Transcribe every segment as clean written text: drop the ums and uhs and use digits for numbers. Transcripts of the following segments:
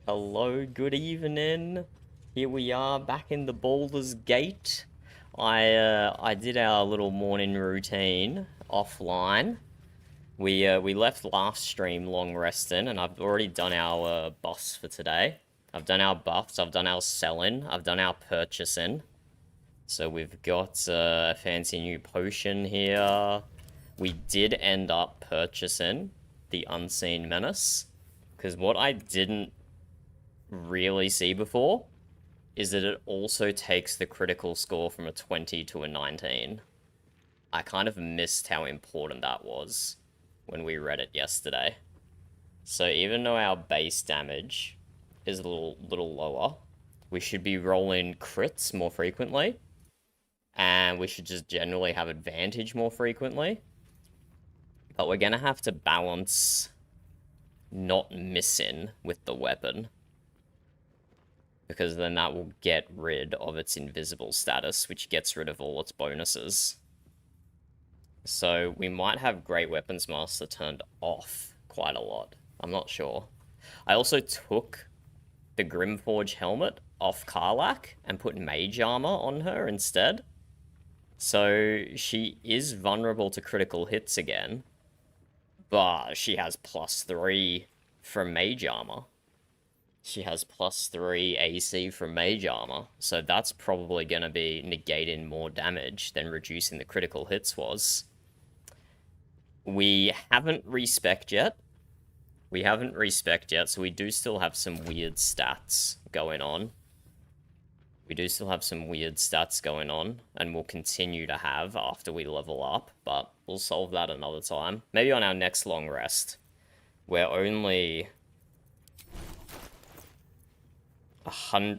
Hello, good evening. Here we are back in the Baldur's Gate. I did our little morning routine offline. We left last stream long resting, and I've already done our buffs for today. I've done our buffs, I've done our selling, I've done our purchasing. So we've got a fancy new potion here. We did end up purchasing the Unseen Menace, because what I didn't really see before is that it also takes the critical score from a 20 to a 19. I kind of missed how important that was when we read it yesterday. So even though our base damage is a little lower, we should be rolling crits more frequently, and we should just generally have advantage more frequently. But we're gonna have to balance not missing with the weapon, because then that will get rid of its invisible status, which gets rid of all its bonuses. So we might have Great Weapons Master turned off quite a lot. I'm not sure. I also took the Grimforge helmet off Karlach and put Mage Armor on her instead. So she is vulnerable to critical hits again, but she has +3 from Mage Armor. She has +3 AC from Mage Armor, so that's probably going to be negating more damage than reducing the critical hits was. We haven't respec'd yet. So we do still have some weird stats going on. And we'll continue to have after we level up, but we'll solve that another time. Maybe on our next long rest. We're only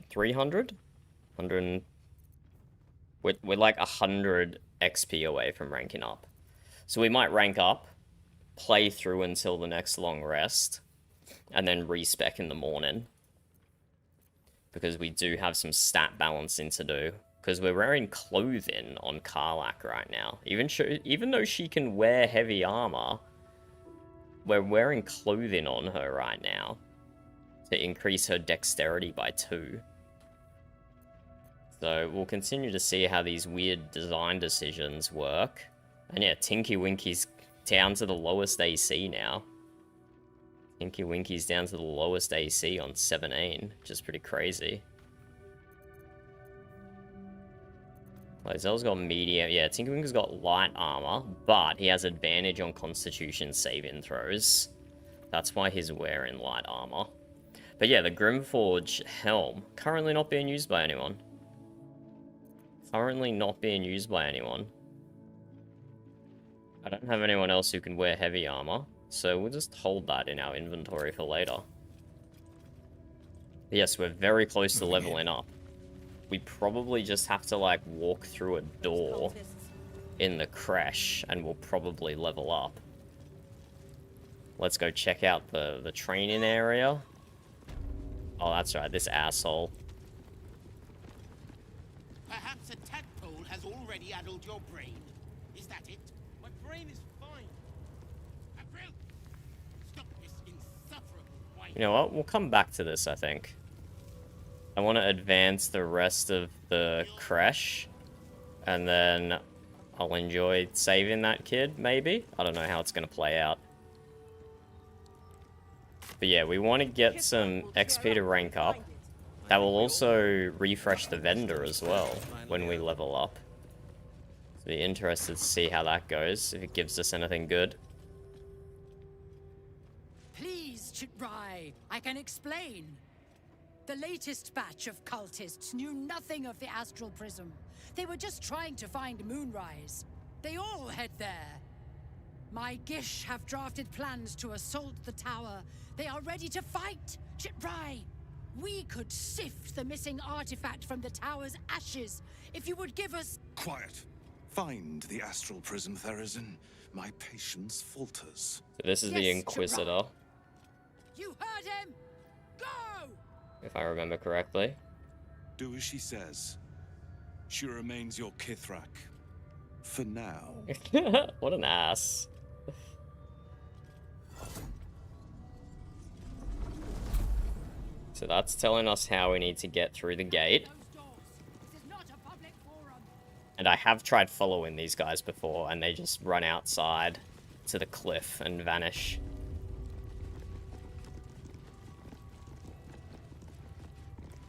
300? We're like 100 XP away from ranking up. So we might rank up, play through until the next long rest, and then respec in the morning. Because we do have some stat balancing to do. Because we're wearing clothing on Karlach right now. Even though she can wear heavy armor, we're wearing clothing on her right now to increase her dexterity by 2. So we'll continue to see how these weird design decisions work. And yeah, Tinky Winky's down to the lowest AC now. Tinky Winky's down to the lowest AC on 17, which is pretty crazy. Lae'zel's got medium. Yeah, Tinky Winky's got light armor, but he has advantage on Constitution saving throws. That's why he's wearing light armor. But yeah, the Grimforge helm, currently not being used by anyone. I don't have anyone else who can wear heavy armor, so we'll just hold that in our inventory for later. But yes, we're very close to leveling up. We probably just have to, like, walk through a door in the creche, and we'll probably level up. Let's go check out the training area. Oh, that's right, this asshole. Perhaps a tadpole has already addled your brain. Is that it? My brain is fine. April, stop this insufferable whine. You know what? We'll come back to this, I think. I want to advance the rest of the creche, and then I'll enjoy saving that kid, maybe? I don't know how it's going to play out. But yeah, we want to get some XP to rank up. That will also refresh the vendor as well when we level up. So be interested to see how that goes, if it gives us anything good. Please, Chitrai, I can explain. The latest batch of cultists knew nothing of the Astral Prism. They were just trying to find Moonrise. They all head there. My Gish have drafted plans to assault the tower. They are ready to fight, Chitrai. We could sift the missing artifact from the tower's ashes if you would give us... Quiet. Find the Astral Prism, Therazin. My patience falters. So this is the Yes, Inquisitor, Chitrai. You heard him! Go! if I remember correctly. Do as she says. She remains your Kithrak. For now. What an ass. So that's telling us how we need to get through the gate. Those doors. This is not a public forum. And I have tried following these guys before, and they just run outside to the cliff and vanish.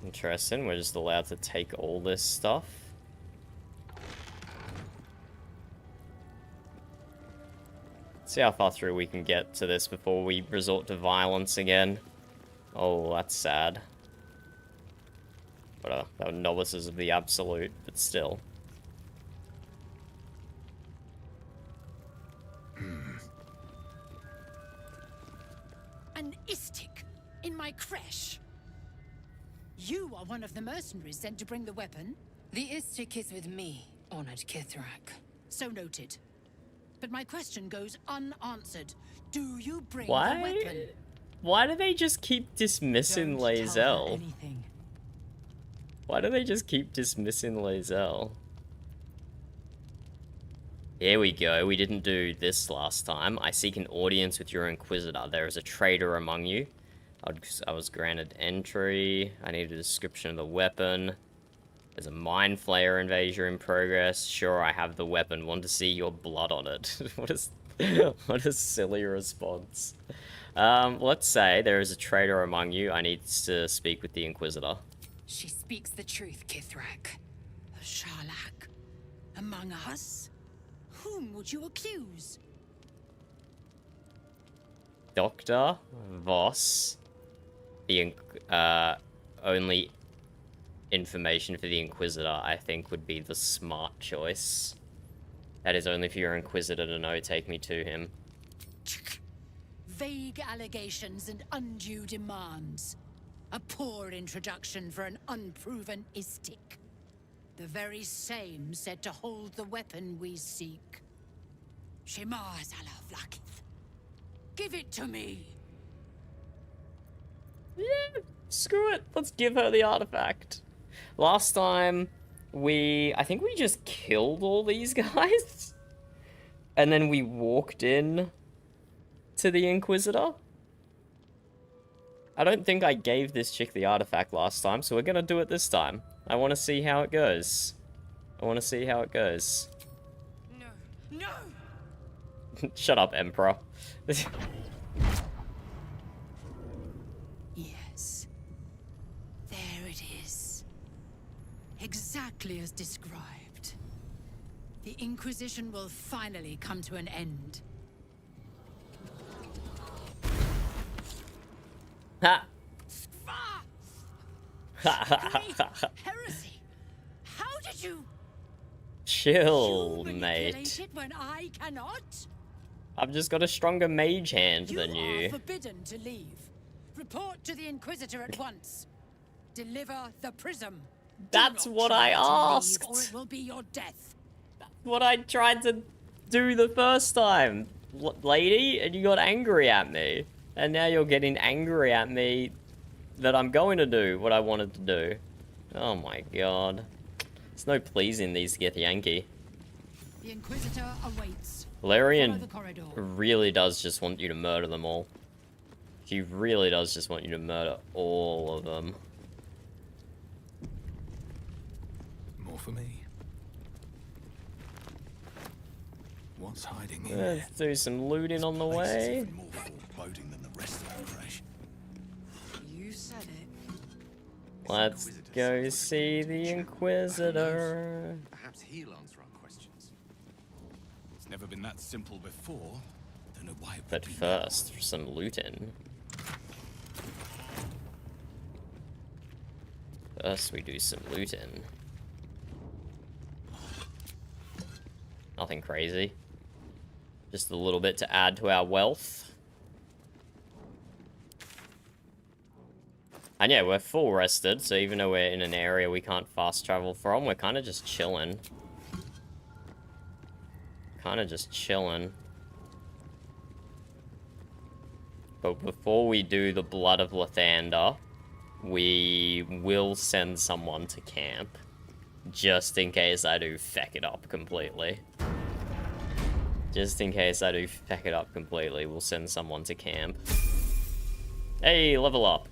Interesting, we're just allowed to take all this stuff. See how far through we can get to this before we resort to violence again. Oh, that's sad. But they were novices of the absolute, but still. An Istik in my creche. You are one of the mercenaries sent to bring the weapon. The Istik is with me, honored Kithrak. So noted. But my question goes unanswered. Do you bring Why? the weapon? Why do they just keep dismissing Don't tell her Lae'zel? anything. Why do they just keep dismissing Lae'zel? Here we go. We didn't do this last time. I seek an audience with your Inquisitor. There is a traitor among you. I was granted entry. I need a description of the weapon. There's a Mind Flayer invasion in progress. Sure, I have the weapon. Want to see your blood on it. What a silly response. Let's say there is a traitor among you. I need to speak with the Inquisitor. She speaks the truth, Kithrak. A Sharlak? Among us? Whom would you accuse? Dr. Voss. The only information for the Inquisitor, I think, would be the smart choice. That is only for your Inquisitor to know. Take me to him. Vague allegations and undue demands. A poor introduction for an unproven Istik. The very same said to hold the weapon we seek. Shemar Zalavlakith. Give it to me! Yeah, screw it. Let's give her the artifact. Last time, I think we just killed all these guys. And then we walked in to the Inquisitor. I don't think I gave this chick the artifact last time, so we're gonna do it this time. I want to see how it goes. No, no! Shut up, Emperor. Yes. There it is. Exactly as described. The Inquisition will finally come to an end. Ha! Great heresy! How did you... Chill, you mate. manipulate it when I cannot? I've just got a stronger mage hand You than are you. forbidden to leave. Report to the Inquisitor at once. Deliver the prism. Do That's not what try I to leave, asked. or it will be your death. What I tried to do the first time, lady, and you got angry at me. And now you're getting angry at me that I'm going to do what I wanted to do. Oh my god. There's no pleasing these Githyanki. The Inquisitor awaits. Larian Follow the corridor. really does just want you to murder them all. She really does just want you to murder all of them. More for me. What's hiding here? Let's do some looting on the Place is way. even more foreboding than the rest of the crash. You said it. Let's go see the Inquisitor. Perhaps he'll answer our questions. It's never been that simple before. Don't know why it would But be now. first, some looting. First, we do some looting. Nothing crazy. Just a little bit to add to our wealth. And yeah, we're full rested, so even though we're in an area we can't fast travel from, we're kind of just chilling. But before we do the Blood of Lathander, we will send someone to camp. Just in case I do feck it up completely. We'll send someone to camp. Hey, level up.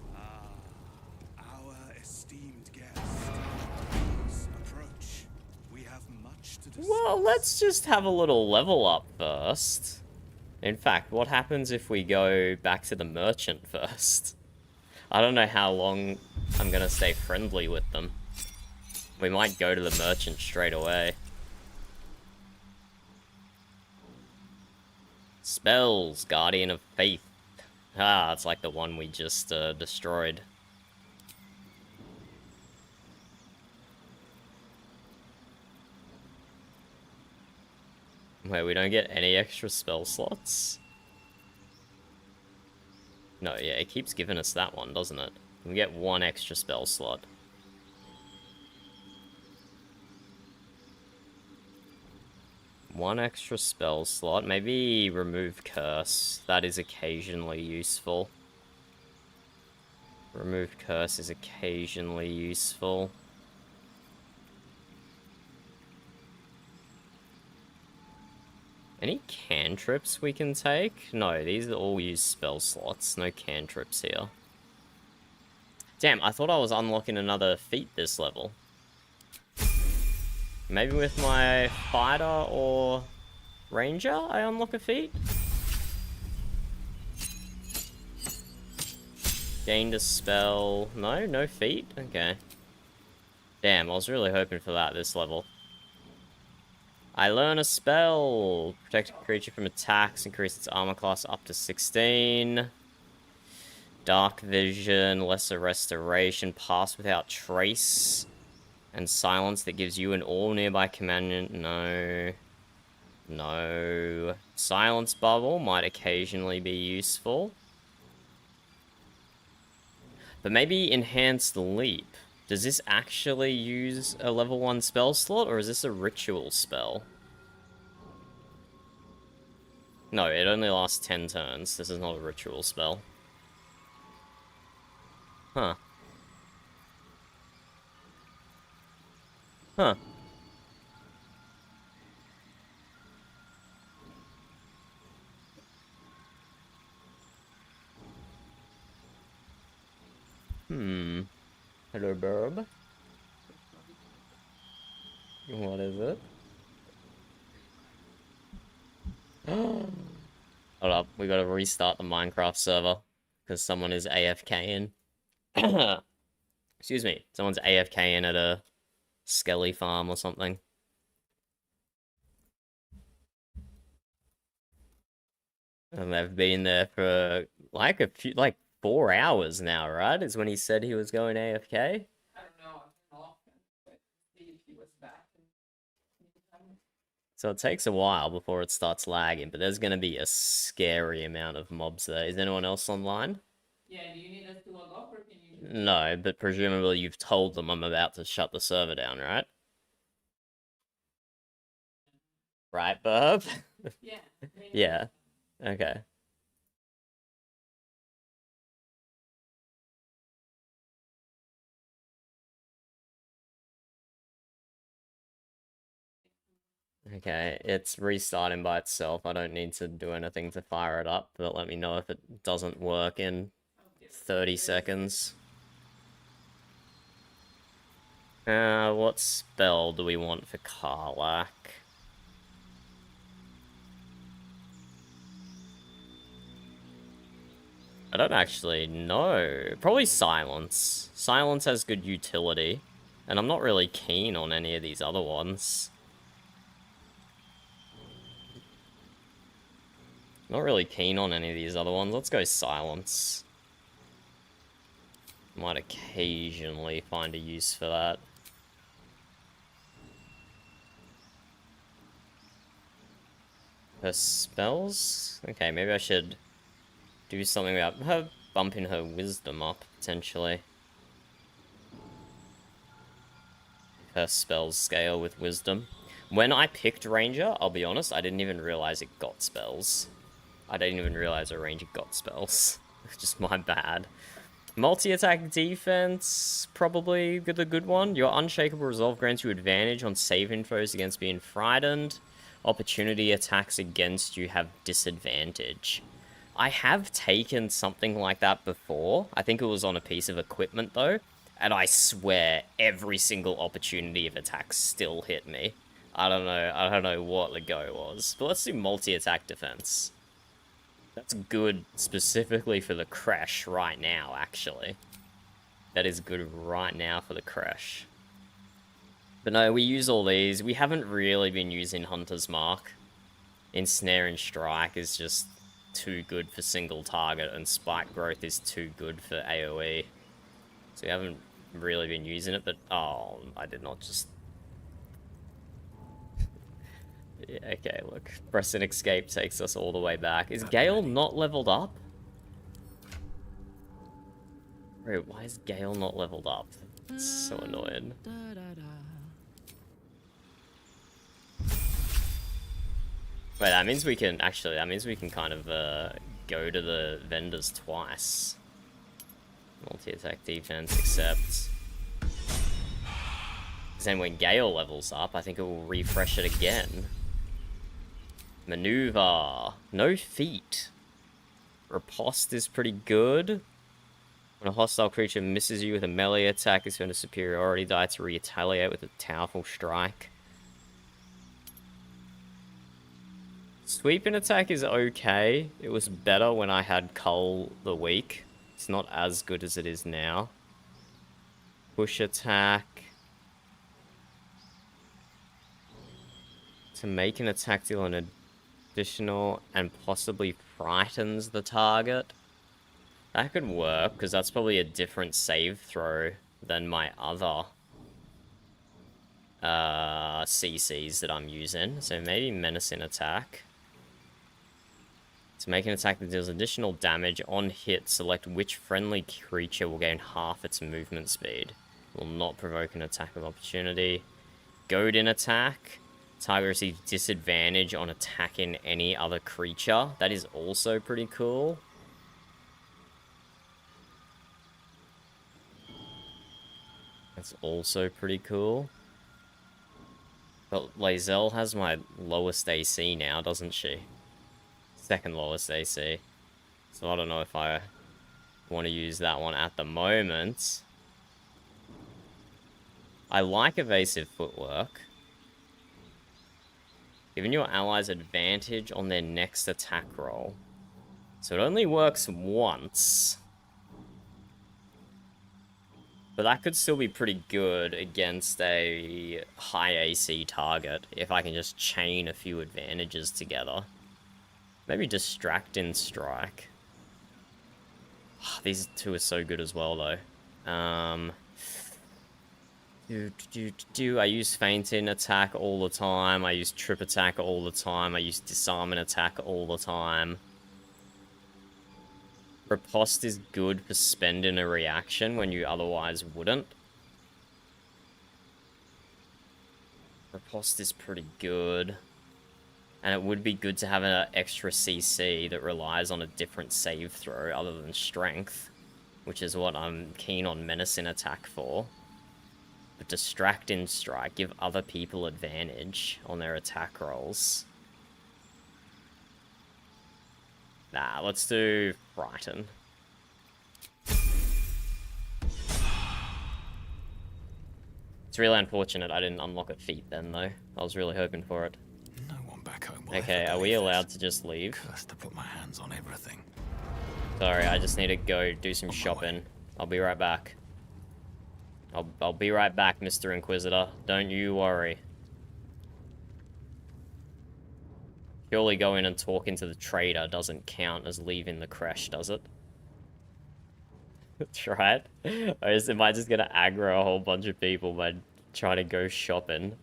Well, let's just have a little level up first. In fact, what happens if we go back to the merchant first? I don't know how long I'm gonna stay friendly with them. We might go to the merchant straight away. Spells, Guardian of Faith. Ah, it's like the one we just destroyed. Wait, we don't get any extra spell slots? No, yeah, it keeps giving us that one, doesn't it? We get one extra spell slot. One extra spell slot. Maybe remove curse. That is occasionally useful. Remove curse is occasionally useful. Any cantrips we can take? No, these are all use spell slots. No cantrips here. Damn, I thought I was unlocking another feat this level. Maybe with my fighter or ranger, I unlock a feat? Gained a spell. No, no feat? Okay. Damn, I was really hoping for that this level. I learn a spell. Protect a creature from attacks. Increase its armor class up to 16. Dark vision. Lesser restoration. Pass without trace. And silence that gives you and all nearby companion. No. No. Silence bubble might occasionally be useful. But maybe enhanced leap. Does this actually use a level 1 spell slot, or is this a ritual spell? No, it only lasts 10 turns. This is not a ritual spell. Huh. Huh. Hello, Burb. What is it? Hold up, we gotta restart the Minecraft server because someone is AFKing. Excuse me, someone's AFKing at a Skelly farm or something. And they've been there for like a few, like 4 hours now, right? Is when he said he was going AFK. I don't know. I'm off, but see if he was back. So it takes a while before it starts lagging, but there's gonna be a scary amount of mobs there. Is anyone else online? Yeah, do you need us to log off or can you? No, but presumably you've told them I'm about to shut the server down, right? Right, Burb? Yeah. Yeah. Okay. Okay, it's restarting by itself. I don't need to do anything to fire it up, but let me know if it doesn't work in 30 seconds. What spell do we want for Karlach? I don't actually know. Probably Silence. Silence has good utility, and I'm not really keen on any of these other ones. Not really keen on any of these other ones. Let's go Silence. Might occasionally find a use for that. Her spells? Okay, maybe I should do something about her bumping her wisdom up, potentially. Her spells scale with wisdom. When I picked Ranger, I'll be honest, I didn't even realize it got spells. I didn't even realize a Ranger got spells. Just my bad. Multi-attack defense, probably the good one. Your Unshakable Resolve grants you advantage on saving throws against being frightened. Opportunity attacks against you have disadvantage. I have taken something like that before. I think it was on a piece of equipment, though. And I swear, every single opportunity of attack still hit me. I don't know. I don't know what the go was. But let's do multi-attack defense. That's good specifically for the crash right now, actually. That is good right now for the crash. But no, we use all these. We haven't really been using Hunter's Mark. Ensnare and Strike is just too good for single target, and Spike Growth is too good for AoE. So we haven't really been using it, but... Oh, I did not just... Yeah, okay, look. Press and Escape takes us all the way back. Is Gale not leveled up? Wait, why is Gale not leveled up? It's so annoying. Wait, that means we can... Actually, that means we can kind of go to the vendors twice. Multi-attack defense, except... Then when Gale levels up, I think it will refresh it again. Maneuver. No feat. Riposte is pretty good. When a hostile creature misses you with a melee attack, it's going to superiority die to retaliate with a powerful strike. Sweeping attack is okay. It was better when I had Cull the Weak. It's not as good as it is now. Push attack. To make an attack deal an additional and possibly frightens the target. That could work, because that's probably a different save throw than my other CCs that I'm using. So maybe menacing attack. To make an attack that deals additional damage on hit, select which friendly creature will gain half its movement speed. Will not provoke an attack of opportunity. Goad-in attack. Target receives disadvantage on attacking any other creature. That is also pretty cool. That's also pretty cool. But Lae'zel has my lowest AC now, doesn't she? Second lowest AC. So I don't know if I want to use that one at the moment. I like evasive footwork. Giving your allies advantage on their next attack roll. So it only works once. But that could still be pretty good against a high AC target if I can just chain a few advantages together. Maybe Distract and Strike. These two are so good as well, though. I use Fainting Attack all the time. I use Trip Attack all the time. I use Disarming Attack all the time. Riposte is good for spending a reaction when you otherwise wouldn't. Riposte is pretty good. And it would be good to have an extra CC that relies on a different save throw other than Strength, which is what I'm keen on Menacing Attack for. But Distract and Strike give other people advantage on their attack rolls. Nah, let's do Frighten. It's really unfortunate I didn't unlock a feat then, though. I was really hoping for it. No one back home will Okay, ever are we believe allowed this. to just leave? Cursed to put my hands on everything. Sorry, I just need to go do some shopping. I'll be right back. I'll be right back, Mr. Inquisitor. Don't you worry. Surely going and talking to the trader doesn't count as leaving the crash, does it? Try it. Or am I just gonna aggro a whole bunch of people by trying to go shopping?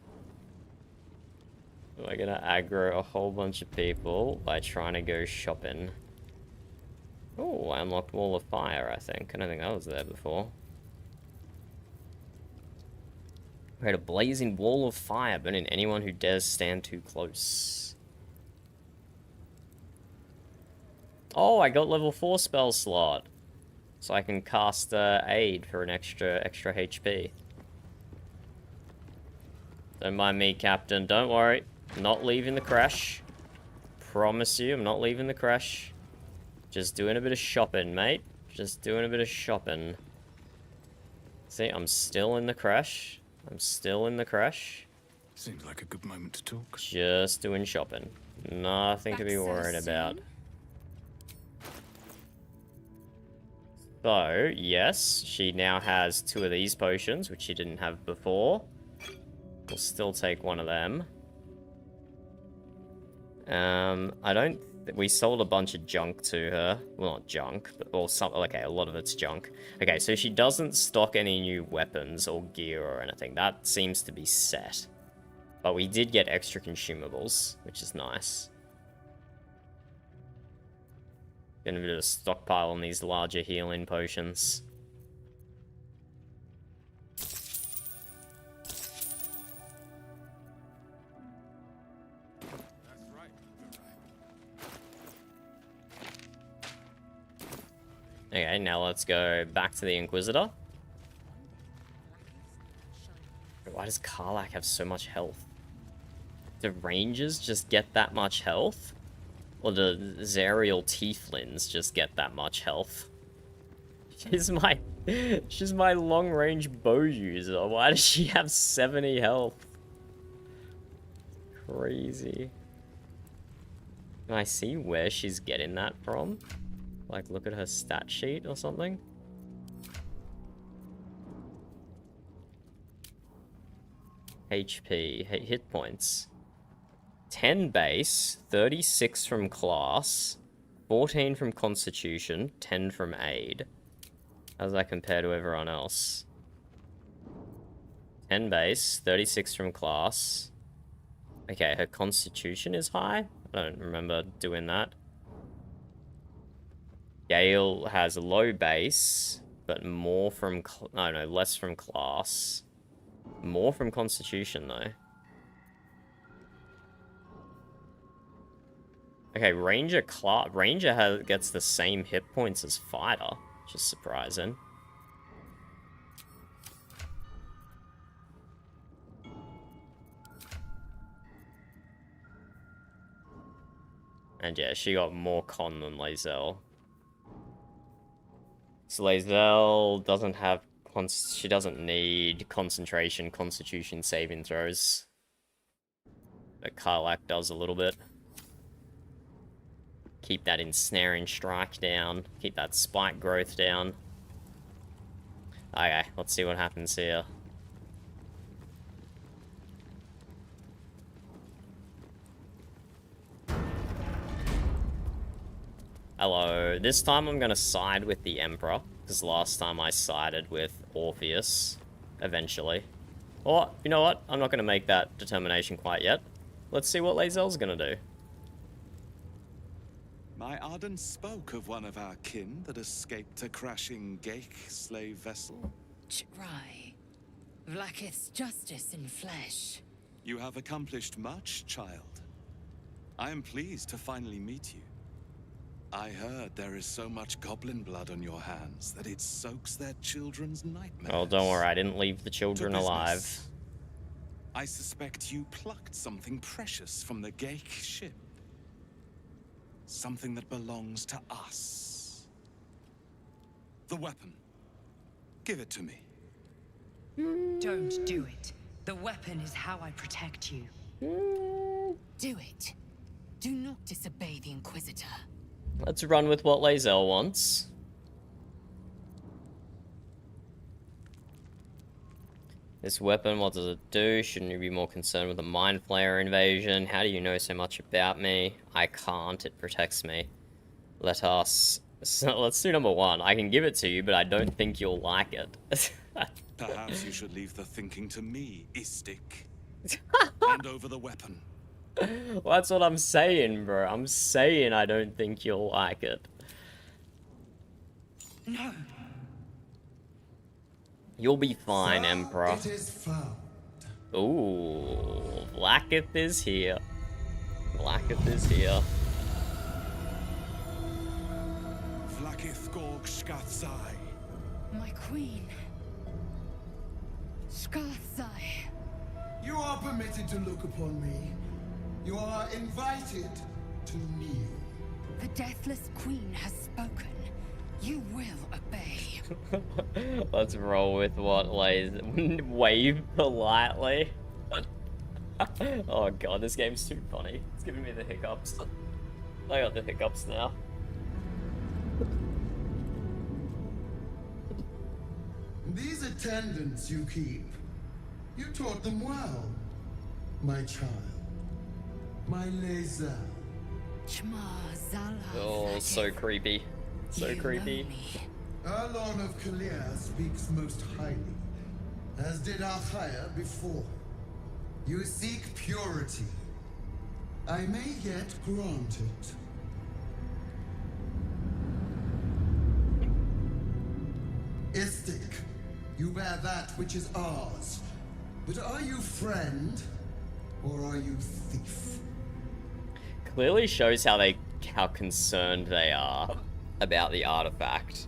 Am I gonna aggro a whole bunch of people by trying to go shopping? Oh, I unlocked Wall of Fire, I think. I don't think that was there before. Create a blazing wall of fire, burning anyone who dares stand too close. Oh, I got level 4 spell slot. So I can cast Aid for an extra HP. Don't mind me, Captain. Don't worry. Not leaving the crash. Promise you, I'm not leaving the crash. Just doing a bit of shopping, mate. Just doing a bit of shopping. See, I'm still in the crash. I'm still in the crash. Seems like a good moment to talk. Just doing shopping. Nothing to Back be so worried about. soon? So, yes, she now has 2 of these potions, which she didn't have before. We'll still take one of them. I don't... We sold a bunch of junk to her. Well, not junk, but... Well, some... Okay, a lot of it's junk. Okay, so she doesn't stock any new weapons or gear or anything. That seems to be set. But we did get extra consumables, which is nice. Gonna do a stockpile on these larger healing potions. Okay, now let's go back to the Inquisitor. Why does Karlach have so much health? Do rangers just get that much health? Or do Zariel Tieflins just get that much health? She's my long-range bow user. Why does she have 70 health? Crazy. Can I see where she's getting that from? Like, look at her stat sheet or something? HP, hit points. 10 base, 36 from class, 14 from constitution, 10 from aid. How does that compare to everyone else? 10 base, 36 from class. Okay, her constitution is high? I don't remember doing that. Gale has a low base, but more from... no, less from class. More from constitution, though. Okay, Ranger gets the same hit points as Fighter, which is surprising. And yeah, she got more con than Lae'zel. So Lae'zel doesn't have... she doesn't need concentration, constitution saving throws. But Karlach does a little bit. Keep that ensnaring strike down. Keep that spike growth down. Okay, let's see what happens here. Hello. This time I'm going to side with the Emperor, because last time I sided with Orpheus, eventually. Or, you know what? I'm not going to make that determination quite yet. Let's see what Lae'zel's going to do. My Arden spoke of one of our kin that escaped a crashing Geik slave vessel. Ch'rai. Vlaakith's justice in flesh. You have accomplished much, child. I am pleased to finally meet you. I heard there is so much goblin blood on your hands that it soaks their children's nightmares. Oh, don't worry, I didn't leave the children alive. I suspect you plucked something precious from the Geik ship. Something that belongs to us. The weapon. Give it to me. Don't do it. The weapon is how I protect you. Do it. Do not disobey the Inquisitor. Let's run with what Lae'zel wants. This weapon, what does it do? Shouldn't you be more concerned with the Mind Flayer invasion? How do you know so much about me? I can't, it protects me. Let us... So let's do number 1. I can give it to you, but I don't think you'll like it. Perhaps you should leave the thinking to me, Istik. Hand over the weapon. Well, that's what I'm saying, bro. I'm saying I don't think you'll like it. No. You'll be fine, So Emperor. it is found. Ooh, Vlaakith is here. Vlaakith is here. Vlaakith Gorg Shkathzai. My queen. Shkathzai. You are permitted to look upon me. You are invited to kneel. The Deathless Queen has spoken. You will obey. Let's roll with what lays. Wave politely. Oh god, this game's too funny. It's giving me the hiccups. I got the hiccups now. These attendants you keep, you taught them well, my child. My Lae'zel. Chma Zala. Oh, so creepy. So creepy. Erlon of Kalir speaks most highly, as did Alchaya before. You seek purity. I may yet grant it. Istik, you bear that which is ours. But are you friend, or are you thief? Clearly shows how concerned they are about the artifact.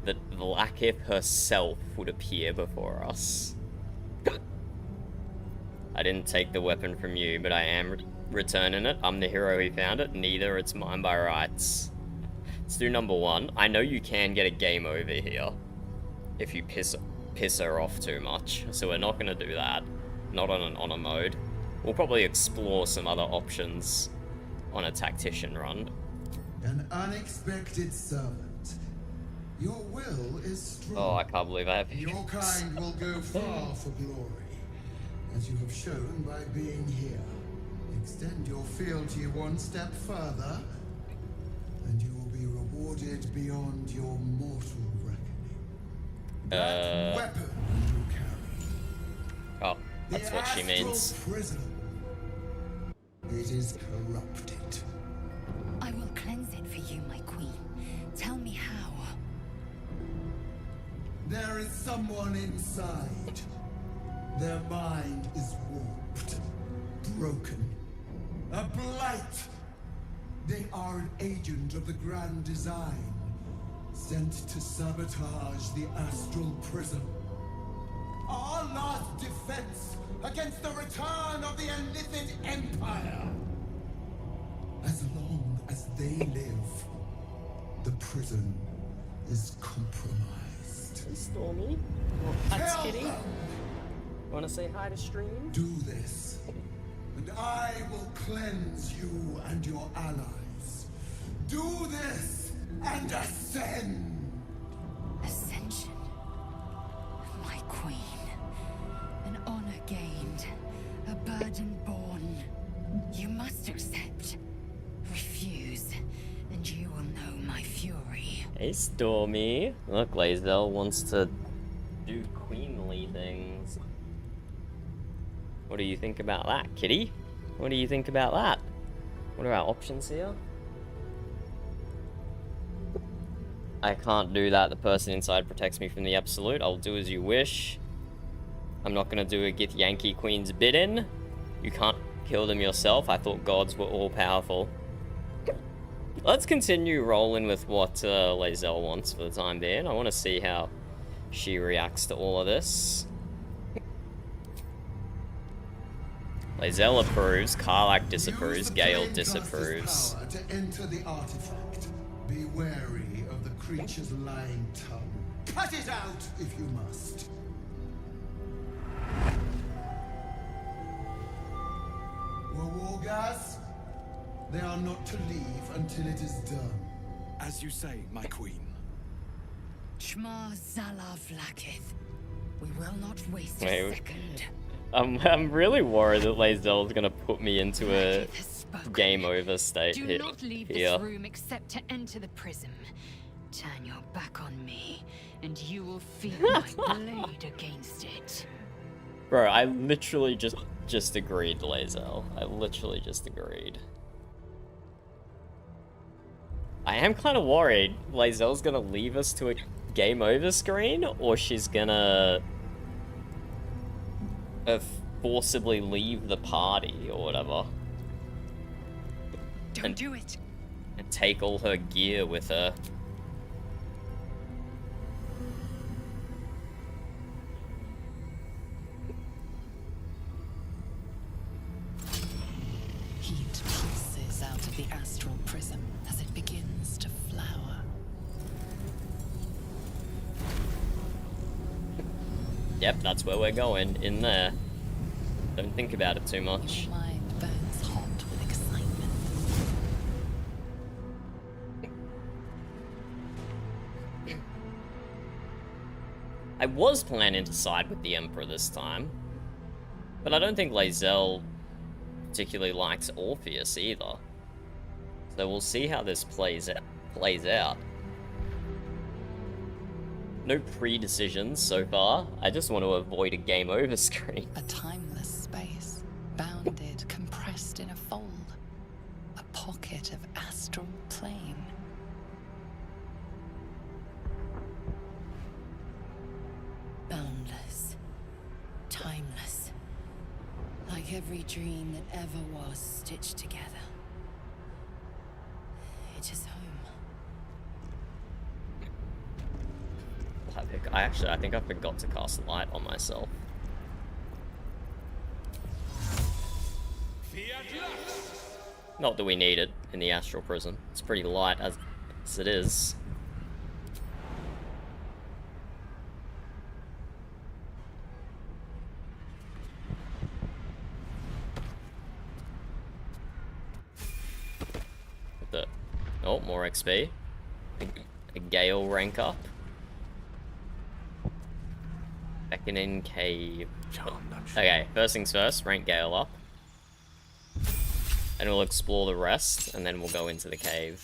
That Vlaakith herself would appear before us. I didn't take the weapon from you, but I am returning it. I'm the hero who found it. Neither, it's mine by rights. Let's do number 1. I know you can get a game over here if you piss her off too much, so we're not gonna do that. Not on an honor mode. We'll probably explore some other options on a tactician run. An unexpected servant. Your will is strong. Oh, I can't believe I have Your hiccups. kind will go far for glory, as you have shown by being here. Extend your fealty one step further, and you will be rewarded beyond your mortal reckoning. That weapon you carry. Oh, that's the what she means. Astral Prism. It is corrupted. I will cleanse it for you, my queen. Tell me how. There is someone inside. Their mind is warped, broken, a blight. They are an agent of the Grand Design, sent to sabotage the Astral Prism. Our last defense against the return of the Illithid Empire. As long as they live, the prison is compromised. Stormy. That's Tell Kitty. them, Wanna say hi to stream? do this, and I will cleanse you and your allies. Do this and ascend. Ascension. My queen. An honor gained. A burden borne. You must accept. Refuse, and you will know my fury. Hey, Stormy. Look, Lae'zel wants to do queenly things. What do you think about that, Kitty? What do you think about that? What are our options here? I can't do that. The person inside protects me from the absolute. I'll do as you wish. I'm not gonna do a Githyanki Queen's bidding. You can't kill them yourself. I thought gods were all powerful. Let's continue rolling with what Lae'zel wants for the time being. I want to see how she reacts to all of this. Lae'zel approves, Karlach disapproves, Use the Gale Plane Caster's disapproves. power to enter the artifact. Be wary of the creature's lying tongue. Cut it out if you must. Wargas, they are not to leave until it is done. As you say, my queen. Chma Zala Vlaakith. We will not waste Wait, a second. I'm really worried that Lae'zel's gonna put me into a Vlaakith has spoken. game over state Do here. not leave here. this room except to enter the prism. Turn your back on me, and you will feel my blade against it. Bro, I literally just agreed, Lae'zel. I literally just agreed. I am kind of worried Lae'zel's gonna leave us to a game over screen, or she's gonna forcibly leave the party or whatever. Don't do it. And take all her gear with her. Heat pulses out of the astral prism as it begins to flower. Yep, that's where we're going, in there. Don't think about it too much. Your mind burns hot with excitement. I was planning to side with the Emperor this time, but I don't think Lae'zel particularly likes Orpheus either. So we'll see how this plays out. No pre-decisions so far. I just want to avoid a game over screen. A timeless space, bounded, compressed in a fold. A pocket of astral plane. Boundless. Timeless. Like every dream that ever was stitched together. It is home. I think I forgot to cast light on myself. Not that we need it in the astral prison. It's pretty light as it is. Oh, more XP. A Gale rank up. Beckoning Cave. Okay, first things first, rank Gale up. And we'll explore the rest, and then we'll go into the cave.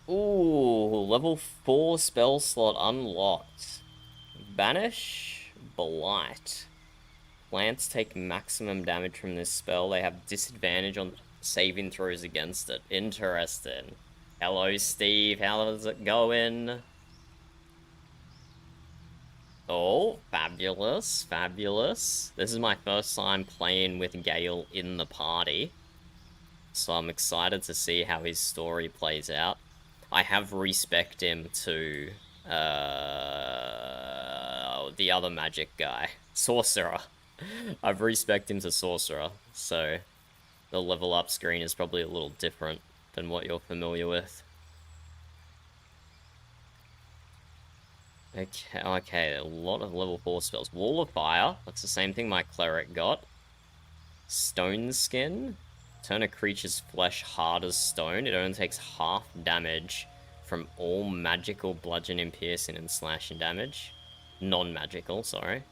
Ooh, level 4 spell slot unlocked. Banish Blight. Plants take maximum damage from this spell. They have disadvantage on saving throws against it. Interesting. Hello, Steve. How is it going? Oh, fabulous, fabulous. This is my first time playing with Gale in the party, so I'm excited to see how his story plays out. I have respec'd him to the other magic guy, Sorcerer. I've respec'd him to Sorcerer, so the level up screen is probably a little different than what you're familiar with. Okay, a lot of level 4 spells. Wall of Fire, that's the same thing my cleric got. Stone Skin, turn a creature's flesh hard as stone. It only takes half damage from all magical bludgeoning, piercing, and slashing damage. Non-magical, sorry.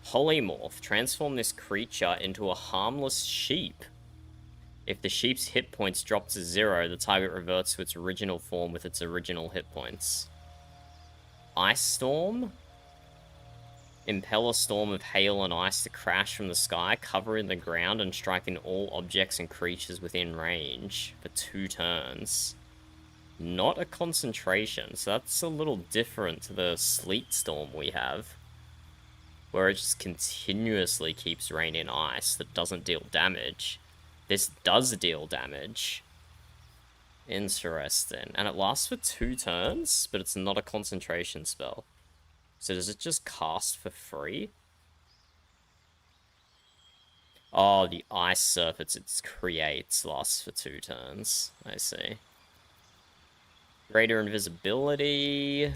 Polymorph, transform this creature into a harmless sheep. If the sheep's hit points drop to 0, the target reverts to its original form with its original hit points. Ice Storm. Impel a storm of hail and ice to crash from the sky, covering the ground and striking all objects and creatures within range for 2 turns. Not a concentration, so that's a little different to the Sleet Storm we have, where it just continuously keeps raining ice that doesn't deal damage. This does deal damage. Interesting. And it lasts for 2 turns, but it's not a concentration spell. So does it just cast for free? Oh, the ice surface it creates lasts for 2 turns. I see. Greater invisibility.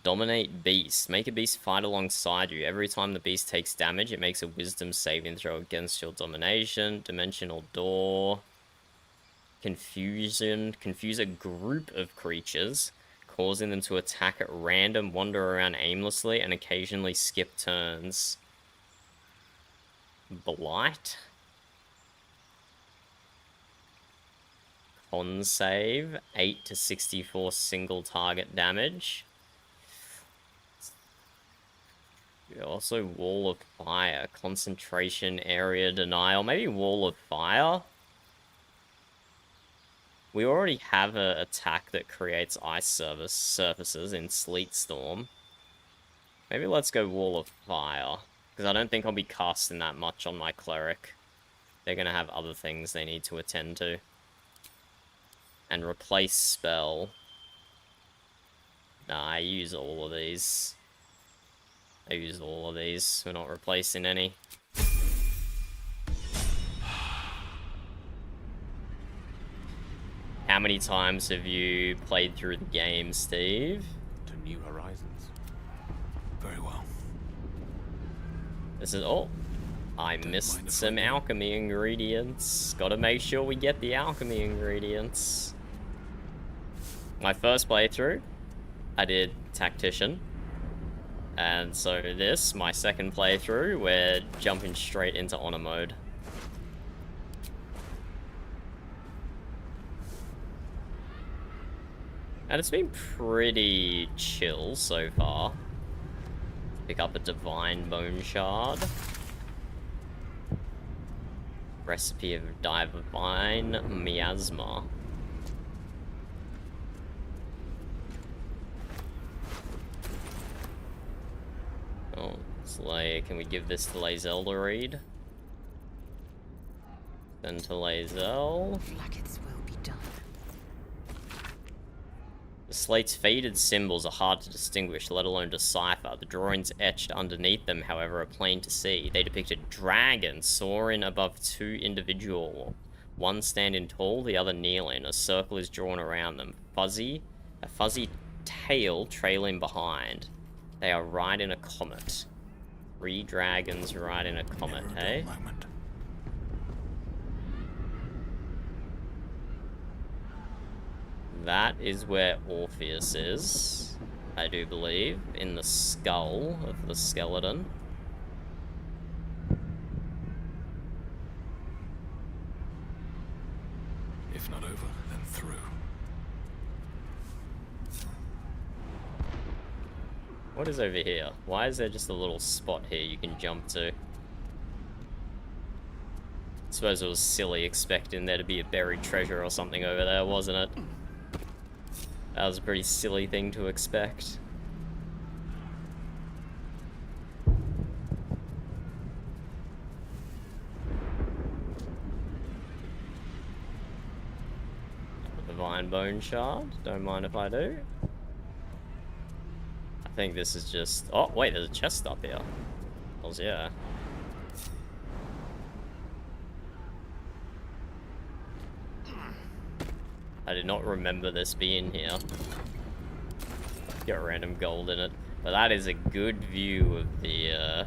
Dominate Beast. Make a beast fight alongside you. Every time the beast takes damage, it makes a wisdom saving throw against your domination. Dimensional Door. Confusion. Confuse a group of creatures, causing them to attack at random, wander around aimlessly, and occasionally skip turns. Blight. Con save. 8 to 64 single target damage. Also, Wall of Fire. Concentration area denial. Maybe Wall of Fire? We already have an attack that creates ice surfaces in Sleet Storm. Maybe let's go Wall of Fire, because I don't think I'll be casting that much on my cleric. They're going to have other things they need to attend to. And replace spell. Nah, I use all of these. I use all of these. We're not replacing any. How many times have you played through the game, Steve? To new horizons. Very well. This is... Oh! I missed some alchemy ingredients. Gotta make sure we get the alchemy ingredients. My first playthrough, I did Tactician. And so this, my second playthrough, we're jumping straight into Honor mode. And it's been pretty chill so far. Pick up a Divine Bone Shard. Recipe of Divine Miasma. Oh, it's like, can we give this to Lae'zel to read? Then to Lae'zel. Like will be done. The slate's faded symbols are hard to distinguish, let alone decipher. The drawings etched underneath them, however, are plain to see. They depict a dragon soaring above two individuals. One standing tall, the other kneeling. A circle is drawn around them. A fuzzy tail trailing behind. They are riding a comet. 3 dragons riding a comet, hey? That is where Orpheus is, I do believe, in the skull of the skeleton. If not over, then through. What is over here? Why is there just a little spot here you can jump to? I suppose it was silly expecting there to be a buried treasure or something over there, wasn't it? That was a pretty silly thing to expect. Divine Bone Shard, don't mind if I do. I think this is just... Oh, wait, there's a chest up here. Hells yeah. I did not remember this being here. Got random gold in it. But that is a good view of the,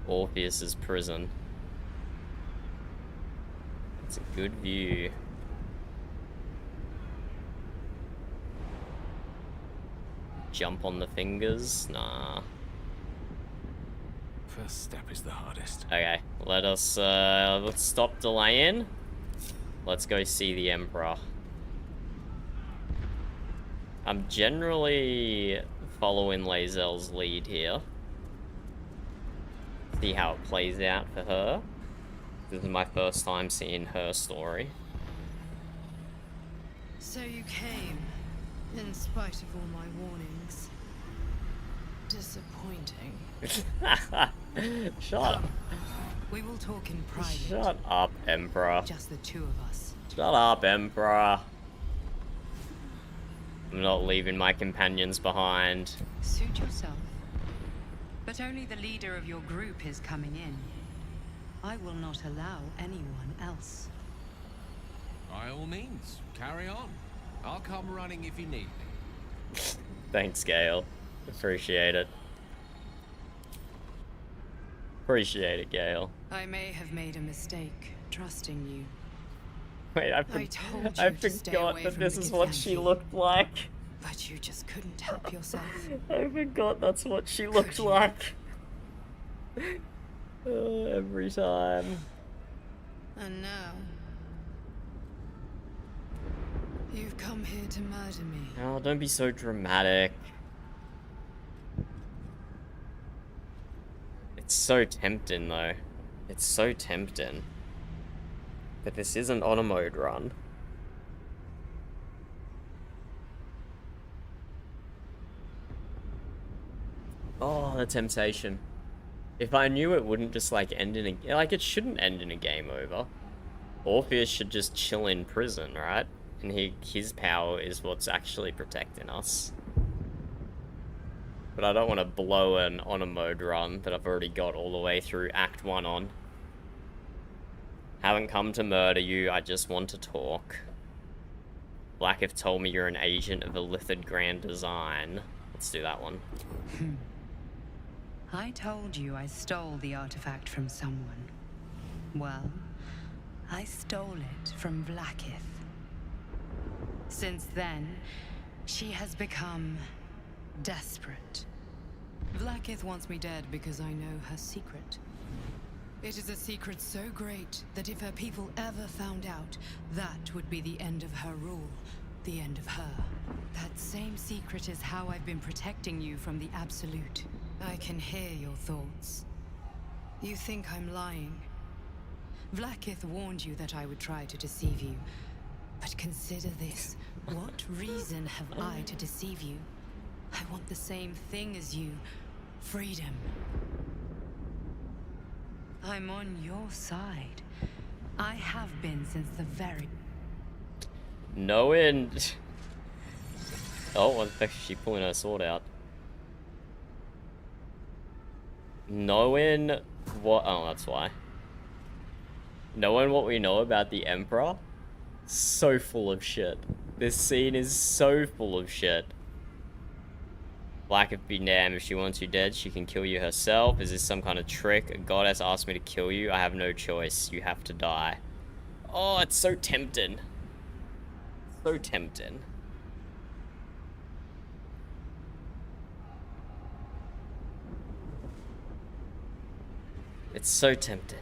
Orpheus's prison. It's a good view. Jump on the fingers? Nah. First step is the hardest. Okay, let's stop delaying. Let's go see the Emperor. I'm generally following Lae'zel's lead here. See how it plays out for her. This is my first time seeing her story. So you came, in spite of all my warnings. Disappointing. Shut up. We will talk in private. Shut up, Emperor. Just the two of us. Shut up, Emperor. I'm not leaving my companions behind. Suit yourself. But only the leader of your group is coming in. I will not allow anyone else. By all means, carry on. I'll come running if you need me. Thanks, Gale. Appreciate it. Appreciate it, Gale. I may have made a mistake trusting you. Wait, I forgot that this is what she looked like. But you just couldn't help yourself. I forgot that's what she looked like. Every time. And now, you've come here to murder me. Oh, don't be so dramatic. It's so tempting, though. It's so tempting. But this isn't on a mode run. Oh, the temptation. If I knew it wouldn't just, like, end in a... Like, it shouldn't end in a game over. Orpheus should just chill in prison, right? And his power is what's actually protecting us. But I don't want to blow an honor mode run that I've already got all the way through Act 1 on. Haven't come to murder you, I just want to talk. Blackif told me you're an agent of Illithid Grand Design. Let's do that one. I told you I stole the artifact from someone. Well, I stole it from Blackith. Since then, she has become desperate. Blackith wants me dead because I know her secret. It is a secret so great that if her people ever found out, that would be the end of her rule, the end of her. That same secret is how I've been protecting you from the Absolute. I can hear your thoughts. You think I'm lying. Vlaakith warned you that I would try to deceive you. But consider this. What reason have I to deceive you? I want the same thing as you. Freedom. I'm on your side. I have been since the very... Knowing... Oh, I she pulling her sword out. Knowing what... Oh, that's why. Knowing what we know about the Emperor, so full of shit. This scene is so full of shit. Blackif be damned, if she wants you dead, she can kill you herself. Is this some kind of trick? A goddess asked me to kill you. I have no choice. You have to die. Oh, it's so tempting. So tempting. It's so tempting.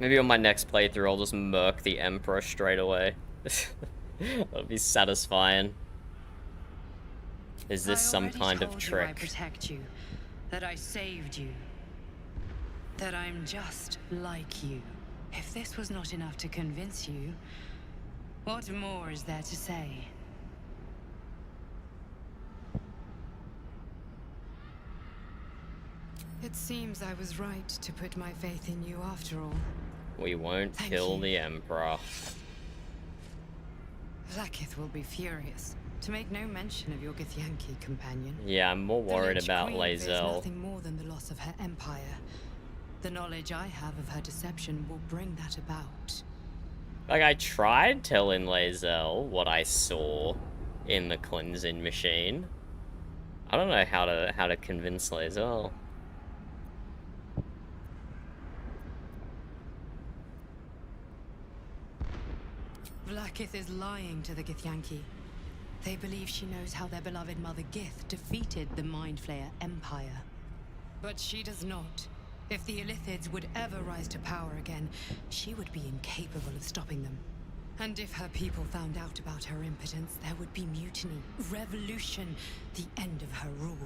Maybe on my next playthrough, I'll just murk the Emperor straight away. That'll be satisfying. Is this some kind of trick? I protect you, that I saved you, that I'm just like you. If this was not enough to convince you, what more is there to say? It seems I was right to put my faith in you after all. We won't kill the Emperor. Vlaakith will be furious. To make no mention of your Githyanki companion. Yeah, I'm more worried about Lich Queen fears Lae'zel. nothing more than the loss of her empire. The knowledge I have of her deception will bring that about. Like, I tried telling Lae'zel what I saw in the cleansing machine. I don't know how to convince Lae'zel. Vlaakith is lying to the Githyanki. They believe she knows how their beloved mother Gith defeated the Mind Flayer Empire. But she does not. If the Illithids would ever rise to power again, she would be incapable of stopping them. And if her people found out about her impotence, there would be mutiny, revolution, the end of her rule.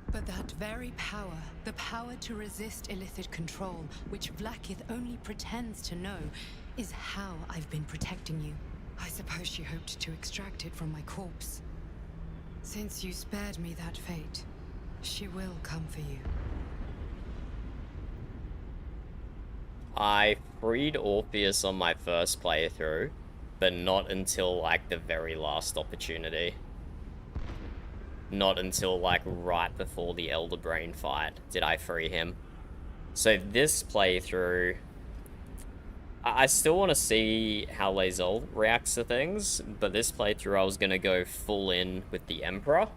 But that very power, the power to resist Illithid control, which Vlaakith only pretends to know, is how I've been protecting you. I suppose she hoped to extract it from my corpse. Since you spared me that fate, she will come for you. I freed Orpheus on my first playthrough, but not until, like, the very last opportunity. Not until, like, right before the Elder Brain fight did I free him. So this playthrough... I still want to see how Lae'zel reacts to things, but this playthrough I was going to go full in with the Emperor.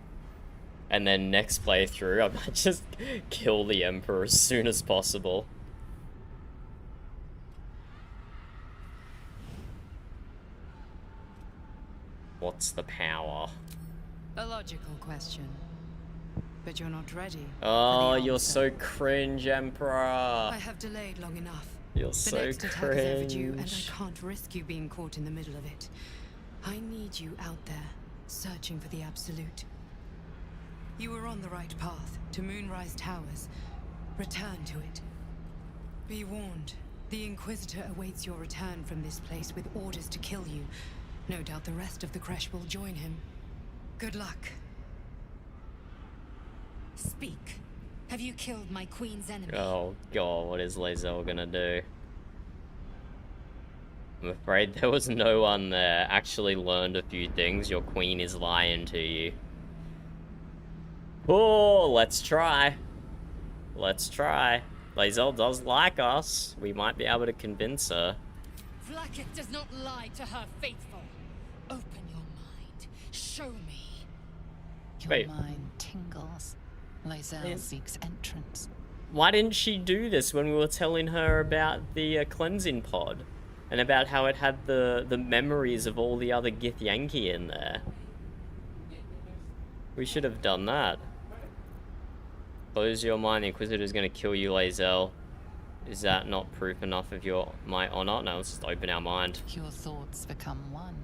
And then next playthrough, I might just kill the Emperor as soon as possible. What's the power? A logical question. But you're not ready. Oh, you're so cringe, Emperor. I have delayed long enough. You're the so next attack is overdue, and I cringe. can't risk you being caught in the middle of it. I need you out there, searching for the Absolute. You were on the right path, to Moonrise Towers. Return to it. Be warned, the Inquisitor awaits your return from this place with orders to kill you. No doubt the rest of the Kresh will join him. Good luck. Speak. Have you killed my queen's enemy? Oh god, what is Lae'zel gonna do? I'm afraid there was no one there. Actually learned a few things. Your queen is lying to you. Oh, let's try. Let's try. Lae'zel does like us. We might be able to convince her. Vlaakith does not lie to her faithful. Open your mind. Show me. Your Wait. mind tingles. Lae'zel seeks entrance. Why didn't she do this when we were telling her about the cleansing pod? And about how it had the memories of all the other Githyanki in there? We should have done that. Close your mind, the Inquisitor's gonna kill you, Lae'zel. Is that not proof enough of my honor? No, let's just open our mind. Your thoughts become one.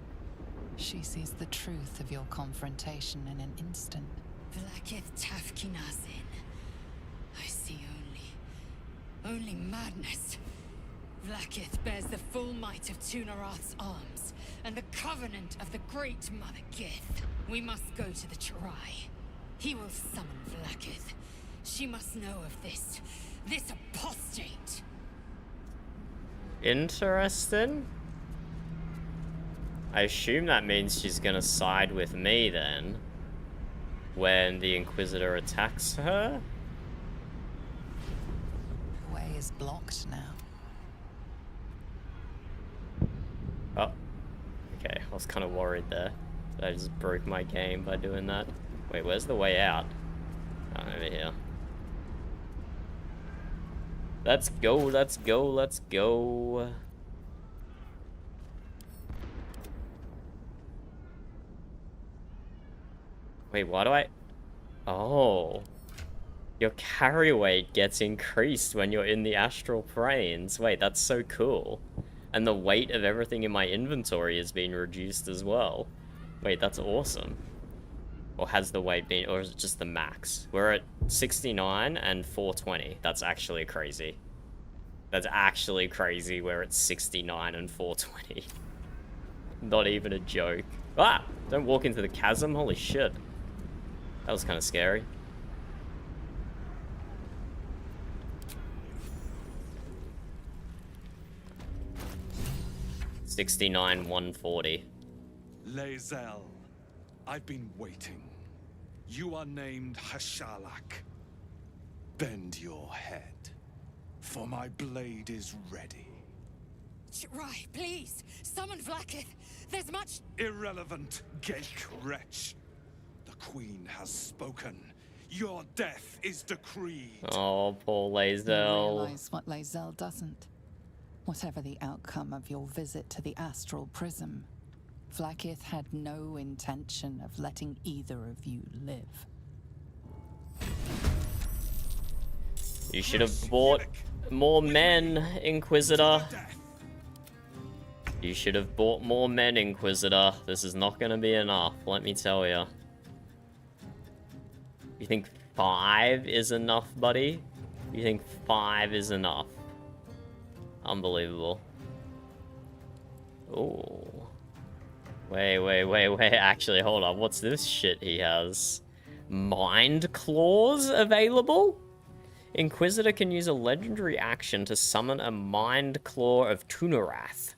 She sees the truth of your confrontation in an instant. Vlaakith Tafkinazin. I see only madness. Vlaakith bears the full might of Tunarath's arms, and the covenant of the great Mother Gith. We must go to the Chirai. He will summon Vlaakith. She must know of this apostate. Interesting. I assume that means she's gonna side with me then, when the Inquisitor attacks her? The way is blocked now. Oh, okay, I was kind of worried there. I just broke my game by doing that. Wait, where's the way out? Oh, over here. Let's go, let's go, let's go. Wait, why do I... Oh. Your carry weight gets increased when you're in the astral planes. Wait, that's so cool. And the weight of everything in my inventory has been reduced as well. Wait, that's awesome. Or has the weight been, or is it just the max? We're at 69 and 420. That's actually crazy. That's actually crazy. We're at 69 and 420. Not even a joke. Ah! Don't walk into the chasm. Holy shit. That was kind of scary. $69, 140. Lae'zel, I've been waiting. You are named Hashalak. Bend your head, for my blade is ready. Chirai, please, summon Vlaakith. There's much... Irrelevant, Geik wretch. The Queen has spoken. Your death is decreed. Oh, poor You Lae'zel. realize what Lae'zel doesn't. Whatever the outcome of your visit to the Astral Prism, Vlaakith had no intention of letting either of you live. You should have bought more men, Inquisitor. You should have bought more men, Inquisitor. This is not going to be enough, let me tell you. You think 5 is enough, buddy? You think 5 is enough? Unbelievable. Ooh. Wait. Actually, hold on. What's this shit he has? Mind Claws available? Inquisitor can use a legendary action to summon a Mind Claw of Tunarath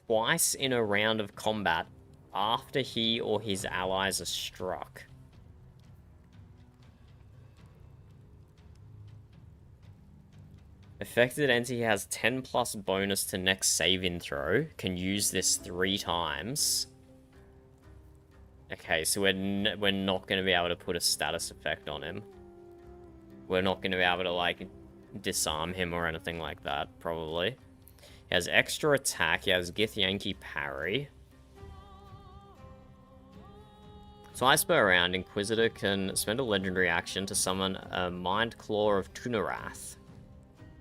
twice in a round of combat after he or his allies are struck. Affected entity has 10+ bonus to next saving throw. Can use this 3 times. Okay, so we're not going to be able to put a status effect on him. We're not going to be able to, like, disarm him or anything like that, probably. He has extra attack. He has Githyanki parry. Twice per round, Inquisitor can spend a legendary action to summon a Mind Claw of Tunarath.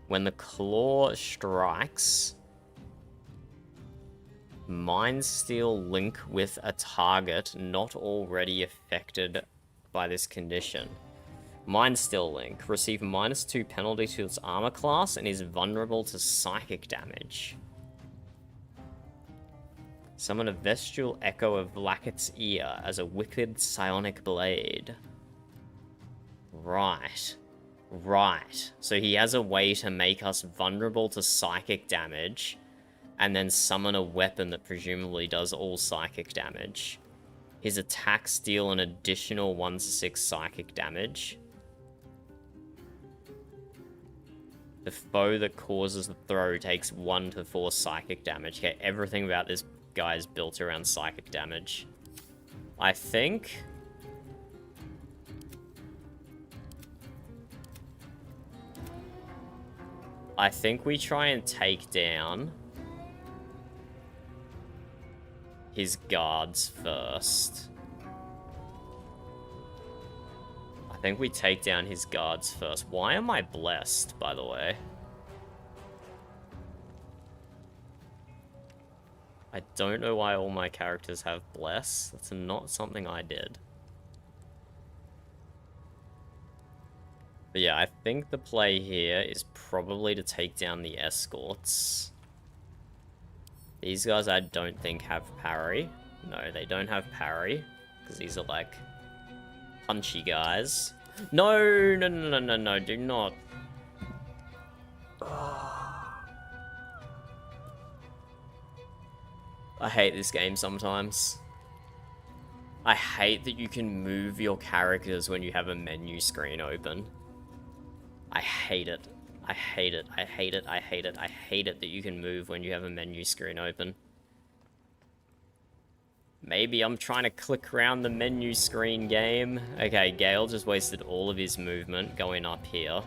When the claw strikes, Mind Steel link with a target not already affected by this condition. Mind Steel link. Receive -2 penalty to its armor class and is vulnerable to psychic damage. Summon a Vestial Echo of Vlaakith's Ear as a wicked psionic blade. Right. So he has a way to make us vulnerable to psychic damage, and then summon a weapon that presumably does all psychic damage. His attacks deal an additional 1/6 psychic damage. The foe that causes the throw takes 1 to 4 psychic damage. Okay, everything about this guy is built around psychic damage. I think... we try and take down his guards first. I think we take down his guards first. Why am I blessed, by the way? I don't know why all my characters have bless. That's not something I did. But yeah, I think the play here is probably to take down the escorts. These guys I don't think have parry. No, they don't have parry. Because these are like punchy guys. No, no, no, no, no, no, do not. I hate this game sometimes. I hate that you can move your characters when you have a menu screen open. I hate it. I hate it. I hate it. I hate it. I hate it that you can move when you have a menu screen open. Maybe I'm trying to click around the menu screen game. Okay, Gale just wasted all of his movement going up here.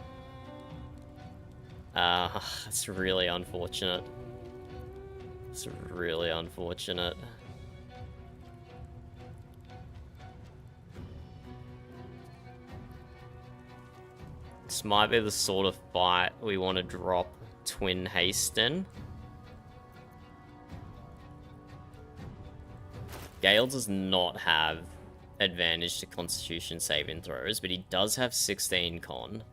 That's really unfortunate. It's really unfortunate. This might be the sort of fight we want to drop Twin Haste in. Gale does not have advantage to Constitution saving throws, but he does have 16 con,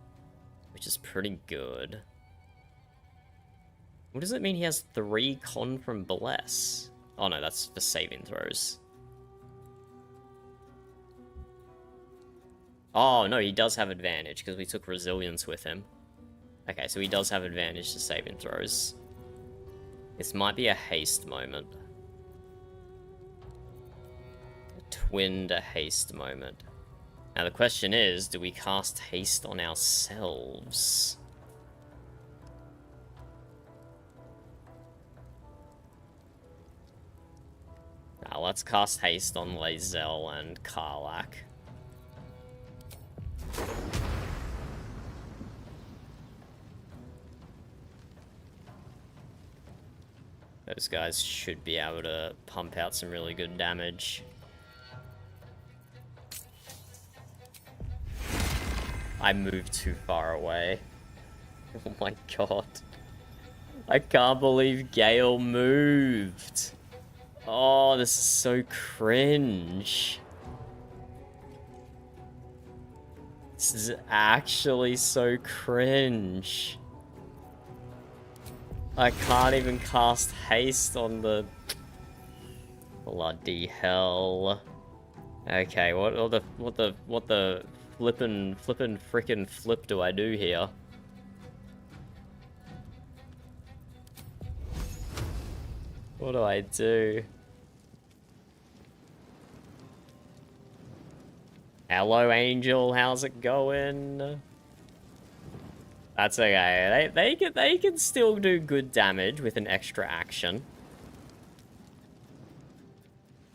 which is pretty good. What does it mean he has 3 con from Bless? Oh no, that's for saving throws. Oh no, he does have advantage because we took Resilience with him. Okay, so he does have advantage to saving throws. This might be a haste moment. A twin to haste moment. Now the question is, do we cast haste on ourselves? Now let's cast haste on Lae'zel and Karlach. Those guys should be able to pump out some really good damage. I moved too far away. Oh my god. I can't believe Gale moved. Oh, this is so cringe. This is actually so cringe. I can't even cast haste on the... Bloody hell. Okay, what the flippin' frickin' flip do I do here? What do I do? Hello, Angel. How's it going? That's okay. They can still do good damage with an extra action.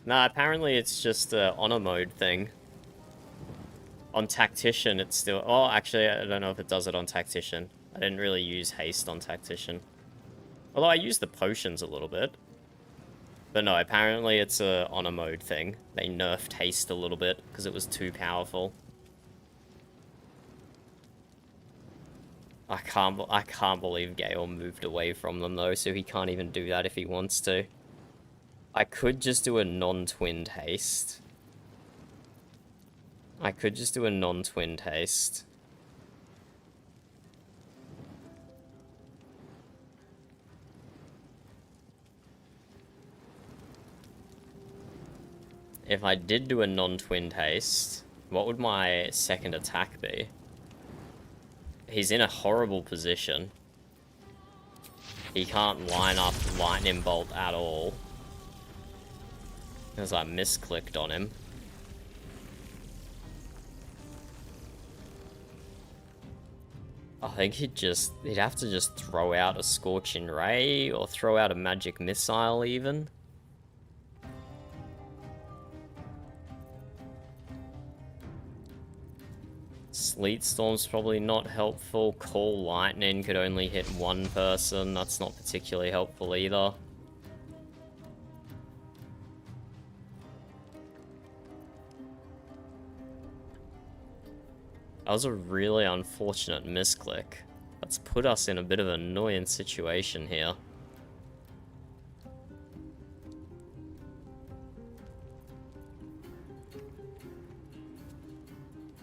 Nah, apparently it's just a honor mode thing. On Tactician, it's still... Oh, actually, I don't know if it does it on Tactician. I didn't really use haste on Tactician. Although I used the potions a little bit. But no, apparently it's a honor mode thing. They nerfed haste a little bit because it was too powerful. I can't believe Gale moved away from them though, so he can't even do that if he wants to. I could just do a non-twinned haste. If I did do a non-twinned haste, what would my second attack be? He's in a horrible position. He can't line up Lightning Bolt at all. Because I misclicked on him. I think he'd have to just throw out a Scorching Ray or throw out a magic missile even. Sleet Storm's probably not helpful. Call Lightning could only hit one person. That's not particularly helpful either. That was a really unfortunate misclick. That's put us in a bit of an annoying situation here.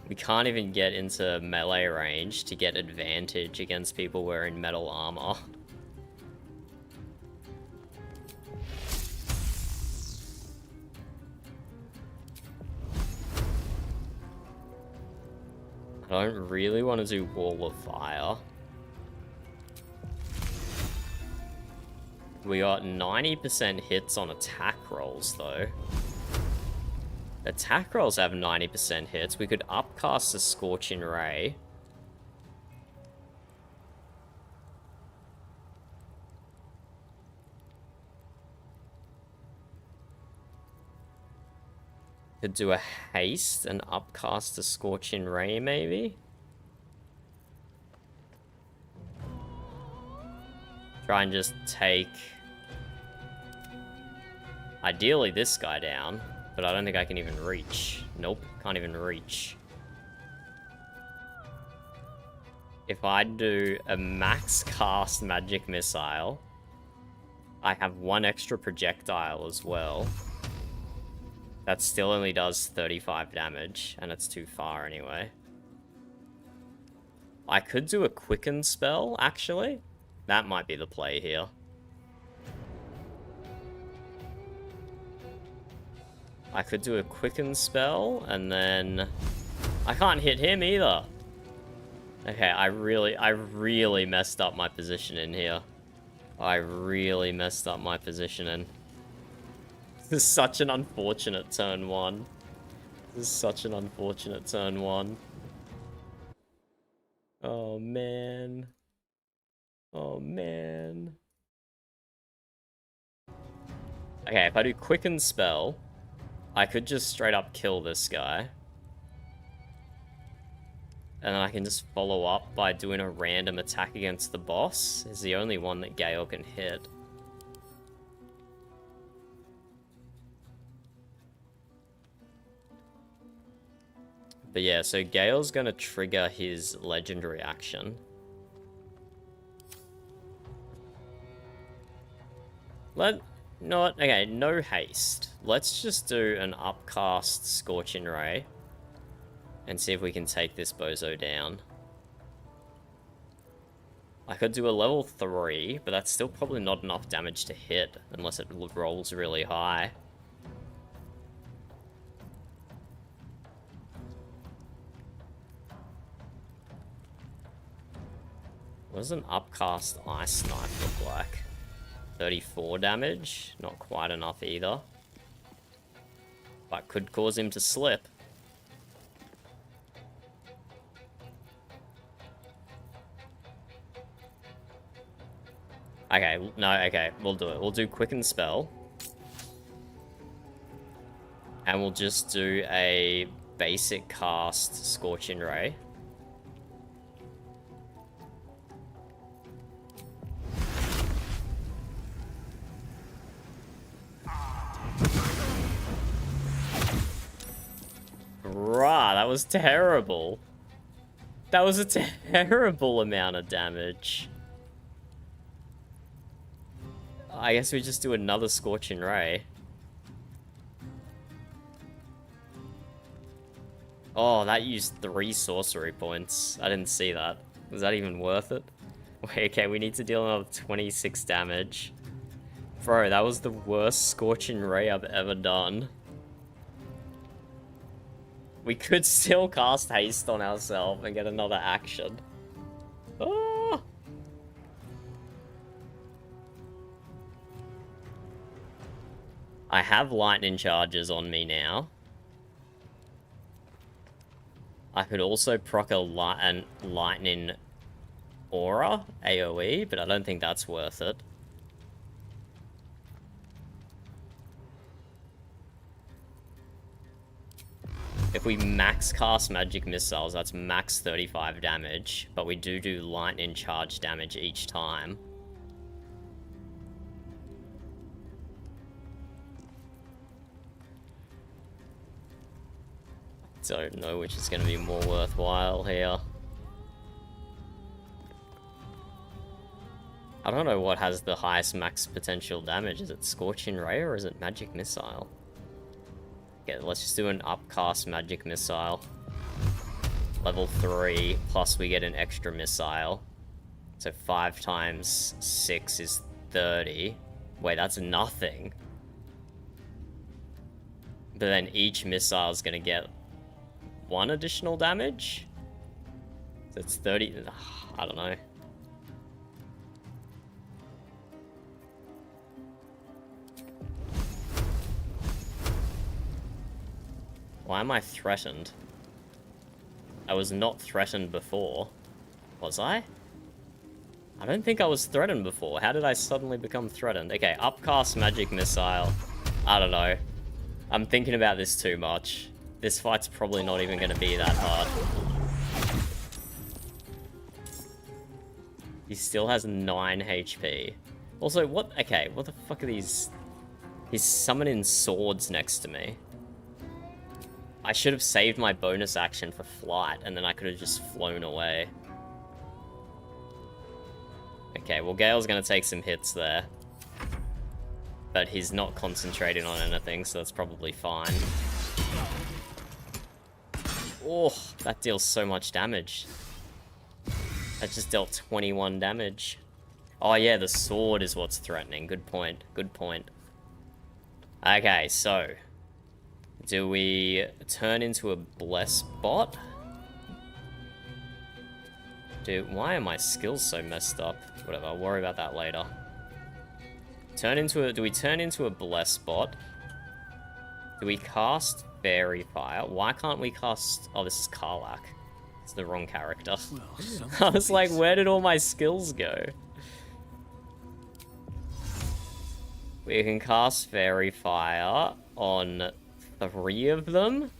We can't even get into melee range to get advantage against people wearing metal armor. I don't really want to do Wall of Fire. We got 90% hits on attack rolls though. Attack rolls have 90% hits. We could upcast a Scorching Ray. Could do a haste and upcast a Scorching Ray maybe. Try and just take ideally this guy down. But I don't think I can even reach. Nope, can't even reach. If I do a max cast magic missile, I have one extra projectile as well. That still only does 35 damage, and it's too far anyway. I could do a quicken spell, actually. That might be the play here. I could do a quicken spell, and then I can't hit him either. Okay, I really messed up my position in here. I really messed up my position in. This is such an unfortunate turn one. This is such an unfortunate turn one. Oh man. Oh man. Okay, if I do quicken spell, I could just straight up kill this guy. And then I can just follow up by doing a random attack against the boss. It's the only one that Gale can hit. But yeah, so Gale's gonna trigger his legendary action. Okay, no haste. Let's just do an upcast Scorching Ray and see if we can take this bozo down. I could do a level 3, but that's still probably not enough damage to hit unless it rolls really high. What does an upcast Ice Knife look like? 34 damage, not quite enough either. But could cause him to slip. Okay, no, okay, we'll do it. We'll do Quicken Spell. And we'll just do a basic cast Scorching Ray. Bruh, that was terrible. That was a terrible amount of damage. I guess we just do another Scorching Ray. Oh, that used 3 sorcery points. I didn't see that. Was that even worth it? Wait, okay, we need to deal another 26 damage. Bro, that was the worst Scorching Ray I've ever done. We could still cast haste on ourselves and get another action. Oh. I have lightning charges on me now. I could also proc a lightning aura AoE, but I don't think that's worth it. If we max cast magic missiles, that's max 35 damage, but we do lightning charge damage each time. Don't know which is going to be more worthwhile here. I don't know what has the highest max potential damage. Is it Scorching Ray or is it Magic Missile? Okay, let's just do an upcast Magic Missile. Level 3, plus we get an extra missile. So 5 times 6 is 30. Wait, that's nothing. But then each missile is going to get 1 additional damage? So it's 30... I don't know. Why am I threatened? I was not threatened before. Was I? I don't think I was threatened before. How did I suddenly become threatened? Okay, upcast magic missile. I don't know. I'm thinking about this too much. This fight's probably not even going to be that hard. He still has 9 HP. Also, what? Okay, what the fuck are these? He's summoning swords next to me. I should have saved my bonus action for flight, and then I could have just flown away. Okay, well, Gale's gonna take some hits there. But he's not concentrating on anything, so that's probably fine. Oh, that deals so much damage. That just dealt 21 damage. Oh yeah, the sword is what's threatening. Good point, good point. Okay, so... do we turn into a Bless bot? Dude, why are my skills so messed up? Whatever, I'll worry about that later. Do we turn into a Bless bot? Do we cast Fairy Fire? Why can't we cast... oh, this is Karlach. It's the wrong character. Well, I was like, where did all my skills go? We can cast Fairy Fire on 3 of them.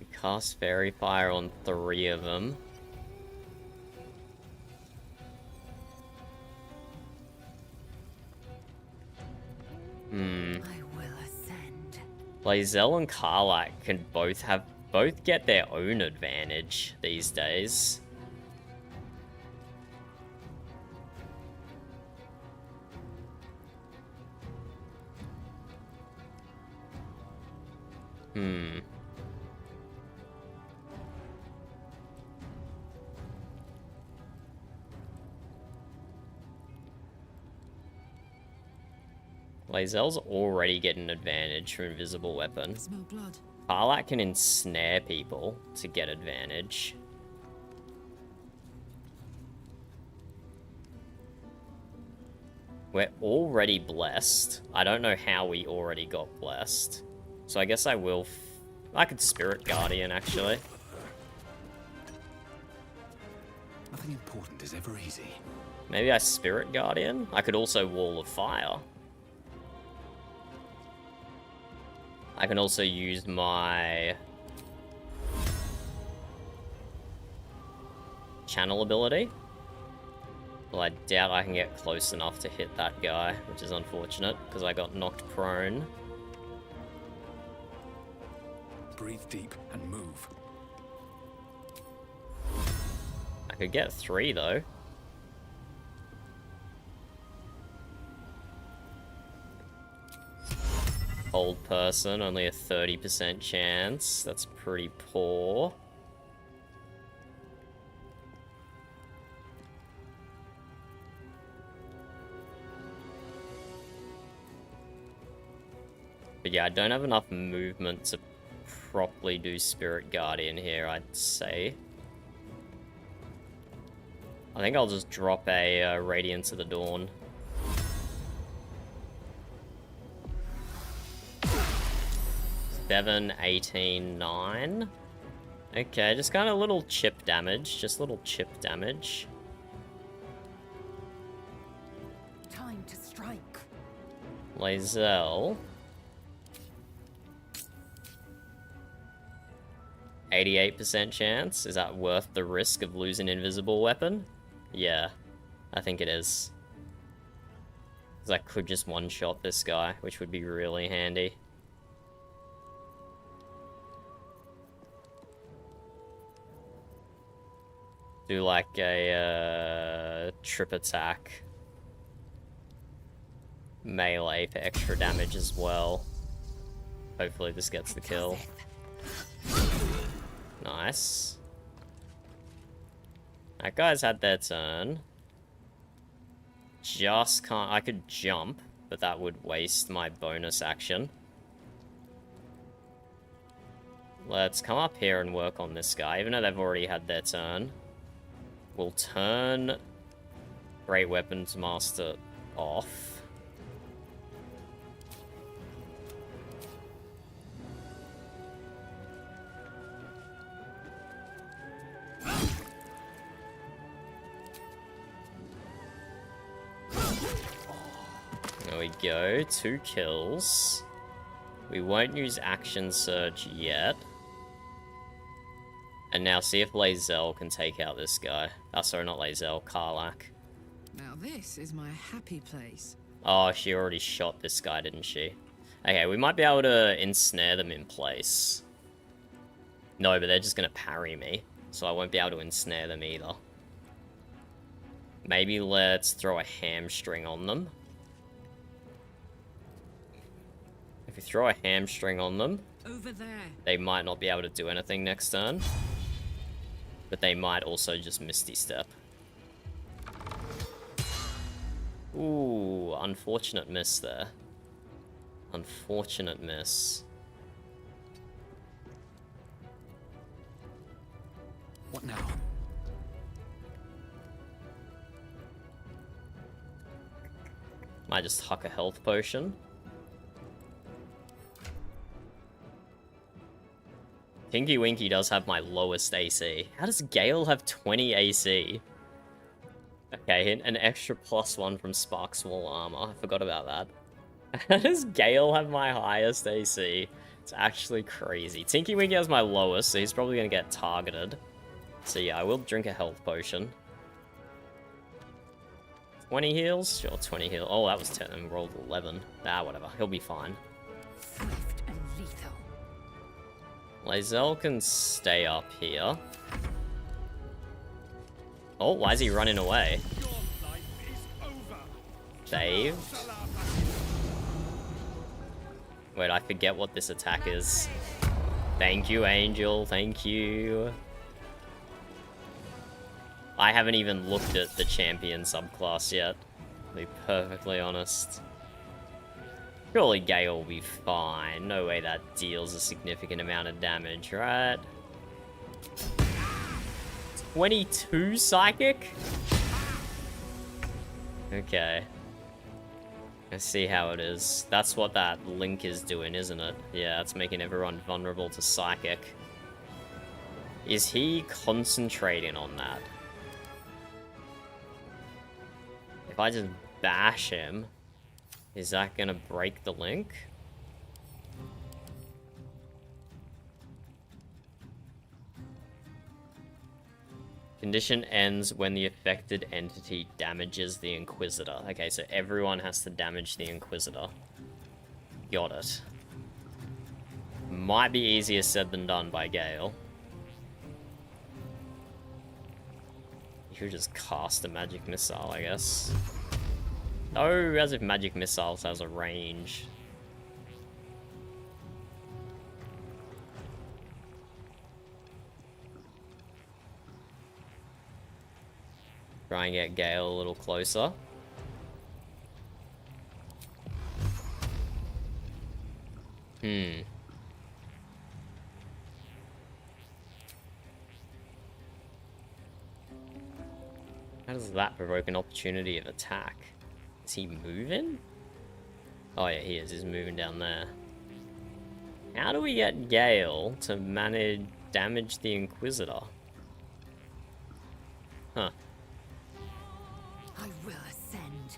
We cast Fairy Fire on 3 of them. I will ascend. Lae'zel and Karlach can both get their own advantage these days. Lae'zel's already getting an advantage from Invisible Weapon. Smell blood. Karlach can ensnare people to get advantage. We're already blessed. I don't know how we already got blessed. So I guess I will... I could Spirit Guardian, actually. Nothing important is ever easy. Maybe I Spirit Guardian? I could also Wall of Fire. I can also use my channel ability. Well, I doubt I can get close enough to hit that guy, which is unfortunate, because I got knocked prone. Breathe deep and move. I could get 3, though. Old person, only a 30% chance. That's pretty poor. But yeah, I don't have enough movement to properly do Spirit Guardian here, I'd say. I think I'll just drop a Radiance of the Dawn. Seven, 18, 9. Okay, just kind of little chip damage. Just little chip damage. Time to strike. Lae'zel. 88% chance. Is that worth the risk of losing invisible weapon? Yeah, I think it is. Because I could just one-shot this guy, which would be really handy. Do like a trip attack. Melee for extra damage as well. Hopefully this gets the kill. Nice. That guy's had their turn. Just can't... I could jump, but that would waste my bonus action. Let's come up here and work on this guy, even though they've already had their turn. We'll turn Great Weapons Master off. There we go, 2 kills. We won't use Action Surge yet. And now see if Lae'zel can take out this guy. Oh, sorry, not Lae'zel, Karlach. Now this is my happy place. Oh, she already shot this guy, didn't she? Okay, we might be able to ensnare them in place. No, but they're just gonna parry me, so I won't be able to ensnare them either. Maybe let's throw a hamstring on them. If we throw a hamstring on them, Over there. they might not be able to do anything next turn. But they might also just Misty Step. Ooh, unfortunate miss there. Unfortunate miss. What now? Might just huck a health potion. Tinky Winky does have my lowest AC. How does Gale have 20 AC? Okay, an extra +1 from Spark Small Armor. I forgot about that. How does Gale have my highest AC? It's actually crazy. Tinky Winky has my lowest, so he's probably going to get targeted. So yeah, I will drink a health potion. 20 heals? Sure, 20 heals. Oh, that was 10 and rolled 11. Ah, whatever. He'll be fine. Swift and lethal. Lae'zel can stay up here. Oh, why is he running away? Save. Wait, I forget what this attack is. Thank you, Angel. Thank you. I haven't even looked at the champion subclass yet, to be perfectly honest. Surely Gale will be fine. No way that deals a significant amount of damage, right? 22 psychic? Okay. Let's see how it is. That's what that link is doing, isn't it? Yeah, it's making everyone vulnerable to psychic. Is he concentrating on that? If I just bash him, is that gonna break the link? Condition ends when the affected entity damages the Inquisitor. Okay, so everyone has to damage the Inquisitor. Got it. Might be easier said than done by Gale. You should just cast a magic missile, I guess. No, as if magic missiles has a range. Try and get Gale a little closer. How does that provoke an opportunity of attack? Is he moving? Oh yeah, he is. He's moving down there. How do we get Gale to manage damage the Inquisitor. Huh. I will ascend.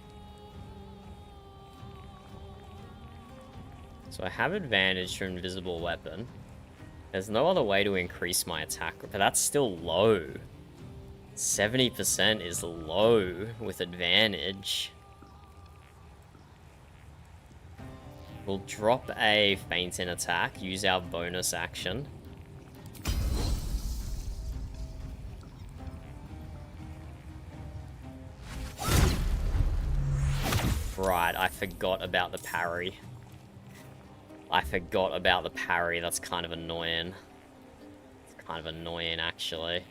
So I have advantage from invisible weapon. There's no other way to increase my attack, but that's still low. 70% is low with advantage. We'll drop a feint in attack, use our bonus action. Right, I forgot about the parry. That's kind of annoying. It's kind of annoying, actually.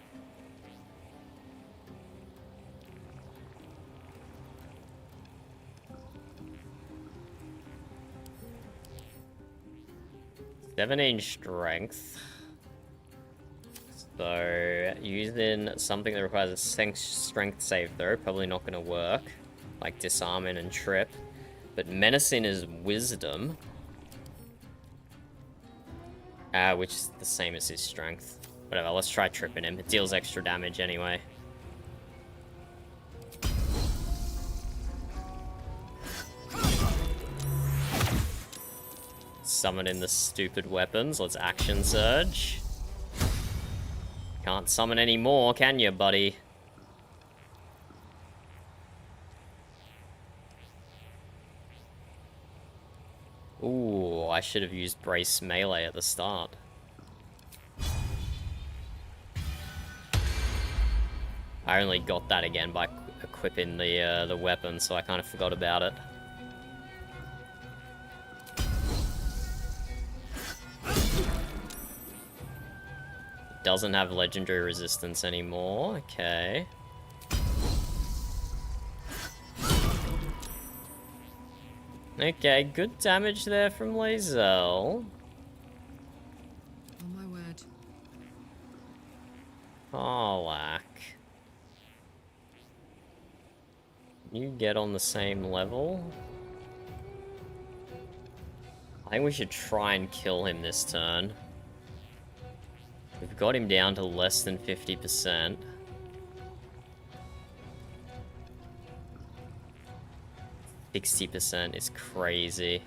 "17 strength." So, using something that requires a strength save throw, probably not going to work. Like disarming and trip. But menacing is wisdom. Which is the same as his strength. Whatever, let's try tripping him. It deals extra damage anyway. Summon in the stupid weapons. Let's action surge. Can't summon any more, can you, buddy? Ooh, I should have used Brace Melee at the start. I only got that again by equipping the weapon, so I kind of forgot about it. Doesn't have legendary resistance anymore. Okay. Okay, good damage there from Lae'zel. Oh my word. Karlach. You get on the same level? I think we should try and kill him this turn. We've got him down to less than 50%. %60% is crazy.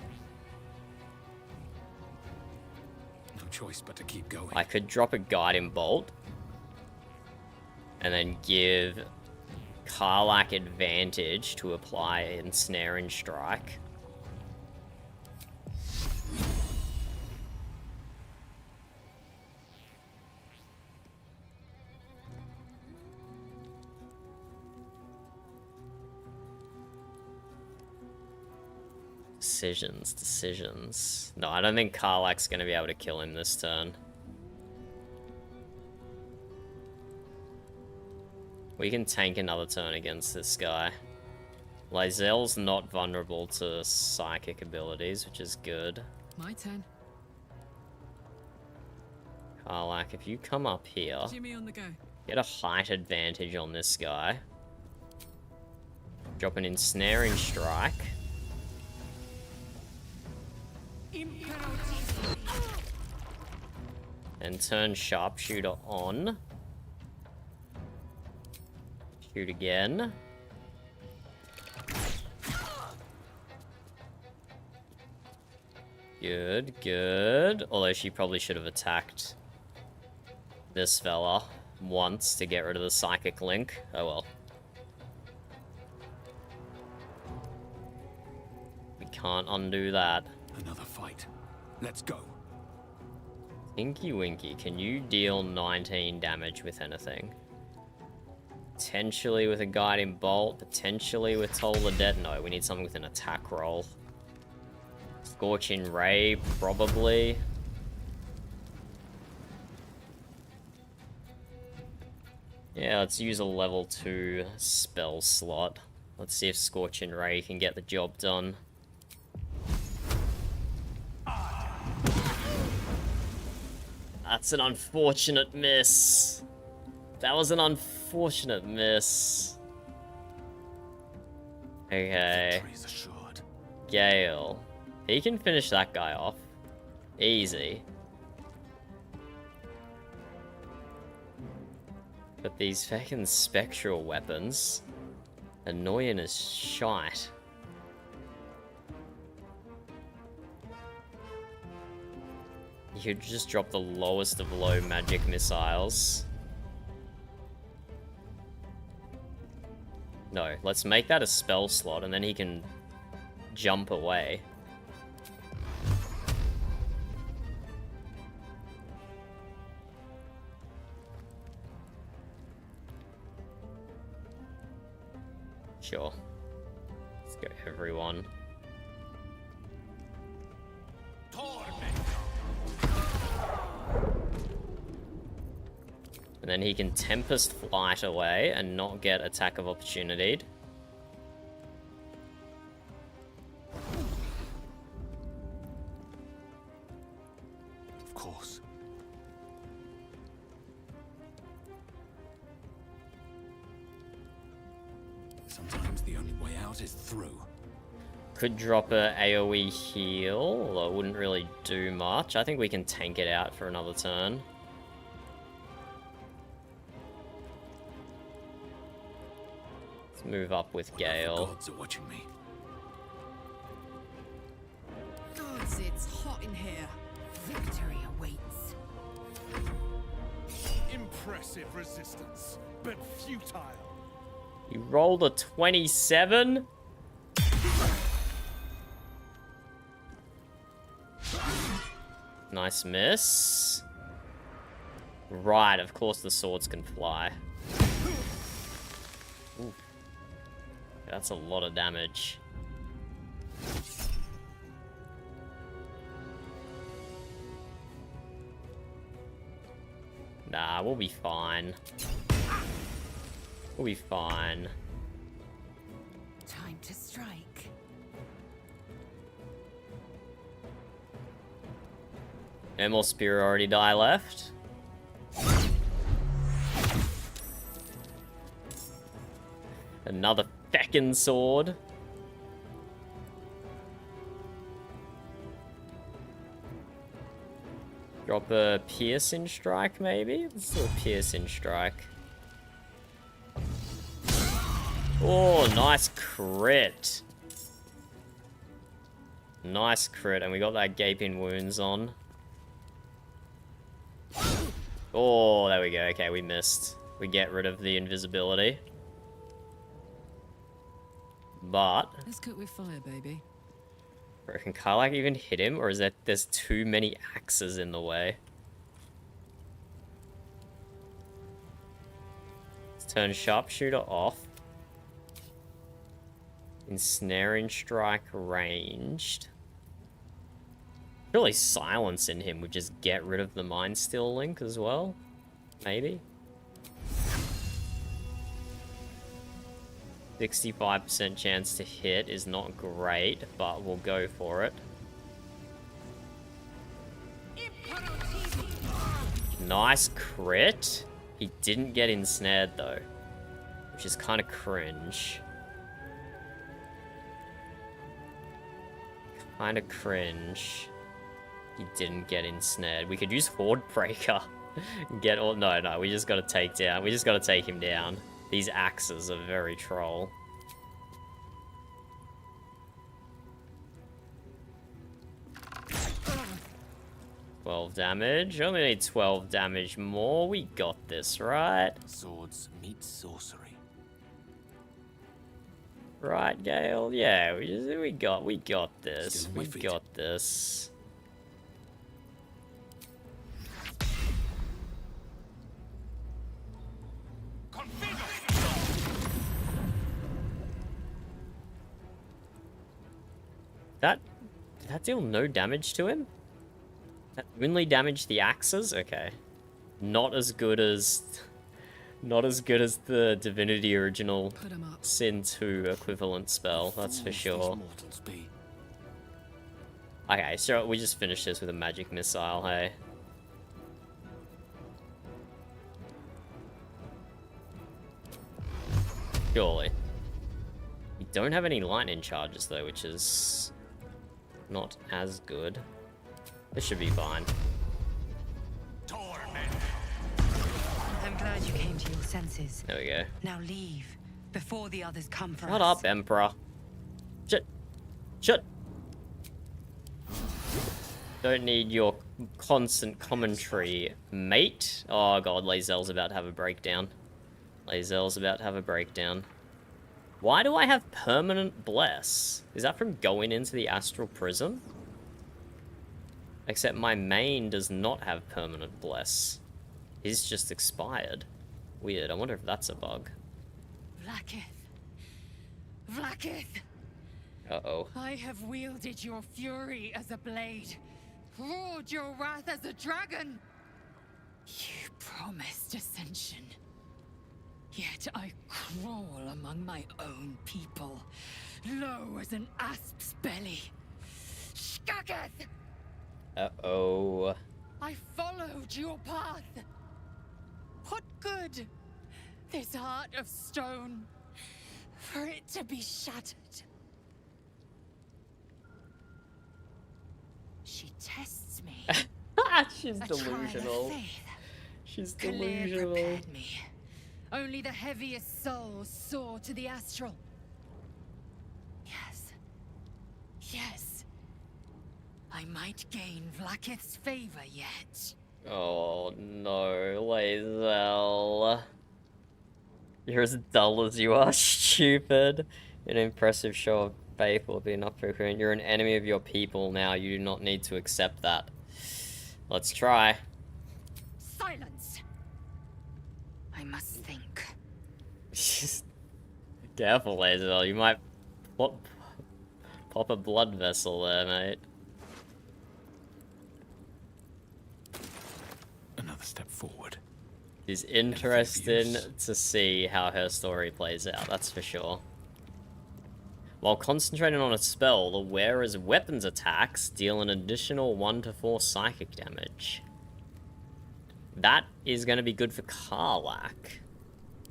No choice but to keep going. I could drop a Guiding Bolt. And then give Karlach advantage to apply Ensnaring Strike. Decisions. No, I don't think Karlach's gonna be able to kill him this turn. We can tank another turn against this guy. Lae'zel's not vulnerable to psychic abilities, which is good. My turn. Karlach, if you come up here, Jimmy on the go. get a height advantage on this guy. Drop an Ensnaring Strike. And turn Sharpshooter on. Shoot again. Good, good. Although she probably should have attacked this fella once to get rid of the Psychic Link. Oh well. We can't undo that. Another fight. Let's go. Inky Winky, can you deal 19 damage with anything? Potentially with a Guiding Bolt, potentially with Toll the Dead. No, we need something with an attack roll. Scorching Ray, probably. Yeah, let's use a level 2 spell slot. Let's see if Scorching Ray can get the job done. That's an unfortunate miss. That was an unfortunate miss. Okay. Victory is assured. Gale. He can finish that guy off. Easy. But these fucking spectral weapons, annoying as shite. You could just drop the lowest of low magic missiles. No, let's make that a spell slot and then he can jump away. Sure. Let's go everyone. And then he can Tempest Flight away and not get attack of opportunity. Of course. Sometimes the only way out is through. Could drop a AoE heal, although it wouldn't really do much. I think we can tank it out for another turn. Let's move up with Gale. The gods are watching me. Gods, it's hot in here. Victory awaits. Impressive resistance, but futile. You rolled a 27? Nice miss. Right, of course the swords can fly. Ooh. That's a lot of damage. Nah, we'll be fine. We'll be fine. Time to strike. No more superiority die left. Another feckin' sword. Drop a piercing strike, maybe? Let's do a piercing strike. Oh, nice crit. Nice crit, and we got that gaping wounds on. Oh, there we go. Okay, we missed. We get rid of the invisibility. But Let's cook with fire, baby. can Karlach even hit him, or is that there's too many axes in the way? Let's turn Sharpshooter off. Ensnaring Strike ranged. Really silencing him would just get rid of the Mind Still link as well. Maybe. 65% chance to hit is not great, but we'll go for it. Nice crit. He didn't get ensnared though, which is kind of cringe. Kind of cringe. He didn't get ensnared. We could use Horde Breaker. Get all. No, we just gotta take down. We just gotta take him down. These axes are very troll. $12 damage. Only need 12 damage more. We got this, right? Swords meet sorcery. Right, Gale? Yeah, we got this. Still on my We feet. got this. Did that deal no damage to him? That only damaged the axes? Okay. Not as good as the Divinity Original Put 'em up. Sin 2 equivalent spell, that's for Fools sure. these mortals be. Okay, so we just finished this with a magic missile, hey? Surely. We don't have any lightning charges though, which is not as good. This should be fine. I'm glad you came to for your senses. There we go. Now leave before the others come for Shut us. up, Emperor. Shut. Don't need your constant commentary, mate. Oh god, Lae'zel's about to have a breakdown. Lae'zel's about to have a breakdown. Why do I have permanent bless? Is that from going into the astral prism? Except my main does not have permanent bless. His just expired. Weird, I wonder if that's a bug. Vlaakith. Vlaakith! Uh-oh. I have wielded your fury as a blade, roared your wrath as a dragon. You promised ascension. Yet I crawl among my own people, low as an asp's belly. Skaketh! Uh-oh. I followed your path. What good? This heart of stone, for it to be shattered. She tests me. She's A trial of delusional. faith. She's Kalir delusional. prepared me. Only the heaviest souls soar to the astral. Yes. Yes. I might gain Vlaakith's favor yet. Oh no, Lae'zel. You're as dull as you are stupid. An impressive show of faith will be enough for you. You're an enemy of your people now. You do not need to accept that. Let's try. Silence! I must think. Careful, Lae'zel. You might pop a blood vessel there, mate. Another step forward. It's interesting to see how her story plays out, that's for sure. While concentrating on a spell, the wearer's weapons attacks deal an additional 1 to 4 psychic damage. That is going to be good for Karlach,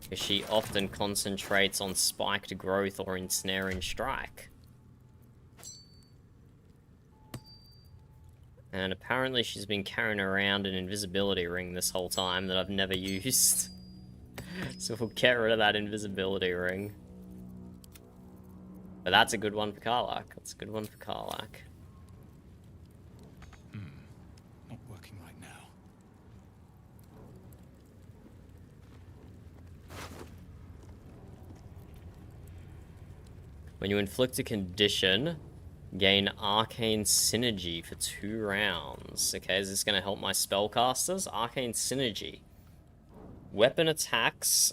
because she often concentrates on spiked growth or ensnaring strike. And apparently she's been carrying around an invisibility ring this whole time that I've never used. So we'll get rid of that invisibility ring. But that's a good one for Karlach. That's a good one for Karlach. Not working right now. When you inflict a condition, gain Arcane Synergy for 2 rounds. Okay, is this going to help my spellcasters? Arcane Synergy. Weapon attacks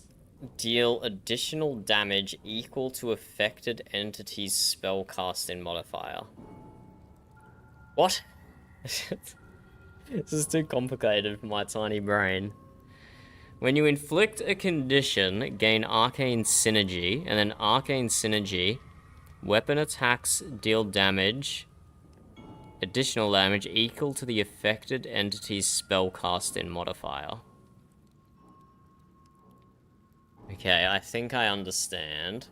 deal additional damage equal to affected entity's spellcasting modifier. What? This is too complicated for my tiny brain. When you inflict a condition, gain Arcane Synergy, and then Arcane Synergy, weapon attacks deal damage, additional damage equal to the affected entity's spellcasting modifier. Okay, I think I understand.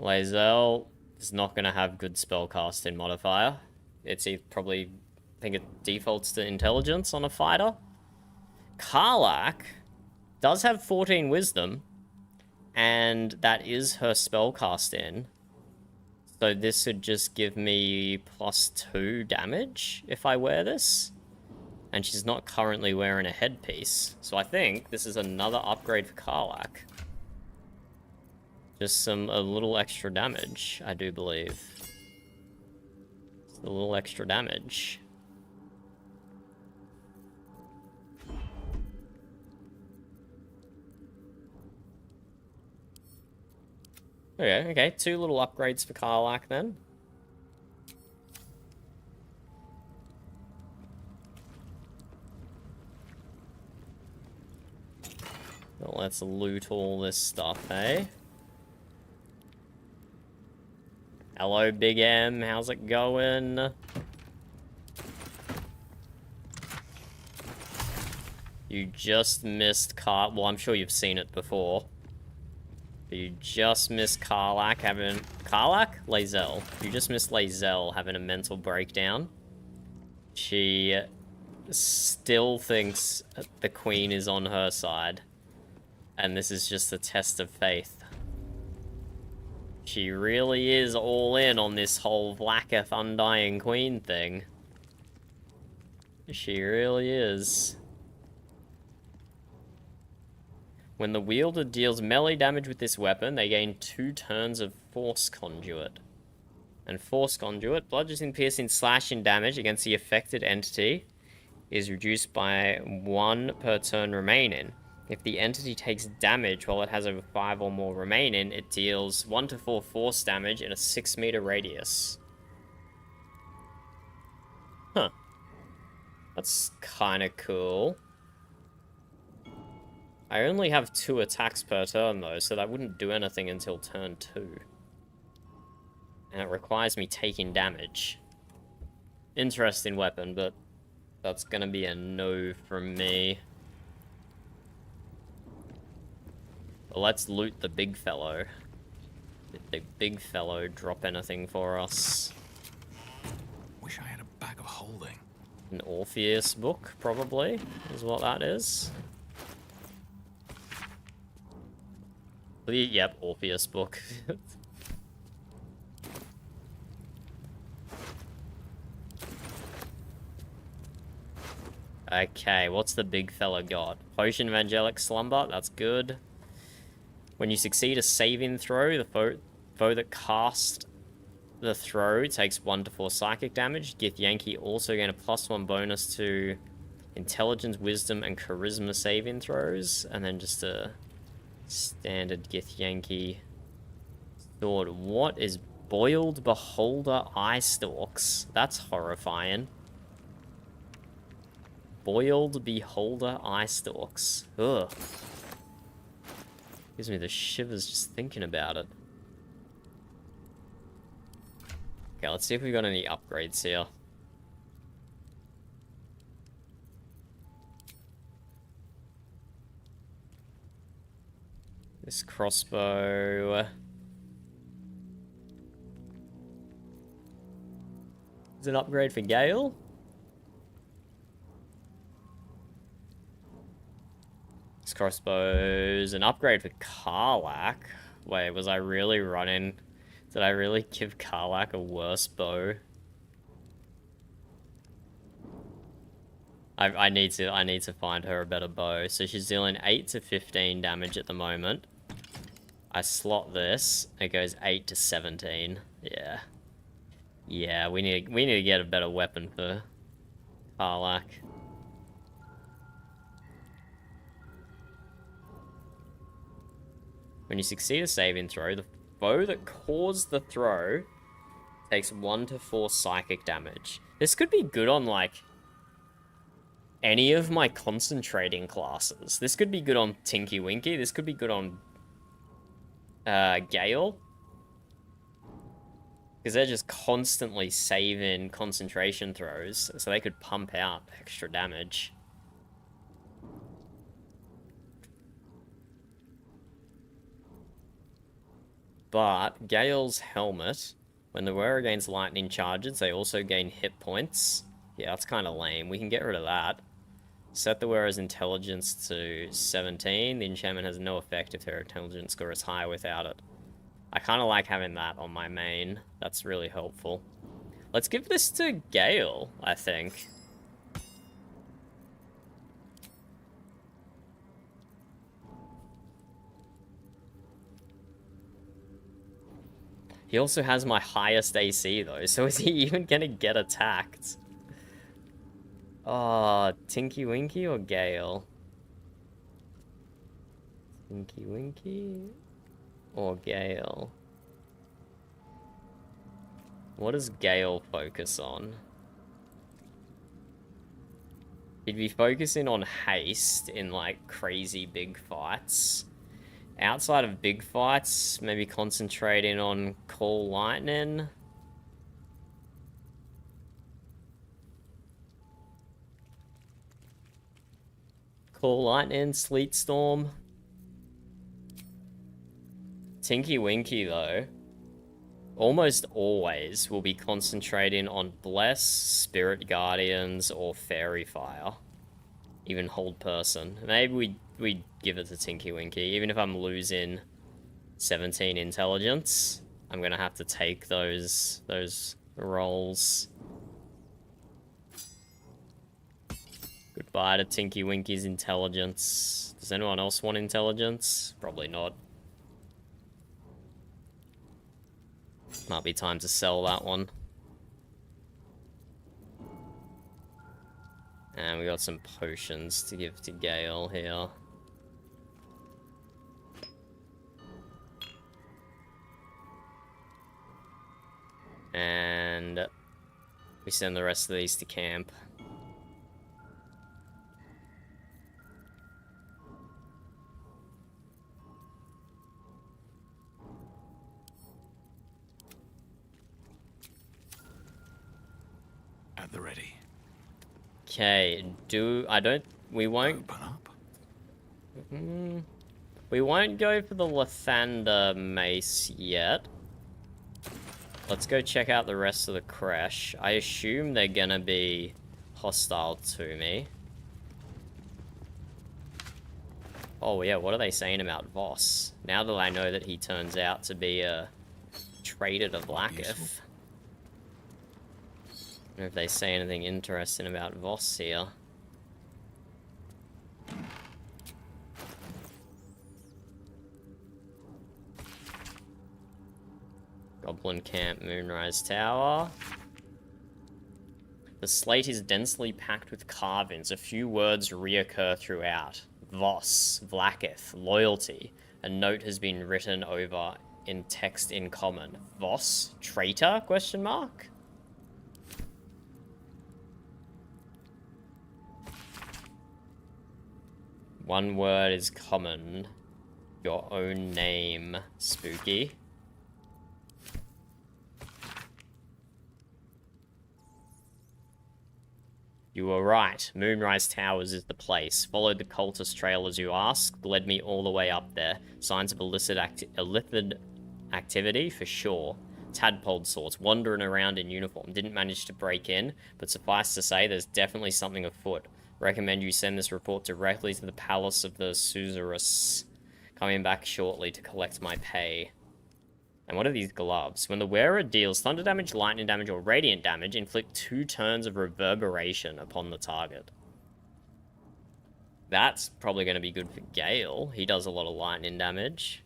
Lae'zel is not going to have good spellcasting modifier. It's probably, I think it defaults to intelligence on a fighter. Karlach does have 14 wisdom, and that is her spellcasting. So this would just give me +2 damage if I wear this. And she's not currently wearing a headpiece. So I think this is another upgrade for Karlach. Just a little extra damage, I do believe. Just a little extra damage. Okay, 2 little upgrades for Karlach then. Well, let's loot all this stuff, eh? Hello, Big M, how's it going? You just missed well, I'm sure you've seen it before. You just missed Karlach having... Karlach? Lae'zel. You just missed Lae'zel having a mental breakdown. She still thinks the Queen is on her side. And this is just a test of faith. She really is all in on this whole Vlaakith Undying Queen thing. She really is. When the wielder deals melee damage with this weapon, they gain 2 turns of Force Conduit. And Force Conduit, bludgeoning, piercing, slashing damage against the affected entity is reduced by 1 per turn remaining. If the entity takes damage while it has over 5 or more remaining, it deals 1 to 4 force damage in a 6-meter radius. Huh. That's kinda cool. I only have 2 attacks per turn though, so that wouldn't do anything until turn 2. And it requires me taking damage. Interesting weapon, but that's gonna be a no from me. But let's loot the big fellow. Did the big fellow drop anything for us? Wish I had a bag of holding. An Orpheus book, probably, is what that is. Yep, Orpheus book. Okay, what's the big fella got? Potion of Angelic Slumber, that's good. When you succeed a saving throw, the foe that cast the throw takes 1 to 4 psychic damage. Githyanki also gain a +1 bonus to Intelligence, Wisdom, and Charisma saving throws. And then just a standard Githyanki sword. What is Boiled Beholder Eye Stalks? That's horrifying. Boiled Beholder Eye Stalks. Ugh. Gives me the shivers just thinking about it. Okay, let's see if we've got any upgrades here. This crossbow. Is it an upgrade for Gale? This crossbow's an upgrade for Karlach. Wait, was I really running? Did I really give Karlach a worse bow? I need to find her a better bow. So she's dealing 8 to 15 damage at the moment. I slot this, it goes 8 to 17. Yeah. Yeah, we need to get a better weapon for Karlach. When you succeed a saving throw, the foe that caused the throw takes 1 to 4 psychic damage. This could be good on, like, any of my concentrating classes. This could be good on Tinky Winky. This could be good on Gale. Because they're just constantly saving concentration throws, so they could pump out extra damage. But Gale's helmet, when the wearer gains lightning charges, they also gain hit points. Yeah, that's kind of lame. We can get rid of that. Set the wearer's intelligence to 17. The enchantment has no effect if their intelligence score is higher without it. I kind of like having that on my main. That's really helpful. Let's give this to Gale, I think. He also has my highest AC though, so is he even gonna get attacked? Oh, Tinky Winky or Gale? Tinky Winky or Gale? What does Gale focus on? He'd be focusing on haste in like crazy big fights. Outside of big fights, maybe concentrating on Call Lightning. Call Lightning, Sleet Storm. Tinky Winky, though, almost always will be concentrating on Bless, Spirit Guardians, or Fairy Fire. Even Hold Person. Maybe we'd give it to Tinky Winky. Even if I'm losing 17 intelligence, I'm gonna have to take those rolls. Goodbye to Tinky Winky's intelligence. Does anyone else want intelligence? Probably not. Might be time to sell that one. And we got some potions to give to Gale here. And we send the rest of these to camp. At the ready. Okay, we won't... Open up. We won't go for the Lathander mace yet. Let's go check out the rest of the Kresh. I assume they're gonna be hostile to me. Oh yeah, what are they saying about Voss? Now that I know that he turns out to be a traitor to Blackith. I don't know if they say anything interesting about Voss here. Goblin Camp, Moonrise Tower. The slate is densely packed with carvings. A few words reoccur throughout. Voss, Vlaakith, loyalty. A note has been written over in text in common. Voss, traitor? Question mark. One word is common. Your own name, spooky. You were right. Moonrise Towers is the place. Followed the cultist trail as you asked. Led me all the way up there. Signs of illicit activity, for sure. Tadpole sorts, wandering around in uniform. Didn't manage to break in, but suffice to say there's definitely something afoot. Recommend you send this report directly to the Palace of the Suzerain. Coming back shortly to collect my pay. And what are these gloves? When the wearer deals thunder damage, lightning damage, or radiant damage, inflict 2 turns of reverberation upon the target. That's probably going to be good for Gale. He does a lot of lightning damage.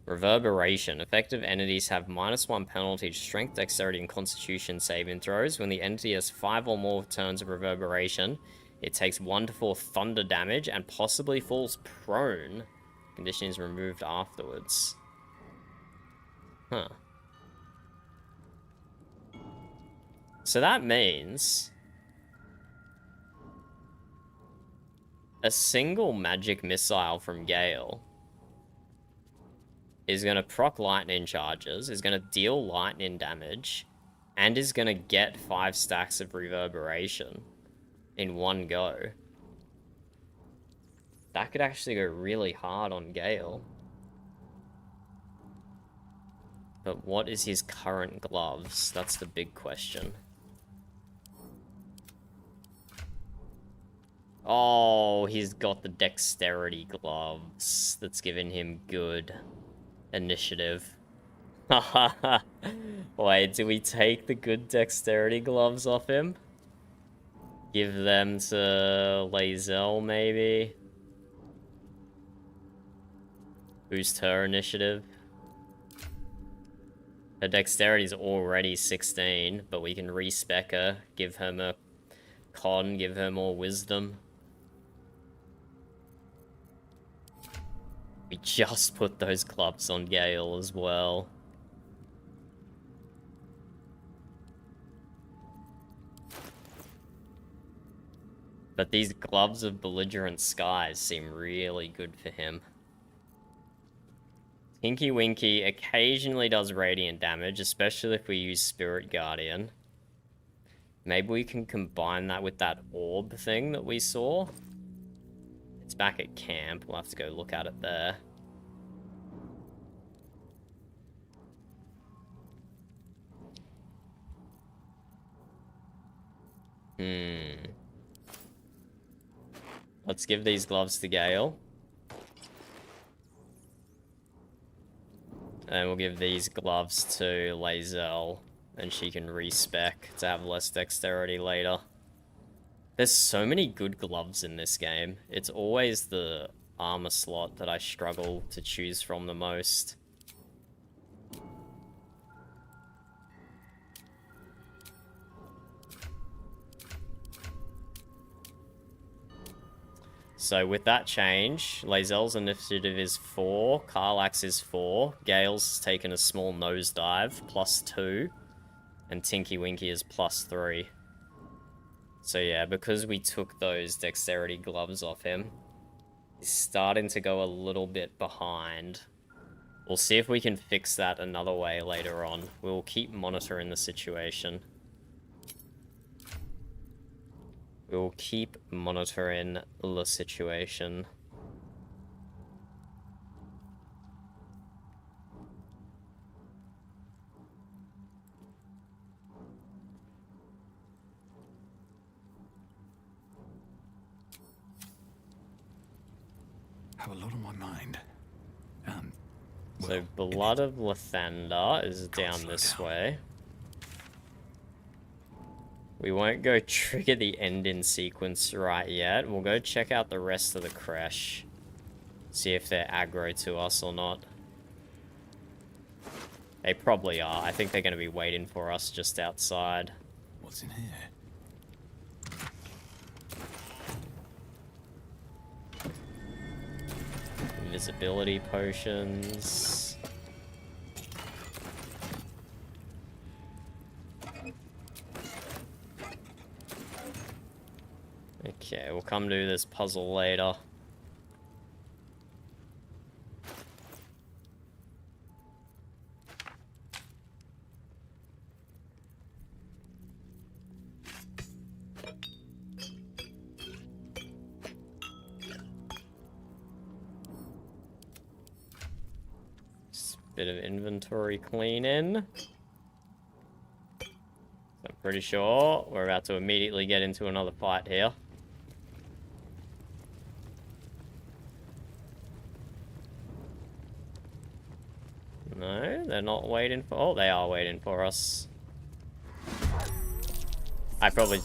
Reverberation. Effective entities have -1 penalty to strength, dexterity, and constitution saving throws. When the entity has 5 or more turns of reverberation, it takes 1 to 4 thunder damage and possibly falls prone. Condition is removed afterwards. Huh. So that means a single magic missile from Gale is going to proc lightning charges, is going to deal lightning damage, and is going to get 5 stacks of reverberation in one go. That could actually go really hard on Gale. But what is his current gloves? That's the big question. Oh, he's got the dexterity gloves. That's giving him good initiative. Wait, do we take the good dexterity gloves off him? Give them to Lae'zel, maybe? Boost her initiative. Her dexterity is already 16, but we can respec her, give her more con, give her more wisdom. We just put those gloves on Gale as well. But these gloves of belligerent skies seem really good for him. Tinky Winky occasionally does radiant damage, especially if we use Spirit Guardian. Maybe we can combine that with that orb thing that we saw. It's back at camp. We'll have to go look at it there. Let's give these gloves to Gale. And we'll give these gloves to Lae'zel, and she can respec to have less dexterity later. There's so many good gloves in this game. It's always the armor slot that I struggle to choose from the most. So with that change, Lae'zel's initiative is 4, Karlach's is 4, Gale's taken a small nosedive, +2, and Tinky Winky is +3. So yeah, because we took those dexterity gloves off him, he's starting to go a little bit behind. We'll see if we can fix that another way later on. We'll keep monitoring the situation. We'll keep monitoring the situation. Have a lot on my mind. So Blood of Lathander is down this way. We won't go trigger the end-in sequence right yet. We'll go check out the rest of the Kresh. See if they're aggro to us or not. They probably are. I think they're going to be waiting for us just outside. What's in here? Invisibility potions. Okay, we'll come do this puzzle later. Just a bit of inventory cleaning. I'm pretty sure we're about to immediately get into another fight here. No, they're not waiting for... Oh, they are waiting for us. I probably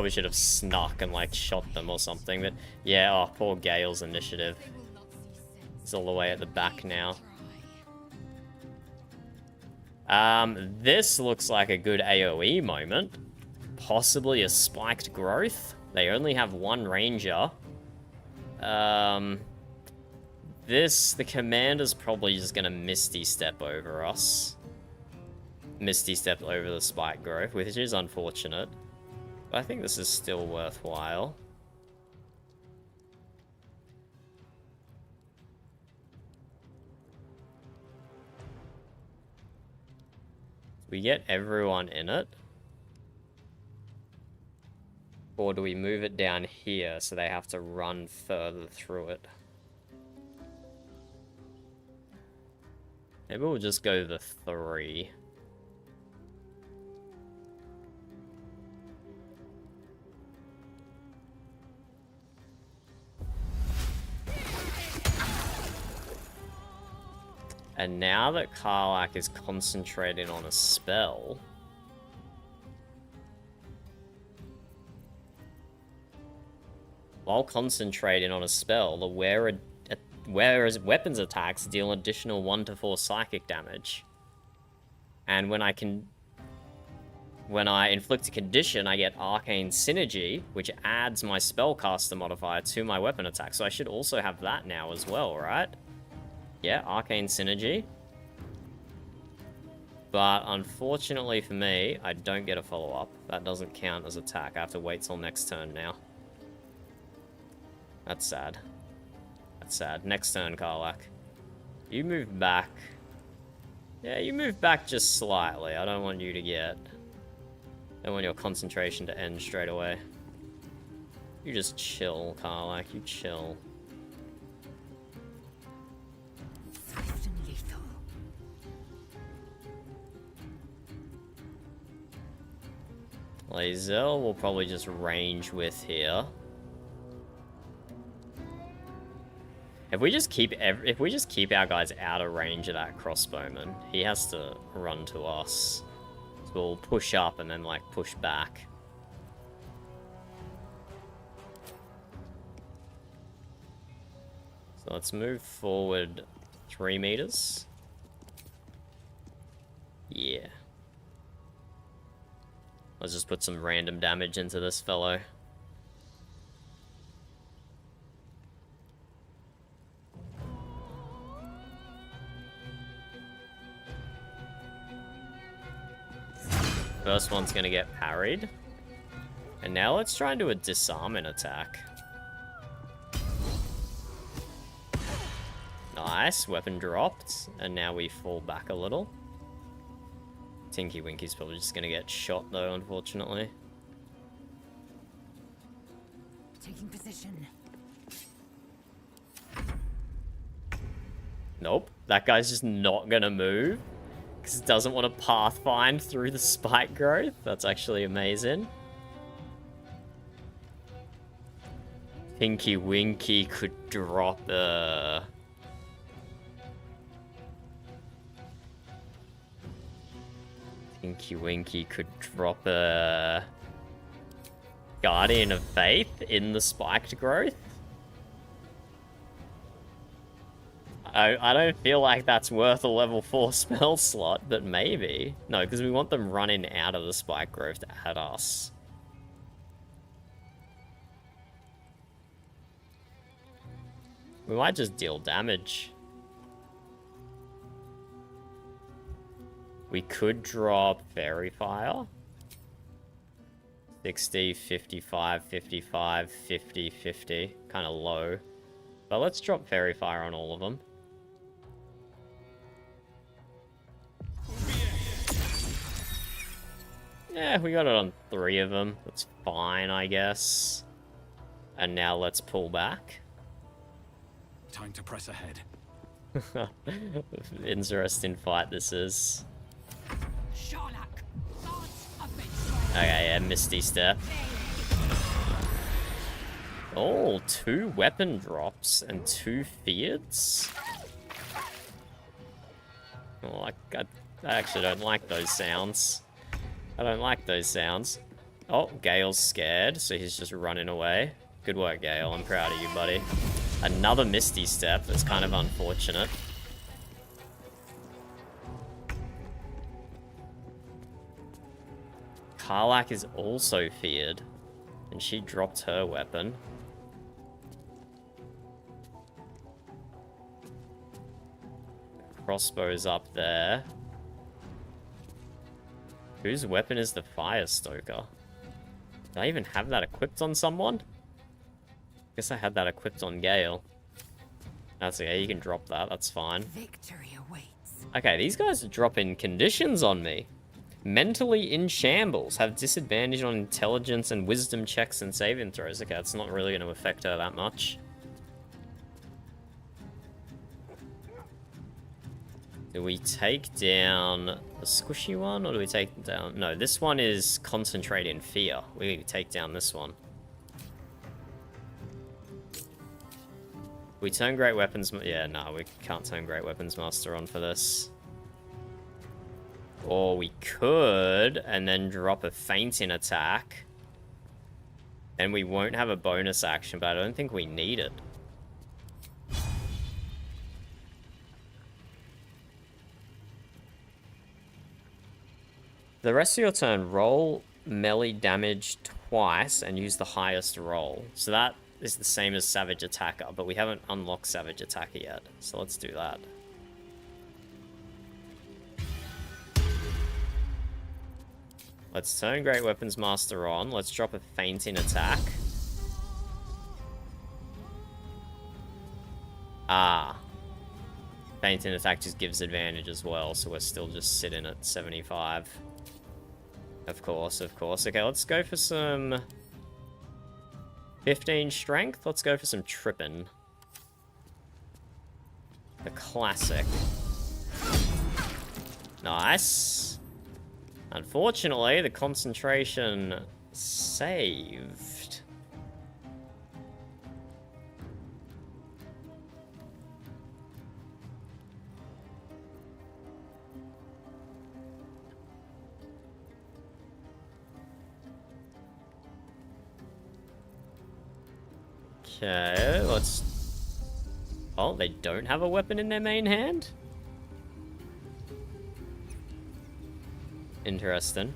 should have snuck and, like, shot them or something, but... Yeah, oh, poor Gale's initiative. It's all the way at the back now. This looks like a good AoE moment. Possibly a spiked growth. They only have one ranger. The commander's probably just gonna Misty Step over us. Misty Step over the spike growth, which is unfortunate. But I think this is still worthwhile. We get everyone in it? Or do we move it down here so they have to run further through it? Maybe we'll just go the 3. And now that Karlach is concentrating on a spell... While concentrating on a spell, the wearer's weapons attacks deal additional 1 to 4 psychic damage. And when I inflict a condition, I get Arcane Synergy, which adds my spellcaster modifier to my weapon attack. So I should also have that now as well, right? Yeah, Arcane Synergy. But unfortunately for me, I don't get a follow-up. That doesn't count as attack. I have to wait till next turn now. That's sad. That's sad. Next turn, Karlach. You move back. Yeah, you move back just slightly. I don't want you to get... I don't want your concentration to end straight away. You just chill, Karlach. You chill. Swift and lethal. Lae'zel will probably just range with here. If we just keep our guys out of range of that crossbowman, he has to run to us. So we'll push up and then like push back. So let's move forward 3 meters. Yeah. Let's just put some random damage into this fellow. First one's gonna get parried. And now let's try and do a disarming attack. Nice, weapon dropped. And now we fall back a little. Tinky Winky's probably just gonna get shot though, unfortunately. Taking position. Nope, that guy's just not gonna move. Because it doesn't want to pathfind through the spike growth. That's actually amazing. Tinky Winky could drop a... Tinky Winky could drop a... Guardian of Faith in the spiked growth. I don't feel like that's worth a level 4 spell slot, but maybe. No, because we want them running out of the spike growth at us. We might just deal damage. We could drop Fairy Fire. 60, 55, 55, 50, 50. Kind of low. But let's drop Fairy Fire on all of them. Yeah, we got it on 3 of them. That's fine, I guess. And now let's pull back. Time to press ahead. Interesting fight this is. Sharlak, gods of Okay, yeah, Misty Step. Oh, 2 weapon drops and 2 feareds. Oh, I actually don't like those sounds. I don't like those sounds. Oh, Gale's scared, so he's just running away. Good work, Gale. I'm proud of you, buddy. Another Misty Step. That's kind of unfortunate. Karlach is also feared, and she dropped her weapon. Crossbow's up there. Whose weapon is the Fire Stoker? Did I even have that equipped on someone? Guess I had that equipped on Gale. That's okay, you can drop that, that's fine. Victory awaits. Okay, these guys are dropping conditions on me. Mentally in shambles. Have disadvantage on intelligence and wisdom checks and saving throws. Okay, that's not really going to affect her that much. Do we take down the squishy one, or do we take down... No, this one is concentrate in fear. We take down this one. We turn Great Weapons... Yeah, no, we can't turn Great Weapons Master on for this. Or we could, and then drop a fainting attack. And we won't have a bonus action, but I don't think we need it. The rest of your turn, roll melee damage twice and use the highest roll. So that is the same as Savage Attacker, but we haven't unlocked Savage Attacker yet. So let's do that. Let's turn Great Weapons Master on. Let's drop a fainting attack. Ah. Fainting attack just gives advantage as well, so we're still just sitting at 75. Of course, of course. Okay, let's go for some 15 strength. Let's go for some tripping. The classic. Nice. Unfortunately, the concentration saved. Okay, let's... Oh, they don't have a weapon in their main hand? Interesting.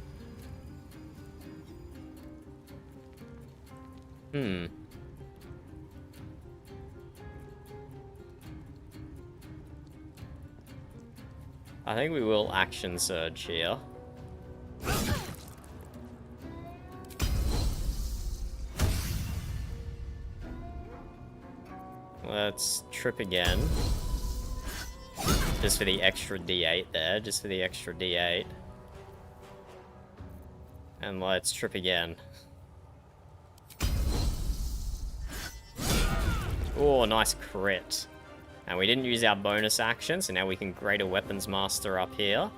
Hmm. I think we will action surge here. Let's trip again. Just for the extra D8 there, just for the extra D8. And let's trip again. Oh, nice crit. And we didn't use our bonus action, so now we can Greater Weapons Master up here.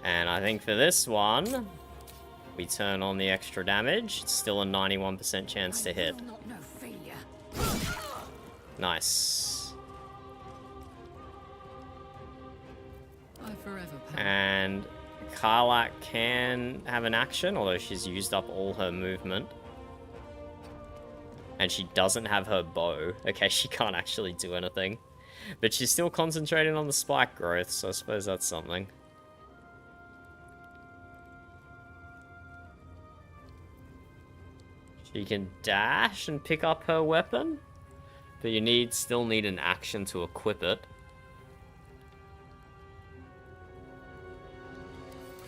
And I think for this one, we turn on the extra damage. It's still a 91% chance to hit. Nice. And Karlach can have an action, although she's used up all her movement. And she doesn't have her bow. Okay, she can't actually do anything. But she's still concentrating on the spike growth, so I suppose that's something. She can dash and pick up her weapon, but you still need an action to equip it.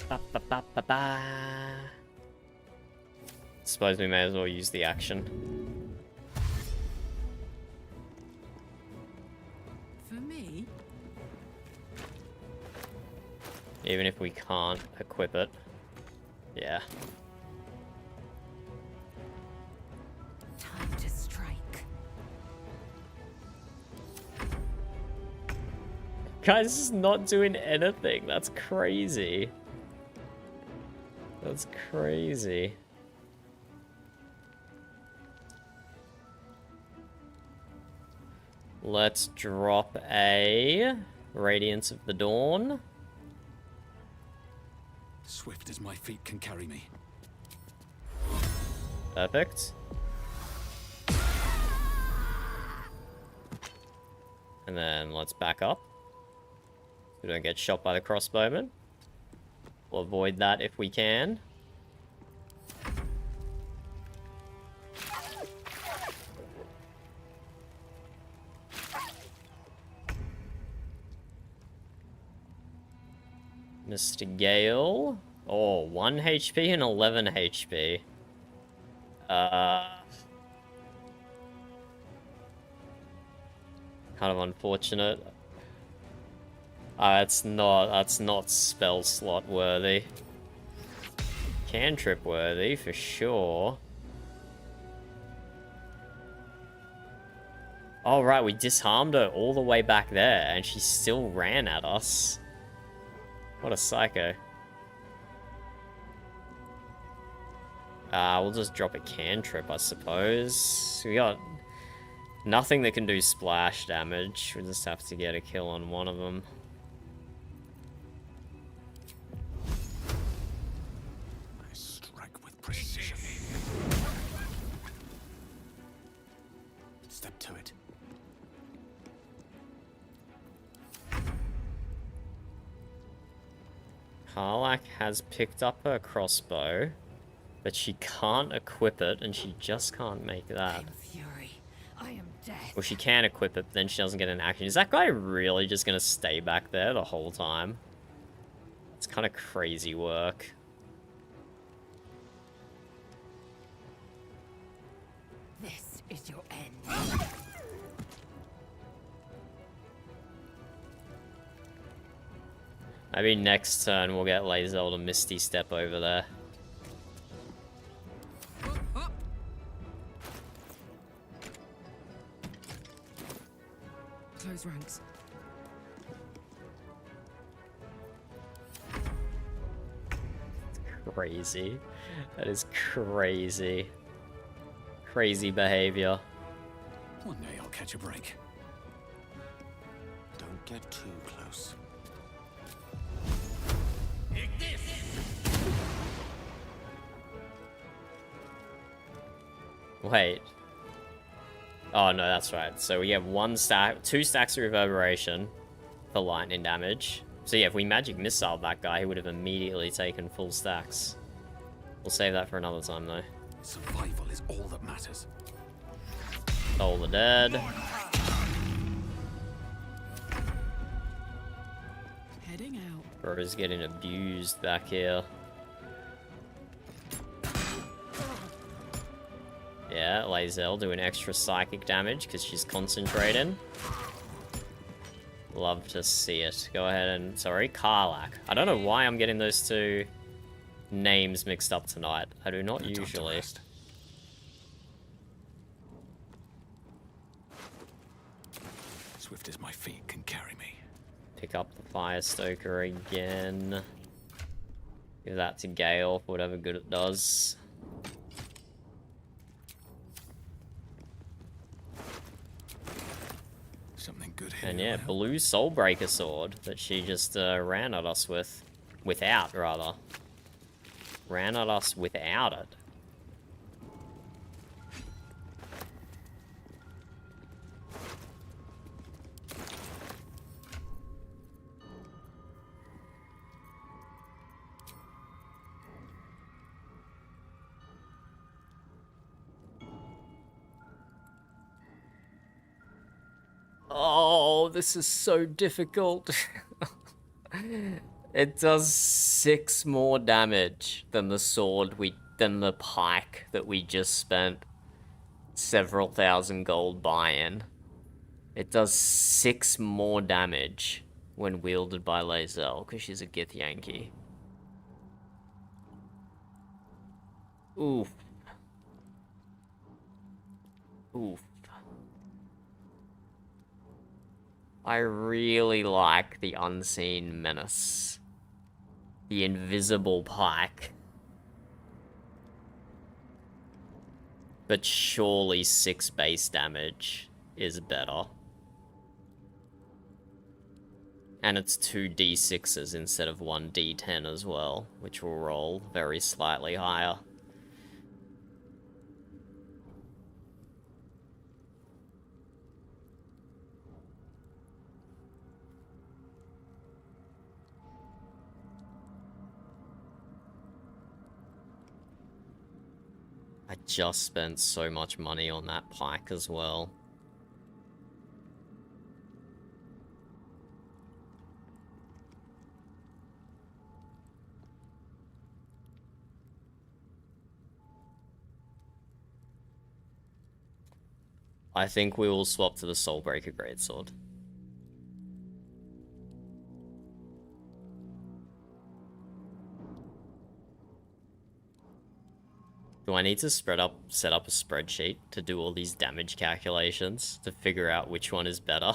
Ba, ba, ba, ba, ba. Suppose we may as well use the action. For me? Even if we can't equip it. Yeah. Time to strike. Guys, this is not doing anything. That's crazy. That's crazy. Let's drop a Radiance of the Dawn. Swift as my feet can carry me. Perfect. And then let's back up. We don't get shot by the crossbowman. We'll avoid that if we can. Mr. Gale. Oh, 1 HP and 11 HP. Kind of unfortunate. That's not spell slot worthy. Cantrip worthy for sure. Oh right, we disarmed her all the way back there and she still ran at us. What a psycho. We'll just drop a cantrip, I suppose. We got nothing that can do splash damage. We'll just have to get a kill on one of them. I strike with precision. Step to it. Karlach has picked up her crossbow, but she can't equip it, and she just can't make that. Fury, I am death. Well, she can equip it, but then she doesn't get an action. Is that guy really just gonna stay back there the whole time? It's kind of crazy work. This is your end. Maybe next turn we'll get Lae'zel to Misty Step over there. Close ranks. crazy. That is crazy. Crazy behavior. One day I'll catch a break. Don't get too close. Wait. Oh no, that's right. So we have 2 stacks of reverberation for lightning damage. So yeah, if we magic missile that guy, he would have immediately taken full stacks. We'll save that for another time though. Survival is all that matters. All the dead. Heading out. Bro's getting abused back here. Yeah, Lae'zel doing extra psychic damage because she's concentrating. Love to see it. Go ahead and... Sorry, Karlach. I don't know why I'm getting those 2 names mixed up tonight. I do not usually. Swift as my feet can carry me. Pick up the Fire Stoker again. Give that to Gale for whatever good it does. Something good here. And yeah, blue Soulbreaker sword that she just ran at us with. Without, rather. Ran at us without it. Oh, this is so difficult. It does 6 more damage than the than the pike that we just spent several thousand gold buy-in. It does 6 more damage when wielded by Lae'zel, because she's a Githyanki. Oof. Oof. I really like the Unseen Menace. The Invisible Pike. But surely 6 base damage is better. And it's 2 d6s instead of 1 d10 as well, which will roll very slightly higher. I just spent so much money on that pike as well. I think we will swap to the Soulbreaker Greatsword. Do I need to set up a spreadsheet to do all these damage calculations to figure out which one is better?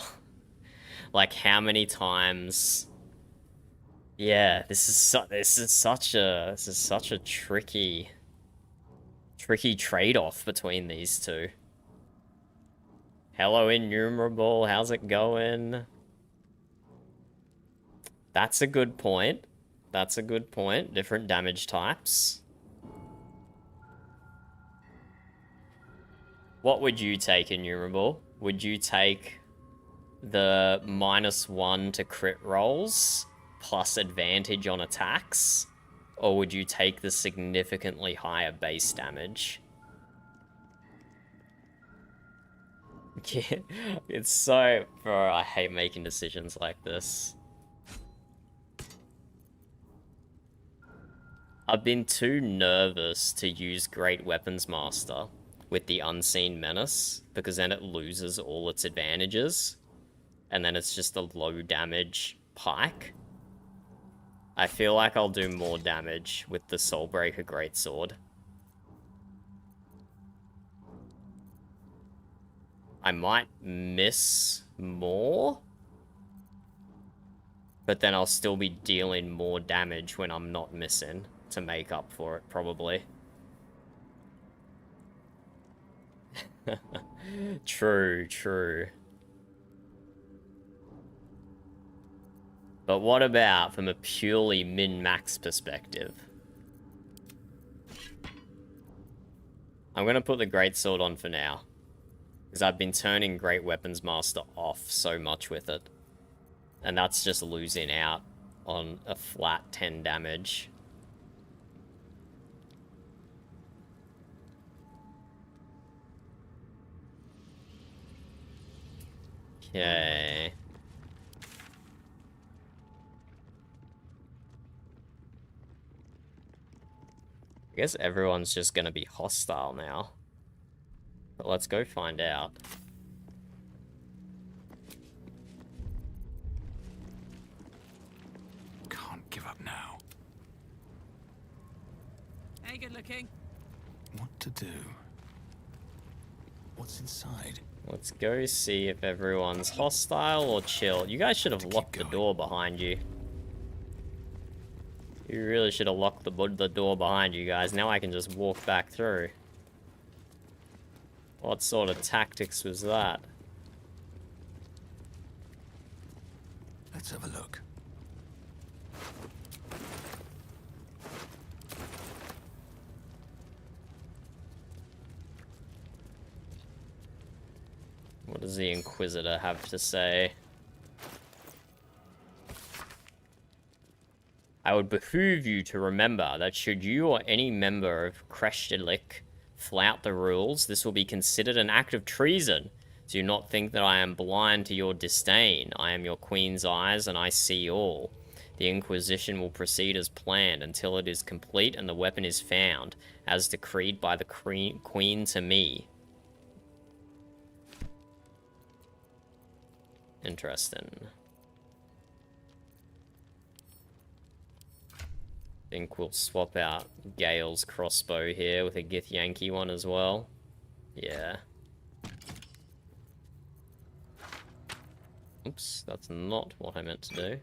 Like how many times? Yeah, this is such a tricky trade-off between these 2. Hello, Innumerable. How's it going? That's a good point. That's a good point. Different damage types. What would you take, Innumerable? Would you take the -1 to crit rolls plus advantage on attacks? Or would you take the significantly higher base damage? Yeah, it's so... Bro, I hate making decisions like this. I've been too nervous to use Great Weapons Master with the Unseen Menace, because then it loses all its advantages, and then it's just a low damage pike. I feel like I'll do more damage with the Soulbreaker Greatsword. I might miss more, but then I'll still be dealing more damage when I'm not missing. to make up for it, probably. True, true. But what about from a purely min-max perspective? I'm gonna put the Greatsword on for now. Because I've been turning Great Weapons Master off so much with it. And that's just losing out on a flat 10 damage. Okay. I guess everyone's just gonna be hostile now. But let's go find out. Can't give up now. Hey, good looking. What to do? What's inside? Let's go see if everyone's hostile or chill. You guys should have locked the door behind you. You really should have locked the door behind you guys. Now I can just walk back through. What sort of tactics was that? Let's have a look. What does the Inquisitor have to say? I would behoove you to remember that should you or any member of Kreshtilik flout the rules, this will be considered an act of treason. Do not think that I am blind to your disdain. I am your queen's eyes, and I see all. The Inquisition will proceed as planned until it is complete and the weapon is found, as decreed by the queen to me. Interesting. Think we'll swap out Gale's crossbow here with a Githyanki one as well. Yeah. Oops, that's not what I meant to do.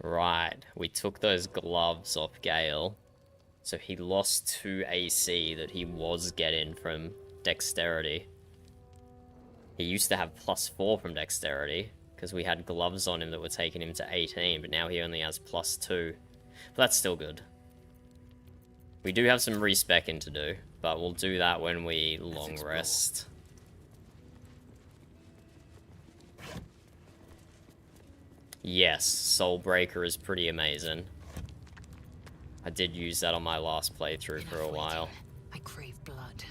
Right, we took those gloves off Gale, so he lost 2 AC that he was getting from dexterity. He used to have +4 from dexterity, because we had gloves on him that were taking him to 18, but now he only has +2. But that's still good. We do have some respecking to do, but we'll do that when we long rest. Yes, Soulbreaker is pretty amazing. I did use that on my last playthrough for a while. I crave blood.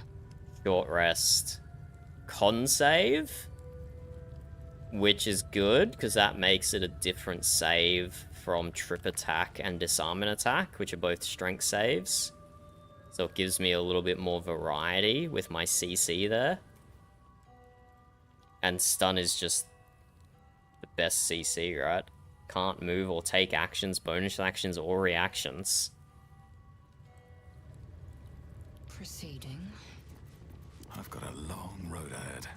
Short rest. Con save? Which is good, because that makes it a different save from trip attack and disarmament attack, which are both strength saves. So it gives me a little bit more variety with my CC there. And stun is just the best CC, right? Can't move or take actions, bonus actions, or reactions. Proceeding. I've got a long road ahead.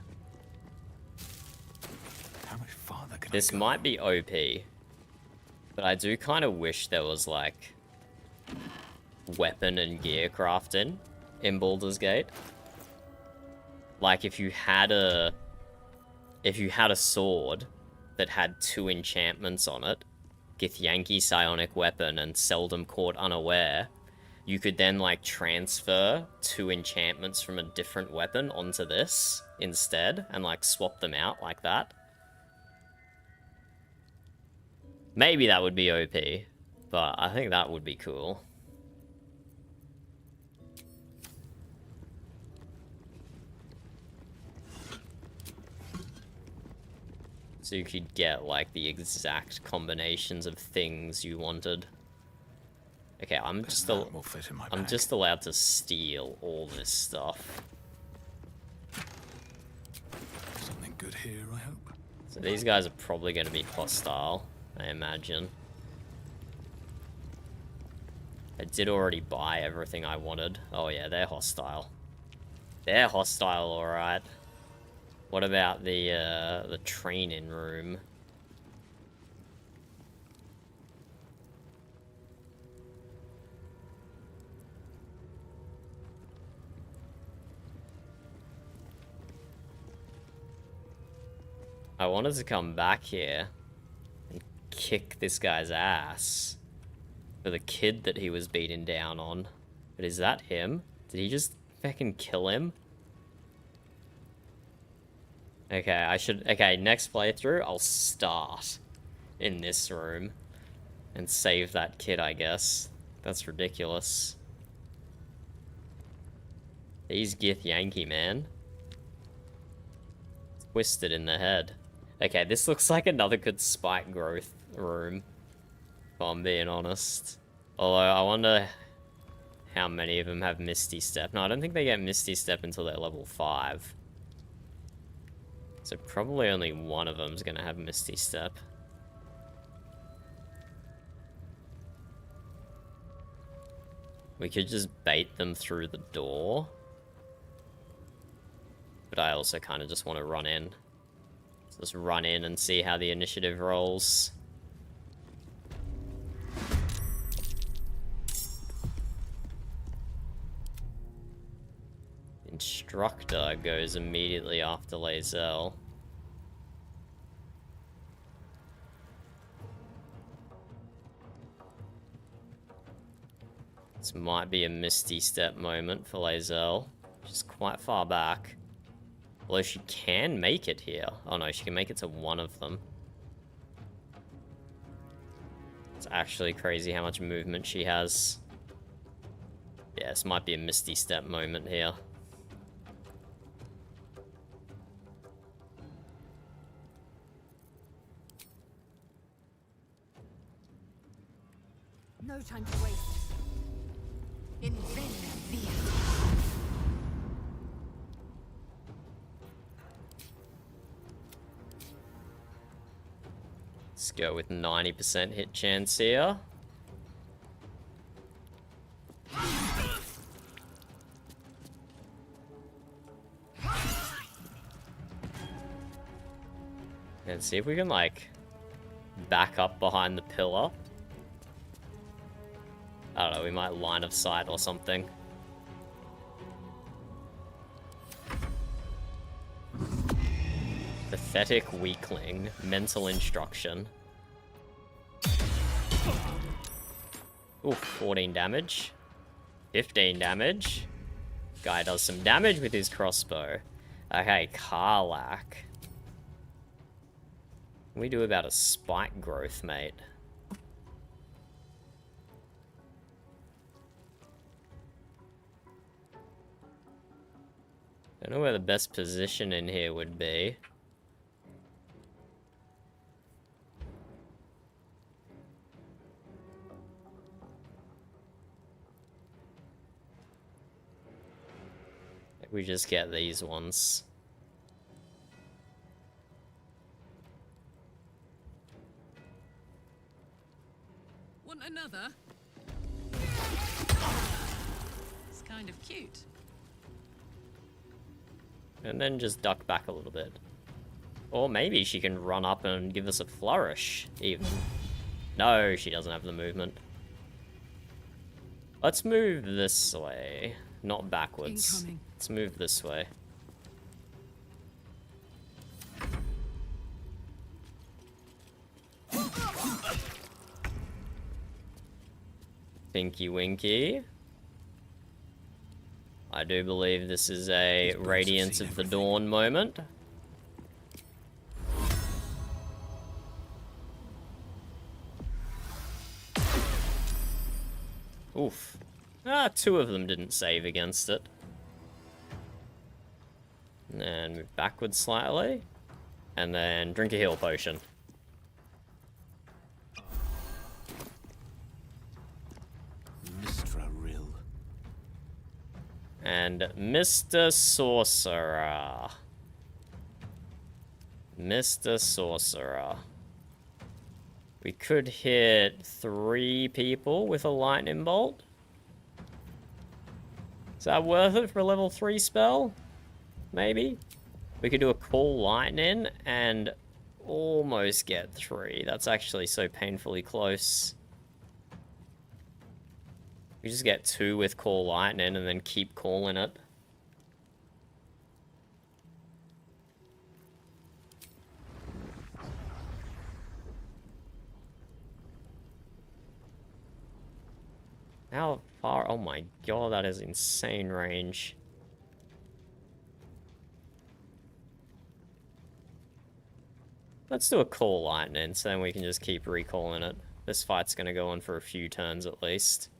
How much farther can This I go? might be OP, but I do kind of wish there was, like, weapon and gear crafting in Baldur's Gate. Like, if you had a sword that had 2 enchantments on it, Githyanki Psionic Weapon and Seldom Caught Unaware, you could then, like, transfer 2 enchantments from a different weapon onto this instead, and, like, swap them out like that. Maybe that would be OP, but I think that would be cool. So you could get, like, the exact combinations of things you wanted. Okay, I'm just allowed to steal all this stuff. good here, I hope. So these guys are probably going to be hostile, I imagine. I did already buy everything I wanted. Oh yeah, they're hostile. They're hostile, alright. What about the training room? I wanted to come back here and kick this guy's ass for the kid that he was beating down on. But is that him? Did he just fucking kill him? Okay, next playthrough, I'll start in this room and save that kid, I guess. That's ridiculous. He's Githyanki, man. Twisted in the head. Okay, this looks like another good spike growth room, if I'm being honest. Although, I wonder how many of them have Misty Step. No, I don't think they get Misty Step until they're level 5. So probably only one of them's gonna have Misty Step. We could just bait them through the door. But I also kind of just want to run in. Just run in and see how the initiative rolls. Instructor goes immediately after Lae'zel. This might be a Misty Step moment for Lae'zel, which is quite far back. Although she can make it here. Oh no, she can make it to one of them. It's actually crazy how much movement she has. Yeah, this might be a Misty Step moment here. No time to waste. In Venia. Let's go with 90% hit chance here. And see if we can, like, back up behind the pillar. I don't know, we might line of sight or something. Pathetic weakling. Mental instruction. Ooh, 14 damage. 15 damage. Guy does some damage with his crossbow. Okay, Karlach. What do we do about a spike growth, mate? Don't know where the best position in here would be. We just get these ones. Want another? It's kind of cute. And then just duck back a little bit. Or maybe she can run up and give us a flourish, even. No, she doesn't have the movement. Let's move this way. Not backwards. Incoming. Let's move this way. Tinky Winky. I do believe this is a Radiance of the Dawn moment. Oof. Ah, 2 of them didn't save against it. And then move backwards slightly. And then drink a heal potion. Mistra Rill. And Mr. Sorcerer. Mr. Sorcerer. We could hit 3 people with a lightning bolt. Is that worth it for a level 3 spell? Maybe? We could do a Call Lightning and almost get 3. That's actually so painfully close. We just get 2 with Call Lightning and then keep calling it. How far? Oh my god, that is insane range. Let's do a Call Lightning, so then we can just keep recalling it. This fight's gonna go on for a few turns at least.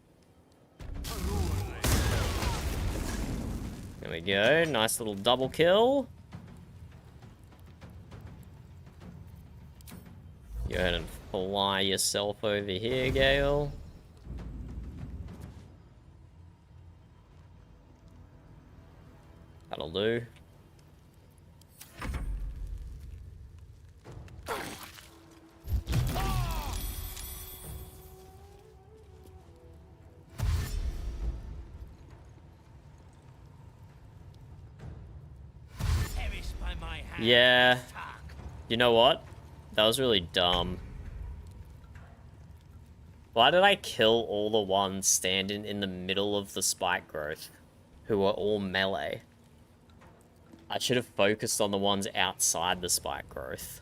There we go, nice little double kill. Go ahead and fly yourself over here, Gale. That'll do. Yeah. You know what? That was really dumb. Why did I kill all the ones standing in the middle of the spike growth, who are all melee? I should have focused on the ones outside the spike growth.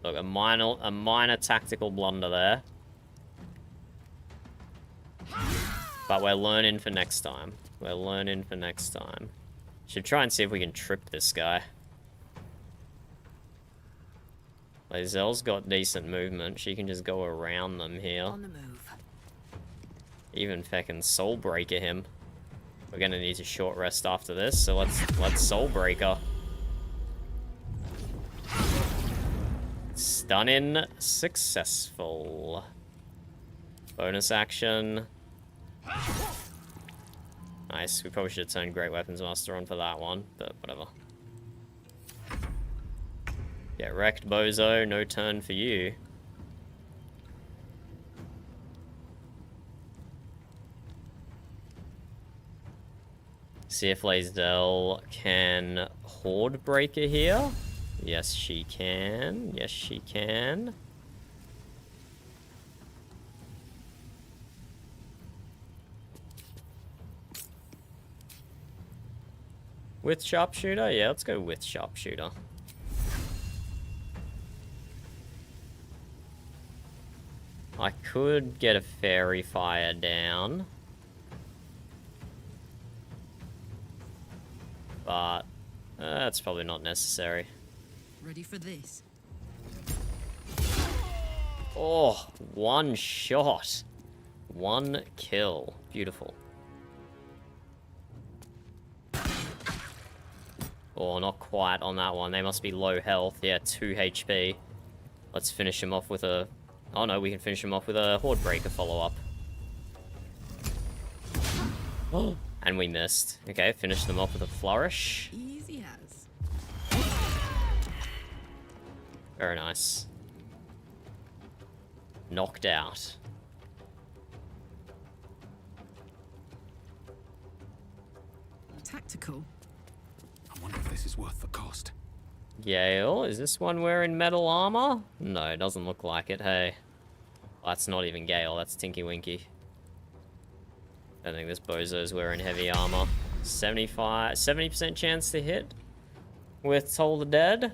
Look, a minor tactical blunder there. But we're learning for next time. We're learning for next time. Should try and see if we can trip this guy. Lae'zel's got decent movement. She can just go around them here. On the move. Even feckin' Soulbreaker him. We're gonna need a short rest after this, so let's Soulbreaker. Stunning successful. Bonus action. Nice. We probably should have turned Great Weapons Master on for that one, but whatever. Get wrecked, bozo. No turn for you. See if Lae'zel can Horde Breaker here. Yes, she can. Yes, she can. With Sharpshooter? Yeah, let's go with Sharpshooter. I could get a Fairy Fire down. But that's probably not necessary. Ready for this? Oh, 1 shot. 1 kill. Beautiful. Oh, not quite on that one. They must be low health. Yeah, 2 HP. Let's finish him off with a... Oh no, we can finish him off with a Horde Breaker follow-up. Oh, and we missed. Okay, finish them off with a Flourish. Easy as. Very nice. Knocked out. Tactical. I wonder if this is worth the cost. Gale, is this one wearing metal armor? No, it doesn't look like it, hey. That's not even Gale, that's Tinky Winky. I don't think this bozo's wearing heavy armor. 70% chance to hit with Toll the Dead.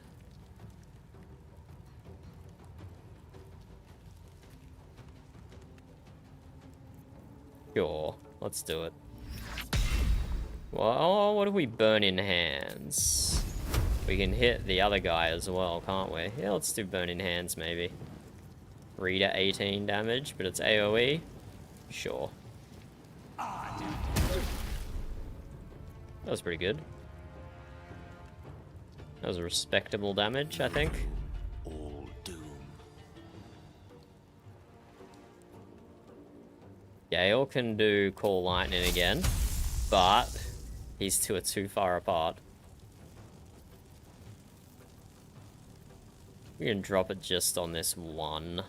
Sure, let's do it. Well, what if we Burning Hands? We can hit the other guy as well, can't we? Yeah, let's do Burning Hands, maybe. Reader 18 damage, but it's AoE. Sure. That was pretty good. That was a respectable damage, I think. All doom. Gale can do Call Lightning again, but These two are too far apart. We can drop it just on this one.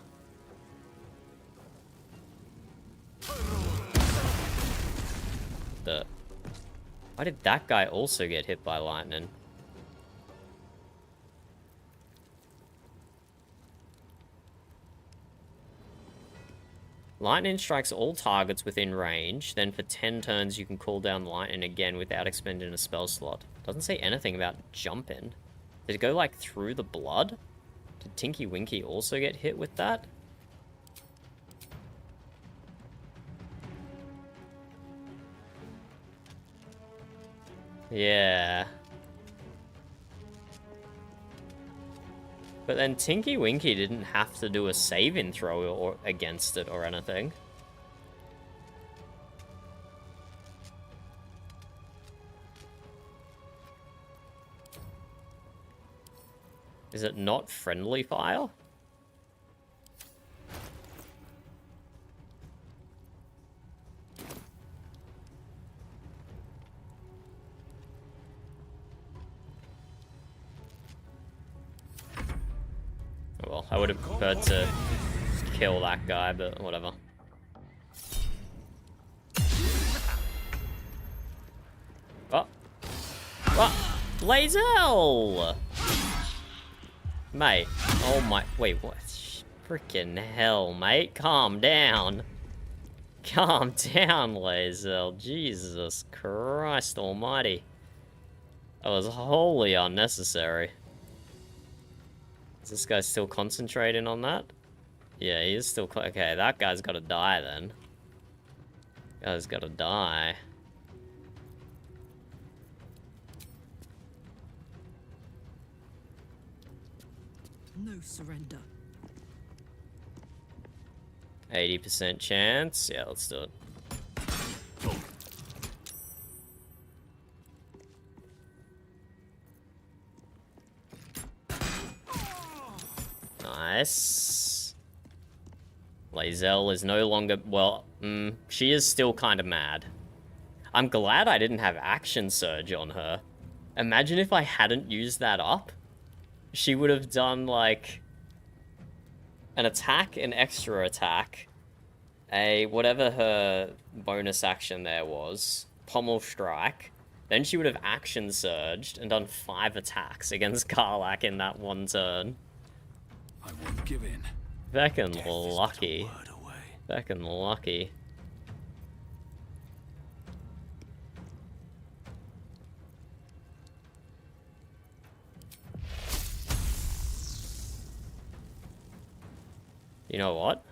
Why did that guy also get hit by lightning? Lightning strikes all targets within range, then for 10 turns you can call down lightning again without expending a spell slot. Doesn't say anything about jumping. Did it go like through the blood? Did Tinky Winky also get hit with that? Yeah. But then Tinky Winky didn't have to do a saving throw or against it or anything. Is it not friendly fire? Well, I would have preferred to kill that guy, but whatever. Oh. What? Lae'zel! Mate. Oh my... Wait, what? Freaking hell, mate. Calm down. Calm down, Lae'zel. Jesus Christ almighty. That was wholly unnecessary. Is this guy still concentrating on that? Yeah, he is still... Okay, that guy's gotta die then. Guy's gotta die. No surrender. 80% chance. Yeah, let's do it. Nice. Lae'zel is no longer... Well, she is still kind of mad. I'm glad I didn't have Action Surge on her. Imagine if I hadn't used that up. She would have done, like, an attack, an extra attack, a whatever her bonus action there was, Pommel Strike. Then she would have Action Surged and done 5 attacks against Karlach in that one turn. I won't give in. Feckin' lucky. Feckin' lucky. You know what?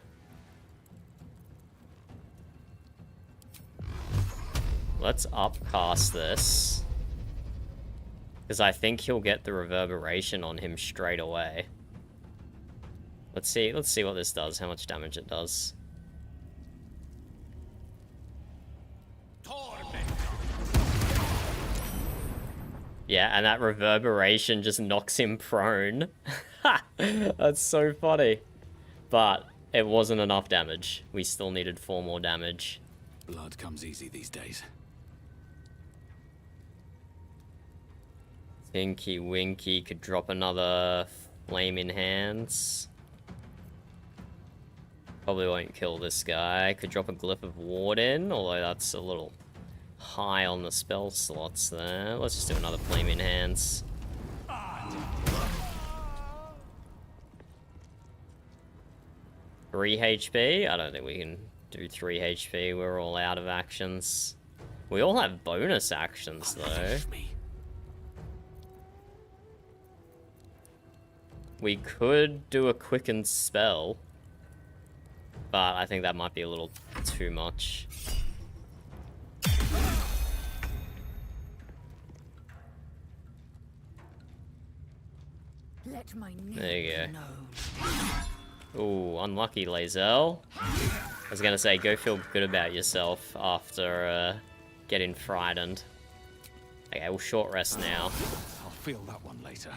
Let's upcast this. Because I think he'll get the reverberation on him straight away. Let's see what this does, how much damage it does. Yeah, and that reverberation just knocks him prone. That's so funny. But it wasn't enough damage. We still needed 4 more damage. Blood comes easy these days. Tinky Winky could drop another Flaming Hands. Probably won't kill this guy. Could drop a Glyph of Warden, although that's a little high on the spell slots there. Let's just do another Flaming Hands. Three HP? I don't think we can do 3 HP. We're all out of actions. We all have bonus actions, though. We could do a quickened spell, but I think that might be a little too much. Let my name There you go. be known. Ooh, unlucky, Lae'zel. I was gonna say, go feel good about yourself after getting frightened. Okay, we'll short rest now. I'll feel that one later.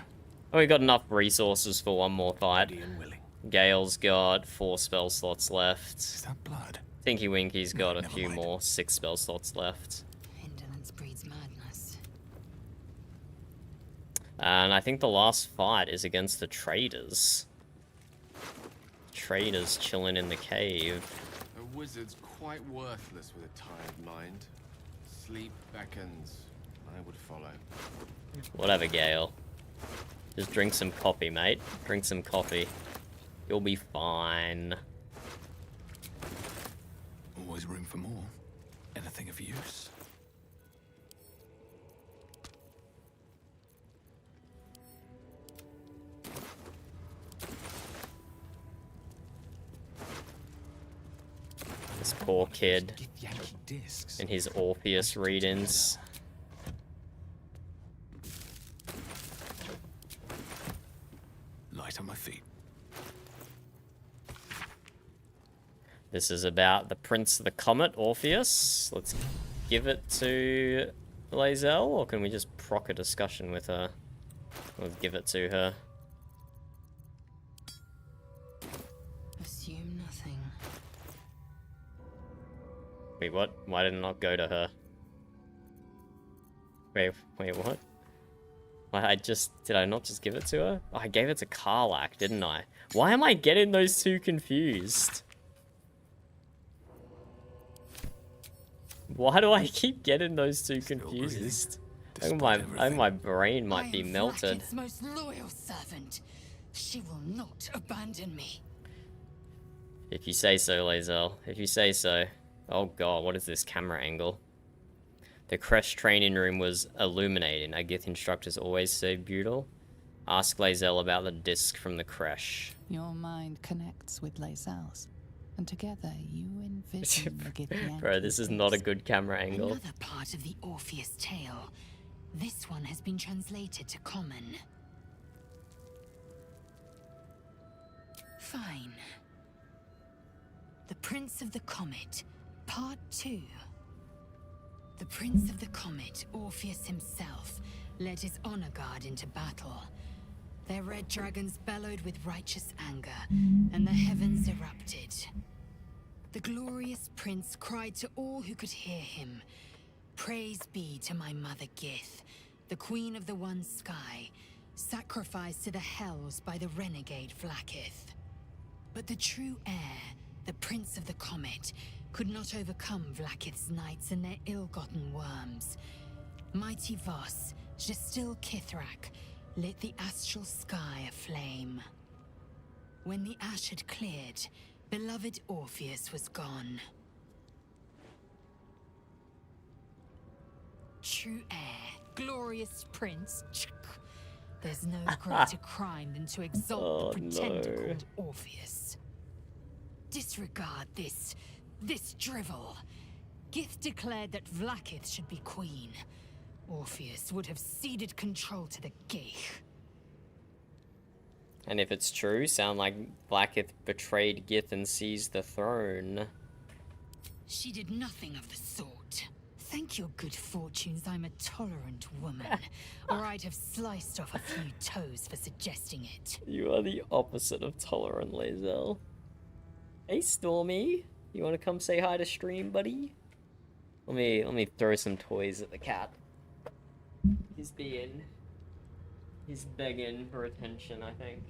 Oh, we got enough resources for one more fight. Ready and willing. Gale's got 4 spell slots left. Is that blood? Tinky Winky's got a never few mind. more, 6 spell slots left. Indolence breeds madness. And I think the last fight is against the traders. Traders chilling in the cave. A wizard's quite worthless with a tired mind. Sleep beckons. I would follow. Whatever, Gale. Just drink some coffee, mate. Drink some coffee. You'll be fine. Always room for more. Anything of use? This poor kid Get Yankee discs. and his Orpheus readings. Light on my feet. This is about the Prince of the Comet, Orpheus. Let's give it to Lae'zel, or can we just proc a discussion with her? Let's give it to her. Assume nothing. Wait, what? Why did it not go to her? Wait, what? Did I not just give it to her? Oh, I gave it to Karlach, didn't I? Why am I getting those two confused? Why do I keep getting those two confused? I think my brain might be melted. Vlaakith's most loyal servant. She will not abandon me. If you say so, Lae'zel. If you say so. Oh god, what is this camera angle? The Kresh training room was illuminating. Our Gith instructors always so beautiful. Ask Lae'zel about the disc from the Kresh. Your mind connects with Lae'zel's, and together you envision the Githyanki. Bro, this is not a good camera angle. Another part of the Orpheus tale. This one has been translated to Common. Fine. The Prince of the Comet, Part 2. The Prince of the Comet, Orpheus himself, led his honor guard into battle. Their red dragons bellowed with righteous anger, and the heavens erupted. The glorious prince cried to all who could hear him, "Praise be to my mother Gith, the queen of the one sky, sacrificed to the hells by the renegade Vlaakith." But the true heir, the Prince of the Comet, could not overcome Vlaakith's knights and their ill-gotten worms. Mighty Voss, Gestil Kithrak, lit the astral sky aflame. When the ash had cleared, beloved Orpheus was gone. True heir, glorious prince. There's no greater crime than to exalt the pretender called Orpheus. Disregard this drivel. Gith declared that Vlaakith should be queen. Orpheus would have ceded control to the Geich. And if it's true, sound like Vlaakith betrayed Gith and seized the throne. She did nothing of the sort. Thank your good fortunes I'm a tolerant woman, or I'd have sliced off a few toes for suggesting it. You are the opposite of tolerant, Lae'zel. Hey, Stormy. You want to come say hi to stream, buddy? Let me throw some toys at the cat. He's begging for attention, I think.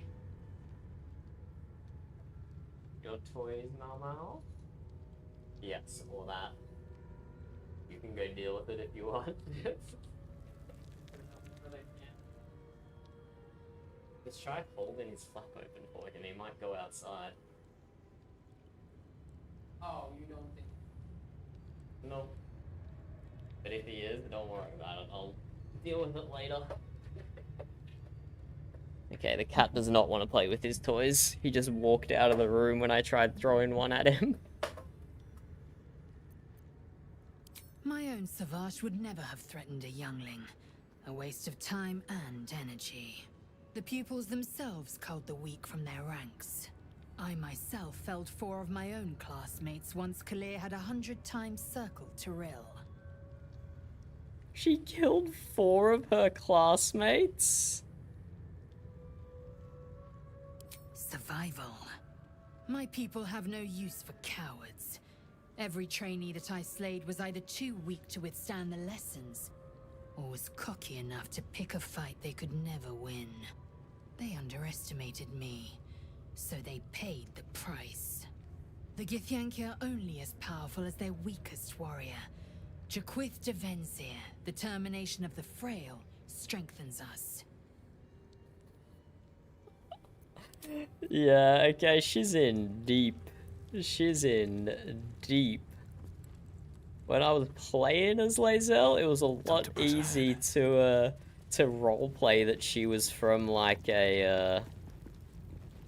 Your toys, Mao? Yes, all that. You can go deal with it if you want. Let's try holding his flap open for him. He might go outside. Oh, you don't think? No. But if he is, don't worry about it. I'll deal with it later. Okay, the cat does not want to play with his toys. He just walked out of the room when I tried throwing one at him. My own Savage would never have threatened a youngling. A waste of time and energy. The pupils themselves culled the weak from their ranks. I myself felled 4 of my own classmates once Kalir had 100 times circled Tyrell. She killed 4 of her classmates? Survival. My people have no use for cowards. Every trainee that I slayed was either too weak to withstand the lessons, or was cocky enough to pick a fight they could never win. They underestimated me, so they paid the price. The Githyanki are only as powerful as their weakest warrior. Jaquith de Vensir, the termination of the Frail, strengthens us. Yeah, okay, she's in deep. She's in deep. When I was playing as Lae'zel, it was a lot easy to roleplay that she was from like a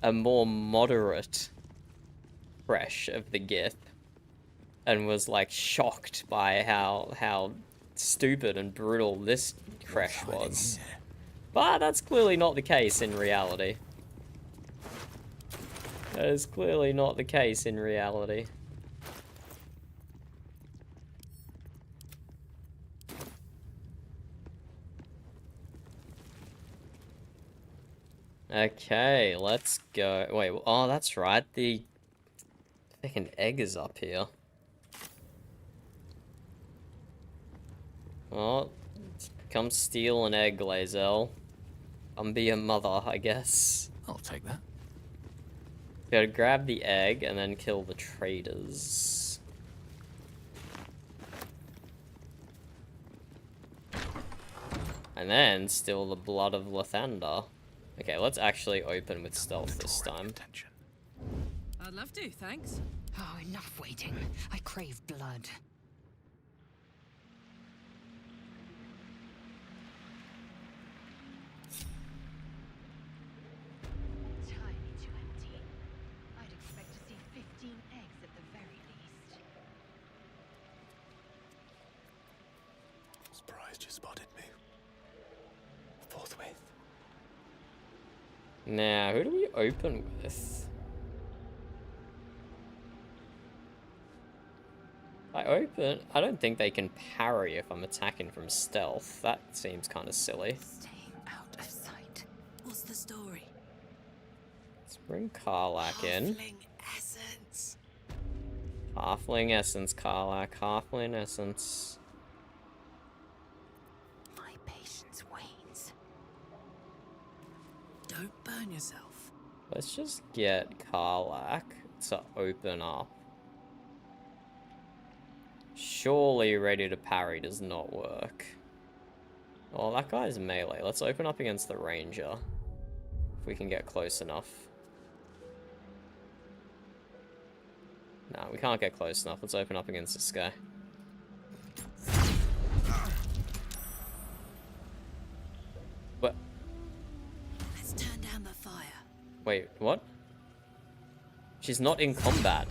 more moderate Fresh of the Gith, and was like shocked by how stupid and brutal this Fresh was. But that's clearly not the case in reality. That is clearly not the case in reality. Okay, let's go. Wait, oh, that's right. The fucking egg is up here. Oh, come steal an egg, Lae'zel. Come be a mother, I guess. I'll take that. Gotta grab the egg and then kill the traders. And then steal the blood of Lathander. Okay, let's actually open with stealth this time. I'd love to, thanks. Oh, enough waiting. I crave blood. Tiny to empty. I'd expect to see 15 eggs at the very least. Surprised you spotted me. Forthwith. Now, who do we open with? I don't think they can parry if I'm attacking from stealth. That seems kind of silly. Staying out of sight. What's the story? Let's bring Karlach in. Halfling essence. Halfling essence, Karlach. Halfling essence. My patience wanes. Don't burn yourself. Let's just get Karlach to open up. Surely ready to parry does not work. Oh, that guy's melee. Let's open up against the ranger. If we can get close enough. Nah, we can't get close enough. Let's open up against this guy. What? Let's turn down the fire. Wait, what? She's not in combat.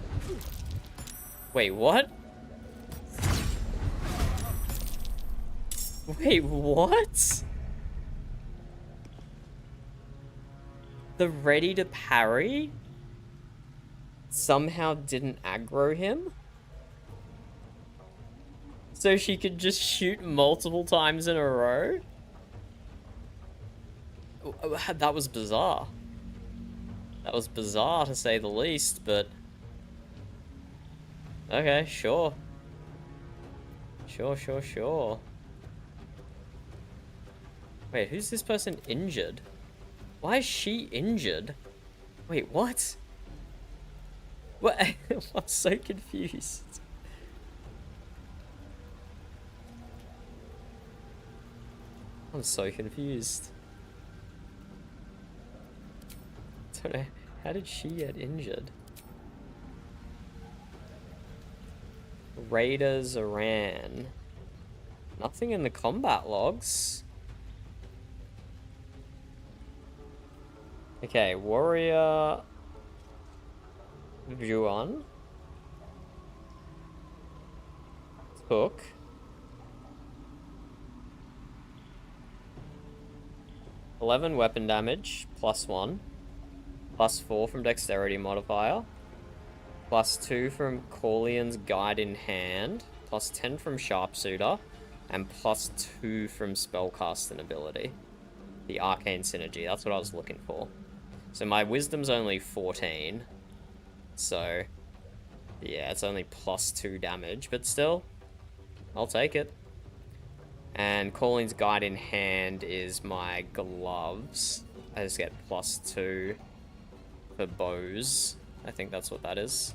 Wait, what? Wait, what? The ready to parry somehow didn't aggro him? So she could just shoot multiple times in a row? That was bizarre. That was bizarre to say the least, but... Okay, sure. Sure. Wait, who's this person injured? Why is she injured? Wait, what? What? I'm so confused. I'm so confused. Don't know. How did she get injured? Raider Zoran. Nothing in the combat logs. Okay, warrior Juan took 11 weapon damage, +1, +4 from dexterity modifier, +2 from Corleon's guide in hand, +10 from sharpshooter, and +2 from spellcasting ability. The arcane synergy, that's what I was looking for. So my wisdom's only 14. So, yeah, it's only +2 damage, but still, I'll take it. And Colleen's Guide in Hand is my gloves. I just get +2 for bows. I think that's what that is.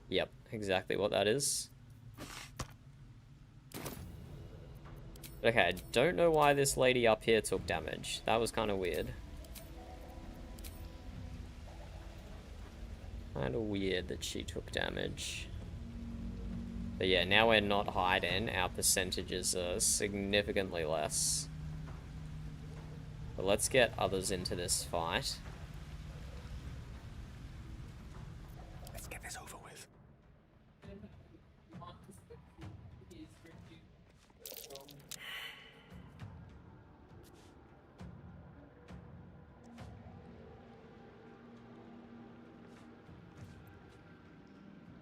Yep, exactly what that is. Okay, I don't know why this lady up here took damage. That was kind of weird. Kind of weird that she took damage. But yeah, now we're not hiding. Our percentages are significantly less. But let's get others into this fight. Let's get this over with.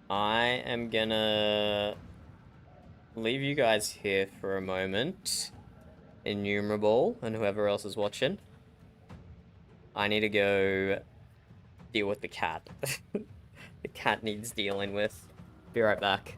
I am gonna leave you guys here for a moment. Innumerable and whoever else is watching. I need to go deal with the cat. The cat needs dealing with. Be right back.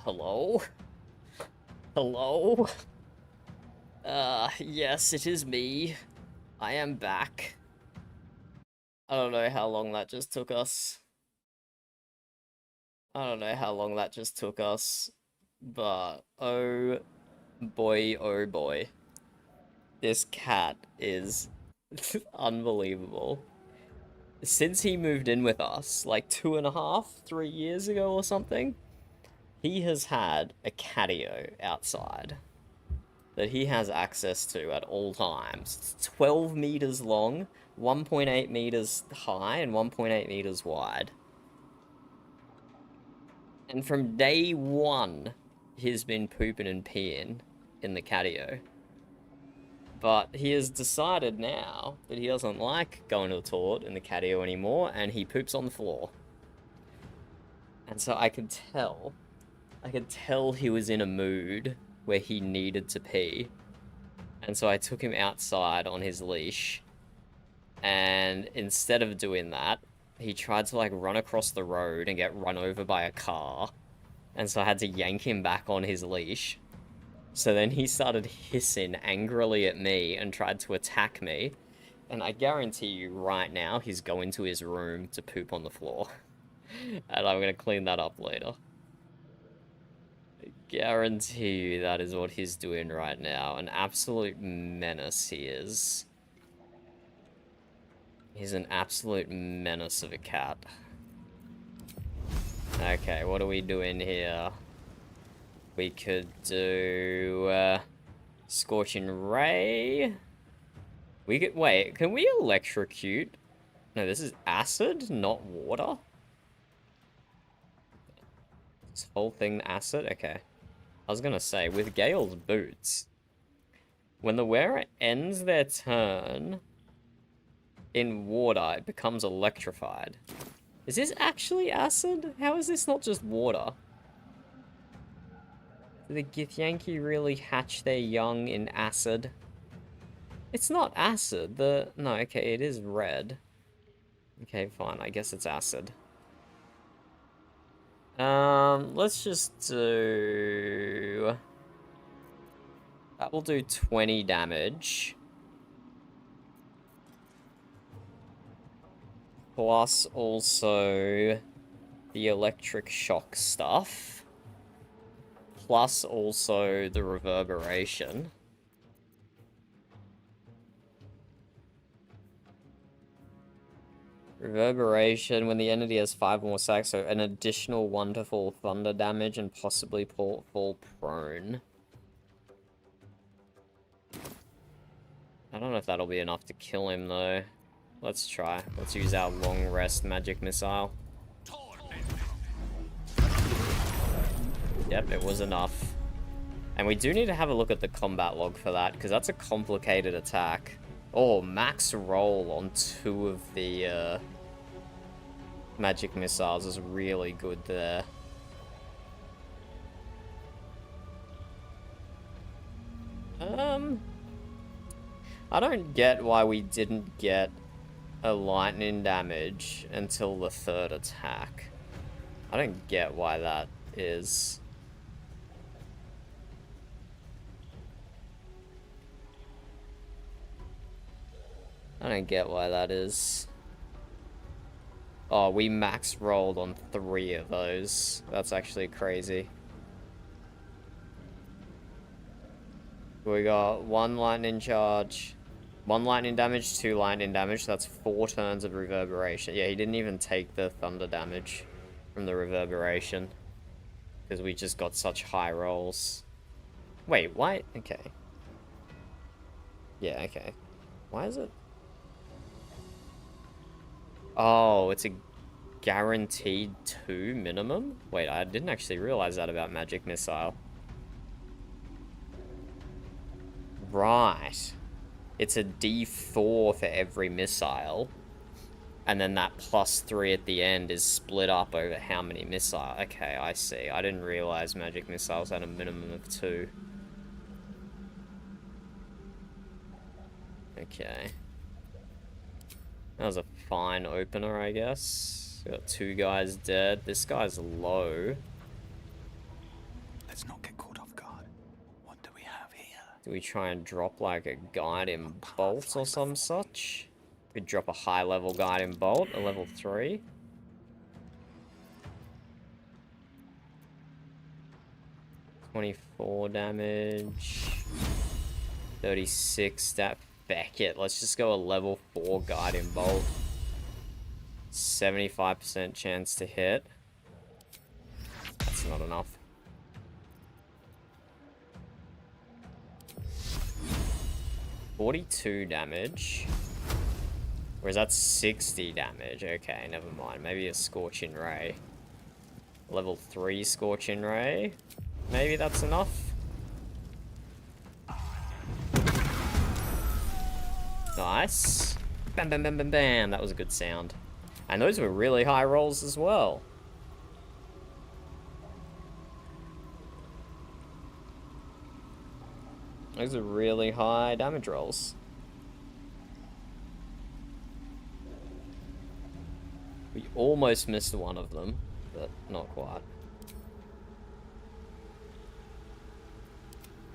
Hello? Hello? Yes, it is me. I am back. I don't know how long that just took us. But oh boy. This cat is unbelievable. Since he moved in with us, like 2.5, 3 years ago or something, he has had a catio outside that he has access to at all times. It's 12 meters long, 1.8 meters high, and 1.8 meters wide. And from day one, he's been pooping and peeing in the catio. But he has decided now that he doesn't like going to the toilet in the catio anymore, and he poops on the floor. And so I could tell he was in a mood where he needed to pee. And so I took him outside on his leash, and instead of doing that, he tried to like run across the road and get run over by a car. And so I had to yank him back on his leash. So then he started hissing angrily at me and tried to attack me. And I guarantee you right now, he's going to his room to poop on the floor. And I'm going to clean that up later. I guarantee you that is what he's doing right now. An absolute menace he is. He's an absolute menace of a cat. Okay, what are we doing here? We could do Scorching Ray. We could wait. Can we electrocute? No, this is acid, not water. This whole thing acid. Okay. I was gonna say with Gale's boots, when the wearer ends their turn in water, it becomes electrified. Is this actually acid? How is this not just water? Did the Githyanki really hatch their young in acid? It's not acid. No, okay, it is red. Okay, fine. I guess it's acid. Let's just do... That will do 20 damage. Plus also the electric shock stuff. Plus also the reverberation. Reverberation, when the entity has 5 more sacks, so an additional 1 to fall thunder damage and possibly fall prone. I don't know if that'll be enough to kill him though. Let's try. Let's use our long rest magic missile. Yep, it was enough. And we do need to have a look at the combat log for that, because that's a complicated attack. Oh, max roll on 2 of the magic missiles is really good there. I don't get why we didn't get a lightning damage until the 3rd attack. I don't get why that is. I don't get why that is. Oh, we max rolled on 3 of those. That's actually crazy. We got 1 lightning charge, 1 lightning damage, 2 lightning damage. That's 4 turns of reverberation. Yeah, he didn't even take the thunder damage from the reverberation, because we just got such high rolls. Wait, why? Okay. Yeah, okay. Why is it? Oh, it's a guaranteed 2 minimum? Wait, I didn't actually realize that about Magic Missile. Right. It's a D4 for every missile. And then that +3 at the end is split up over how many missiles. Okay, I see. I didn't realize Magic Missiles had a minimum of 2. Okay. That was a fine opener, I guess. We got 2 guys dead. This guy's low. Do we try and drop like a guiding bolt or some such? Could drop a high level guiding bolt, a level 3. $24 damage. 36 that back it. Let's just go a level 4 guiding bolt. 75% chance to hit. That's not enough. $42 damage. Or is that 60 damage? Okay, never mind. Maybe a Scorching Ray. Level 3 Scorching Ray. Maybe that's enough. Nice. Bam, bam, bam, bam, bam. That was a good sound. And those were really high rolls as well. Those are really high damage rolls. We almost missed one of them, but not quite.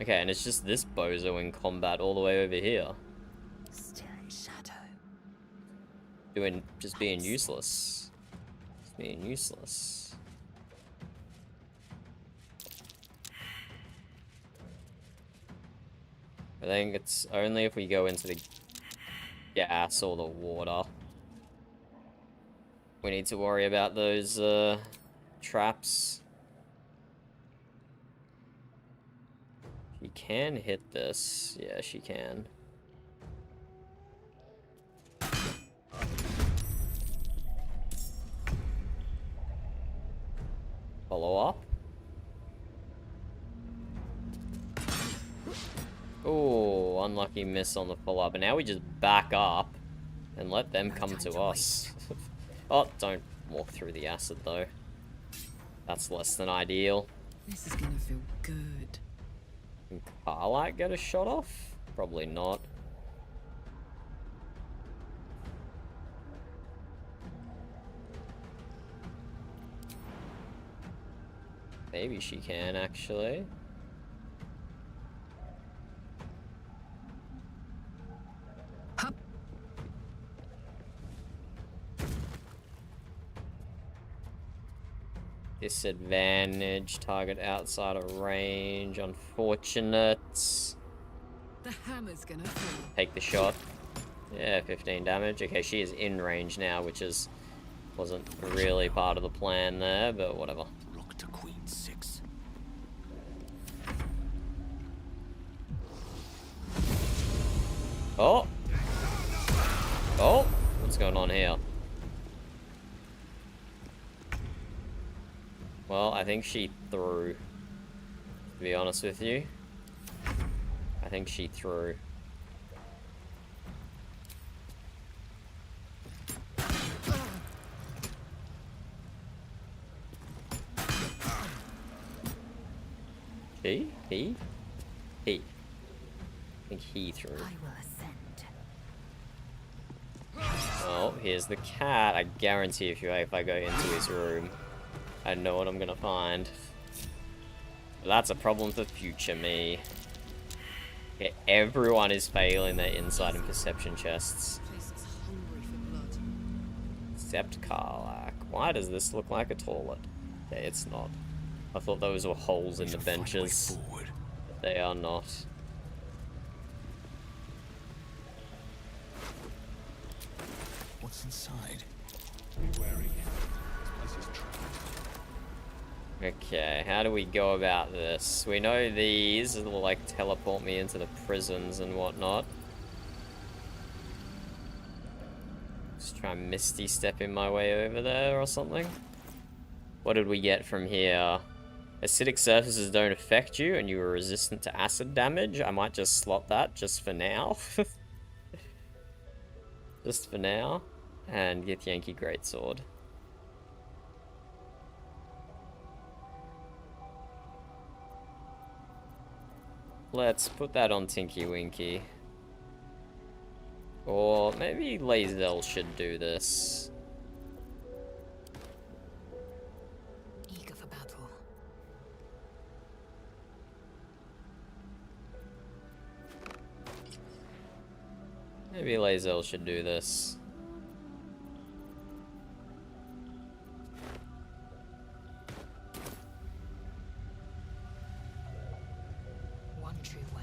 Okay, and it's just this bozo in combat all the way over here. Still in shadow. Just being useless. Just being useless. I think it's only if we go into the gas or the water. We need to worry about those traps. She can hit this. Yeah, she can. Follow up. Oh, unlucky miss on the follow-up. And now we just back up and let them come to us. Oh, don't walk through the acid, though. That's less than ideal. This is gonna feel good. Can Karlach get a shot off? Probably not. Maybe she can, actually. Disadvantage, target outside of range, unfortunate. The hammer's gonna fall. Take the shot. Yeah, 15 damage. Okay, she is in range now, which wasn't really part of the plan there, but whatever. Rook to Queen 6. Oh! Oh! What's going on here? Well, I think she threw, to be honest with you. I think she threw. She? He? He. I think he threw. I will ascend. Oh, here's the cat. I guarantee if I go into his room, I know what I'm gonna find. But that's a problem for future me. Okay, everyone is failing their insight and perception chests. Place is hungry for blood. Except Karlach. Why does this look like a toilet? Okay, it's not. I thought those were holes in the benches. But they are not. What's inside? Be wary. This place is trapped. Okay, how do we go about this? We know these will like teleport me into the prisons and whatnot. Just try Misty stepping my way over there or something. What did we get from here? Acidic surfaces don't affect you and you are resistant to acid damage. I might just slot that just for now. Just for now. And get Yankee Greatsword. Let's put that on Tinky Winky. Or maybe Lae'zel should do this. Eager for battle. Maybe Lae'zel should do this. One true way.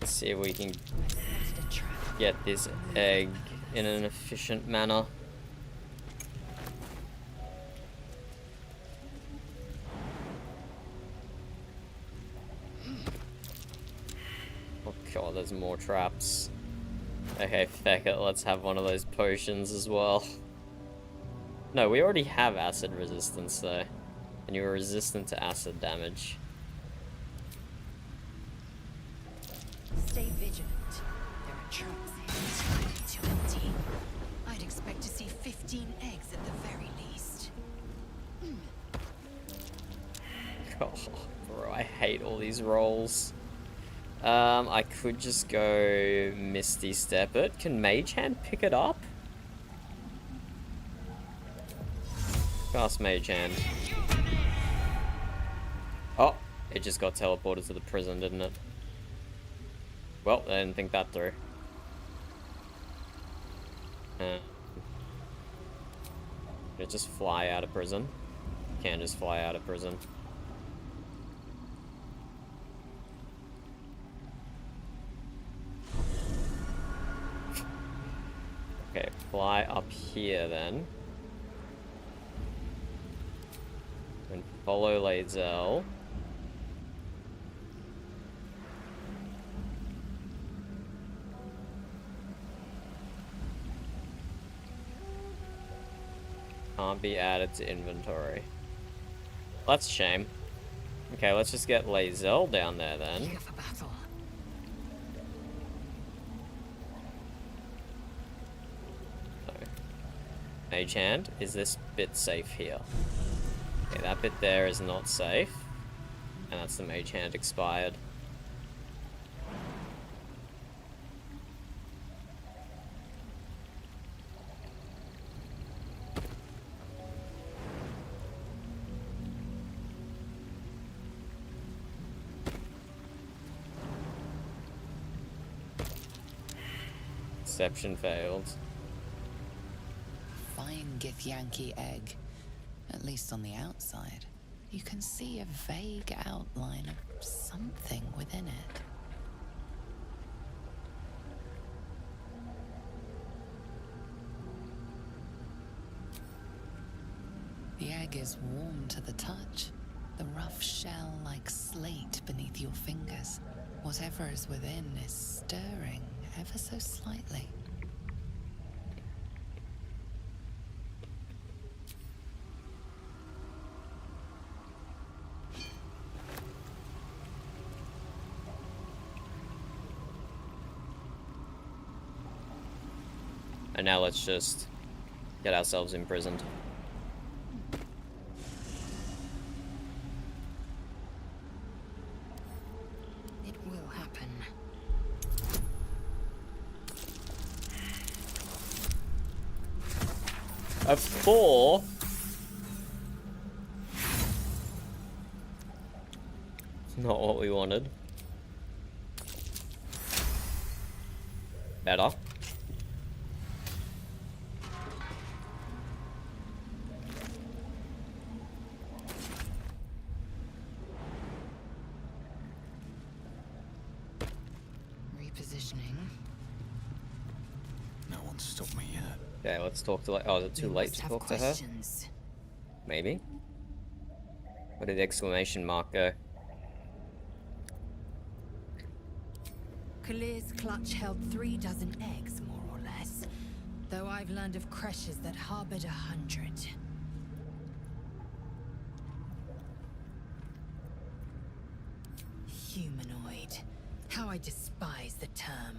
Let's see if we can Spotted a trap. get this egg in an efficient manner. Oh god, there's more traps. Okay, feck it, let's have one of those potions as well. No, we already have acid resistance though. And you are resistant to acid damage. Stay vigilant. There are traps here. It's too empty. I'd expect to see 15 eggs at the very least. Oh, bro, I hate all these rolls. I could just go Misty Step it. Can Mage Hand pick it up? Cast Mage Hand. Oh, it just got teleported to the prison, didn't it? Well, I didn't think that through. Can it just fly out of prison? Can't just fly out of prison. Okay, fly up here then. And follow Lae'zel. Can't be added to inventory. That's a shame. Okay, let's just get Lae'zel down there then. Here for battle. Mage Hand, is this bit safe here? Okay, that bit there is not safe. And that's the Mage Hand expired. Deception failed. Fine Githyanki egg, at least on the outside. You can see a vague outline of something within it. The egg is warm to the touch, the rough shell like slate beneath your fingers. Whatever is within is stirring ever so slightly. And now let's just get ourselves imprisoned. It will happen. A 4? Not what we wanted. Better. Repositioning. No one's stopped me yet. Okay, let's talk to. Oh, is it too We late must to have talk to her? questions. Maybe. Where did the exclamation mark go? Kalir's clutch held 3 dozen eggs, more or less. Though I've learned of creches that harbored 100. Humanoid. How I despise the term.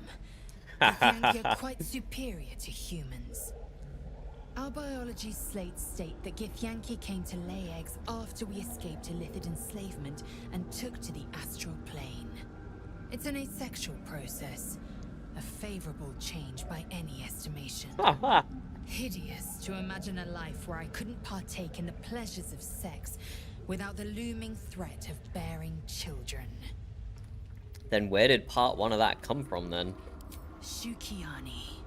Githyanki are quite superior to humans. Our biology slates state that Githyanki came to lay eggs after we escaped Illithid enslavement and took to the astral plane. It's an asexual process, a A favorable change by any estimation. Ha Hideous to imagine a life where I couldn't partake in the pleasures of sex without the looming threat of bearing children. Then where did part 1 of that come from then? Shukiani.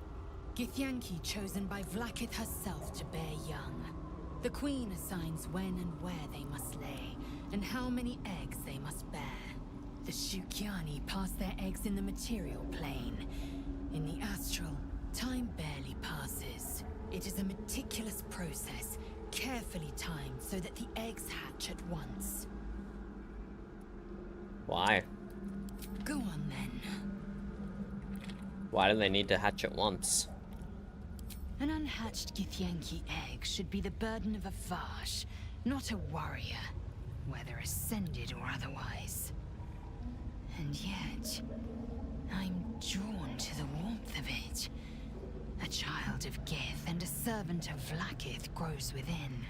Githyanki chosen by Vlaakith herself to bear young. The queen assigns when and where they must lay, and how many eggs they must bear. The Shukiani pass their eggs in the material plane. In the astral, time barely passes. It is a meticulous process, carefully timed so that the eggs hatch at once. Why? Go on then. Why do they need to hatch at once? An unhatched Githyanki egg should be the burden of a Vash, not a warrior, whether ascended or otherwise. And yet, I'm drawn to the warmth of it. A child of Gith and a servant of Vlaakith grows within.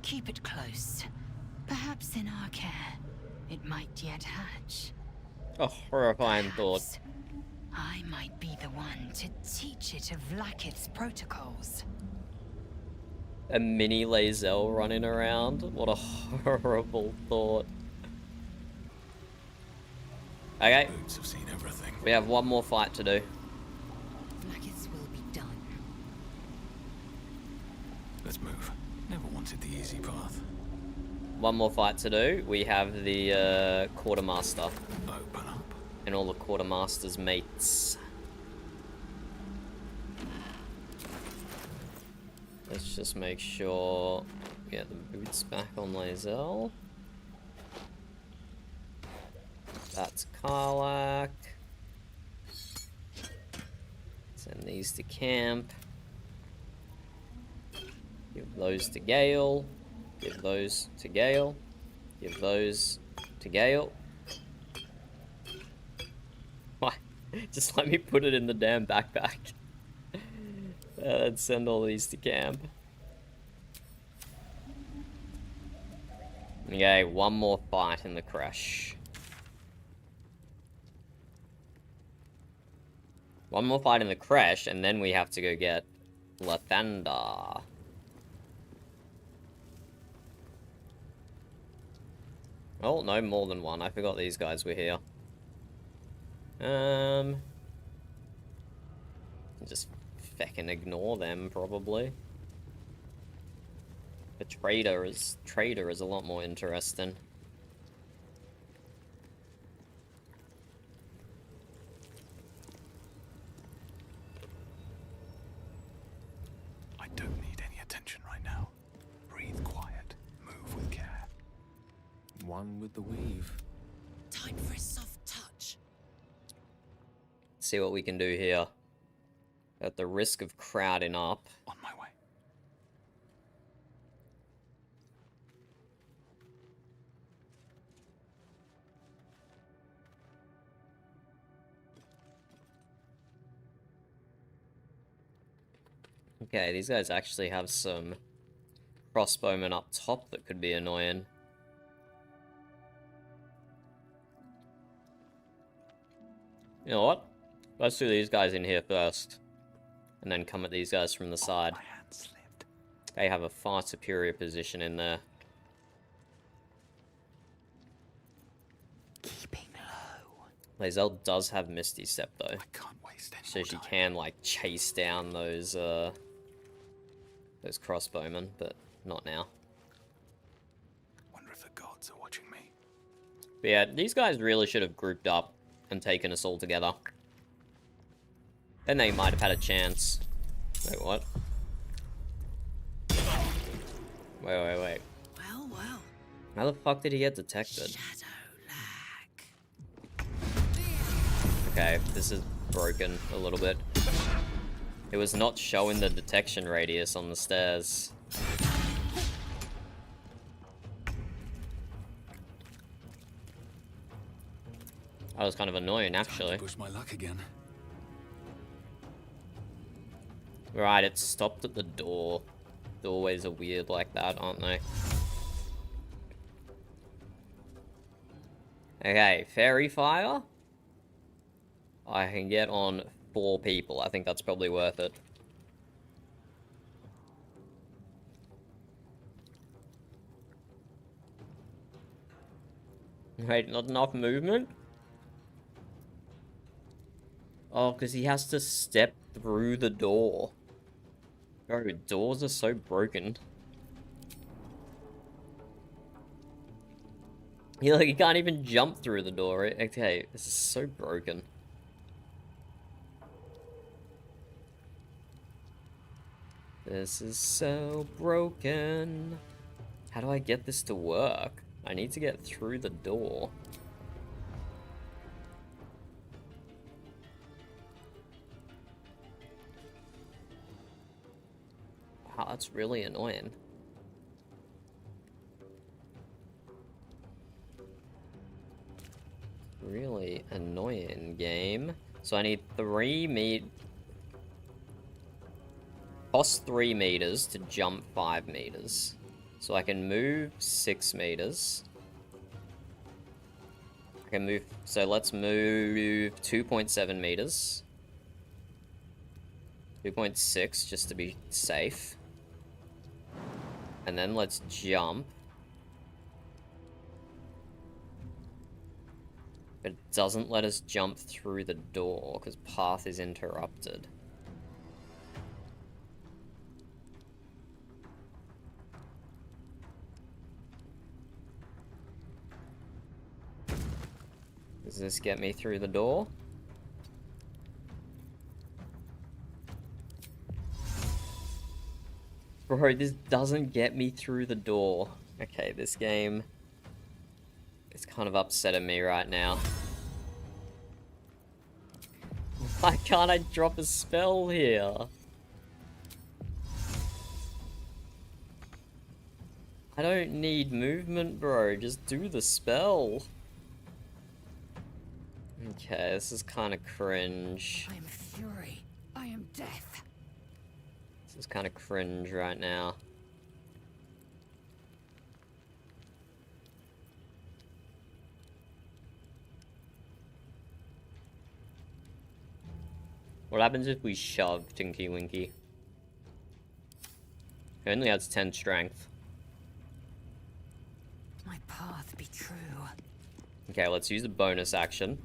Keep it close. Perhaps in our care, it might yet hatch. A horrifying thought. Perhaps I might be the one to teach it of Vlaakith's protocols. A mini Lae'zel running around? What a horrible thought. Okay. Boots have seen everything. We have one more fight to do. Vlaakith's will be done. Let's move. Never wanted the easy path. One more fight to do. We have the quartermaster. Open up. And all the quartermaster's mates. Let's just make sure we get the boots back on Lae'zel. That's Karlach. Send these to camp. Give those to Gale. Give those to Gale. Give those to Gale. Why? Just let me put it in the damn backpack. Let's send all these to camp. Okay, one more fight in the crash. One more fight in the crash, and then we have to go get Lathander. Oh, no, more than one. I forgot these guys were here. Just feckin' ignore them, probably. The trader is a lot more interesting. I don't need any attention right now. Breathe quiet. Move with care. One with the weave. Time for a soft touch. See what we can do here. At the risk of crowding up. On my way. Okay, these guys actually have some crossbowmen up top that could be annoying. You know what? Let's do these guys in here first. And then come at these guys from the side. My hand slipped. They have a far superior position in there. Keeping low. Lae'zel does have Misty Step though. I can't waste any So more she time. can like chase down those crossbowmen, but not now. Wonder if the gods are watching me. But yeah, these guys really should have grouped up and taken us all together. Then they might have had a chance. Wait, what? Wait. Well, well. How the fuck did he get detected? Shadow lag. Okay, this is broken a little bit. It was not showing the detection radius on the stairs. That was kind of annoying, actually. Push my luck again. Right, it stopped at the door. Doorways are weird like that, aren't they? Okay, fairy fire. I can get on 4 people. I think that's probably worth it. Wait, not enough movement? Oh, because he has to step through the door. Bro, doors are so broken. He can't even jump through the door. Okay, this is so broken. This is so broken. How do I get this to work? I need to get through the door. Wow, that's really annoying. Really annoying game. So I need 3 meters. Cost 3 meters to jump 5 meters. So I can move 6 meters. I can move, so let's move 2.7 meters. 2.6 just to be safe. And then let's jump. But it doesn't let us jump through the door because path is interrupted. Does this get me through the door? Bro, this doesn't get me through the door. Okay, this game is kind of upsetting me right now. Why can't I drop a spell here? I don't need movement, bro. Just do the spell. Okay, this is kind of cringe. I am fury. I am death. This is kind of cringe right now. What happens if we shove Tinky Winky? He only has 10 strength. My path be true. Okay, let's use the bonus action.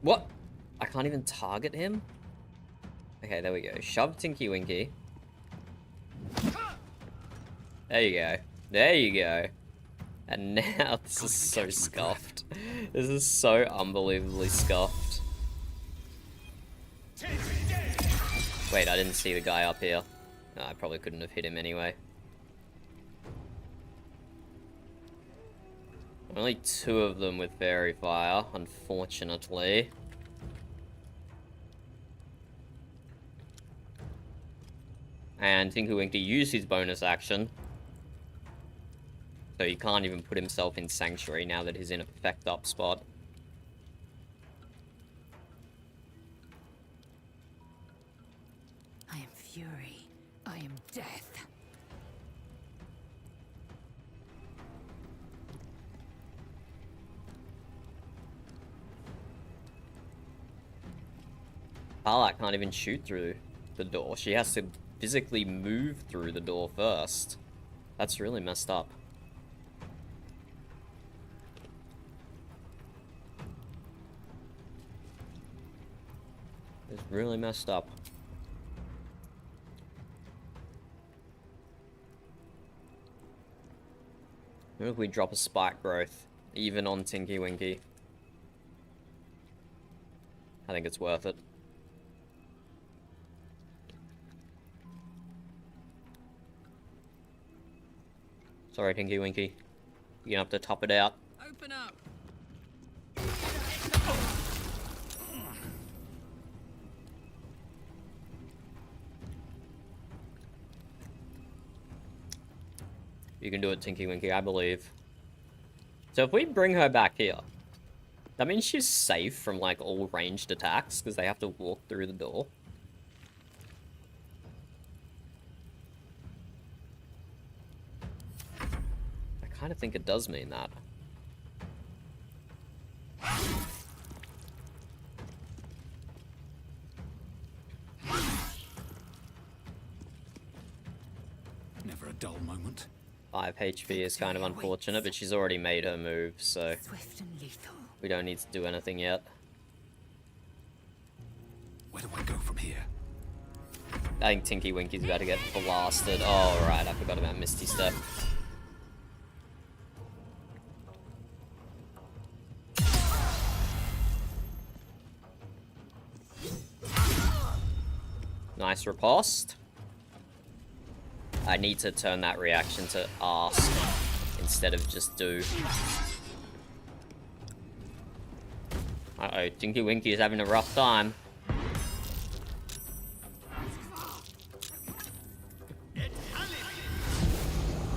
What? I can't even target him? Okay, there we go. Shove Tinky Winky. There you go. There you go. And now this is so scuffed. This is so unbelievably scuffed. Wait, I didn't see the guy up here. No, I probably couldn't have hit him anyway. Only 2 of them with Fairy Fire, unfortunately. And Tinky Winky used his bonus action. So he can't even put himself in Sanctuary now that he's in a effect up spot. I am fury. I am death. Karlach can't even shoot through the door. She has to physically move through the door first. That's really messed up. It's really messed up. What if we drop a spike growth, even on Tinky Winky? I think it's worth it. Sorry, Tinky Winky. You're gonna have to top it out. Open up. You can do it, Tinky Winky, I believe. So if we bring her back here, that means she's safe from, like, all ranged attacks, because they have to walk through the door. I kind of think it does mean that. dull moment. 5 HP is kind of unfortunate, but she's already made her move, so Swift and lethal. we don't need to do anything yet. Where do I go from here? I think Tinky Winky's about to get blasted. Oh, right, I forgot about Misty Step. Nice riposte. I need to turn that reaction to ask instead of just do. Uh-oh, Tinky Winky is having a rough time.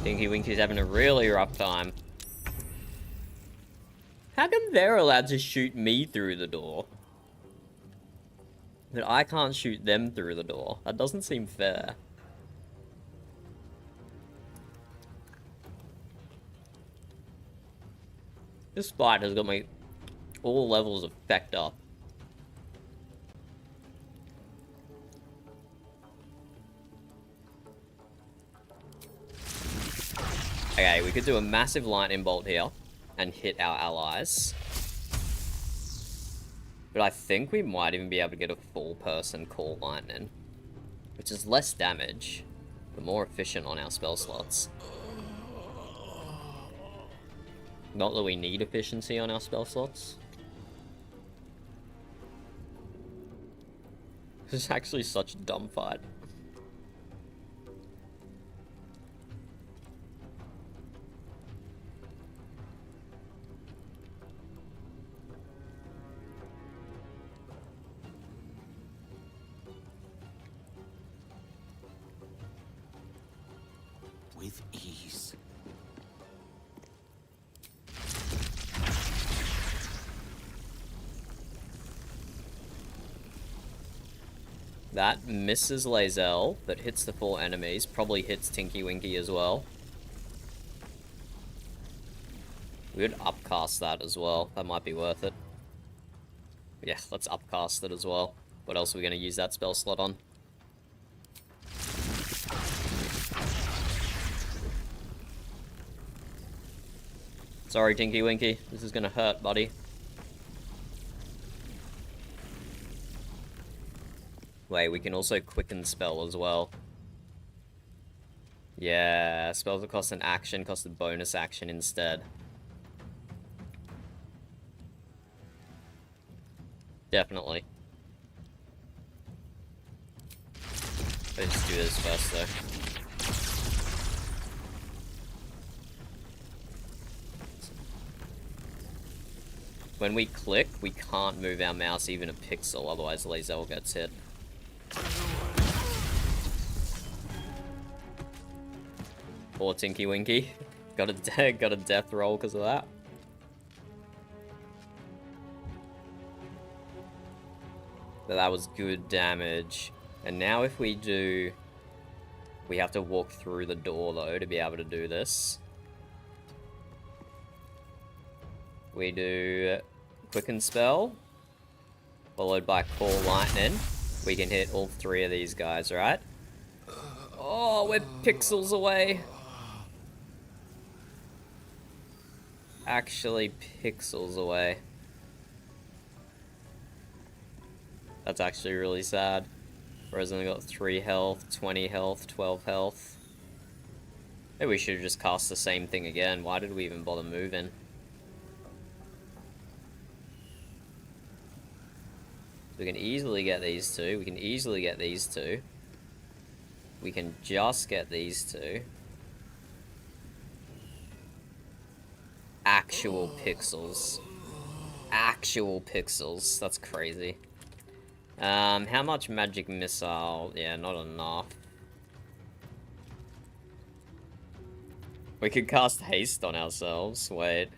Tinky Winky's having a really rough time. How come they're allowed to shoot me through the door? But I can't shoot them through the door. That doesn't seem fair. This fight has got me all levels of fecked up. Okay, we could do a massive lightning bolt here and hit our allies. But I think we might even be able to get a full person call lightning, which is less damage, but more efficient on our spell slots. Not that we need efficiency on our spell slots. This is actually such a dumb fight. With ease. That misses Lae'zel, but hits the 4 enemies. Probably hits Tinky Winky as well. We would upcast that as well. That might be worth it. Yeah, let's upcast it as well. What else are we going to use that spell slot on? Sorry, Tinky Winky. This is going to hurt, buddy. Wait, we can also quicken spell as well. Yeah, spells that cost an action cost a bonus action instead. Definitely. Let's just do this first though. When we click, we can't move our mouse even a pixel, otherwise Lae'zel gets hit. Poor Tinky Winky. got a death roll because of that. But that was good damage. And now if we do... We have to walk through the door though to be able to do this. We do Quicken Spell, followed by Call Lightning. We can hit all 3 of these guys, right? Oh, we're pixels away. Actually, pixels away. That's actually really sad. Whereas only got 3 health, 20 health, 12 health. Maybe we should have just cast the same thing again. Why did we even bother moving? We can easily get these 2. We can easily get these 2. We can just get these 2. Actual pixels. Actual pixels. That's crazy. How much magic missile? Yeah, not enough. We could cast haste on ourselves. Wait.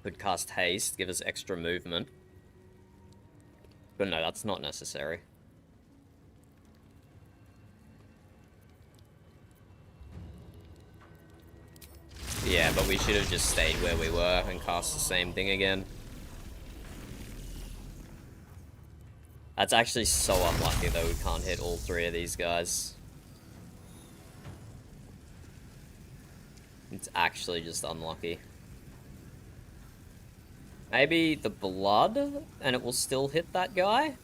Could cast haste, give us extra movement. But no, that's not necessary. Yeah, but we should have just stayed where we were and cast the same thing again. That's actually so unlucky though, we can't hit all three of these guys. It's actually just unlucky. Maybe the blood, and it will still hit that guy?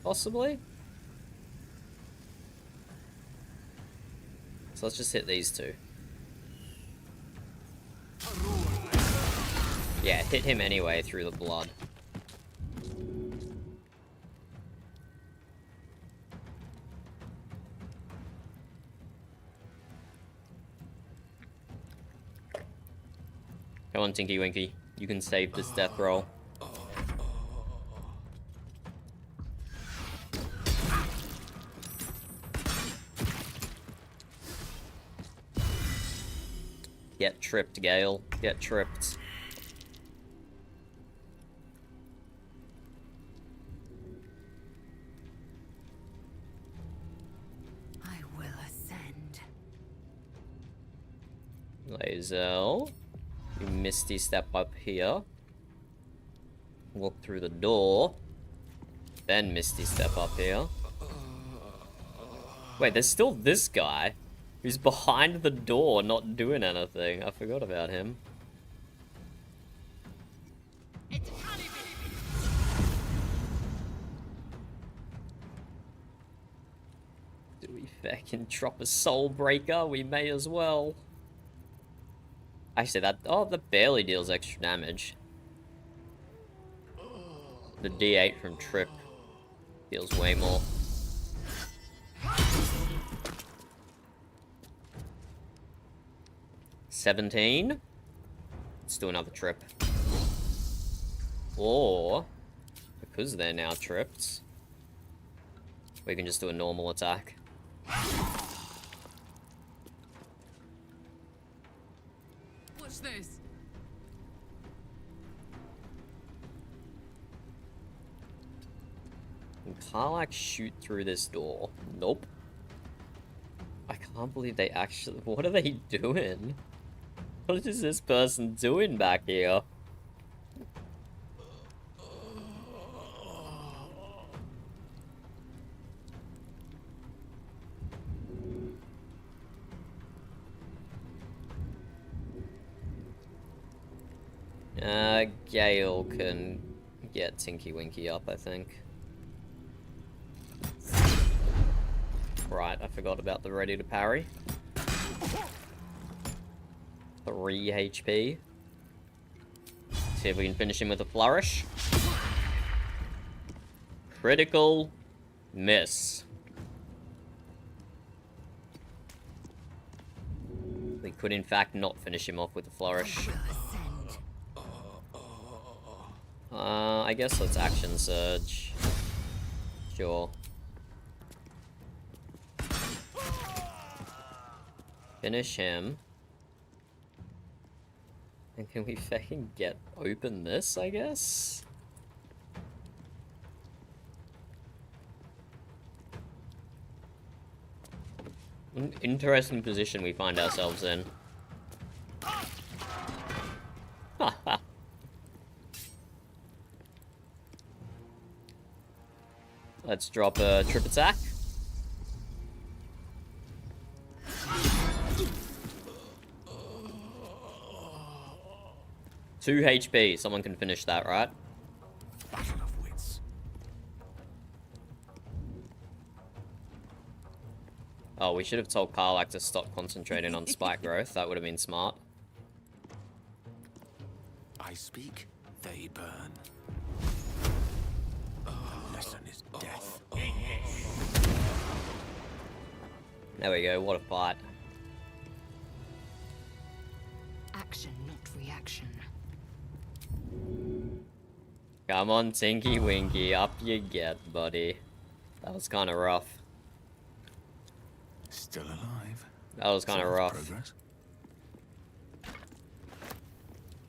Possibly? So let's just hit these two. Yeah, hit him anyway through the blood. Come on, Tinky Winky. You can save this death roll. Get tripped, Gale. Get tripped. I will ascend. Lae'zel. You misty step up here. Walk through the door. Then misty step up here. Wait, there's still this guy. Who's behind the door, not doing anything. I forgot about him. Do we fucking drop a soul breaker? We may as well. Actually, that barely deals extra damage. The D8 from Trip deals way more. $17. Let's do another trip. Or, because they're now tripped, we can just do a normal attack. What's this? Can Karlach shoot through this door? Nope. I can't believe they actually... What are they doing? What is this person doing back here? Gale can get Tinky Winky up, I think. Right, I forgot about the ready to parry. 3 HP. See if we can finish him with a flourish. Critical miss. We could in fact not finish him off with a flourish. I guess let's action surge. Sure. Finish him. And can we fucking open this, I guess? An interesting position we find ourselves in. Haha. Let's drop a trip attack. Two HP. Someone can finish that, right? Battle of wits. Oh, we should have told Karlach to stop concentrating on spike growth. That would have been smart. I speak, they burn. The lesson is death. There we go. What a fight. Action, not reaction. Come on, Tinky Winky. Up you get, buddy. That was kind of rough. Still alive. That was kind of rough. Progress.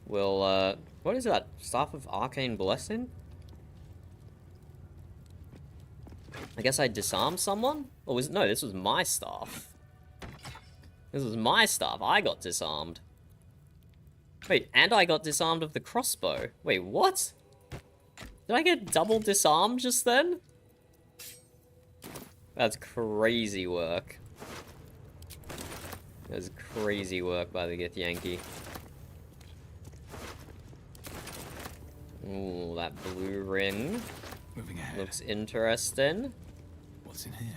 We'll, what is that? Staff of Arcane Blessing? I guess I disarmed someone? Or was no, this was my staff. This was my staff. I got disarmed. Wait, and I got disarmed of the crossbow. Wait, what? Did I get double disarmed just then? That's crazy work. That's crazy work by the Githyanki. Ooh, that blue ring. Moving ahead. Looks interesting. What's in here?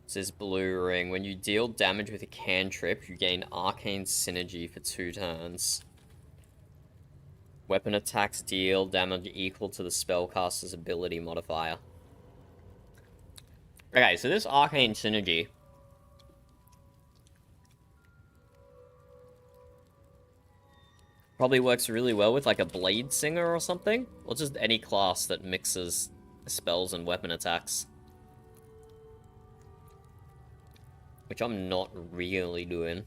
This is blue ring. When you deal damage with a cantrip, you gain arcane synergy for 2 turns. Weapon attacks deal damage equal to the spellcaster's ability modifier. Okay, so this arcane synergy probably works really well with like a blade singer or something, or just any class that mixes spells and weapon attacks. Which I'm not really doing.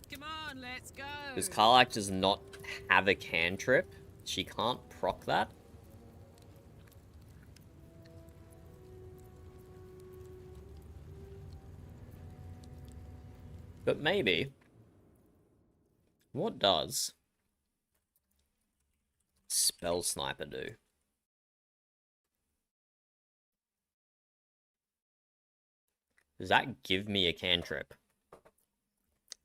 Come on, let's go. Because Karlach does not have a cantrip. She can't proc that. But maybe. What does Spell Sniper do? Does that give me a cantrip?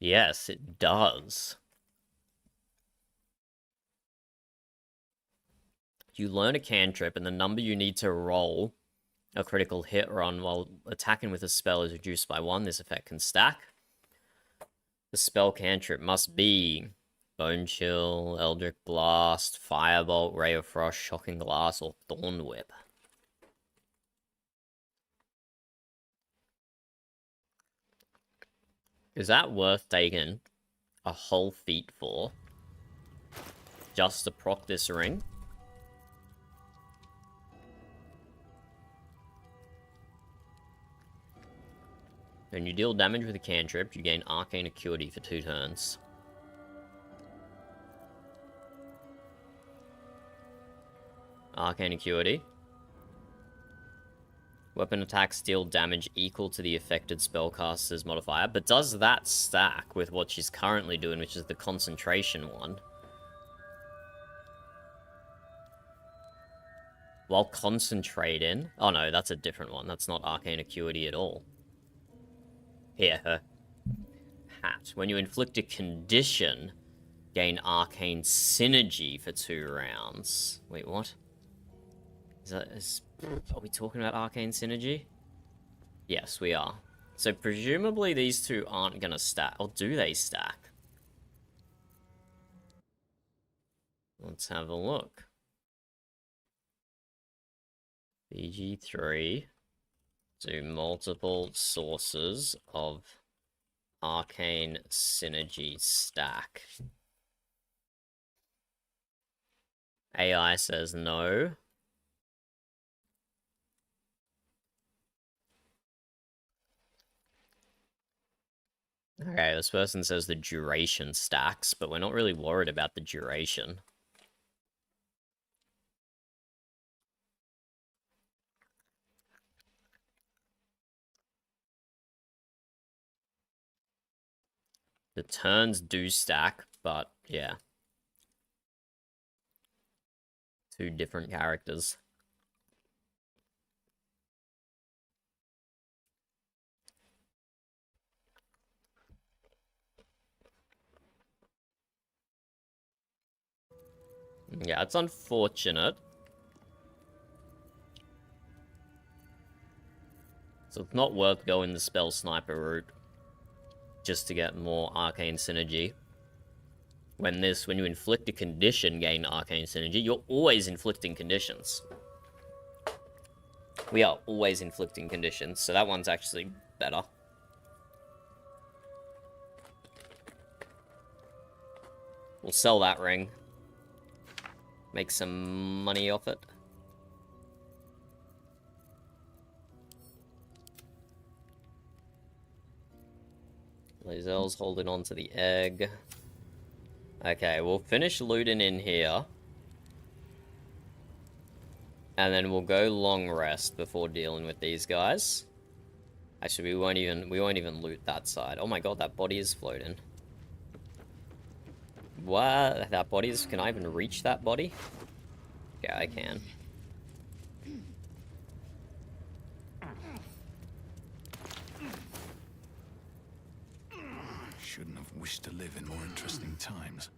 Yes, it does. You learn a cantrip, and the number you need to roll a critical hit run while attacking with a spell is reduced by 1. This effect can stack. The spell cantrip must be Bone Chill, Eldritch Blast, Firebolt, Ray of Frost, Shocking Glass, or Thorn Whip. Is that worth taking a whole feat for? Just to proc this ring? When you deal damage with a cantrip, you gain Arcane Acuity for 2 turns. Arcane Acuity. Weapon attacks deal damage equal to the affected spellcaster's modifier, but does that stack with what she's currently doing, which is the concentration one? While concentrating... Oh no, that's a different one. That's not Arcane Acuity at all. Here, her hat. When you inflict a condition, gain Arcane Synergy for 2 rounds. Wait, what? Are we talking about Arcane Synergy? Yes, we are. So presumably these two aren't gonna stack. Or do they stack? Let's have a look. BG3. Do multiple sources of Arcane Synergy stack. AI says no. Okay, this person says the duration stacks, but we're not really worried about the duration. The turns do stack, but yeah. 2 different characters. Yeah, it's unfortunate. So it's not worth going the Spell Sniper route just to get more Arcane Synergy. When you inflict a condition, gain Arcane Synergy, you're always inflicting conditions. We are always inflicting conditions, so that one's actually better. We'll sell that ring. Make some money off it. Lae'zel's holding on to the egg. Okay, we'll finish looting in here. And then we'll go long rest before dealing with these guys. Actually, we won't even loot that side. Oh my god, that body is floating. What? That body is... Can I even reach that body? Yeah, I can. Shouldn't have wished to live in more interesting times.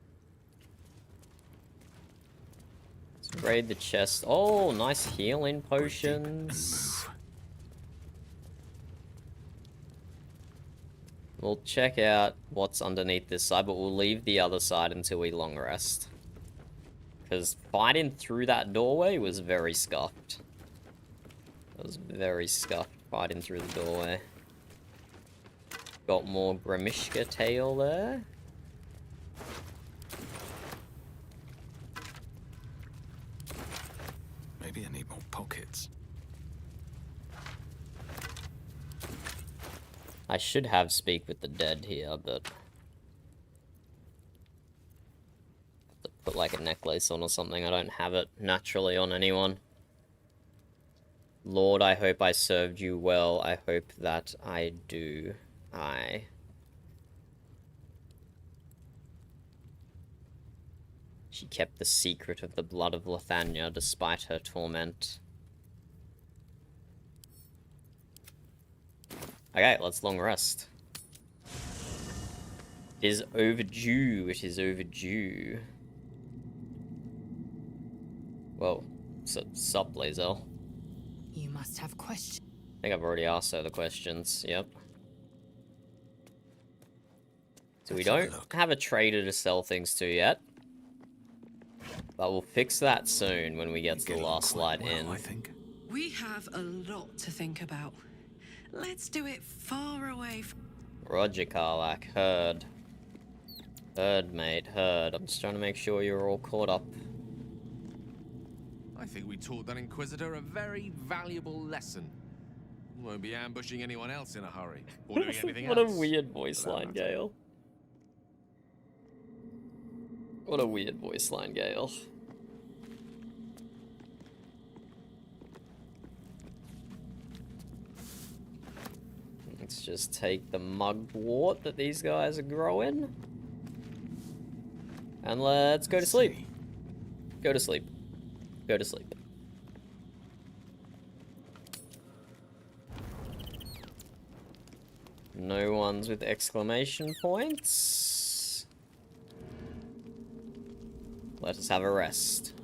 Let's raid the chest. Oh, nice healing potions. We'll check out what's underneath this side, but we'll leave the other side until we long rest. Because fighting through that doorway was very scuffed. It was very scuffed fighting through the doorway. Got more Grimishka tail there. Maybe I need more pockets. I should have Speak with the Dead here, but... put like a necklace on or something. I don't have it naturally on anyone. Lord, I hope I served you well. I hope that I do. She kept the secret of the blood of Lithania despite her torment. Okay, let's long rest. It is overdue. It is overdue. Whoa. Sup, Lae'zel? You must have questions. I think I've already asked her the questions. Yep. So we don't have a trader to sell things to yet. But we'll fix that soon when we get to the last light in. I think. We have a lot to think about. Let's do it far away from... Roger, Karlach. Heard. Heard, mate. Heard. I'm just trying to make sure you're all caught up. I think we taught that Inquisitor a very valuable lesson. Won't be ambushing anyone else in a hurry, or doing anything What else. a weird voice line, Gale. What a weird voice line, Gale. Let's just take the mugwort that these guys are growing. And let's go to sleep. Go to sleep. Go to sleep. No ones with exclamation points. Let us have a rest.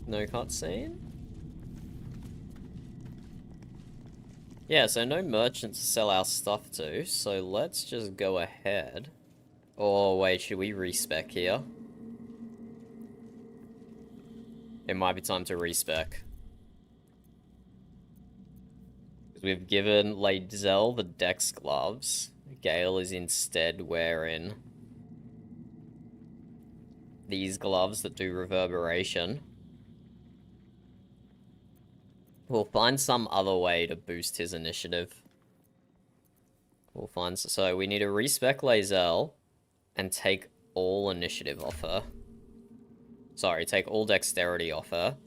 No cutscene? Yeah, so no merchants to sell our stuff to, so let's just go ahead. Oh, wait, should we respec here? It might be time to respec. We've given Lae'zel the Dex gloves. Gale is instead wearing these gloves that do reverberation. We'll find some other way to boost his initiative. We'll find... So we need to respec Lae'zel and take all initiative off her. Sorry, take all dexterity off her.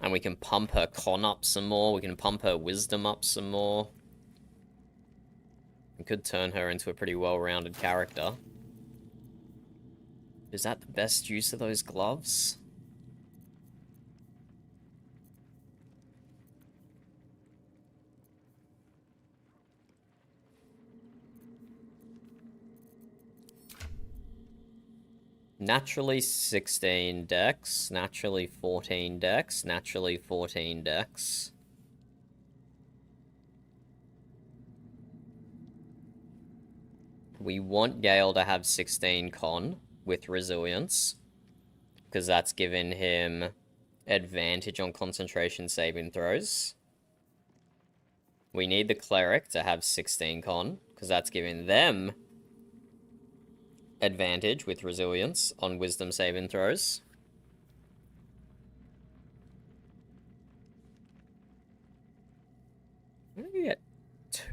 And we can pump her con up some more. We can pump her wisdom up some more. We could turn her into a pretty well-rounded character. Is that the best use of those gloves? Naturally 16 dex, naturally 14 dex, naturally 14 dex. We want Gale to have 16 con with resilience, because that's given him advantage on concentration saving throws. We need the cleric to have 16 con, because that's giving them advantage with resilience on wisdom saving throws.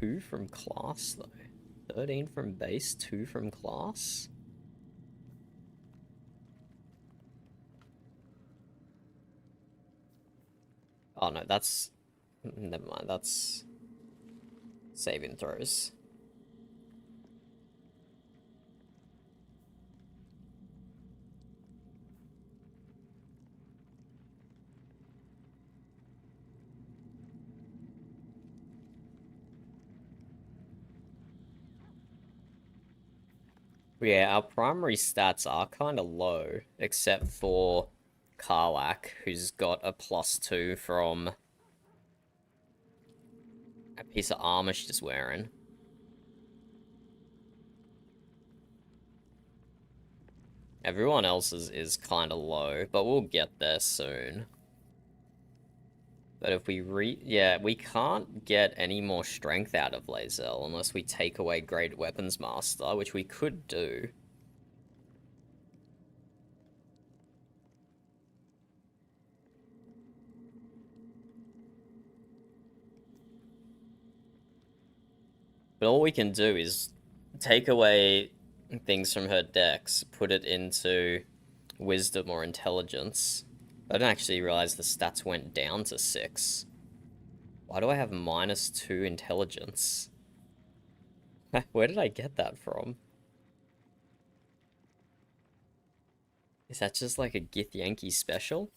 2 from class, though. 13 from base, 2 from class? Oh, no, that's... Never mind, that's... saving throws. Yeah, our primary stats are kind of low, except for Karlach, who's got a +2 from a piece of armor she's wearing. Everyone else is kind of low, but we'll get there soon. But if we we can't get any more strength out of Lae'zel unless we take away Great Weapons Master, which we could do. But all we can do is take away things from her dex, put it into Wisdom or Intelligence. I didn't actually realize the stats went down to 6. Why do I have -2 Intelligence? Where did I get that from? Is that just like a Githyanki special?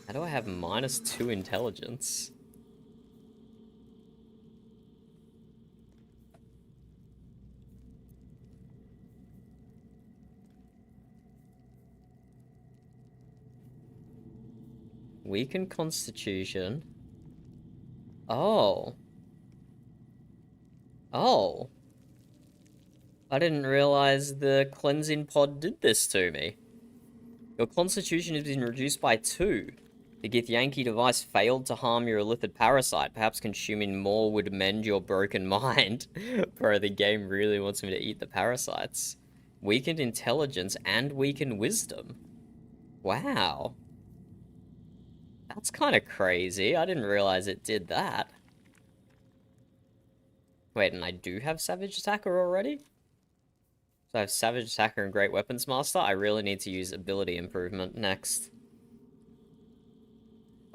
How do I have -2 Intelligence? Weakened Constitution. Oh. Oh. I didn't realize the cleansing pod did this to me. Your Constitution has been reduced by 2. The Githyanki device failed to harm your illithid parasite. Perhaps consuming more would mend your broken mind. Bro, the game really wants me to eat the parasites. Weakened Intelligence and weakened Wisdom. Wow. That's kind of crazy. I didn't realize it did that. Wait, and I do have Savage Attacker already? So I have Savage Attacker and Great Weapons Master. I really need to use Ability Improvement next.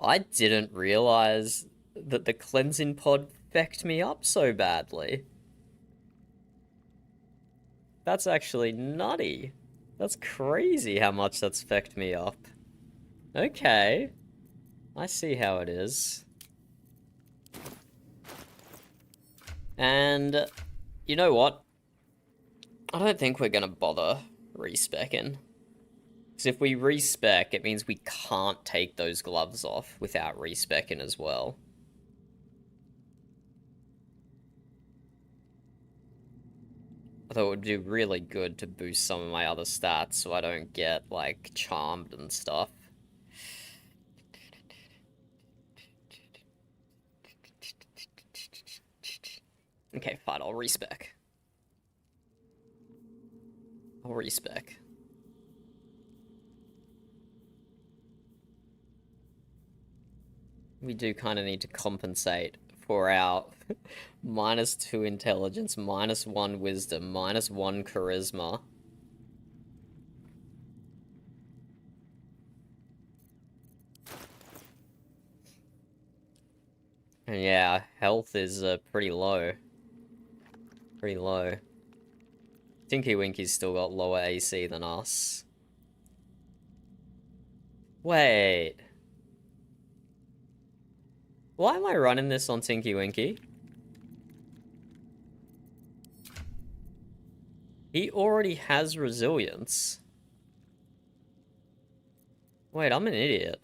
I didn't realize that the Cleansing Pod fecked me up so badly. That's actually nutty. That's crazy how much that's fecked me up. Okay. I see how it is. And you know what? I don't think we're gonna bother respecking. Because if we respec, it means we can't take those gloves off without respecking as well. I thought it would do really good to boost some of my other stats so I don't get, like, charmed and stuff. Okay, fine, I'll respec. I'll respec. We do kind of need to compensate for our -2 intelligence, -1 wisdom, -1 charisma. And yeah, health is pretty low. Pretty low. Tinky Winky's still got lower AC than us. Wait. Why am I running this on Tinky Winky? He already has resilience. Wait, I'm an idiot.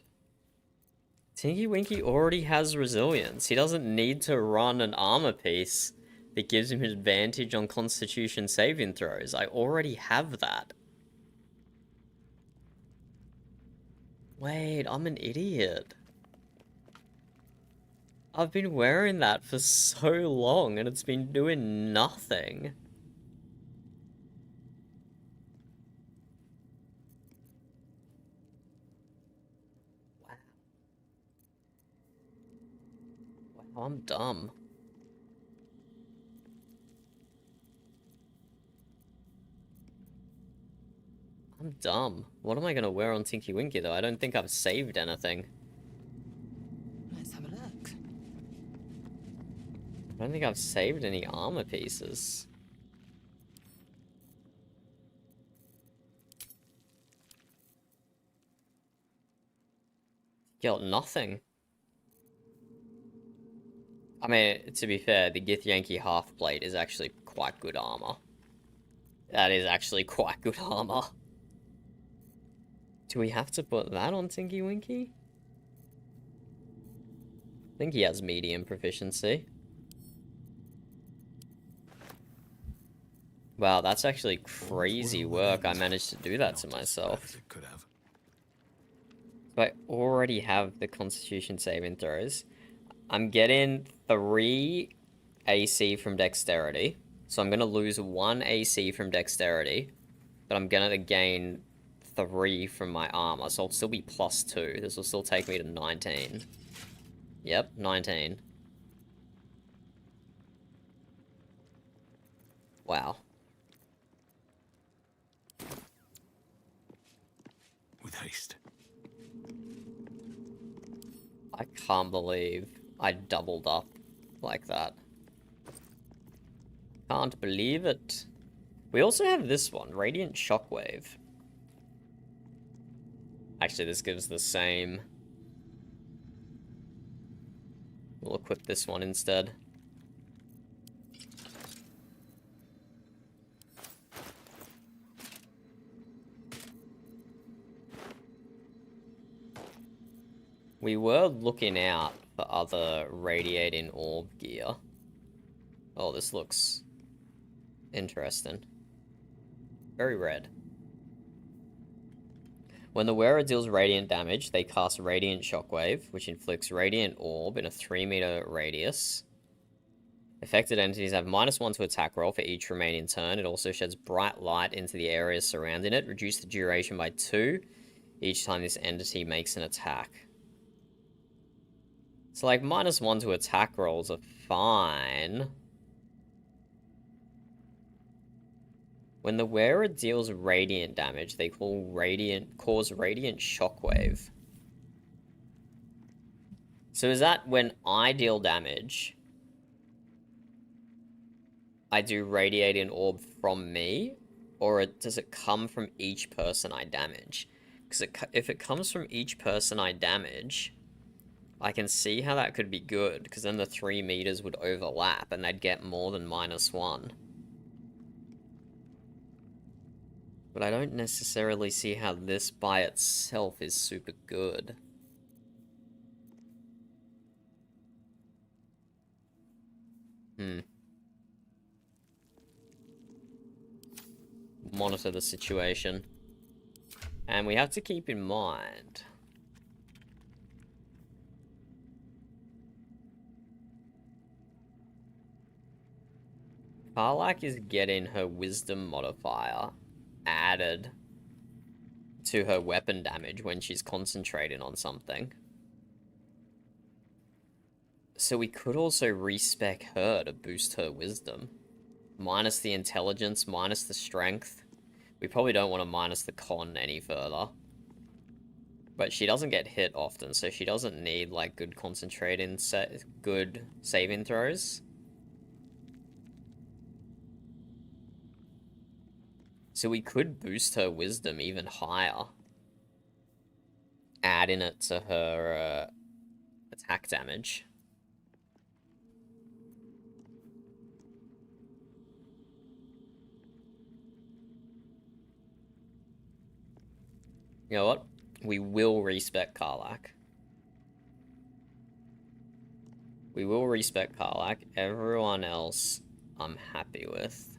Tinky Winky already has resilience. He doesn't need to run an armor piece that gives him an advantage on Constitution saving throws. I already have that. Wait, I'm an idiot. I've been wearing that for so long and it's been doing nothing. Wow, I'm dumb. I'm dumb. What am I gonna wear on Tinky Winky though? I don't think I've saved anything. Let's have a look. I don't think I've saved any armor pieces. Got nothing. I mean, to be fair, the Githyanki half-plate is actually quite good armor. That is actually quite good armor. Do we have to put that on Tinky Winky? I think he has medium proficiency. Wow, that's actually crazy work. I managed to do that to myself. So I already have the Constitution saving throws. I'm getting 3 AC from Dexterity. So I'm going to lose 1 AC from Dexterity. But I'm going to gain 3 from my armor. So I'll still be +2. This will still take me to 19. Yep, 19. Wow. With haste. I can't believe I doubled up like that. Can't believe it. We also have this one, Radiant Shockwave. Actually, this gives the same. We'll equip this one instead. We were looking out for other radiating orb gear. Oh, this looks interesting. Very red. When the wearer deals radiant damage, they cast Radiant Shockwave, which inflicts Radiant Orb in a 3-meter radius. Affected entities have -1 to attack roll for each remaining turn. It also sheds bright light into the areas surrounding it. Reduce the duration by 2 each time this entity makes an attack. So, like, -1 to attack rolls are fine. When the wearer deals radiant damage, they cause Radiant Shockwave. So is that when I deal damage, I do Radiating Orb from me? Or does it come from each person I damage? Because if it comes from each person I damage, I can see how that could be good, because then the 3 meters would overlap and they'd get more than -1. But I don't necessarily see how this by itself is super good. Monitor the situation. And we have to keep in mind Karlach is getting her wisdom modifier added to her weapon damage when she's concentrating on something. So we could also respec her to boost her wisdom. Minus the intelligence, minus the strength. We probably don't want to minus the con any further. But she doesn't get hit often, so she doesn't need, like, good concentrating, good saving throws. So we could boost her wisdom even higher. Adding it to her attack damage. You know what? We will respec Karlach. We will respec Karlach. Everyone else I'm happy with.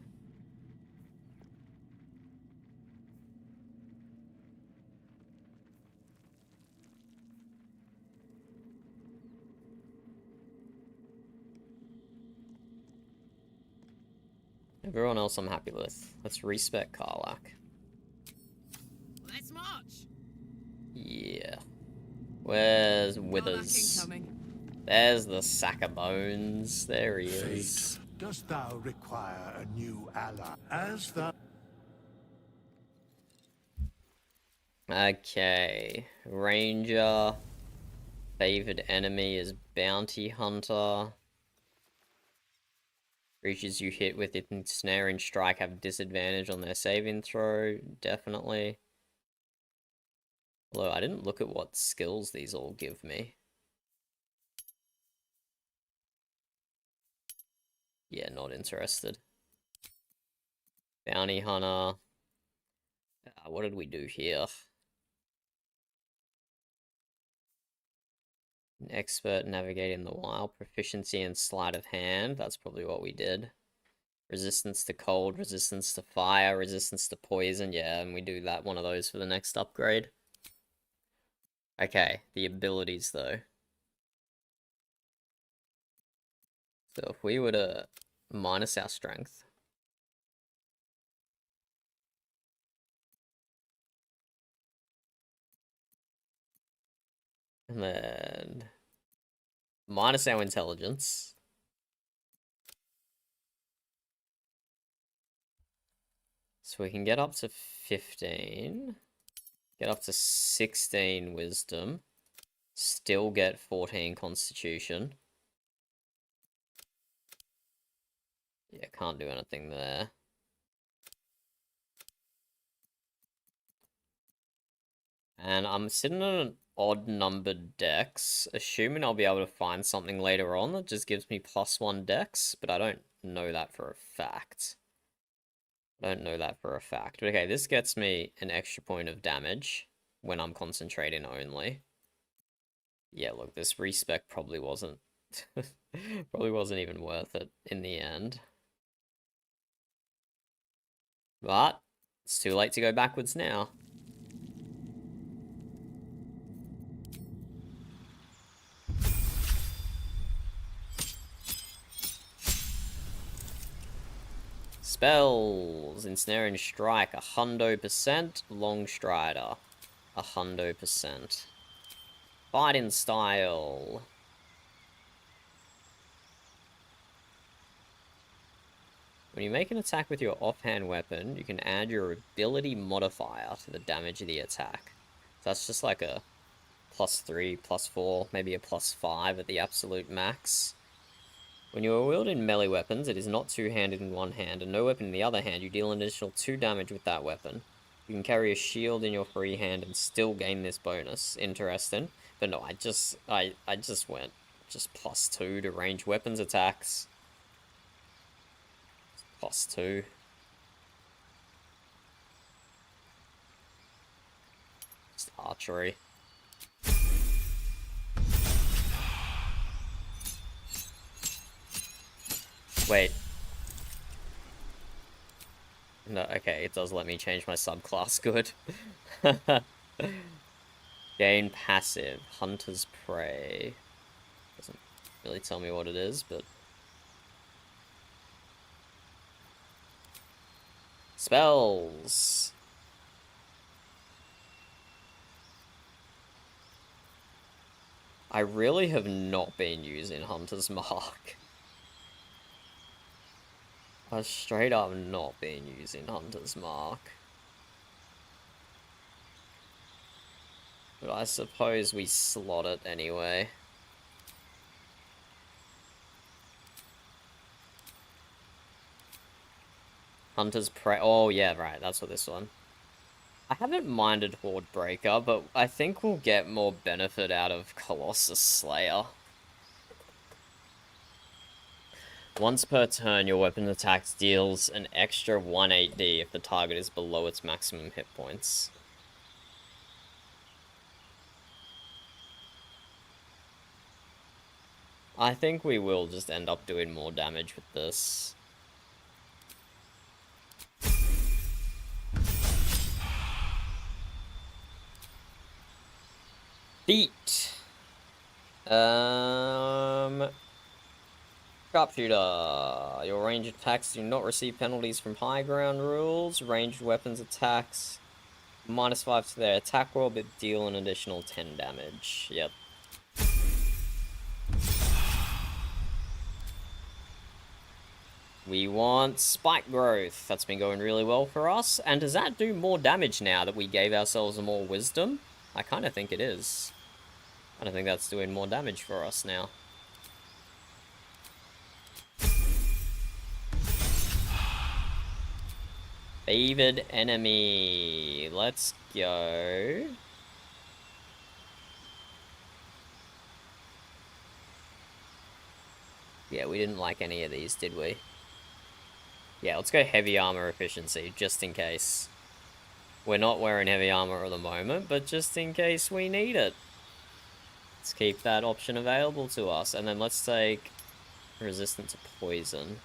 Everyone else I'm happy with. Let's respec Karlach. Let's march. Yeah. Where's Withers? There's the sack of bones. There he is. Fate, dost thou require a new ally? As thou... Okay, Ranger. Favored enemy is Bounty Hunter. Creatures you hit with Ensnaring Strike have disadvantage on their saving throw, definitely. Although I didn't look at what skills these all give me. Yeah, not interested. Bounty Hunter. What did we do here? An expert navigating the wild, proficiency in sleight of hand. That's probably what we did. Resistance to cold, resistance to fire, resistance to poison. Yeah, and we do that one of those for the next upgrade. Okay, the abilities though. So if we were to minus our strength. And then minus our intelligence. So we can get up to 15. Get up to 16 wisdom. Still get 14 constitution. Yeah, can't do anything there. And I'm sitting on an odd numbered dex, assuming I'll be able to find something later on that just gives me +1 dex, but I don't know that for a fact. I don't know that for a fact. But okay, this gets me an extra point of damage when I'm concentrating only. Yeah, look, this respec probably wasn't probably wasn't even worth it in the end. But it's too late to go backwards now. Spells. Ensnaring Strike, 100%. Long Strider, 100%. Fighting Style. When you make an attack with your offhand weapon, you can add your ability modifier to the damage of the attack. So that's just like a +3, +4, maybe a +5 at the absolute max. When you are wielding melee weapons, it is not two-handed in one hand, and no weapon in the other hand, you deal an additional 2 damage with that weapon. You can carry a shield in your free hand and still gain this bonus. Interesting. But no, I just went just +2 to range weapons attacks. +2. Just archery. Wait. No, okay, it does let me change my subclass, good. Gain passive, Hunter's Prey. Doesn't really tell me what it is, but... Spells! I really have not been using Hunter's Mark. I've straight up not been using Hunter's Mark. But I suppose we slot it anyway. Hunter's Prey. Oh, yeah, right. That's what this one. I haven't minded Horde Breaker, but I think we'll get more benefit out of Colossus Slayer. Once per turn, your weapon attacks deals an extra 1 8d if the target is below its maximum hit points. I think we will just end up doing more damage with this. Beat. Sharpshooter. Your ranged attacks do not receive penalties from high ground rules. Ranged weapons attacks -5 to their attack roll, but deal an additional 10 damage. Yep. We want spike growth. That's been going really well for us. And does that do more damage now that we gave ourselves more wisdom? I kind of think it is. I don't think that's doing more damage for us now. Favored enemy. Let's go. Yeah, we didn't like any of these, did we? Yeah, let's go heavy armor efficiency, just in case. We're not wearing heavy armor at the moment, but just in case we need it. Let's keep that option available to us. And then let's take resistant to poison.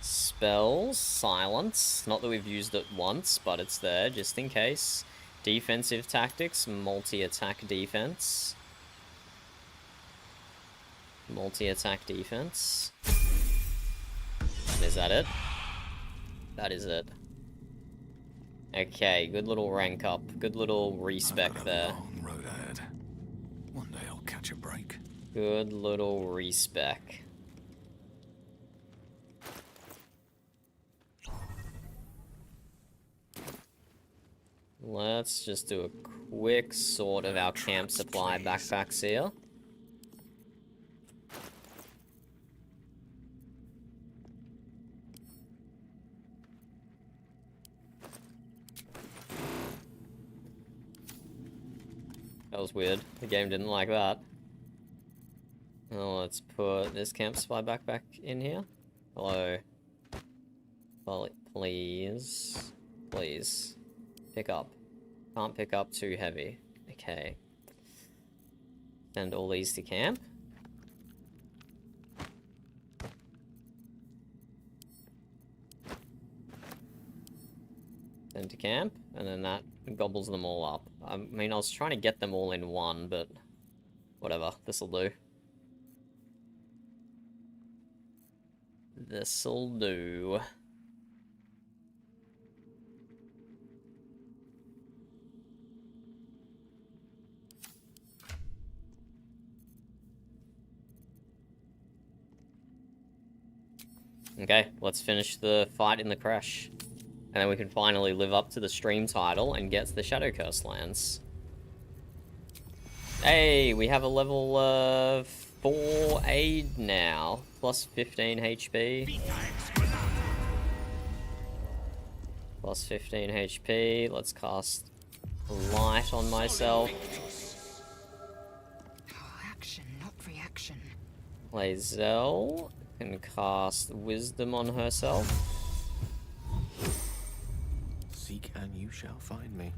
Spells, silence. Not that we've used it once, but it's there, just in case. Defensive tactics, multi-attack defense. Multi-attack defense. Is that it? That is it. Okay, good little rank up. Good little respec there. Long road ahead. One day I'll catch a break. Good little respec. Let's just do a quick sort of our camp supply backpacks here. That was weird. The game didn't like that. Oh, let's put this camp supply backpack in here. Hello. Please. Please. Pick up. Can't pick up too heavy. Okay. Send all these to camp. Send to camp, and then that gobbles them all up. I mean, I was trying to get them all in one, but whatever. This'll do. This'll do. Okay, let's finish the fight in the crash. And then we can finally live up to the stream title and get to the Shadow Curse lands. Hey, we have a level 4 aid now. Plus 15 HP. Plus 15 HP. Let's cast Light on myself. Action, not reaction. Lae'zel can cast Wisdom on herself. Seek and you shall find me.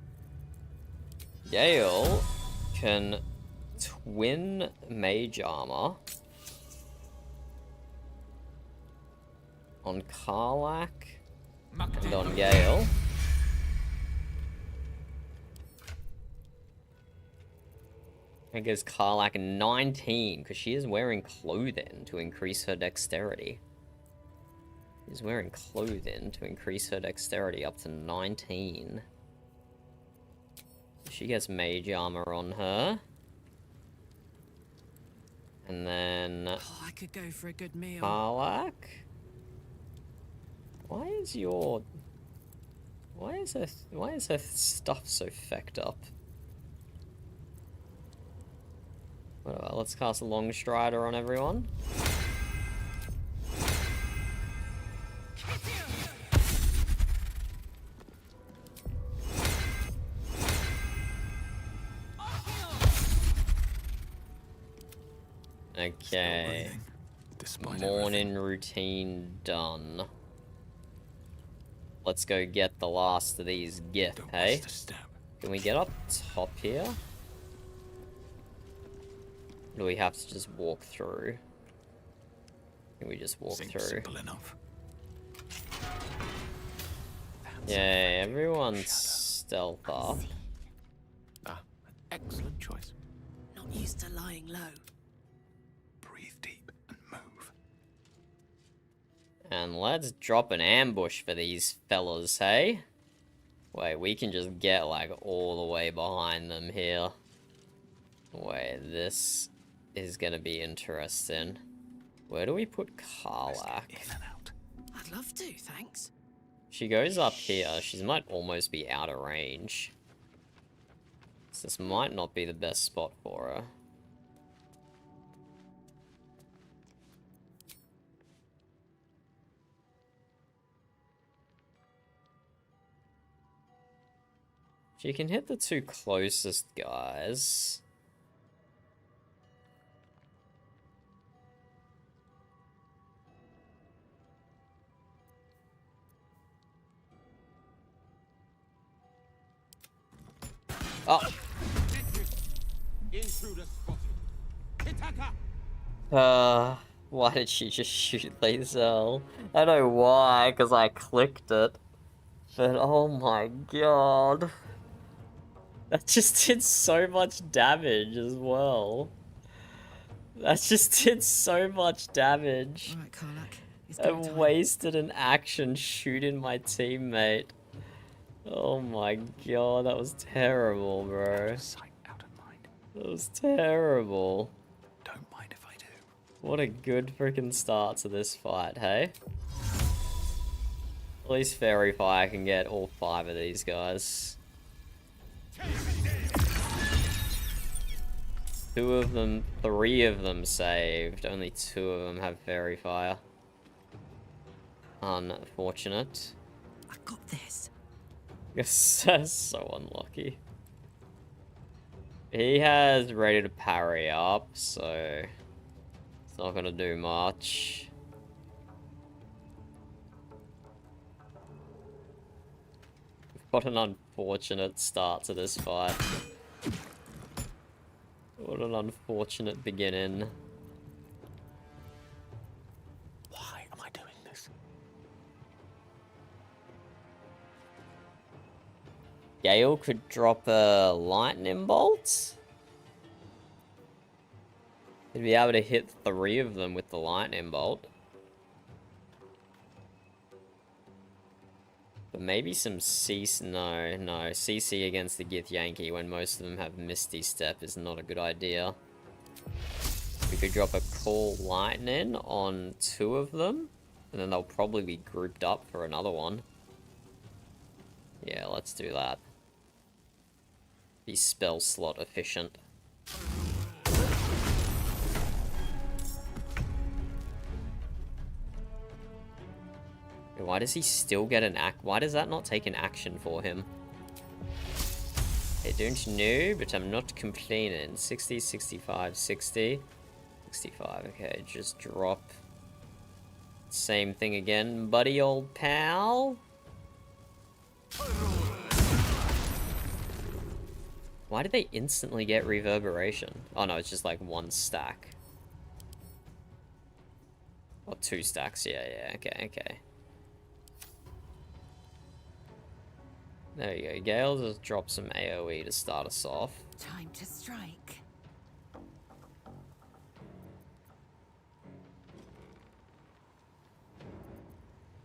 Gale can twin Mage Armor on Karlach and on Gale. It gives Karlach 19 because she is wearing clothing to increase her dexterity. She's wearing clothing to increase her dexterity up to 19. She gets Mage Armor on her. And then Oh, I could go for a good meal. Karlach. Why is her stuff so fecked up? Whatever, let's cast a Long Strider on everyone. Okay. Morning routine done. Let's go get the last of these gith, hey? Can we get up top here? Or do we have to just walk through? Can we just walk through? Simple enough. Yeah, everyone's stealth up. Ah, an excellent choice. Not used to lying low. Breathe deep and move. And let's drop an ambush for these fellas, hey? Wait, we can just get like all the way behind them here. Wait, this is gonna be interesting. Where do we put Karlach? I'd love to, thanks. She goes up here. She might almost be out of range. So this might not be the best spot for her. She can hit the two closest guys. Oh. Intruder spotted. Hitaka! Why did she just shoot Lae'zel? I know why, because I clicked it. But oh my god. That just did so much damage as well. That just did so much damage. Right, Karlach. I wasted an action shooting my teammate. Oh my god, that was terrible, bro. That was terrible. Don't mind if I do. What a good freaking start to this fight, hey? At least Fairy Fire can get all 5 of these guys. 2 of them, 3 of them saved. Only 2 of them have Fairy Fire. Unfortunate. I got this. Yes, that's so unlucky. He has ready to parry up, so it's not gonna do much. What an unfortunate start to this fight. What an unfortunate beginning. Why am I doing this? Gale could drop a lightning bolt. He'd be able to hit 3 of them with the lightning bolt. But maybe some CC... No. CC against the Githyanki when most of them have Misty Step is not a good idea. We could drop a Cool Lightning on 2 of them. And then they'll probably be grouped up for another one. Yeah, let's do that. Be spell slot efficient. Why does he still get an act? Why does that not take an action for him? I don't know, but I'm not complaining. 60, 65, 60. 65, okay, just drop. Same thing again, buddy old pal. Why did they instantly get reverberation? Oh no, it's just like 1 stack. Or 2 stacks, yeah, okay. There you go, Gale just drop some AoE to start us off. Time to strike.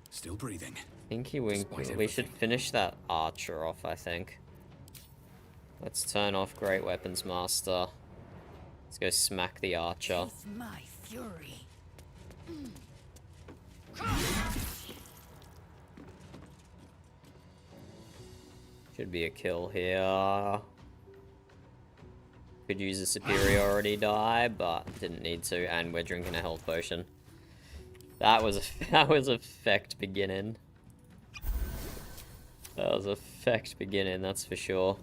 Still breathing. Tinky Winky. We should finish that archer off, I think. Let's turn off Great Weapons Master. Let's go smack the archer. Taste my fury. Should be a kill here. Could use a superiority die, but didn't need to, and we're drinking a health potion. That was effect beginning. That was effect beginning, that's for sure.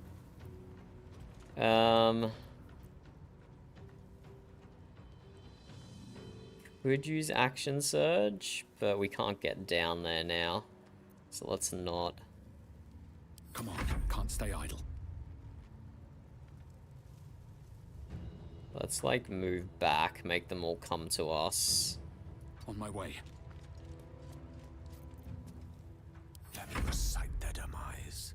Could use action surge, but we can't get down there now. So let's not. Come on, can't stay idle. Let's like move back, make them all come to us. On my way. Let me recite their demise.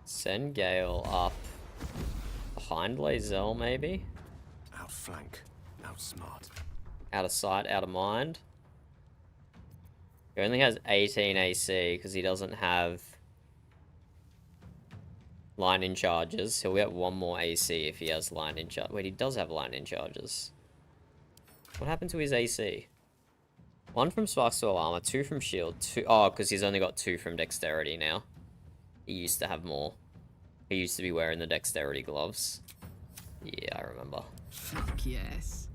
Send Gale up. Behind Lae'zel, maybe? Outflank, outsmart. Out of sight, out of mind. He only has 18 AC because he doesn't have lightning charges. He'll get 1 more AC if he has lightning charge. Wait, he does have lightning charges. What happened to his AC? 1 from Sparks to Armor, 2 from Shield, 2... Oh, because he's only got 2 from Dexterity now. He used to have more. He used to be wearing the Dexterity gloves. Yeah, I remember. Fuck yes.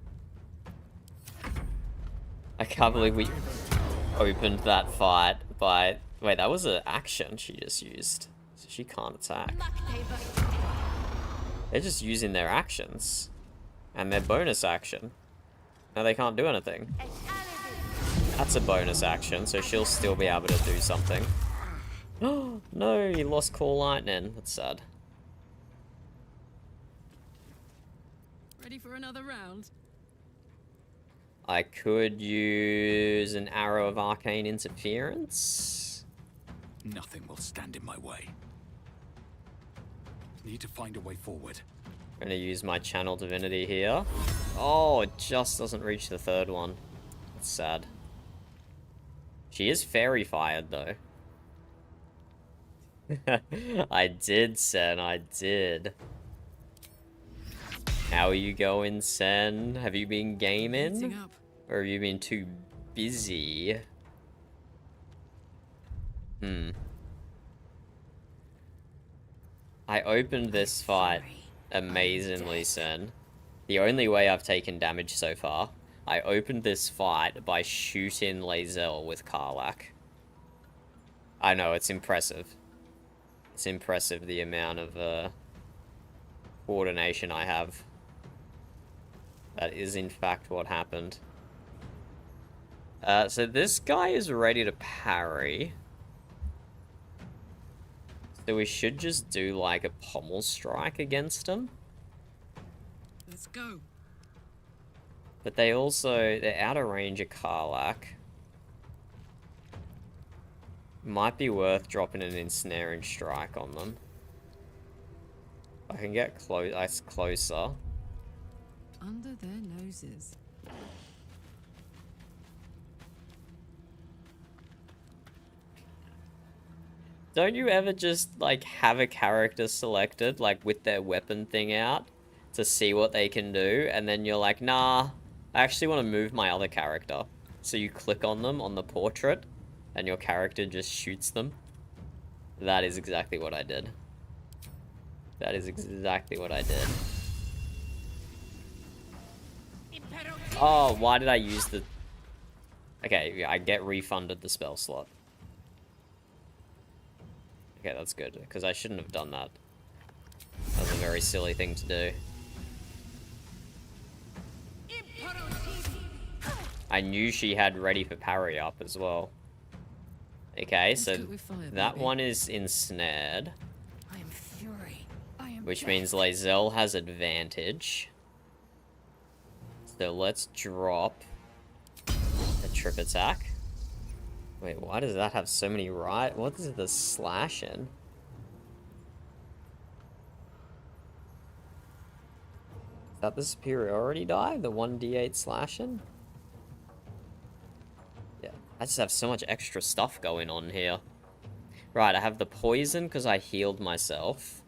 I can't believe we opened that fight by... Wait, that was an action she just used. So she can't attack. They're just using their actions. And their bonus action. Now they can't do anything. That's a bonus action, so she'll still be able to do something. Oh, no, he lost Call Lightning. That's sad. Ready for another round? I could use an Arrow of Arcane Interference. Nothing will stand in my way. Need to find a way forward. I'm gonna use my Channel Divinity here. Oh, it just doesn't reach the 3rd one. That's sad. She is Fairy Fired, though. I did, Sen, I did. How are you going, Sen? Have you been gaming? Or have you been too busy? I opened this fight amazingly, Sen. The only way I've taken damage so far. I opened this fight by shooting Lae'zel with Karlach. I know, it's impressive. It's impressive the amount of coordination I have. That is in fact what happened. So this guy is ready to parry. So we should just do like a pommel strike against him. Let's go. But they also, they're out of range of Karlach. Might be worth dropping an ensnaring strike on them. I can get closer. Under their noses. Don't you ever just, like, have a character selected, like, with their weapon thing out, to see what they can do, and then you're like, nah, I actually want to move my other character. So you click on them on the portrait, and your character just shoots them. That is exactly what I did. That is exactly what I did. Oh, why did I use the... Okay, I get refunded the spell slot. Okay, that's good, because I shouldn't have done that. That was a very silly thing to do. I knew she had ready for parry up as well. Okay, so that one is ensnared. I am fury. I am Which means Lae'zel has advantage. So let's drop a trip attack. Wait, why does that have so many right? What is the slash in? Is that the superiority die? The 1d8 slashing? Yeah, I just have so much extra stuff going on here. Right, I have the poison because I healed myself.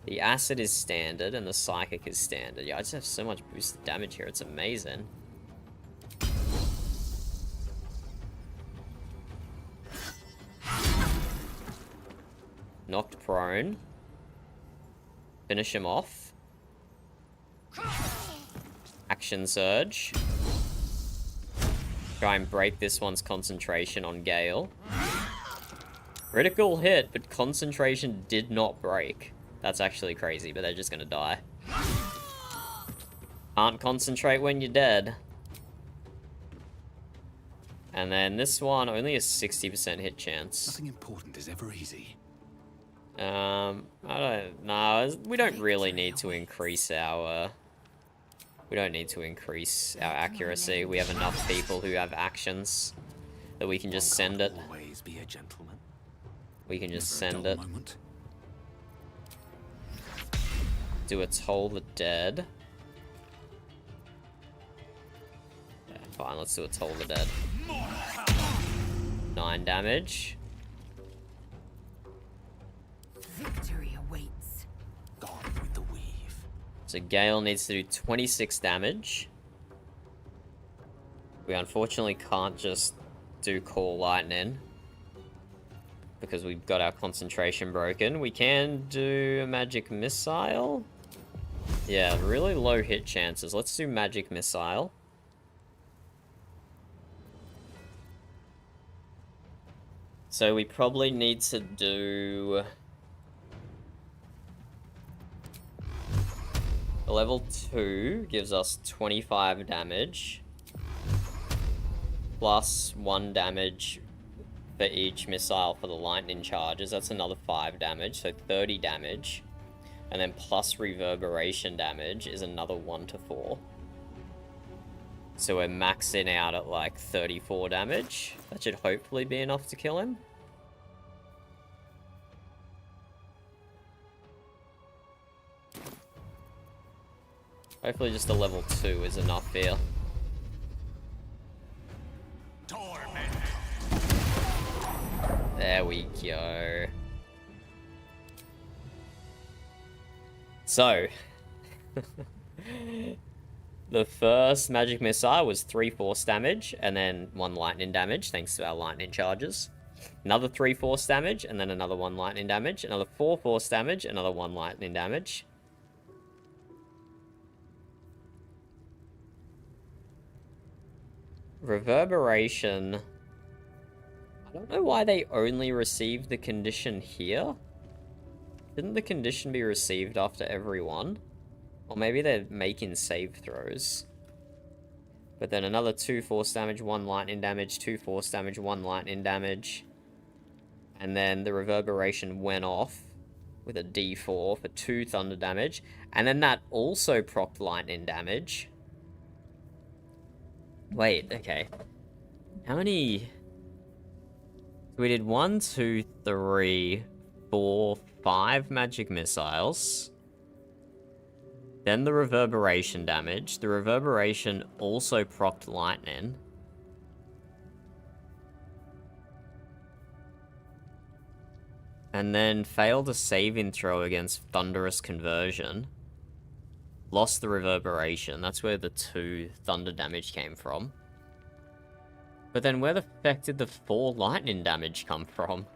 The acid is standard and the psychic is standard. Yeah, I just have so much boosted damage here. It's amazing. Knocked prone. Finish him off. Action surge. Try and break this one's concentration on Gale. Critical hit, but concentration did not break. That's actually crazy, but they're just gonna die. Can't concentrate when you're dead. And then this one, only a 60% hit chance. Nothing important is ever easy. I don't know. We don't really need to increase our... we don't need to increase our accuracy. We have enough people who have actions that we can just send it. Always be a gentleman. We can just send it. Do a Toll the Dead. Yeah, fine, let's do a Toll the Dead. 9 damage. Victory awaits. Gone with the weave. So Gale needs to do 26 damage. We unfortunately can't just do Call Lightning, because we've got our concentration broken. We can do a Magic Missile. Yeah, really low hit chances. Let's do Magic Missile. So we probably need to do... Level 2 gives us 25 damage. Plus 1 damage for each missile for the lightning charges. That's another 5 damage, so 30 damage. And then plus reverberation damage is another 1 to 4. So we're maxing out at like 34 damage. That should hopefully be enough to kill him. Hopefully just a level 2 is enough here. There we go. So, the first magic missile was 3 force damage, and then 1 lightning damage, thanks to our lightning charges. Another 3 force damage, and then another 1 lightning damage. Another 4 force damage, another 1 lightning damage. Reverberation. I don't know why they only received the condition here. Didn't the condition be received after every one? Or maybe they're making save throws. But then another 2 force damage, 1 lightning damage, 2 force damage, 1 lightning damage. And then the reverberation went off with a D4 for 2 thunder damage. And then that also procced lightning damage. Wait, okay. How many... We did 1, 2, 3, 4, 5 magic missiles. Then the reverberation damage. The reverberation also procced lightning. And then failed a saving throw against thunderous conversion. Lost the reverberation. That's where the 2 thunder damage came from. But then where the heck did the 4 lightning damage come from?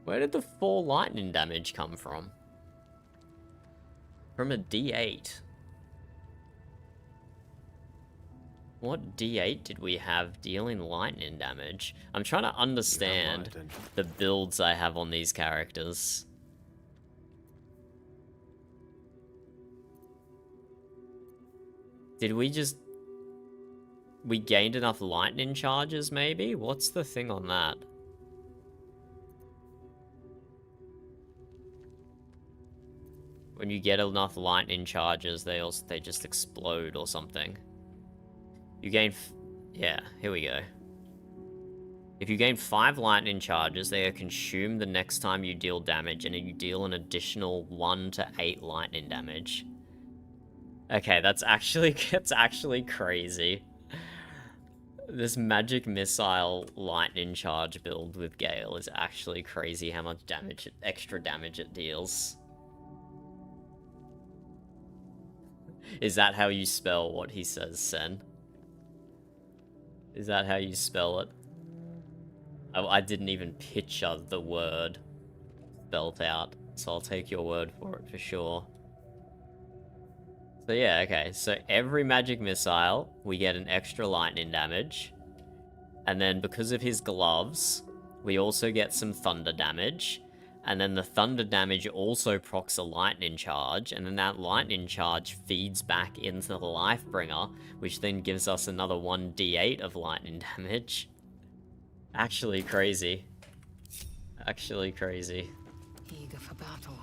Where did the 4 lightning damage come from? From a D8. What D8 did we have dealing lightning damage? I'm trying to understand the builds I have on these characters. Did we just... We gained enough lightning charges, maybe? What's the thing on that? When you get enough lightning charges, they just explode or something. You gain... Yeah, here we go. If you gain 5 lightning charges, they are consumed the next time you deal damage, and you deal an additional 1 to 8 lightning damage. Okay, that's actually crazy. This magic missile lightning charge build with Gale is actually crazy how much damage, extra damage it deals. Is that how you spell what he says, Sen? Is that how you spell it? I didn't even picture the word spelled out, so I'll take your word for it for sure. So yeah, okay, so every magic missile, we get an extra lightning damage. And then because of his gloves, we also get some thunder damage. And then the thunder damage also procs a lightning charge, and then that lightning charge feeds back into the Lifebringer, which then gives us another 1d8 of lightning damage. Actually crazy. Actually crazy. Eager for battle.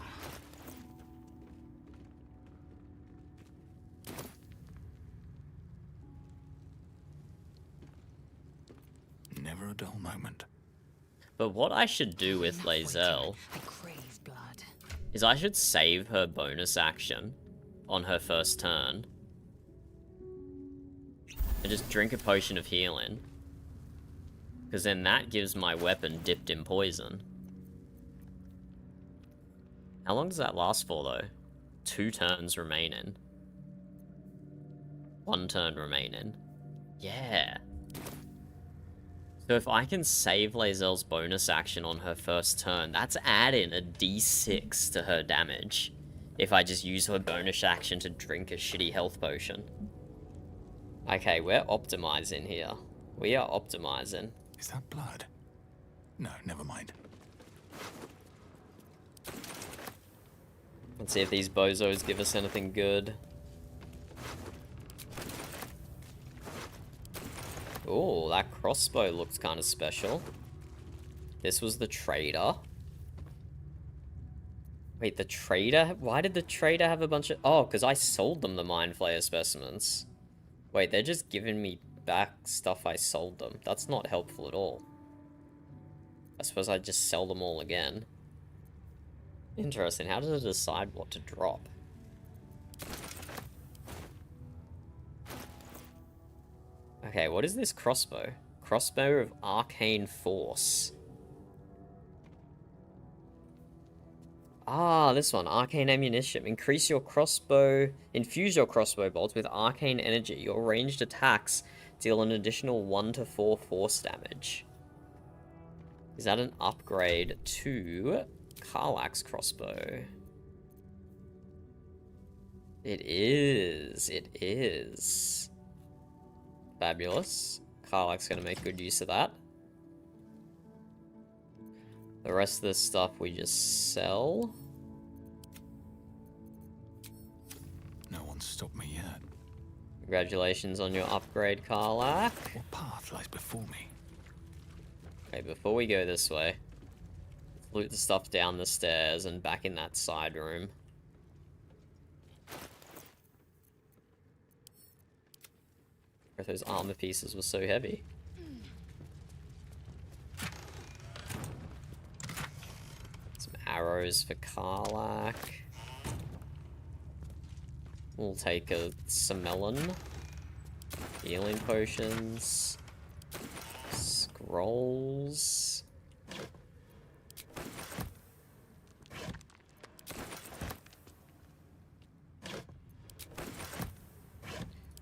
Never a dull moment. But what I should do with Lae'zel is I should save her bonus action on her first turn. I just drink a potion of healing. Because then that gives my weapon dipped in poison. How long does that last for, though? 2 turns remaining. 1 turn remaining. Yeah. So if I can save Lae'zel's bonus action on her first turn, that's adding a d6 to her damage. If I just use her bonus action to drink a shitty health potion. Okay, we're optimizing here. We are optimizing. Is that blood? No, never mind. Let's see if these bozos give us anything good. Oh, that crossbow looks kind of special. This was the trader. Wait, the trader? Why did the trader have a bunch of... Oh, because I sold them the Mind Flayer specimens. Wait, they're just giving me back stuff I sold them. That's not helpful at all. I suppose I'd just sell them all again. Interesting. How does it decide what to drop? Okay, what is this crossbow? Crossbow of Arcane Force. Ah, this one. Arcane Ammunition. Increase your crossbow... Infuse your crossbow bolts with arcane energy. Your ranged attacks deal an additional 1 to 4 force damage. Is that an upgrade to Karlach's crossbow? It is. It is. Fabulous. Karlach's gonna make good use of that. The rest of this stuff we just sell. No one's stopped me yet. Congratulations on your upgrade, Karlach. What path lies before me? Okay, before we go this way, let's loot the stuff down the stairs and back in that side room. Those armor pieces were so heavy. Some arrows for Karlach. We'll take some melon. Healing potions. Scrolls.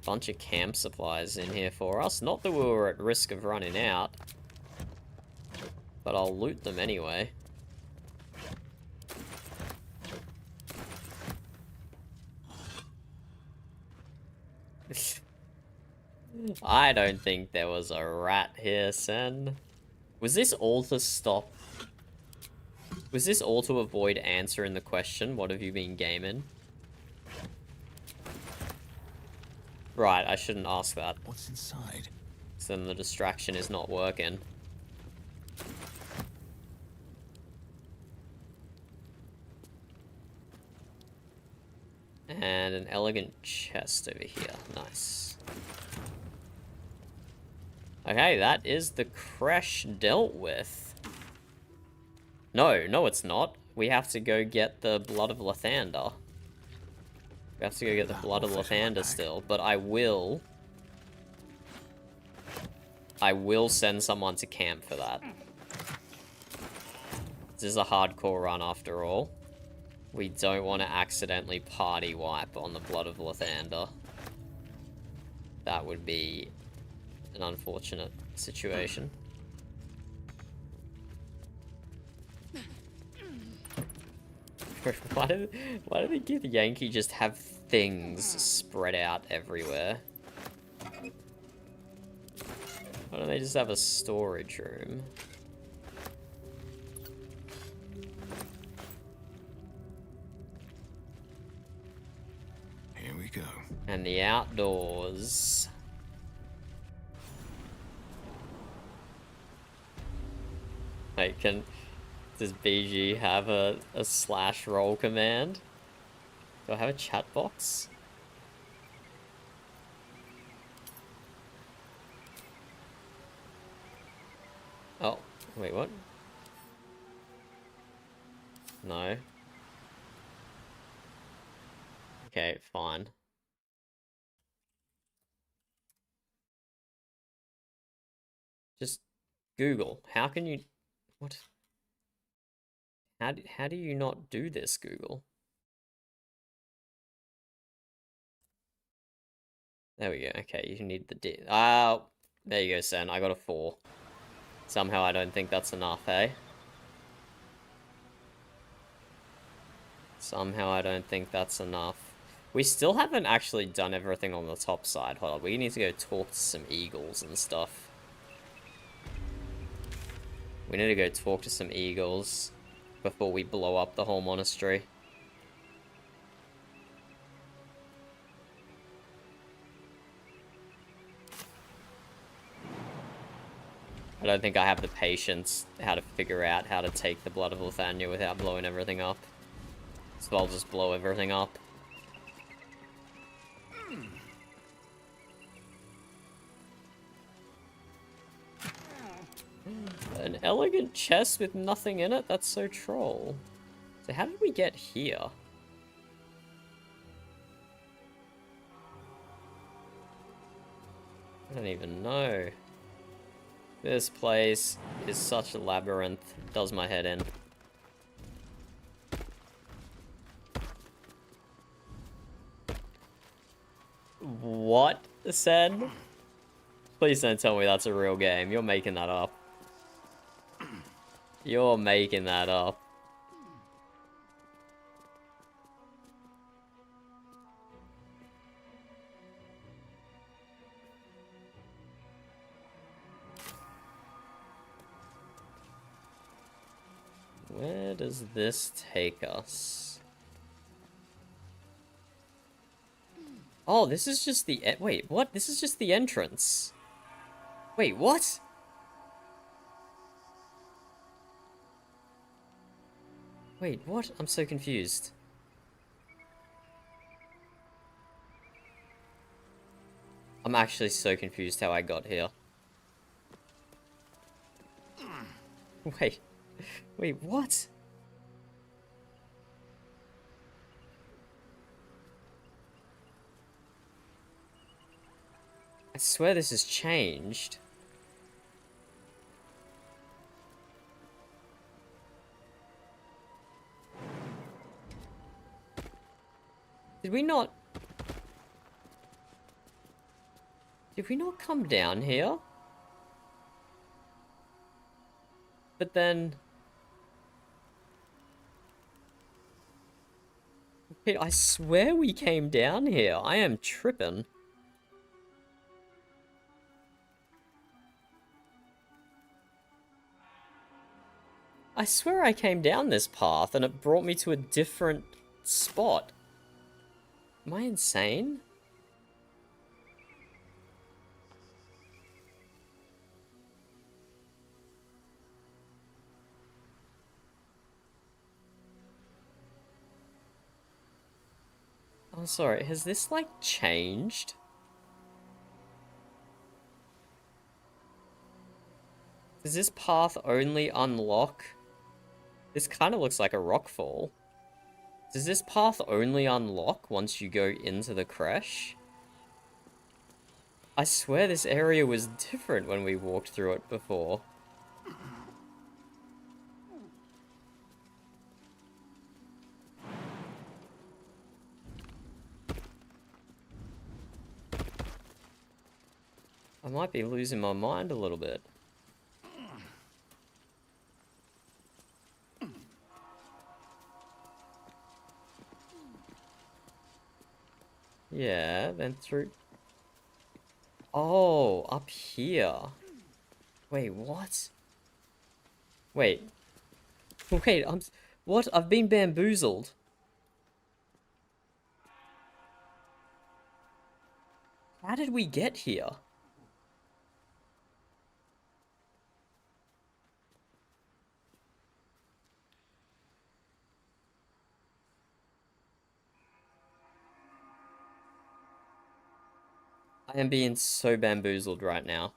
Bunch of camp supplies in here for us. Not that we were at risk of running out, but I'll loot them anyway. I don't think there was a rat here, Sen. Was this all to stop? Was this all to avoid answering the question, what have you been gaming? Right, I shouldn't ask that. What's inside? So then the distraction is not working. And an elegant chest over here. Nice. Okay, that is the crash dealt with. No, it's not. We have to go get the Blood of Lathander. We have to go get the Blood of Lathander still, but I will send someone to camp for that. This is a hardcore run after all. We don't want to accidentally party wipe on the Blood of Lathander. That would be an unfortunate situation. Why do they give Yankee just have things spread out everywhere? Why don't they just have a storage room? Here we go. And the outdoors. Wait, does BG have a slash roll command? Do I have a chat box? Oh, wait, what? No. Okay, fine. Google, how can you... What? How do you not do this, Google? There we go. Okay, you need the D. There you go, Sen. I got a 4. Somehow I don't think that's enough, eh? Somehow I don't think that's enough. We still haven't actually done everything on the top side. Hold on, we need to go talk to some eagles and stuff. We need to go talk to some eagles before we blow up the whole monastery. I don't think I have the patience how to figure out how to take the Blood of Lithania without blowing everything up. So I'll just blow everything up. An elegant chest with nothing in it? That's so troll. So how did we get here? I don't even know. This place is such a labyrinth. Does my head in. What, Sen? Please don't tell me that's a real game. You're making that up. You're making that up. Where does this take us? Oh, this is just the... Wait, what? This is just the entrance. Wait, what? Wait, what? I'm so confused. I'm actually so confused how I got here. Wait. Wait, what? I swear this has changed. Did we not come down here? But then... Wait, I swear we came down here. I am tripping. I swear I came down this path and it brought me to a different spot. Am I insane? I'm sorry, has this like changed? Does this path only unlock? This kind of looks like a rockfall. Does this path only unlock once you go into the creche? I swear this area was different when we walked through it before. I might be losing my mind a little bit. Yeah, then through... Oh, up here. Wait, what? Wait. Wait, what? I've been bamboozled. How did we get here? I am being so bamboozled right now.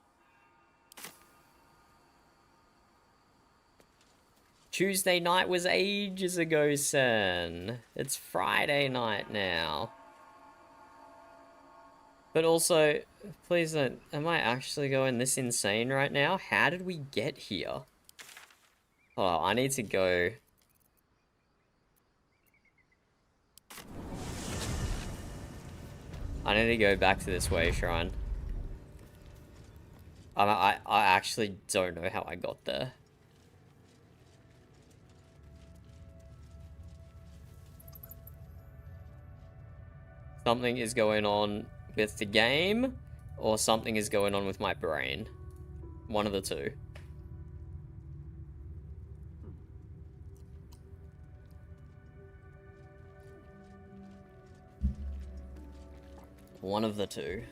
Tuesday night was ages ago, Sen. It's Friday night now. But also, please don't... Am I actually going this insane right now? How did we get here? Oh, I need to go... I need to go back to this way shrine. I actually don't know how I got there. Something is going on with the game, or something is going on with my brain. One of the two. One of the two.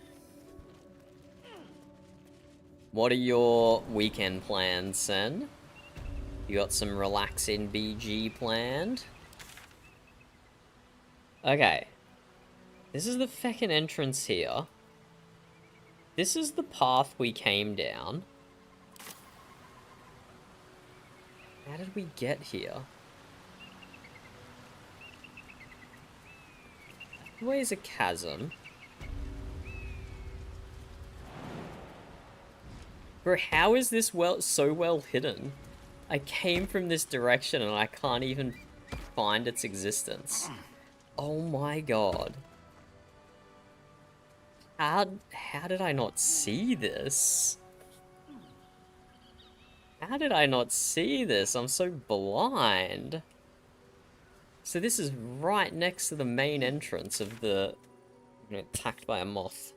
What are your weekend plans, Sen? You got some relaxing BG planned? Okay. This is the feckin' entrance here. This is the path we came down. How did we get here? Where's a chasm? Bro, how is this so well hidden? I came from this direction and I can't even find its existence. Oh my god. How did I not see this? How did I not see this? I'm so blind. So this is right next to the main entrance of the... I'm gonna get attacked by a moth.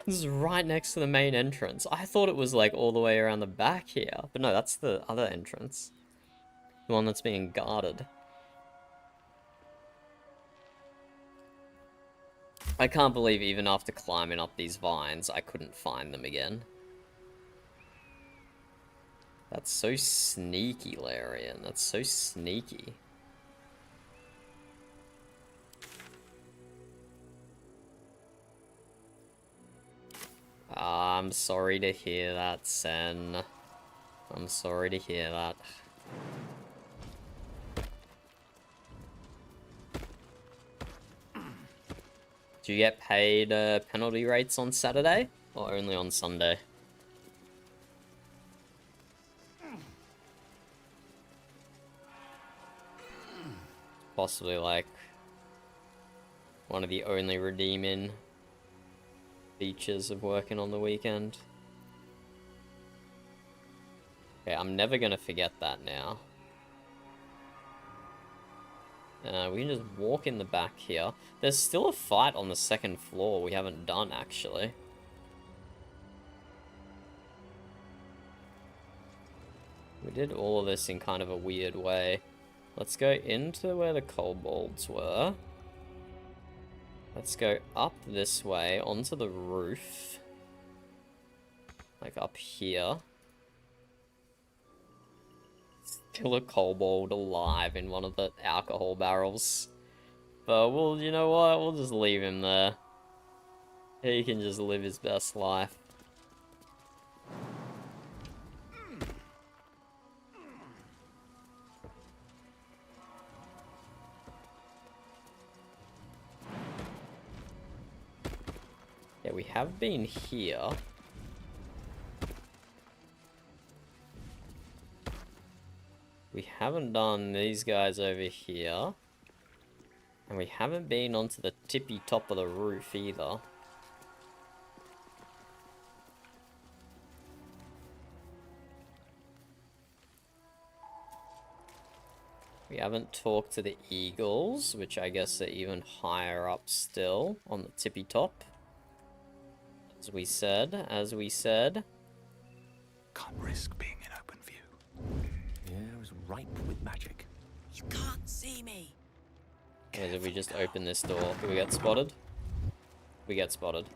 This is right next to the main entrance. I thought it was like all the way around the back here. But no, that's the other entrance. The one that's being guarded. I can't believe even after climbing up these vines, I couldn't find them again. That's so sneaky, Larian. That's so sneaky. I'm sorry to hear that, Sen. I'm sorry to hear that. Do you get paid penalty rates on Saturday? Or only on Sunday? Possibly like one of the only redeeming features of working on the weekend. Okay, I'm never gonna forget that now. We can just walk in the back here. There's still a fight on the second floor we haven't done, actually. We did all of this in kind of a weird way. Let's go into where the kobolds were. Let's go up this way onto the roof. Like up here. Still a kobold alive in one of the alcohol barrels. But we'll, you know what? We'll just leave him there. He can just live his best life. Yeah, we have been here. We haven't done these guys over here. And we haven't been onto the tippy top of the roof either. We haven't talked to the eagles, which I guess are even higher up still on the tippy top. As we said. Can't risk being in open view. The air is ripe with magic. You can't see me. Okay, did we just open this door? Do we get spotted? We get spotted.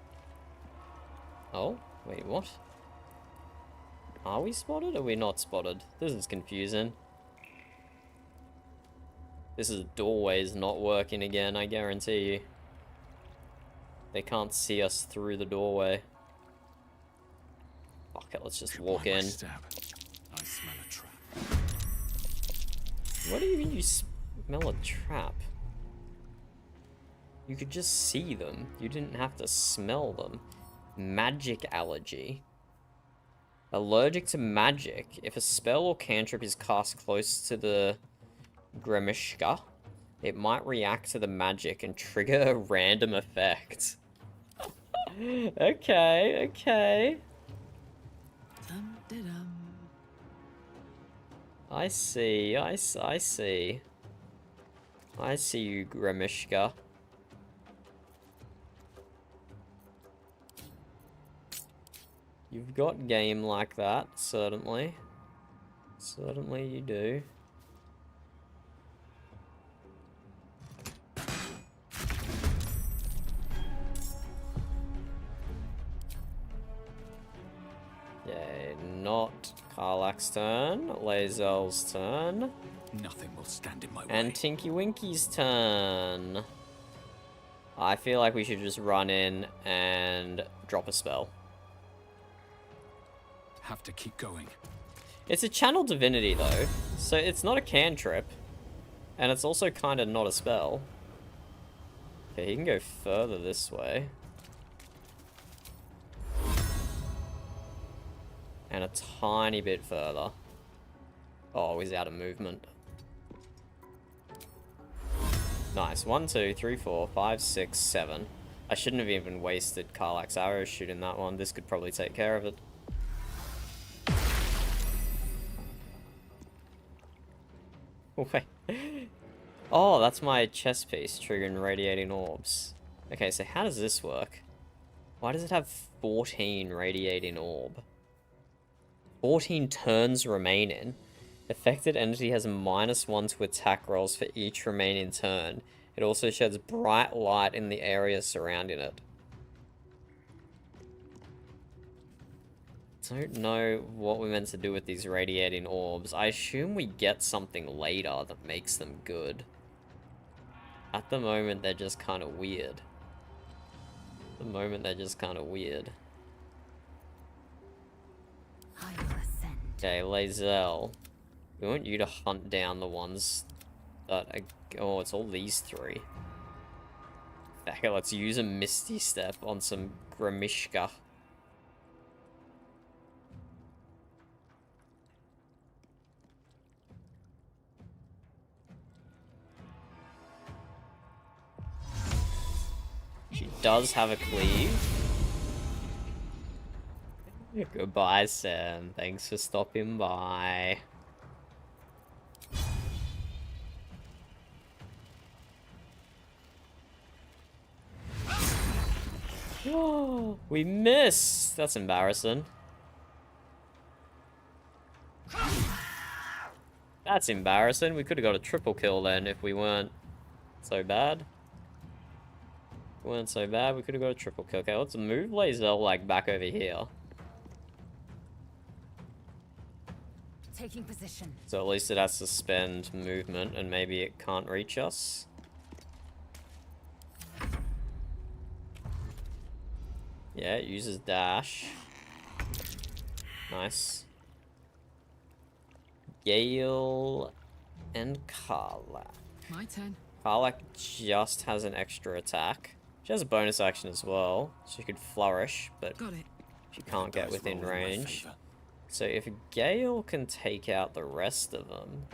Oh, wait, what? Are we spotted or are we not spotted? This is confusing. This is doorways not working again, I guarantee you. They can't see us through the doorway. Okay, let's just walk in. I smell a trap. What do you mean you smell a trap? You could just see them. You didn't have to smell them. Magic allergy. Allergic to magic. If a spell or cantrip is cast close to the Gremishka, it might react to the magic and trigger a random effect. Okay, okay. Dum-de-dum. I see, I see. I see you, Gremishka. You've got game like that, certainly. Certainly you do. Yay, not Karlach's turn, Lae'zel's turn. Nothing will stand in my way. And Tinky Winky's turn. I feel like we should just run in and drop a spell. Have to keep going. It's a channel divinity though, so it's not a cantrip. And it's also kind of not a spell. Okay, he can go further this way. And a tiny bit further. Oh, he's out of movement. Nice. 1, 2, 3, 4, 5, 6, 7. I shouldn't have even wasted Karlach's arrow shooting that one. This could probably take care of it. Wait. Oh, that's my chess piece, triggering radiating orbs. Okay, so how does this work? Why does it have 14 radiating orb? 14 turns remaining. Affected entity has -1 to attack rolls for each remaining turn. It also sheds bright light in the area surrounding it. Don't know what we're meant to do with these radiating orbs. I assume we get something later that makes them good. At the moment, they're just kind of weird. At the moment, they're just kind of weird. Okay, Lae'zel. We want you to hunt down the ones that are... Oh, it's all these three. Okay, let's use a Misty Step on some Gremishka. She does have a cleave. Goodbye, Sam. Thanks for stopping by. Oh, we missed. That's embarrassing. That's embarrassing. We could have got a triple kill then if we weren't so bad. If we weren't so bad, we could have got a triple kill. Okay, let's move Lae'zel like back over here. Taking position. So at least it has to spend movement and maybe it can't reach us. Yeah, it uses dash. Nice. Gale and Karlach. My turn. Karlach just has an extra attack. She has a bonus action as well. She could flourish, but she can't get within range. So if Gale can take out the rest of them,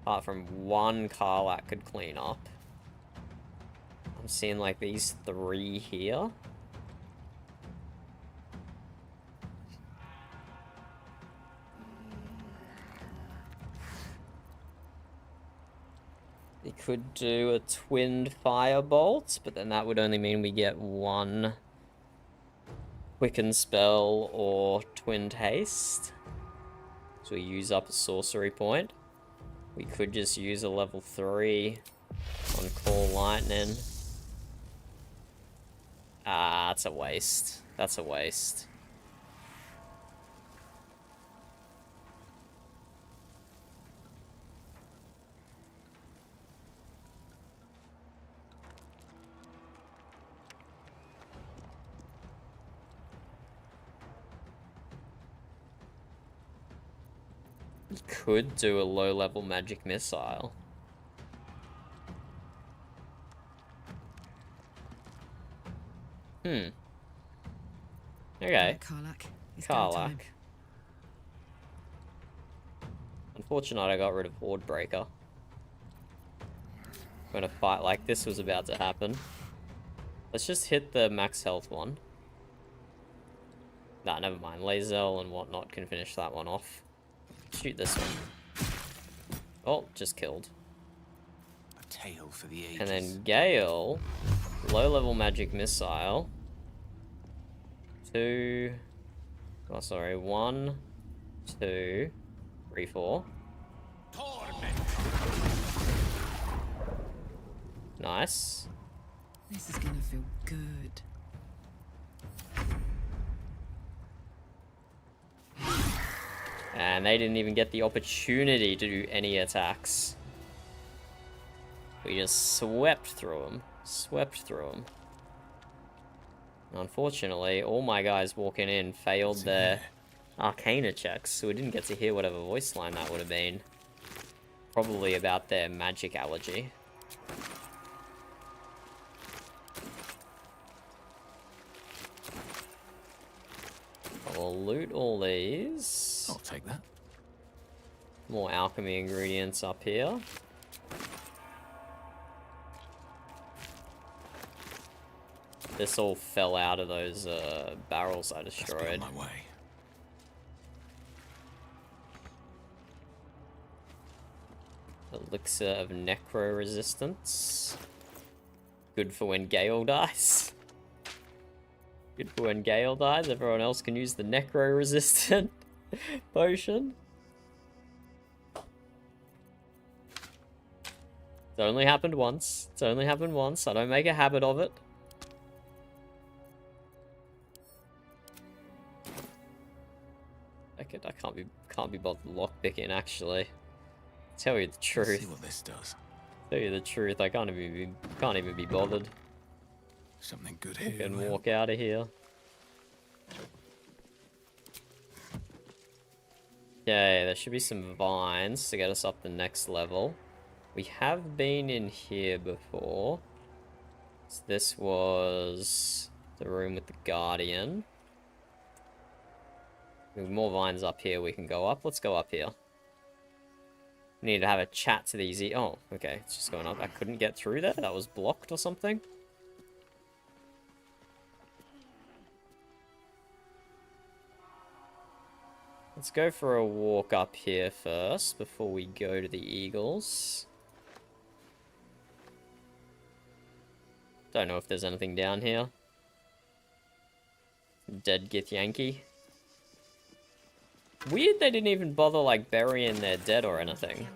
apart from one Karlach could clean up. I'm seeing like these three here. We could do a twinned firebolt, but then that would only mean we get one quicken spell or twinned haste. So we use up a sorcery point. We could just use a level 3 on Call Lightning. Ah, that's a waste. That's a waste. Could do a low-level magic missile. Okay. Right, Karlach. It's go Karlach. time. Unfortunately, I got rid of Horde Breaker. When a fight like this was about to happen. Let's just hit the max health one. Nah, never mind. Lae'zel and whatnot can finish that one off. Shoot this one. Oh, just killed. A tale for the ages. And then Gale, low-level magic missile. 2. Oh, sorry. 1, 2, 3, 4. Nice. This is gonna feel good. And they didn't even get the opportunity to do any attacks. We just swept through them. Swept through them. Unfortunately, all my guys walking in failed their Arcana checks, so we didn't get to hear whatever voice line that would have been. Probably about their magic allergy. I'll loot all these. I'll take that. More alchemy ingredients up here. This all fell out of those barrels I destroyed. My way. Elixir of Necro Resistance. Good for when Gale dies. Good for when Gale dies. Everyone else can use the Necro Resistant potion. It's only happened once. It's only happened once. I don't make a habit of it. I can't be bothered lockpicking actually. Tell you the truth. Let's see what this does. Tell you the truth, I can't even be bothered. Something good I here. can walk out of here. Okay, there should be some vines to get us up the next level. We have been in here before. So this was the room with the Guardian. With more vines up here, we can go up. Let's go up here. We need to have a chat to these. Oh, okay. It's just going up. I couldn't get through there. That was blocked or something. Let's go for a walk up here first before we go to the Eagles. Don't know if there's anything down here. Dead Githyanki. Weird they didn't even bother, like, burying their dead or anything.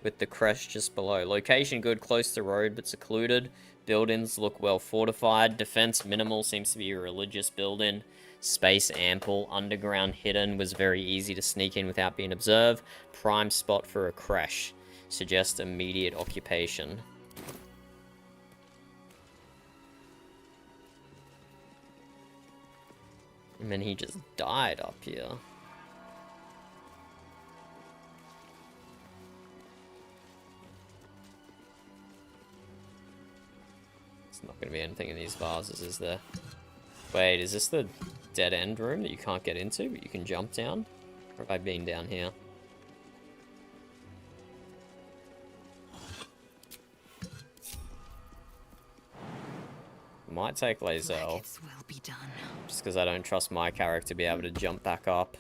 With the crest just below. Location good, close to road, but secluded. Buildings look well fortified. Defense minimal, seems to be a religious building. Space ample. Underground hidden, was very easy to sneak in without being observed. Prime spot for a crash. Suggest immediate occupation. And then he just died up here. There's not going to be anything in these vases, is there? Wait, is this the dead end room that you can't get into, but you can jump down? Or have I been down here? Might take Lae'zel. Will be done. Just because I don't trust my character to be able to jump back up.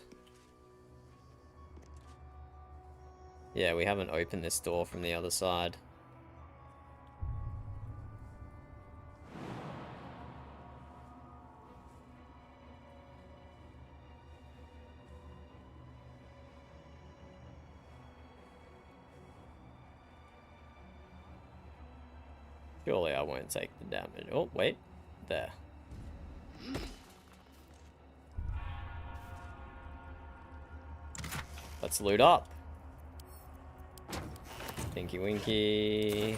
Yeah, we haven't opened this door from the other side. Surely I won't take the damage. Oh, wait. There. Let's loot up. Tinky Winky.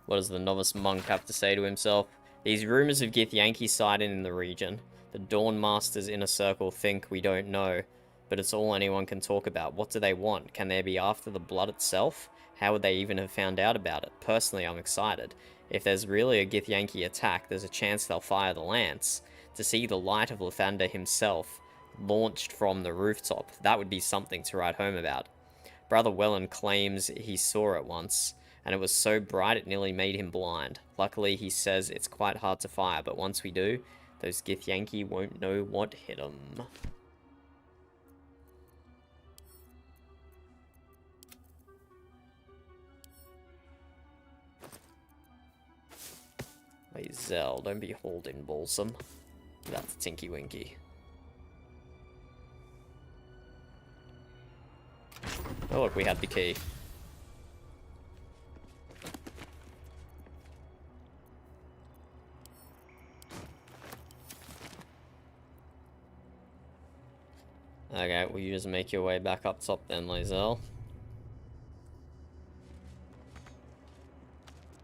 What does the novice monk have to say to himself? These rumors of Githyanki sighting in the region. The Dawnmaster's inner circle think we don't know, but it's all anyone can talk about. What do they want? Can they be after the blood itself? How would they even have found out about it? Personally, I'm excited. If there's really a Githyanki attack, there's a chance they'll fire the lance. To see the light of Lathander himself launched from the rooftop, that would be something to write home about. Brother Welland claims he saw it once, and it was so bright it nearly made him blind. Luckily, he says it's quite hard to fire, but once we do, those Githyanki won't know what hit them. Hey Zell, don't be holding Balsam. That's Tinky Winky. Oh look, we had the key. Okay, will you just make your way back up top then, Lae'zel?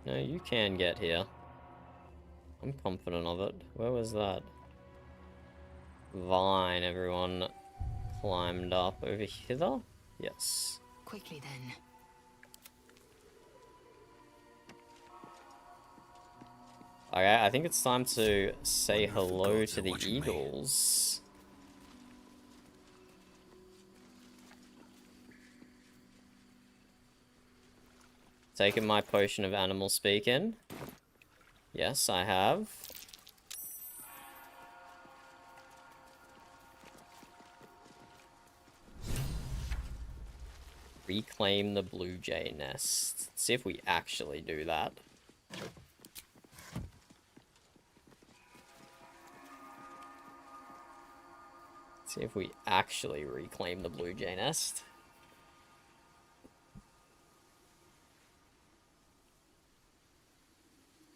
No, you can get here. I'm confident of it. Where was that? Vine, everyone climbed up over hither? Yes. Quickly then. Okay, I think it's time to say hello to the eagles. Taken my potion of animal speaking. Yes, I have. Reclaim the blue jay nest. Let's see if we actually do that. Let's see if we actually reclaim the blue jay nest.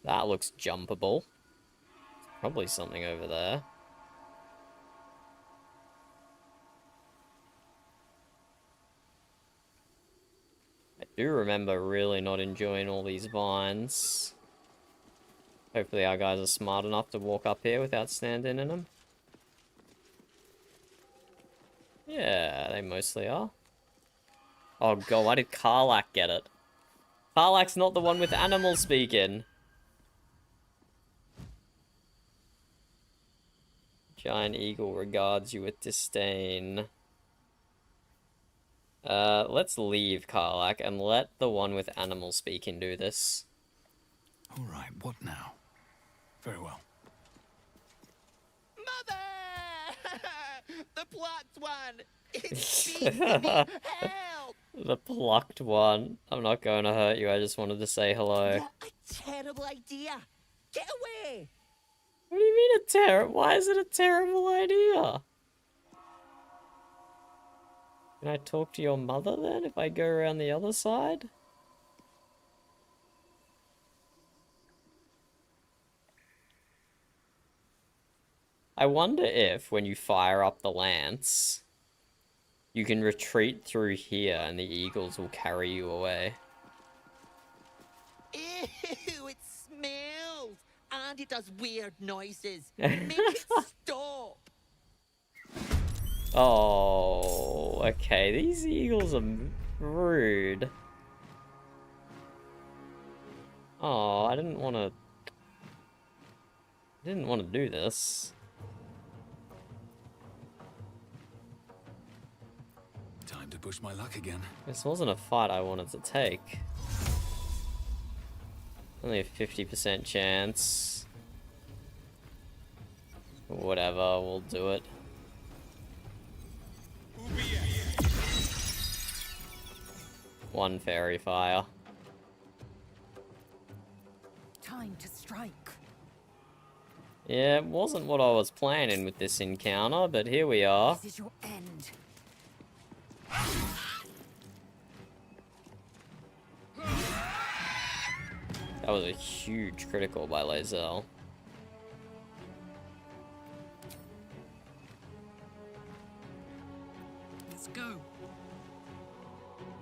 That looks jumpable. Probably something over there. I do remember really not enjoying all these vines. Hopefully our guys are smart enough to walk up here without standing in them. Yeah, they mostly are. Oh god, why did Karlach get it? Karlach's not the one with animal speaking. Giant eagle regards you with disdain. Let's leave Karlach and let the one with animal speaking do this. Alright, what now? Very well. Mother! The plucked one! It speaks to me! Help! The plucked one. I'm not going to hurt you, I just wanted to say hello. What a terrible idea! Get away! What do you mean why is it a terrible idea? Can I talk to your mother then if I go around the other side? I wonder if, when you fire up the lance, you can retreat through here and the eagles will carry you away. Ew, it smells! And it does weird noises. Make it stop! Oh, okay. These eagles are rude. Oh, I didn't want to do this. Time to push my luck again. This wasn't a fight I wanted to take. Only a 50% chance. Whatever, we'll do it. One fairy fire. Time to strike. Yeah, it wasn't what I was planning with this encounter, but here we are. This is your end. That was a huge critical by Lae'zel. Let's go.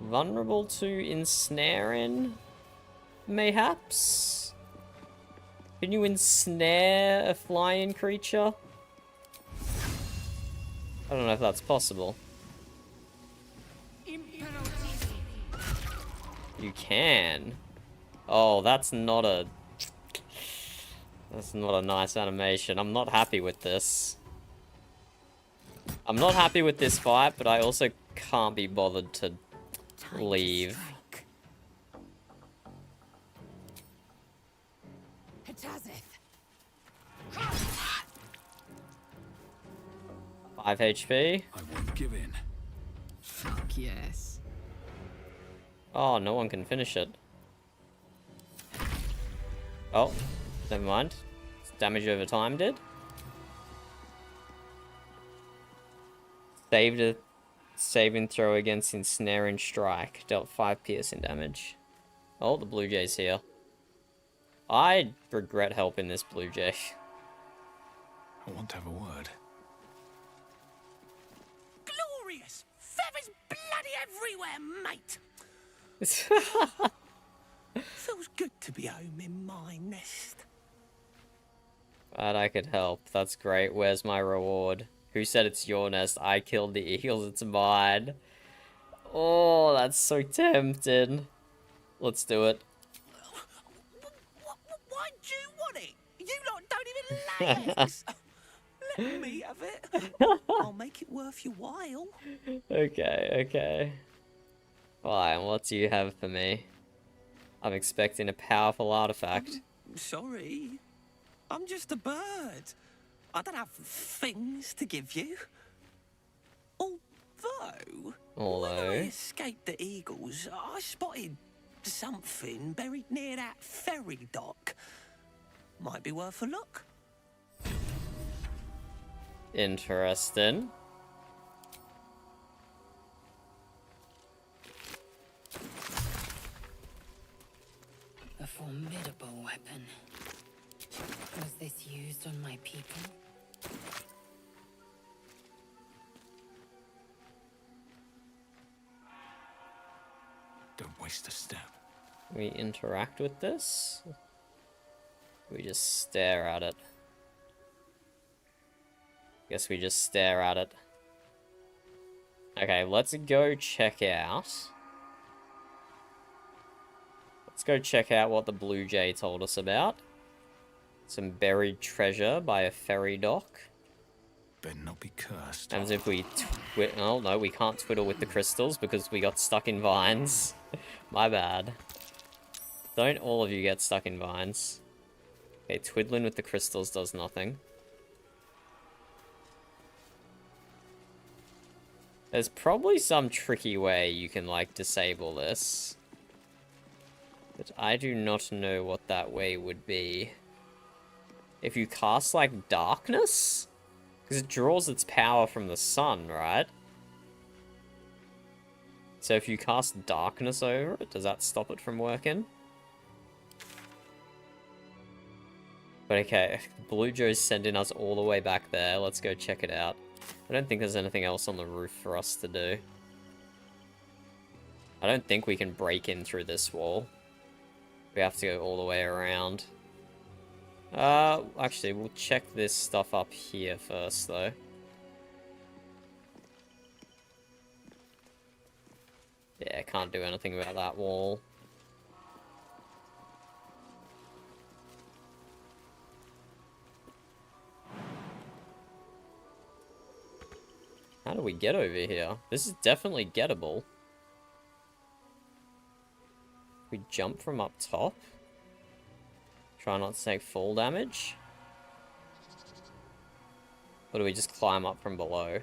Vulnerable to ensnaring? Mayhaps? Can you ensnare a flying creature? I don't know if that's possible. You can. Oh, that's not a nice animation. I'm not happy with this. I'm not happy with this fight, but I also can't be bothered to leave. Hitazith. 5 HP. I won't give in. Fuck yes. Oh, no one can finish it. Oh, never mind. Damage over time did. Saved a saving throw against Ensnare and Strike. Dealt 5 piercing damage. Oh, the Blue Jay's here. I regret helping this Blue Jay. I want to have a word. Glorious! Feathers bloody everywhere, mate! Feels good to be home in my nest. Glad I could help. That's great. Where's my reward? Who said it's your nest? I killed the eagles. It's mine. Oh, that's so tempting. Let's do it. Why do you want it? You lot don't even lay eggs. Let me have it. I'll make it worth your while. Okay, okay. Fine, what do you have for me? I'm expecting a powerful artifact. Sorry. I'm just a bird. I don't have things to give you. When I escaped the eagles, I spotted something buried near that ferry dock. Might be worth a look. Interesting. A formidable weapon. Was this used on my people? Don't waste a step. We interact with this? We just stare at it. Guess we just stare at it. Okay, let's go check out. Let's go check out what the Blue Jay told us about. Some buried treasure by a ferry dock. Better not be cursed. As if we oh no, we can't twiddle with the crystals because we got stuck in vines. My bad. Don't all of you get stuck in vines. Okay, twiddling with the crystals does nothing. There's probably some tricky way you can, like, disable this. But I do not know what that way would be. If you cast, like, darkness? Because it draws its power from the sun, right? So if you cast darkness over it, does that stop it from working? But okay, Blue Joe's sending us all the way back there. Let's go check it out. I don't think there's anything else on the roof for us to do. I don't think we can break in through this wall. We have to go all the way around. Actually, we'll check this stuff up here first, though. Yeah, can't do anything about that wall. How do we get over here? This is definitely gettable. We jump from up top. Try not to take fall damage. Or do we just climb up from below?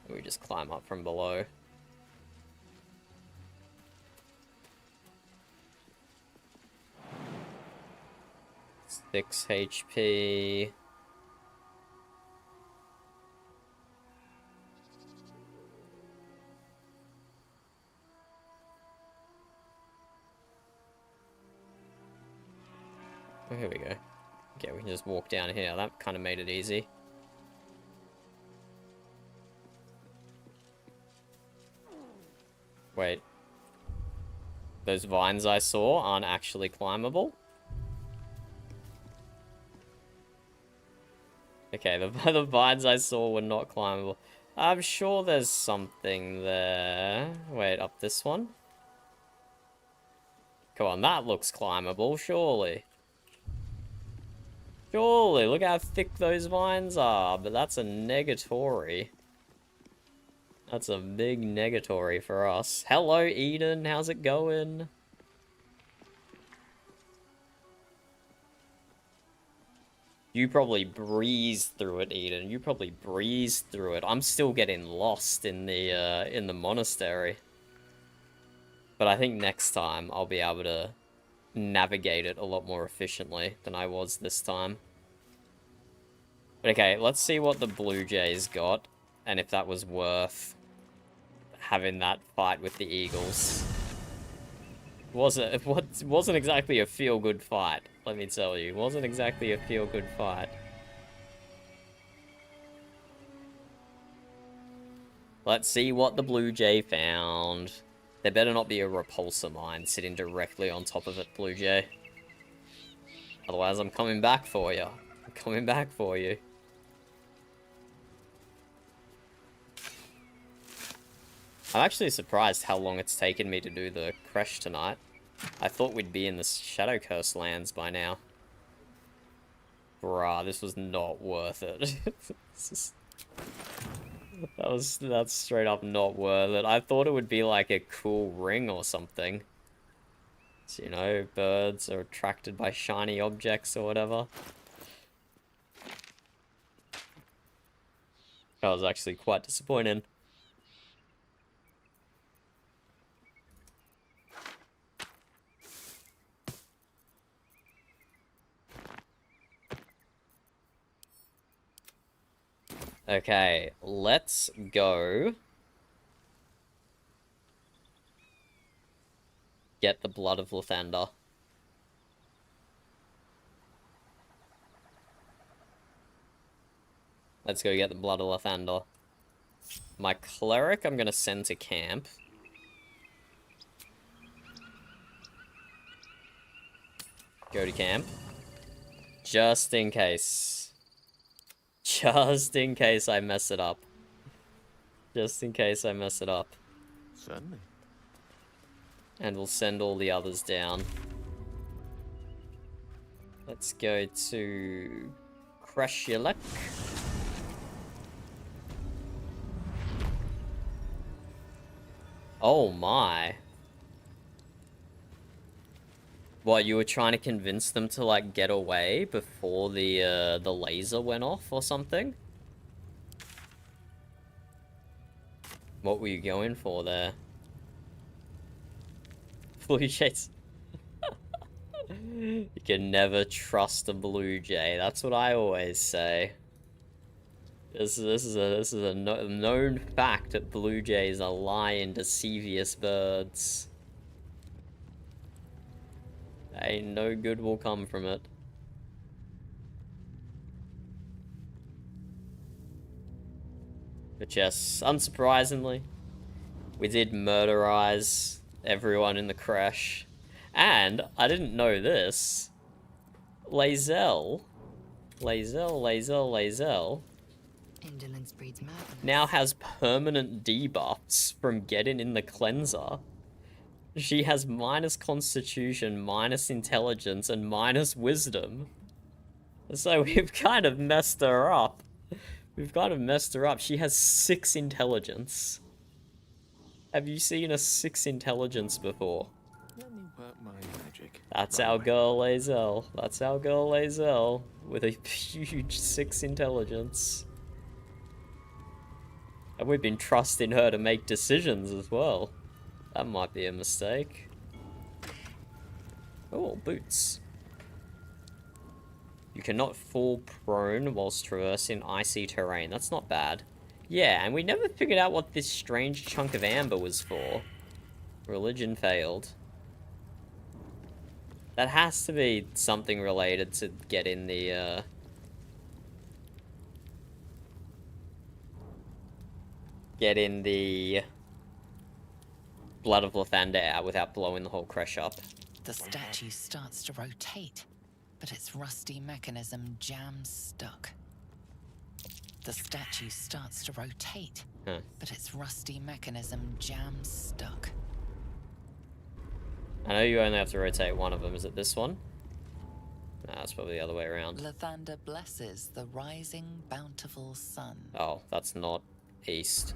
Or we just climb up from below? 6 HP. Oh, here we go. Okay, we can just walk down here. That kind of made it easy. Wait. Those vines I saw aren't actually climbable? Okay, the vines I saw were not climbable. I'm sure there's something there. Wait, up this one? Come on, that looks climbable, surely. Surely, look how thick those vines are, but that's a negatory. That's a big negatory for us. Hello, Eden, how's it going? You probably breezed through it, Eden. You probably breezed through it. I'm still getting lost in the monastery. But I think next time I'll be able to navigate it a lot more efficiently than I was this time. But okay, let's see what the Blue Jays got, and if that was worth having that fight with the Eagles. It wasn't exactly a feel-good fight, let me tell you. It wasn't exactly a feel-good fight. Let's see what the Blue Jay found. There better not be a repulsor mine sitting directly on top of it, Blue Jay. Otherwise, I'm coming back for you. I'm coming back for you. I'm actually surprised how long it's taken me to do the Crash tonight. I thought we'd be in the Shadow Curse lands by now. Bruh, this was not worth it. That's straight up not worth it. I thought it would be like a cool ring or something. So, you know, birds are attracted by shiny objects or whatever. I was actually quite disappointed. Okay, let's go get the Blood of Lathander. Let's go get the Blood of Lathander. My cleric I'm gonna send to camp. Go to camp. Just in case. Just in case I mess it up. Just in case I mess it up. Certainly. And we'll send all the others down. Let's go to Krashulek. Oh my. What, you were trying to convince them to, like, get away before the laser went off or something? What were you going for there? Blue Jays. You can never trust a Blue Jay. That's what I always say. This is a known fact that Blue Jays are lying, deceivious birds. Ain't no good will come from it. But yes, unsurprisingly, we did murderize everyone in the crash. And, I didn't know this, Lae'zel Indolence breeds madness. now has permanent debuffs from getting in the cleanser. She has minus constitution, minus intelligence, and minus wisdom. So we've kind of messed her up. She has 6 intelligence. Have you seen a 6 intelligence before? Let me work my magic. That's our girl Lae'zel. That's our girl Lae'zel. With a huge 6 intelligence. And we've been trusting her to make decisions as well. That might be a mistake. Oh, boots. You cannot fall prone whilst traversing icy terrain. That's not bad. Yeah, and we never figured out what this strange chunk of amber was for. Religion failed. That has to be something related to getting the, getting the Blood of Lathander out without blowing the whole crash up. The statue starts to rotate, but its rusty mechanism jams stuck. The statue starts to rotate, Huh. but its rusty mechanism jams stuck. I know you only have to rotate one of them. Is it this one? Nah, it's probably the other way around. Lathander blesses the rising, bountiful sun. Oh, that's not east.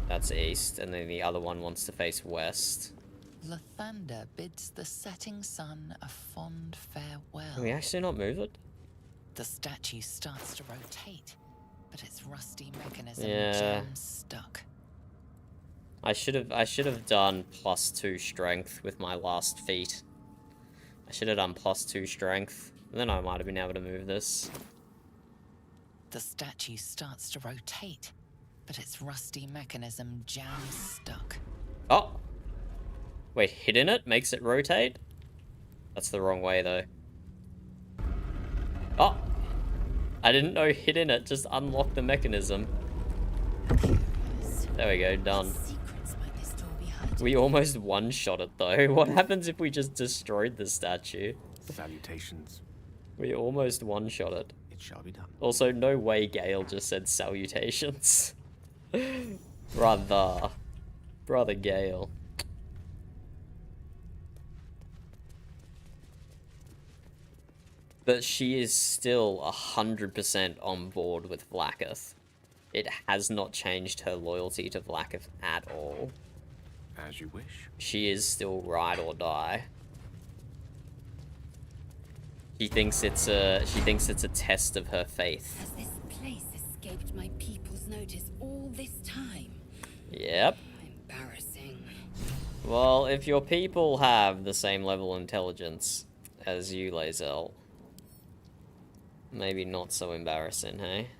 That's east, and then the other one wants to face west. Lathander bids the setting sun a fond farewell. Can we actually not move it? The statue starts to rotate, but its rusty mechanism jams stuck. I should have done +2 strength with my last feat. I should have done +2 strength. Then I might have been able to move this. The statue starts to rotate, but its rusty mechanism jams stuck. Oh! Wait, hitting it makes it rotate? That's the wrong way, though. Oh! I didn't know hitting it just unlocked the mechanism. There we go, done. We almost one-shot it, though. What happens if we just destroyed the statue? Salutations. We almost one-shot it. It shall be done. Also, no way Gale just said salutations. Brother. Brother Gale. But she is still 100% on board with Vlaakith. It has not changed her loyalty to Vlaakith at all. As you wish. She is still ride or die. She thinks it's a test of her faith. Has this place escaped my people's notice all this time? Yep. Embarrassing. Well, if your people have the same level of intelligence as you, Lae'zel, maybe not so embarrassing, hey?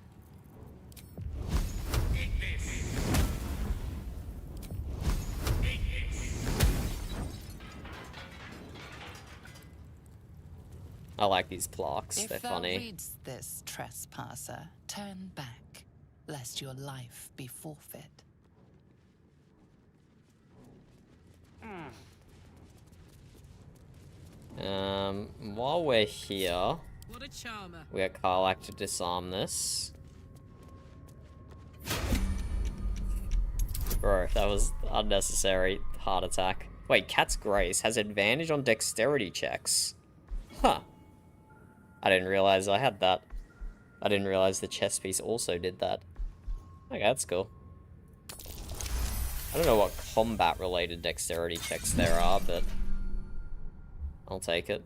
I like these plaques, they're funny. If thou reads this, trespasser, turn back, lest your life be forfeit. While we're here, What a charmer. we got Karlach to disarm this. Bro, that was unnecessary heart attack. Wait, Cat's Grace has advantage on dexterity checks. Huh. I didn't realize I had that. I didn't realize the chess piece also did that. Okay, that's cool. I don't know what combat-related dexterity checks there are, but I'll take it.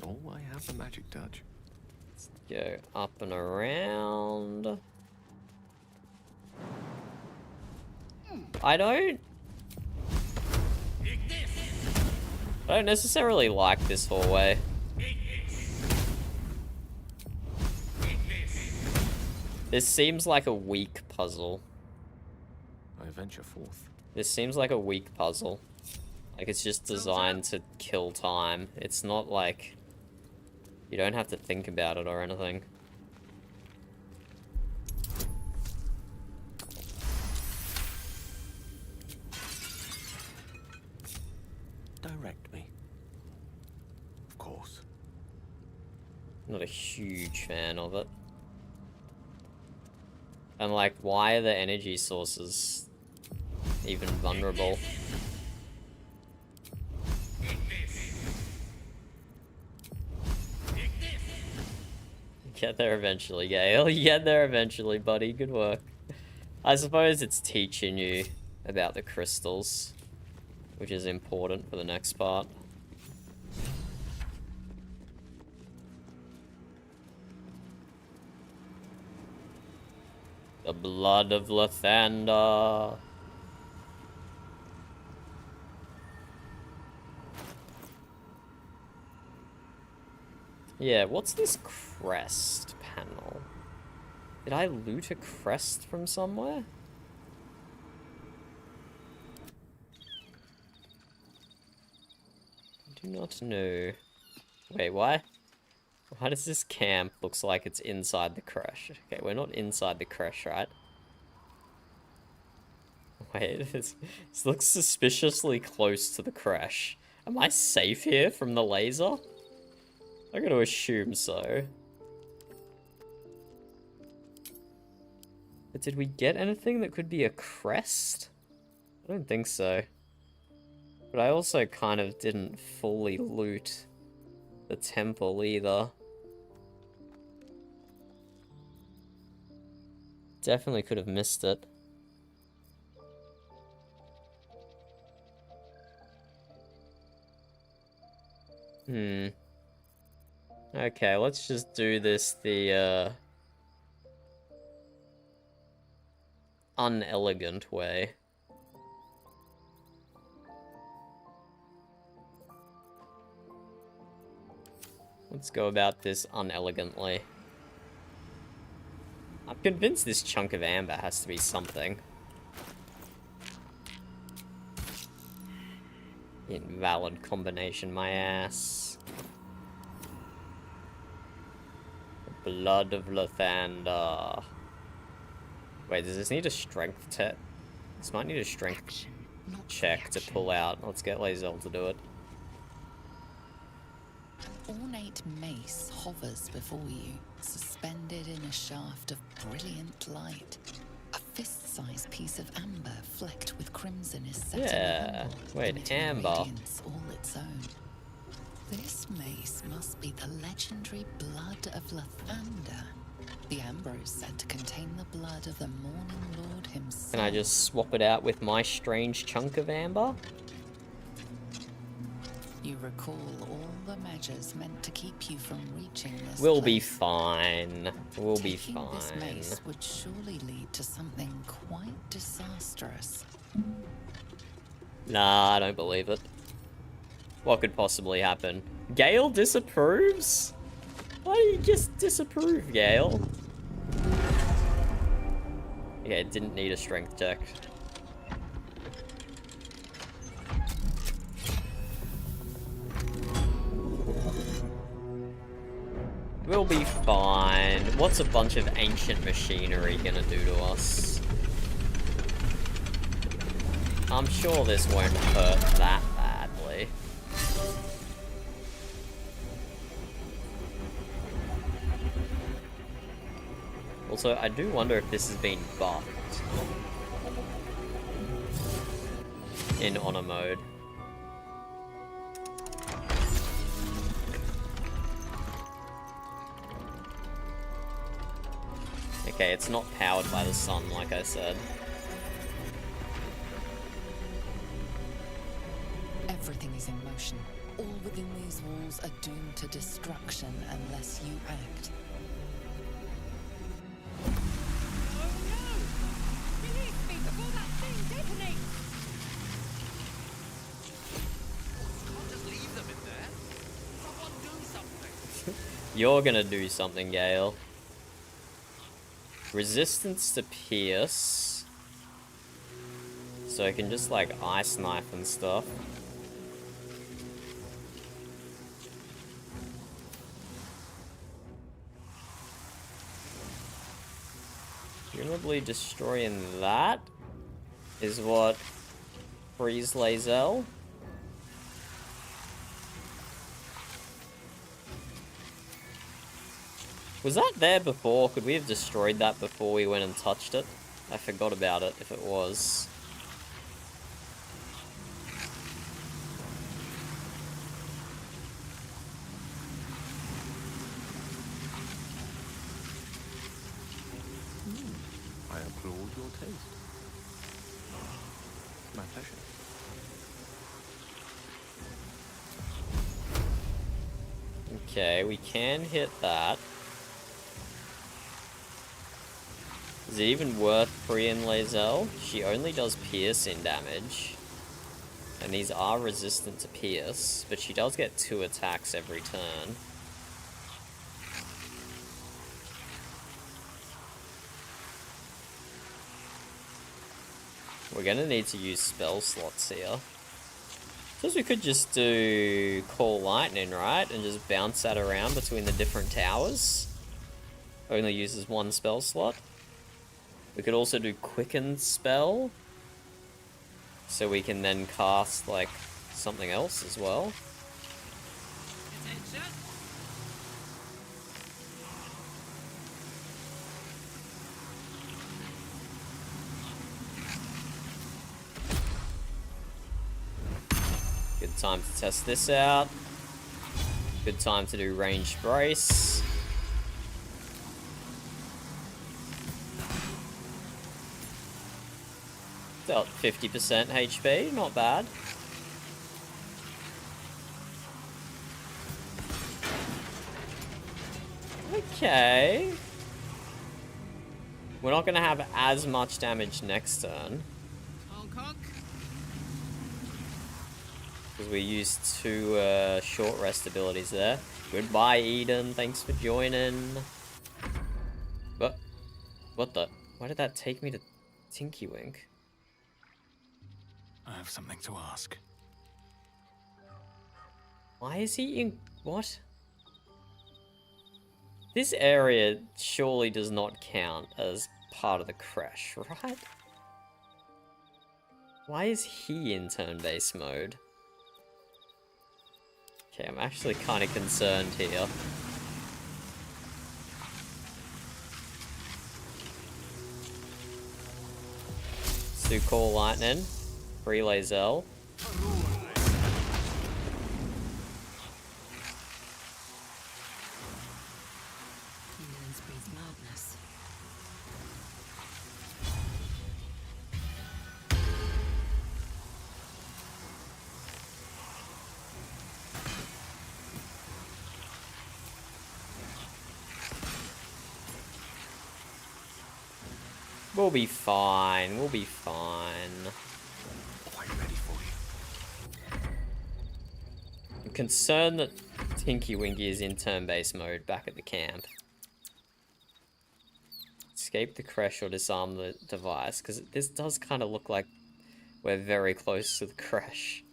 Oh, I have a magic touch. Let's go up and around. I don't necessarily like this hallway. This seems like a weak puzzle. I venture forth. This seems like a weak puzzle. Like it's just designed to kill time. It's not like you don't have to think about it or anything. Direct me. Of course. Not a huge fan of it. And like, why are the energy sources even vulnerable? Get there eventually, Gale. You get there eventually, buddy. Good work. I suppose it's teaching you about the crystals, which is important for the next part. The blood of Lathander. Yeah, what's this crest panel? Did I loot a crest from somewhere? I do not know. Wait, why? Why does this camp looks like it's inside the crash? Okay, we're not inside the crash, right? Wait, this looks suspiciously close to the crash. Am I safe here from the laser? I'm gonna assume so. But did we get anything that could be a crest? I don't think so. But I also kind of didn't fully loot the temple either. Definitely could have missed it. Okay, let's just do this the unelegant way. Let's go about this unelegantly. I'm convinced this chunk of amber has to be something. Invalid combination, my ass. The blood of Lathander. Wait, does this need a strength test? This might need a strength check to pull out. Let's get Lae'zel to do it. Ornate mace hovers before you, suspended in a shaft of brilliant light. A fist-sized piece of amber flecked with crimson is set Yeah, in the wait, amber. radiance all its own. This mace must be the legendary blood of Lathander. The amber is said to contain the blood of the Morning Lord himself. Can I just swap it out with my strange chunk of amber? You recall all the measures meant to keep you from reaching this We'll be place. fine. We'll be Taking this fine. mace would surely lead to something quite disastrous. Nah, I don't believe it. What could possibly happen? Gale disapproves? Why do you just disapprove, Gale? Yeah, it didn't need a strength check. We'll be fine. What's a bunch of ancient machinery gonna do to us? I'm sure this won't hurt that badly. Also, I do wonder if this has been buffed in honor mode. Okay, it's not powered by the sun, like I said. Everything is in motion. All within these walls are doomed to destruction unless you act. You're gonna do something, Gale. Resistance to pierce. So I can just like ice knife and stuff. Presumably destroying that is what frees Lae'zel. Was that there before? Could we have destroyed that before we went and touched it? I forgot about it, if it was. I applaud your taste. My pleasure. Okay, we can hit that. Is it even worth freeing Lae'zel? She only does piercing damage. And these are resistant to pierce, but she does get 2 attacks every turn. We're gonna need to use spell slots here. Suppose we could just do Call Lightning, right? And just bounce that around between the different towers. Only uses 1 spell slot. We could also do Quicken spell. So we can then cast, like, something else as well. Attention! Good time to test this out. Good time to do ranged brace. Dealt 50% HP, not bad. Okay. We're not gonna have as much damage next turn. Because we used 2 short rest abilities there. Goodbye, Eden. Thanks for joining. What the? Why did that take me to Tinky Wink? I have something to ask. Why is he in... What? This area surely does not count as part of the crash, right? Why is he in turn-based mode? Okay, I'm actually kind of concerned here. Sucor Lightning. Relay Zell. Indolence breeds madness. We'll be fine. We'll be fine. Quite ready for you. I'm concerned that Tinky Winky is in turn-based mode back at the camp. Escape the crash or disarm the device, because this does kind of look like we're very close to the crash.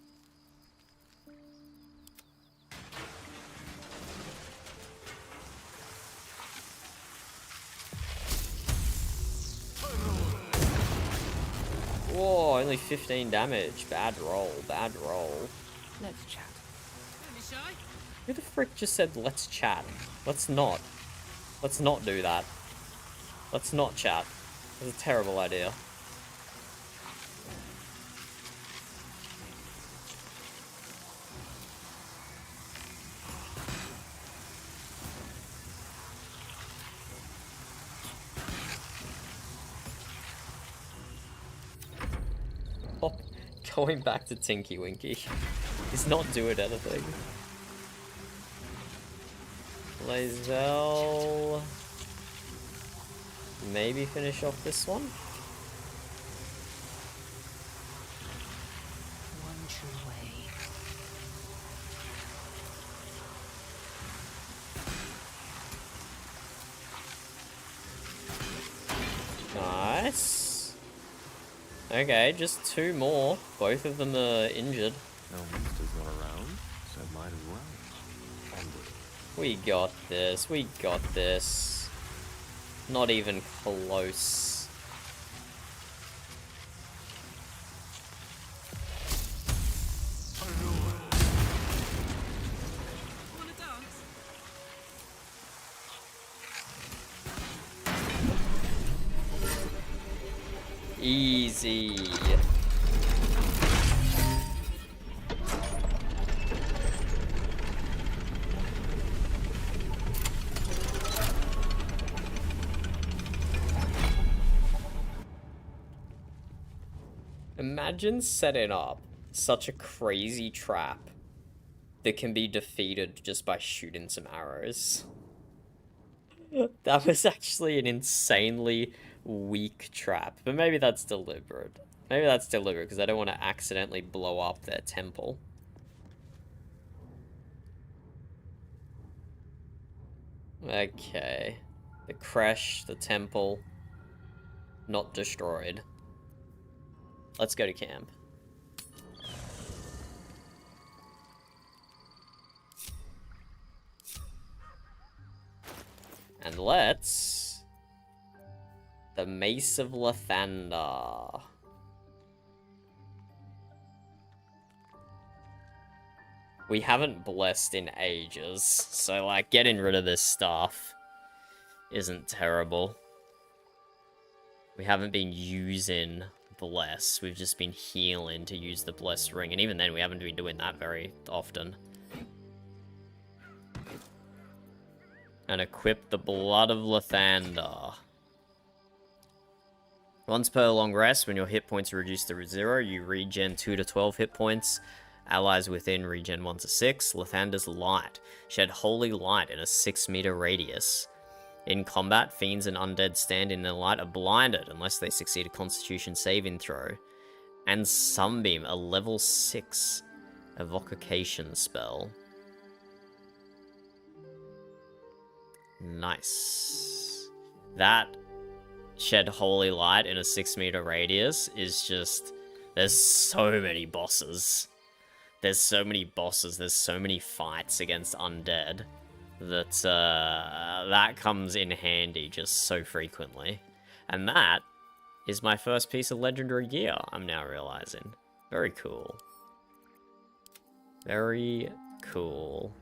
Whoa, only 15 damage. Bad roll, bad roll. Let's chat. Who the frick just said, let's chat? Let's not. Let's not do that. Let's not chat. That's a terrible idea. Oh, going back to Tinky Winky. He's not doing anything. Lae'zel. Maybe finish off this one. One true way. Nice. Okay, just 2 more. Both of them are injured. No monster's not around, so might as well. Onward. We got this. We got this. Not even close. Easy. Imagine setting up such a crazy trap that can be defeated just by shooting some arrows. That was actually an insanely weak trap, but maybe that's deliberate. Maybe that's deliberate because I don't want to accidentally blow up their temple. Okay. The crash, the temple, not destroyed. Let's go to camp. And let's... The Mace of Lathander. We haven't blessed in ages, so like getting rid of this stuff isn't terrible. We haven't been using bless, we've just been healing to use the blessed ring, and even then we haven't been doing that very often. And equip the Blood of Lathander. Once per long rest, when your hit points are reduced to 0, you regen 2 to 12 hit points. Allies within regen 1 to 6. Lathander's Light. Shed holy light in a 6-meter radius. In combat, fiends and undead standing in the light are blinded unless they succeed a Constitution saving throw. And Sunbeam, a level 6 evocation spell. Nice. That shed holy light in a 6-meter radius is just... There's so many bosses. There's so many bosses, there's so many fights against undead that that comes in handy just so frequently. And that is my first piece of legendary gear, I'm now realizing. Very cool. Very cool.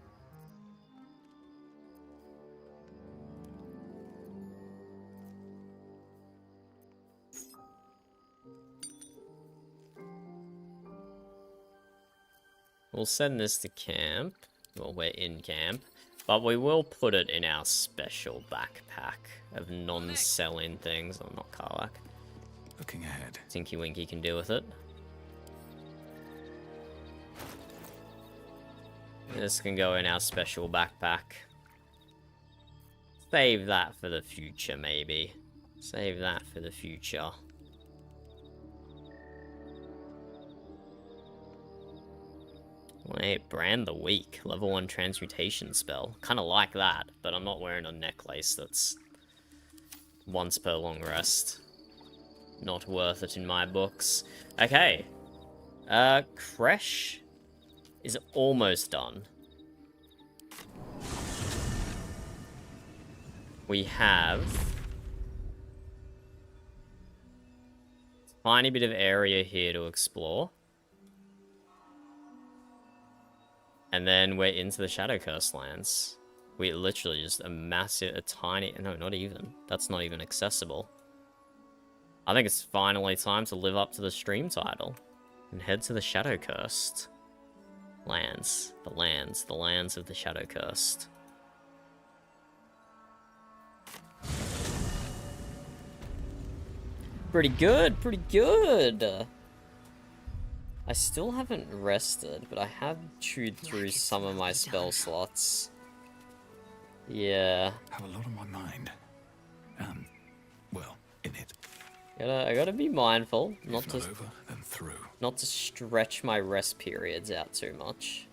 We'll send this to camp. Well, we're in camp. But we will put it in our special backpack of non-selling things. Oh, not Karlach. Looking ahead. Tinky Winky can deal with it. This can go in our special backpack. Save that for the future, maybe. Save that for the future. Wait, Brand the Weak. Level 1 transmutation spell. Kinda like that, but I'm not wearing a necklace that's once per long rest. Not worth it in my books. Okay. Kresh is almost done. We have a tiny bit of area here to explore. And then we're into the Shadow Curse lands. We literally just a tiny... No, not even. That's not even accessible. I think it's finally time to live up to the stream title. And head to the Shadow Cursed lands. The lands of the Shadow Cursed. Pretty good, pretty good. I still haven't rested, but I have chewed through some of my spell slots. Yeah. Have a lot on my mind. Well, in it. I gotta be mindful, If not over, then through. not to stretch my rest periods out too much.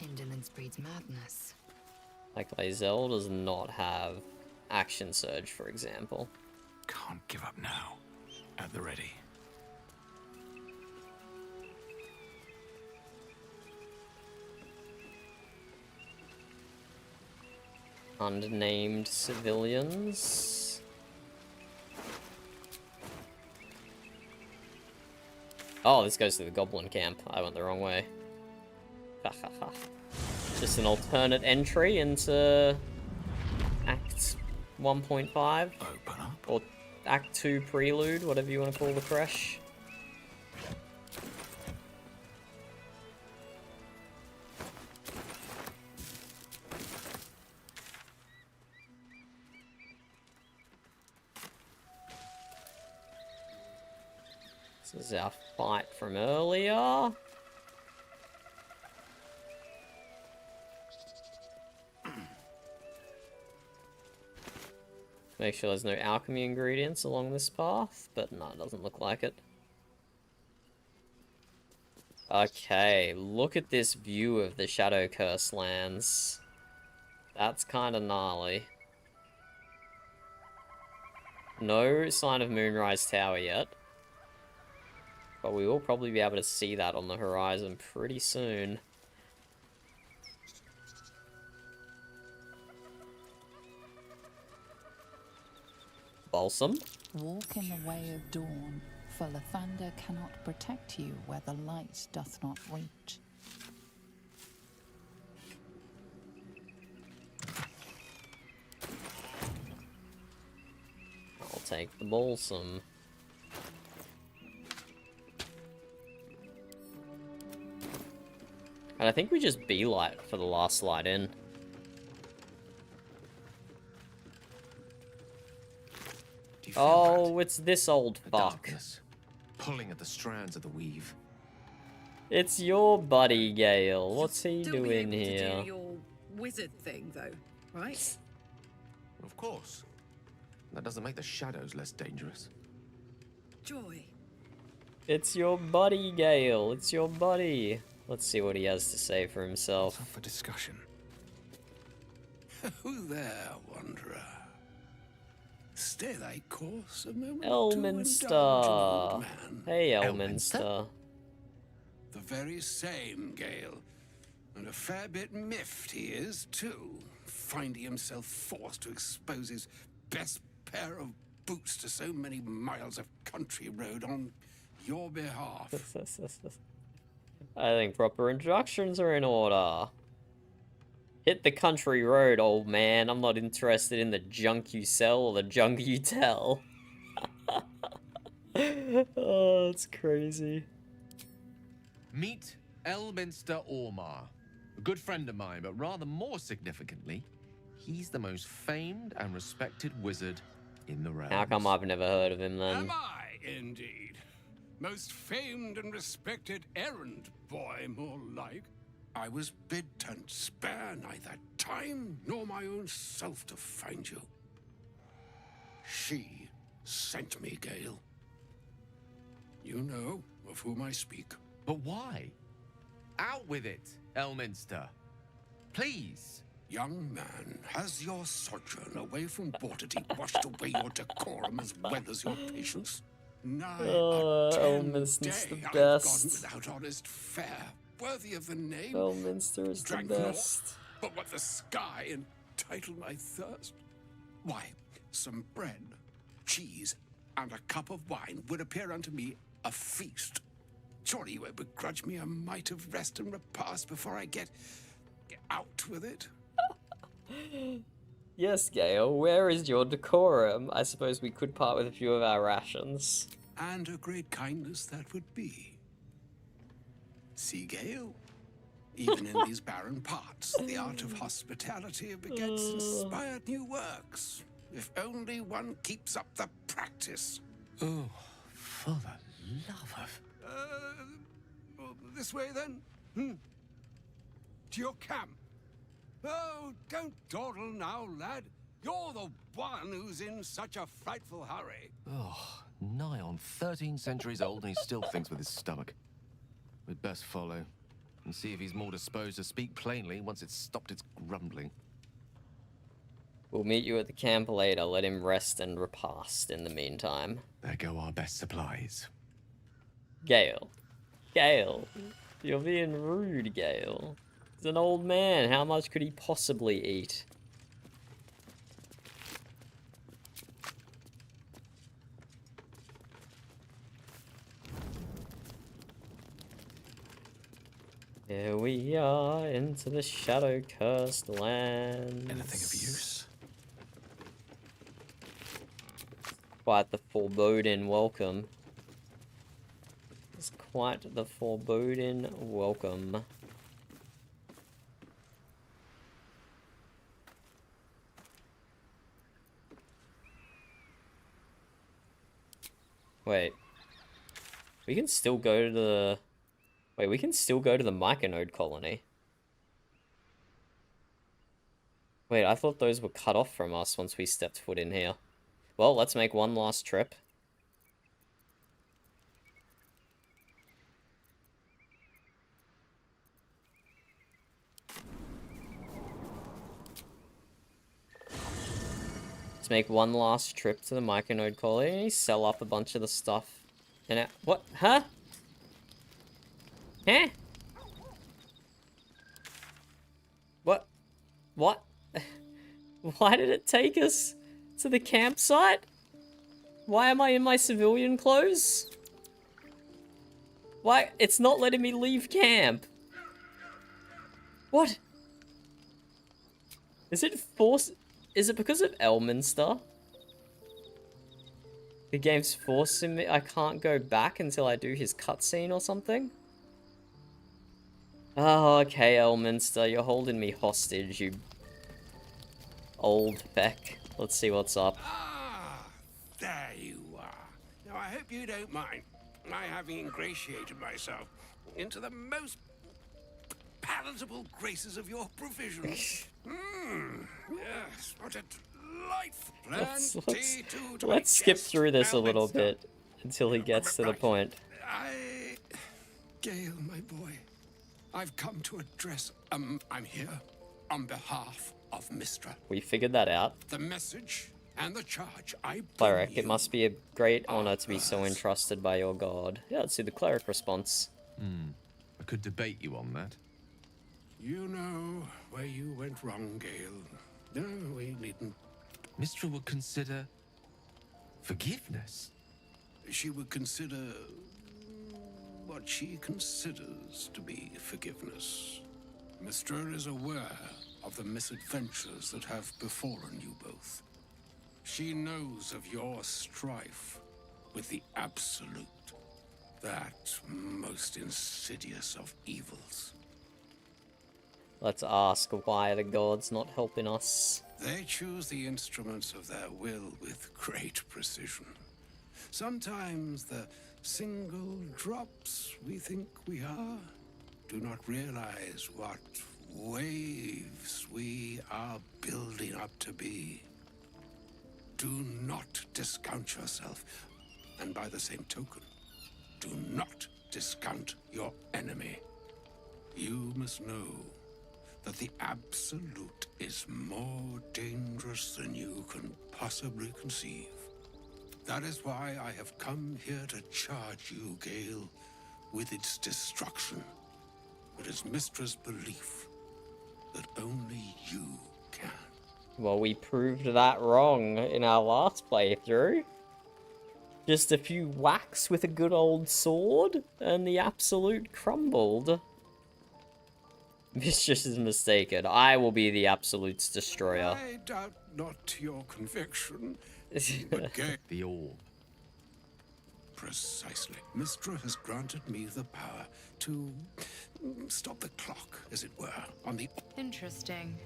Indolence breeds madness. Like Lae'zel does not have Action Surge, for example. Can't give up now. At the ready. Unnamed civilians. Oh, this goes to the Goblin camp. I went the wrong way. Just an alternate entry into Act 1.5. Or Act 2 Prelude, whatever you want to call the crash. This is our fight from earlier. Make sure there's no alchemy ingredients along this path, but no, it doesn't look like it. Okay, look at this view of the Shadow Curse lands. That's kind of gnarly. No sign of Moonrise Tower yet. But we will probably be able to see that on the horizon pretty soon. Balsam? Walk in the way of dawn, for Lathander cannot protect you where the light doth not reach. I'll take the balsam. And I think we just be-light for the last light in. Oh, it's this old fuck. Darkness, pulling at the strands of the weave. It's your buddy, Gale. What's he Still be doing able to here? do your wizard thing, though, right? Of course. That doesn't make the shadows less dangerous. Joy. It's your buddy, Gale. It's your buddy. Let's see what he has to say for himself. Up for discussion. Who there, wanderer? Stay thy course a moment Elminster. to indulge an old man. Hey, Elminster. The very same, Gale. And a fair bit miffed he is, too, finding himself forced to expose his best pair of boots to so many miles of country road on your behalf. I think proper introductions are in order. Hit the country road, old man. I'm not interested in the junk you sell or the junk you tell. Oh, it's crazy. Meet Elminster Ormar, a good friend of mine, but rather more significantly, he's the most famed and respected wizard in the realms. How come I've never heard of him then? Am I, indeed? Most famed and respected errand boy, more like. I was bid to spare neither time nor my own self to find you. She sent me, Gale. You know of whom I speak. But why? Out with it, Elminster. Please. Young man, has your sojourn away from Waterdeep washed away your decorum as well as your patience? Nigh a 10th day the I've best. gone without honest fare, worthy of the name. Elminster is the Drank best. naught but what the sky entitled my thirst. Why, some bread, cheese, and a cup of wine would appear unto me a feast. Surely you won't begrudge me a mite of rest and repast before I get out with it. Yes, Gale, where is your decorum? I suppose we could part with a few of our rations. And a great kindness that would be. See, Gale, even in these barren parts, the art of hospitality begets inspired new works. If only one keeps up the practice. Oh, for the love of... This way then? To your camp. Oh, don't dawdle now, lad. You're the one who's in such a frightful hurry. Oh, nigh on 13 centuries old and he still thinks with his stomach. We'd best follow and see if he's more disposed to speak plainly once it's stopped its grumbling. We'll meet you at the camp later. Let him rest and repast in the meantime. There go our best supplies. Gale. Gale. You're being rude, Gale. He's an old man. How much could he possibly eat? Here we are, into the shadow-cursed lands. Anything of use? Quite the foreboding welcome. It's quite the foreboding welcome. Wait. We can still go to the... Wait, we can still go to the Myconode colony. Wait, I thought those were cut off from us once we stepped foot in here. Well, let's make one last trip. Let's make one last trip to the Myconode colony, sell up a bunch of the stuff. And what? Huh? Huh? What? What? Why did it take us to the campsite? Why am I in my civilian clothes? Why? It's not letting me leave camp. What? Is it force? Is it because of Elminster? The game's forcing me. I can't go back until I do his cutscene or something. Oh, okay, Elminster, you're holding me hostage, you old feck. Let's see what's up. Ah, there you are. Now, I hope you don't mind my having ingratiated myself into the most palatable graces of your provision. Yes, what a delightful Let's skip through this a little bit until he gets to the point. Gale, my boy, I've come to address, I'm here on behalf of Mystra. We figured that out. The message and the charge I bring Cleric, you. it must be a great honor to be so entrusted by your god. Yeah, let's see the cleric response. I could debate you on that. You know where you went wrong, Gale. No, we needn't. Mystra would consider forgiveness. She would consider what she considers to be forgiveness. Mystra is aware of the misadventures that have befallen you both. She knows of your strife with the Absolute, that most insidious of evils. Let's ask why the god's not helping us. They choose the instruments of their will with great precision. Sometimes the single drops we think we are do not realize what waves we are building up to be. Do not discount yourself, and by the same token, do not discount your enemy. You must know that the Absolute is more dangerous than you can possibly conceive. That is why I have come here to charge you, Gale, with its destruction. It is Mystra's belief that only you can. Well, we proved that wrong in our last playthrough. Just a few whacks with a good old sword, and the Absolute crumbled. Mistress is mistaken. I will be the Absolute's destroyer. I doubt not your conviction, but Gale... The orb. Precisely. Mystra has granted me the power to stop the clock, as it were, on the... Interesting.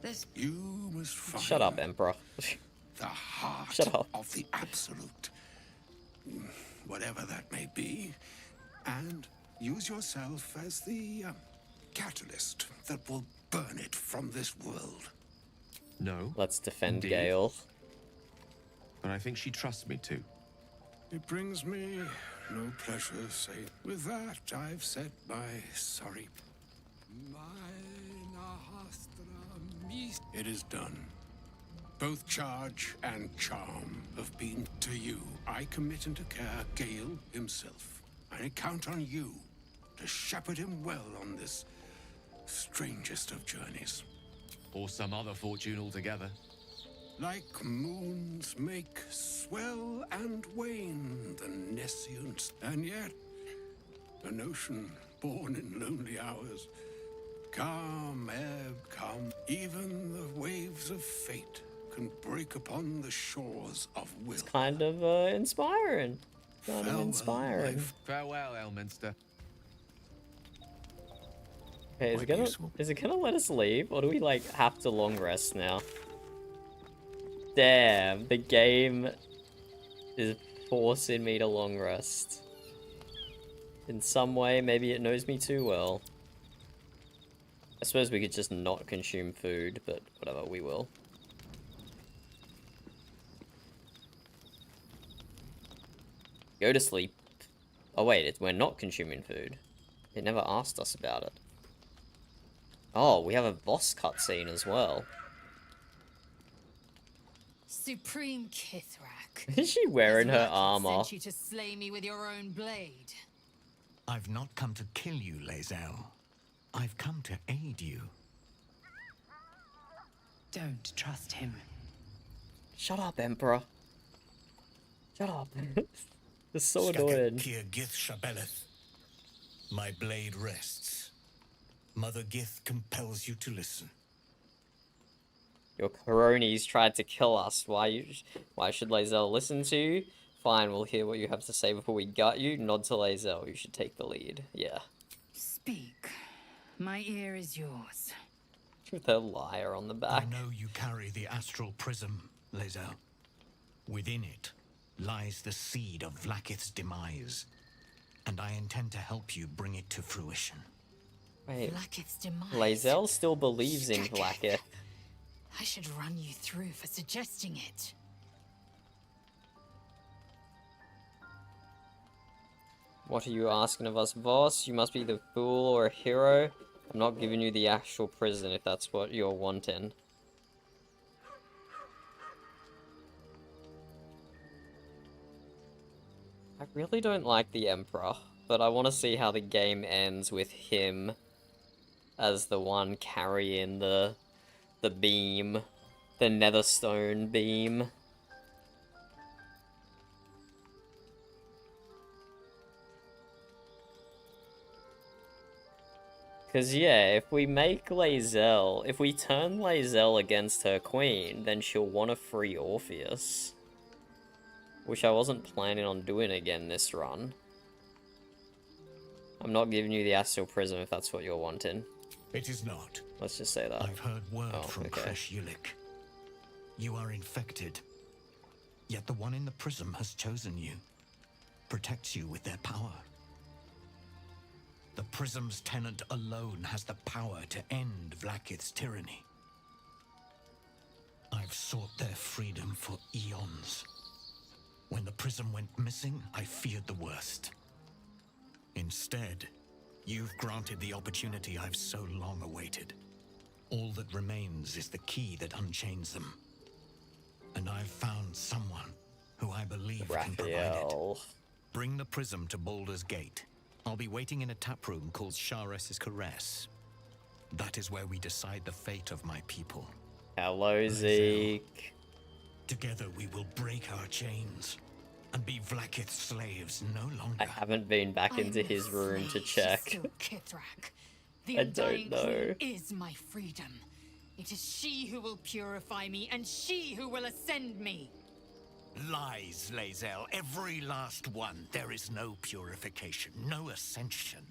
This... You must find... Shut up, Emperor. The heart Shut up. of the Absolute. Whatever that may be. And use yourself as the catalyst that will burn it from this world. No. Let's defend Indeed. Gale. But I think she trusts me too. It brings me no pleasure, say. With that, I've said my sorry. It is done. Both charge and charm have been to you. I commit into care Gale himself. I count on you to shepherd him well on this strangest of journeys. Or some other fortune altogether. Like moons make swell and wane the nescience, and yet an ocean born in lonely hours. Calm, ebb, calm, even the waves of fate can break upon the shores of will. It's kind of inspiring. Kind of Farewell, inspiring. life. Farewell, Elminster. Okay, is it gonna let us leave, or do we like have to long rest now? Damn, the game is forcing me to long rest. In some way, maybe it knows me too well. I suppose we could just not consume food, but whatever, we will. Go to sleep. Oh wait, we're not consuming food. It never asked us about it. Oh, we have a boss cutscene as well. Supreme Kithrak. Is she wearing Has her Ratchet armor? Sent you to slay me with your own blade. I've not come to kill you, Lae'zel. I've come to aid you. Don't trust him. Shut up, Emperor. Shut up. It's so annoying. Kir Gith Shabeleth. My blade rests. Mother Gith compels you to listen. Your cronies tried to kill us. Why should Lae'zel listen to you? Fine, we'll hear what you have to say before we gut you. Nod to Lae'zel. You should take the lead. Yeah. Speak. My ear is yours. With her liar on the back. I know you carry the astral prism, Lae'zel. Within it lies the seed of Vlaakith's demise, and I intend to help you bring it to fruition. Wait, Vlaakith's demise. Lae'zel still believes in Vlaakith. I should run you through for suggesting it. What are you asking of us, Voss? You must be the fool or a hero. I'm not giving you the actual prison if that's what you're wanting. I really don't like the Emperor, but I want to see how the game ends with him as the one carrying the beam, the Netherstone beam. Because, yeah, if we make Lae'zel, if we turn Lae'zel against her queen, then she'll want to free Orpheus. Which I wasn't planning on doing again this run. I'm not giving you the Astral Prism if that's what you're wanting. It is not. Let's just say that. I've heard word from okay. Kresh Yulik. You are infected. Yet the one in the prism has chosen you. Protects you with their power. The prism's tenant alone has the power to end Vlaakith's tyranny. I've sought their freedom for eons. When the prism went missing, I feared the worst. Instead, you've granted the opportunity I've so long awaited. All that remains is the key that unchains them. And I've found someone who I believe can provide it. Bring the prism to Baldur's Gate. I'll be waiting in a taproom called Shares's Caress. That is where we decide the fate of my people. Hello, Zeke. Together we will break our chains and be Vlaakith's slaves no longer. I haven't been back into his room to check. The I don't know. Queen is my freedom. It is she who will purify me, and she who will ascend me. Lies, Lae'zel. Every last one. There is no purification, no ascension.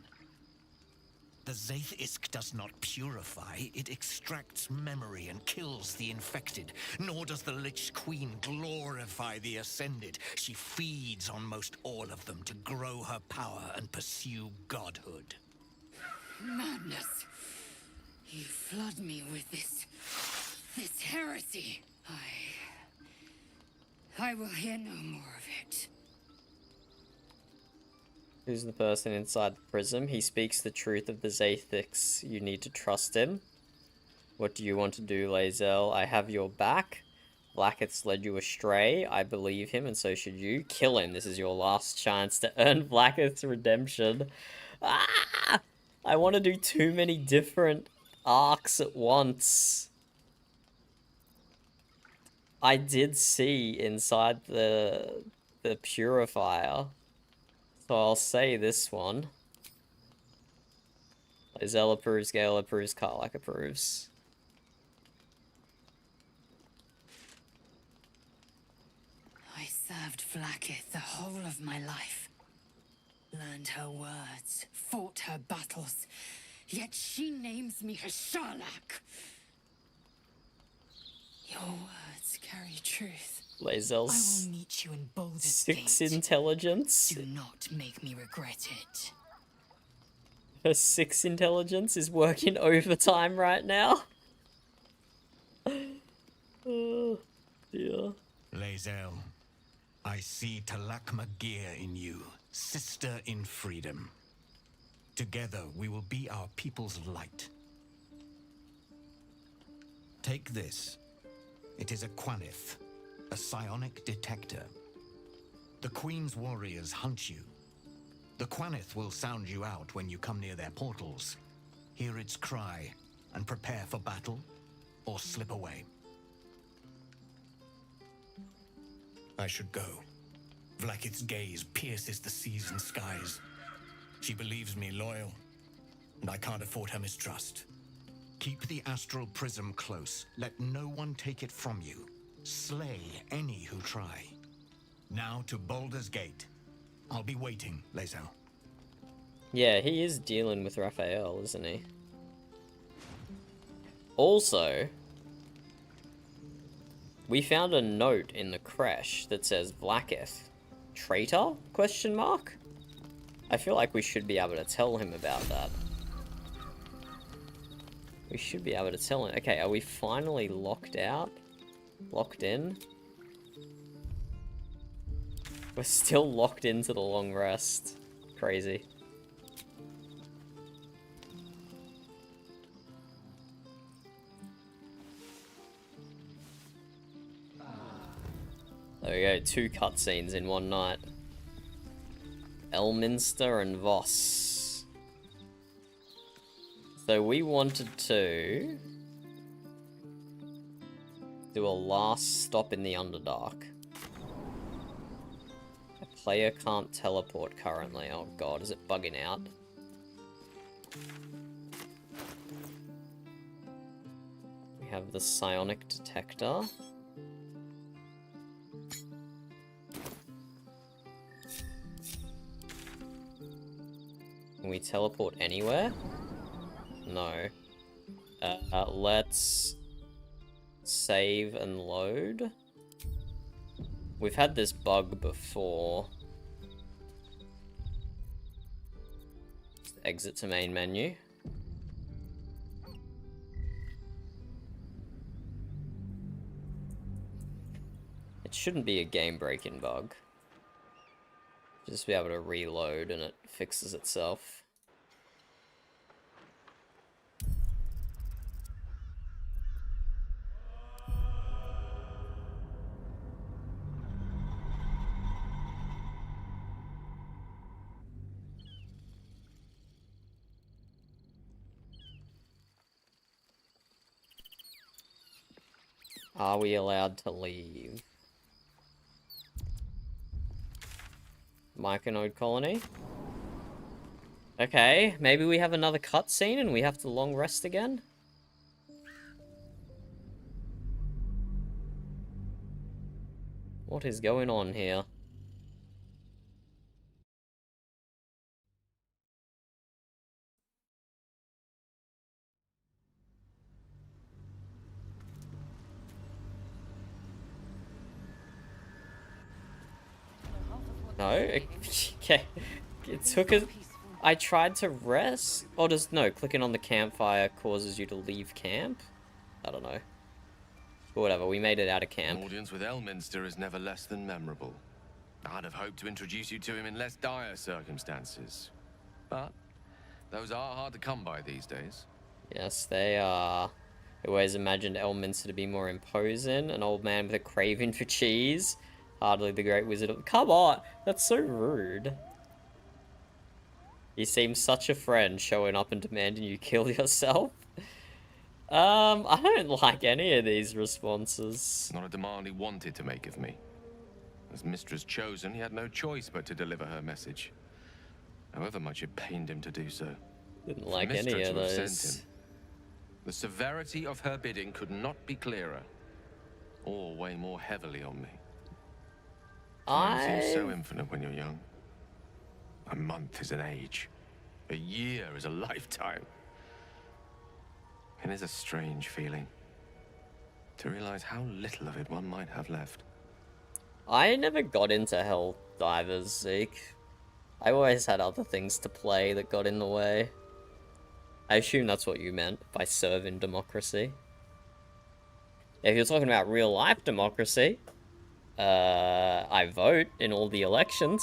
The Zaith-Isk does not purify, it extracts memory and kills the infected. Nor does the Lich Queen glorify the ascended. She feeds on most all of them to grow her power and pursue godhood. Madness. You flood me with this heresy. I will hear no more of it. Who's the person inside the prism? He speaks the truth of the Zaithix. You need to trust him. What do you want to do, Lae'zel? I have your back. Vlaakith's led you astray. I believe him, and so should you. Kill him. This is your last chance to earn Vlaakith's redemption. Ah! I want to do too many different arcs at once. I did see inside the purifier. So I'll say this one. Lae'zel approves, Gale approves, Karlach approves. I served Vlaakith the whole of my life. Learned her words, fought her battles. Yet she names me her Sharlak. Your words carry truth. Lae'zel's I will meet you in Baldur's 6 Gate. intelligence. Do not make me regret it. Her 6 intelligence is working overtime right now. Oh, dear. Lae'zel, I see Talak Magir in you, sister in freedom. Together we will be our people's light. Take this. It is a Quanith, a psionic detector. The Queen's warriors hunt you. The Quanith will sound you out when you come near their portals. Hear its cry and prepare for battle or slip away. I should go. Vlakith's gaze pierces the seas and skies. She believes me loyal, and I can't afford her mistrust. Keep the astral prism close. Let no one take it from you. Slay any who try. Now to Baldur's Gate. I'll be waiting, Lae'zel. Yeah, he is dealing with Raphael, isn't he? Also, we found a note in the creche that says Vlakith. Traitor? Question mark? I feel like we should be able to tell him about that. We should be able to tell him. Okay, are we finally locked out? Locked in? We're still locked into the long rest. Crazy. There we go, 2 cutscenes in one night. Elminster and Voss. So we wanted to do a last stop in the Underdark. A player can't teleport currently. Oh god, is it bugging out? We have the psionic detector. Can we teleport anywhere? No. Let's save and load. We've had this bug before. Just exit to main menu. It shouldn't be a game-breaking bug. Just be able to reload and it fixes itself. Are we allowed to leave? Myconode colony. Okay, maybe we have another cutscene and we have to long rest again? What is going on here? No? Okay. It took us... I tried to rest? Or does... No, clicking on the campfire causes you to leave camp? I don't know. But whatever, we made it out of camp. An audience with Elminster is never less than memorable. I'd have hoped to introduce you to him in less dire circumstances. But those are hard to come by these days. Yes, they are. I always imagined Elminster to be more imposing. An old man with a craving for cheese. Hardly the great wizard of... Come on! That's so rude. You seem such a friend, showing up and demanding you kill yourself. I don't like any of these responses. Not a demand he wanted to make of me. As Mistress Chosen, he had no choice but to deliver her message. However much it pained him to do so. Didn't like any of those. The severity of her bidding could not be clearer. Or weigh more heavily on me. Time seems so infinite when you're young. A month is an age. A year is a lifetime. It is a strange feeling. To realize how little of it one might have left. I never got into Helldivers, Zeke. I always had other things to play that got in the way. I assume that's what you meant by serving democracy. If you're talking about real life democracy, I vote in all the elections.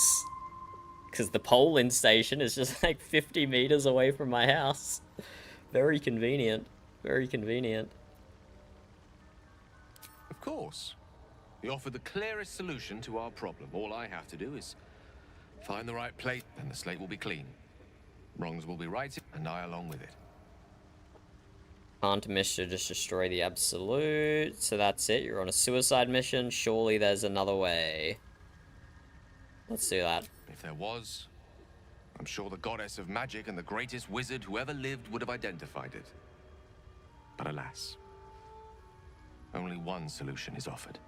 Because the polling station is just like 50 meters away from my house. Very convenient. Very convenient. Of course. You offer the clearest solution to our problem. All I have to do is find the right place, and the slate will be clean. Wrongs will be righted, and I along with it. Can't miss to just destroy the Absolute. So that's it. You're on a suicide mission. Surely there's another way. Let's do that. If there was, I'm sure the goddess of magic and the greatest wizard who ever lived would have identified it. But alas, only one solution is offered.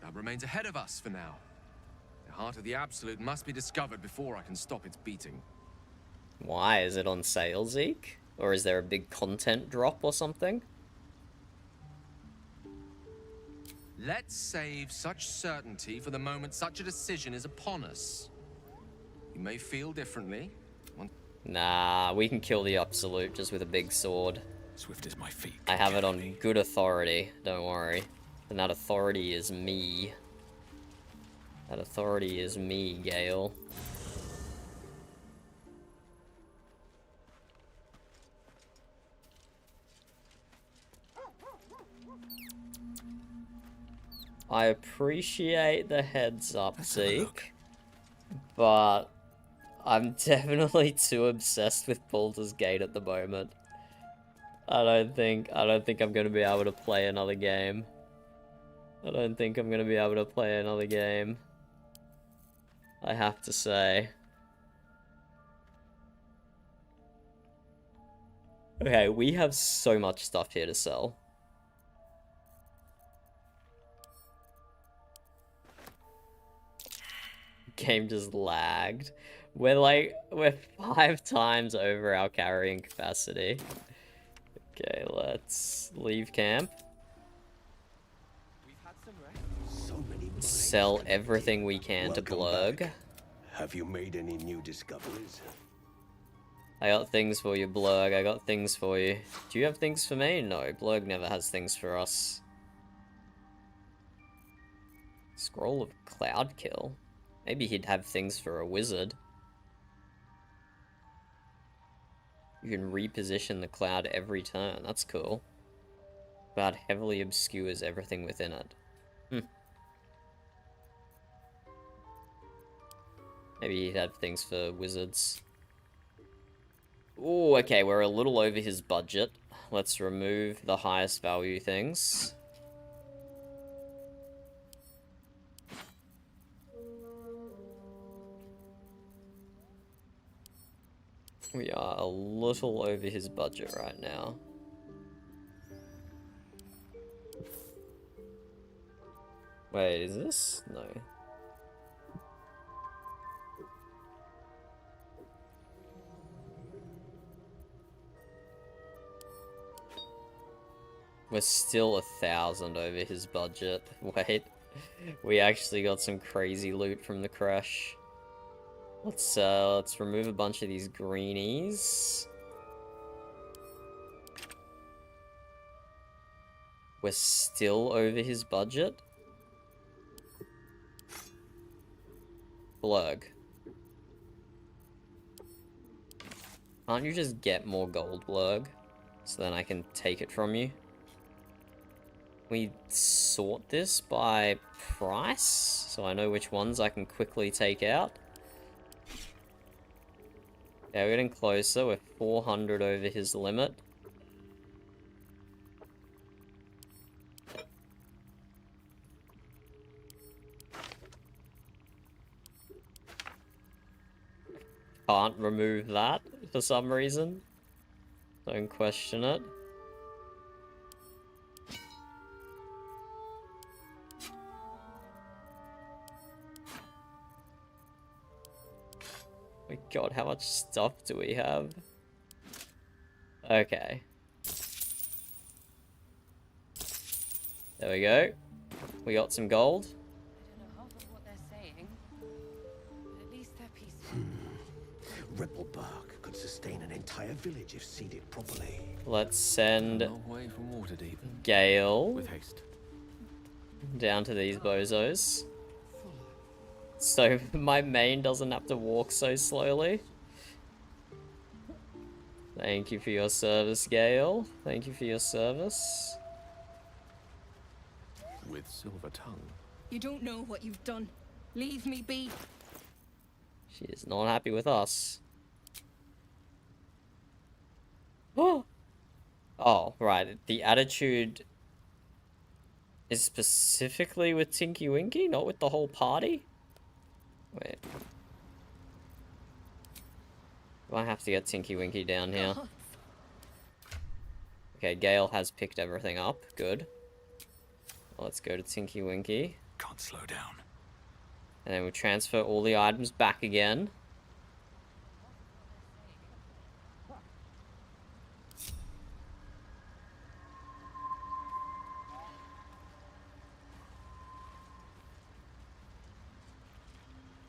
That remains ahead of us for now. The heart of the Absolute must be discovered before I can stop its beating. Why? Is it on sale, Zeke? Or is there a big content drop or something? Let's save such certainty for the moment such a decision is upon us. You may feel differently. Nah, we can kill the Absolute just with a big sword. Swift as my feet. I have it on good authority, don't worry. And that authority is me. That authority is me, Gale. I appreciate the heads up, Zeke, but I'm definitely too obsessed with Baldur's Gate at the moment. I don't think I'm gonna be able to play another game. I don't think I'm gonna be able to play another game. I have to say. Okay, we have so much stuff here to sell. Game just lagged. We're 5 times over our carrying capacity. Okay, let's leave camp. Sell everything we can to Blurg. Have you made any new discoveries? I got things for you, Blurg. I got things for you. Do you have things for me? No, Blurg never has things for us. Scroll of Cloudkill. Maybe he'd have things for a wizard. You can reposition the cloud every turn. That's cool. Cloud heavily obscures everything within it. Maybe he'd have things for wizards. Oh, okay, we're a little over his budget. Let's remove the highest value things. We are a little over his budget right now. Wait, is this? No. We're still 1,000 over his budget. Wait, we actually got some crazy loot from the crash. Let's remove a bunch of these greenies. We're still over his budget. Blurg. Can't you just get more gold, Blurg? So then I can take it from you? We sort this by price, so I know which ones I can quickly take out. Yeah, we're getting closer. We're 400 over his limit. Can't remove that for some reason. Don't question it. My god, how much stuff do we have? Okay. There we go. We got some gold. I don't know half of what they're saying, but at least they're peaceful. Ripple bark could sustain an entire village if seeded properly. Let's send A long way from Waterdeep. Gale With haste. down to these bozos. So my main doesn't have to walk so slowly. Thank you for your service, Gale. Thank you for your service. With silver tongue. You don't know what you've done. Leave me be. She is not happy with us. Oh, right. The attitude is specifically with Tinky Winky, not with the whole party? Wait. Do I have to get Tinky Winky down here? Okay, Gale has picked everything up. Good. Let's go to Tinky Winky. Can't slow down. And then we'll transfer all the items back again.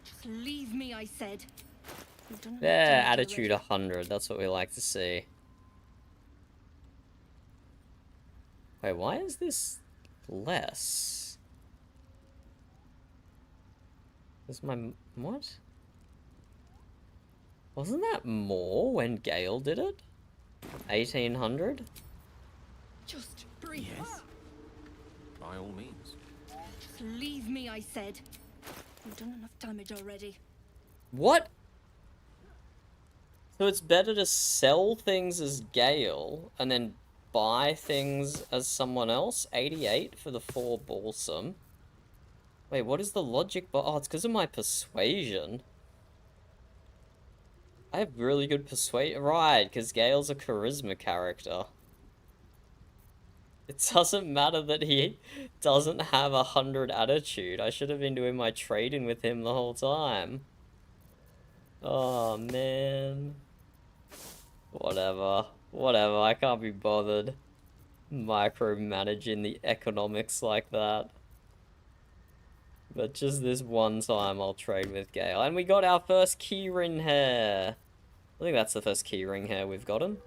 Just leave me, I said. You've done enough Yeah, damage attitude already. 100. That's what we like to see. Wait, why is this less? Is my... what? Wasn't that more when Gale did it? 1800? Just breathe. Yes. By all means. Just leave me, I said. You've done enough damage already. What? So it's better to sell things as Gale and then buy things as someone else? 88 for the 4 Balsam. Wait, what is the logic? Oh, it's because of my persuasion. I have really good persuasion. Right, because Gale's a charisma character. It doesn't matter that he doesn't have 100 attitude. I should have been doing my trading with him the whole time. Oh, man. Whatever. Whatever, I can't be bothered micromanaging the economics like that. But just this one time I'll trade with Gale. And we got our first keyring hair. I think that's the first keyring hair we've gotten.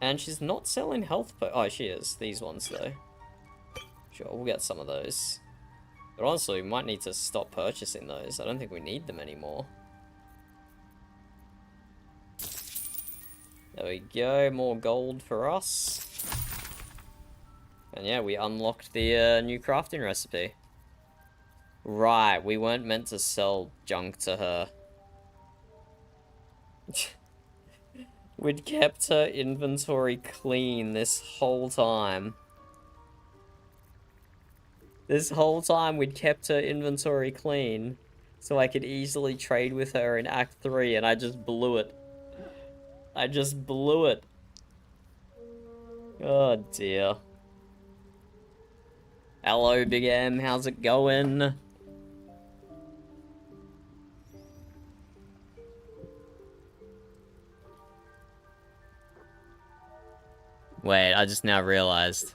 And she's not selling health oh, she is. These ones, though. Sure, we'll get some of those. But honestly, we might need to stop purchasing those. I don't think we need them anymore. There we go, more gold for us. And yeah, we unlocked the new crafting recipe. Right, we weren't meant to sell junk to her. We'd kept her inventory clean this whole time. This whole time we'd kept her inventory clean. So I could easily trade with her in Act 3 and I just blew it. I just blew it. Oh dear. Hello, Big M. How's it going? Wait, I just now realized.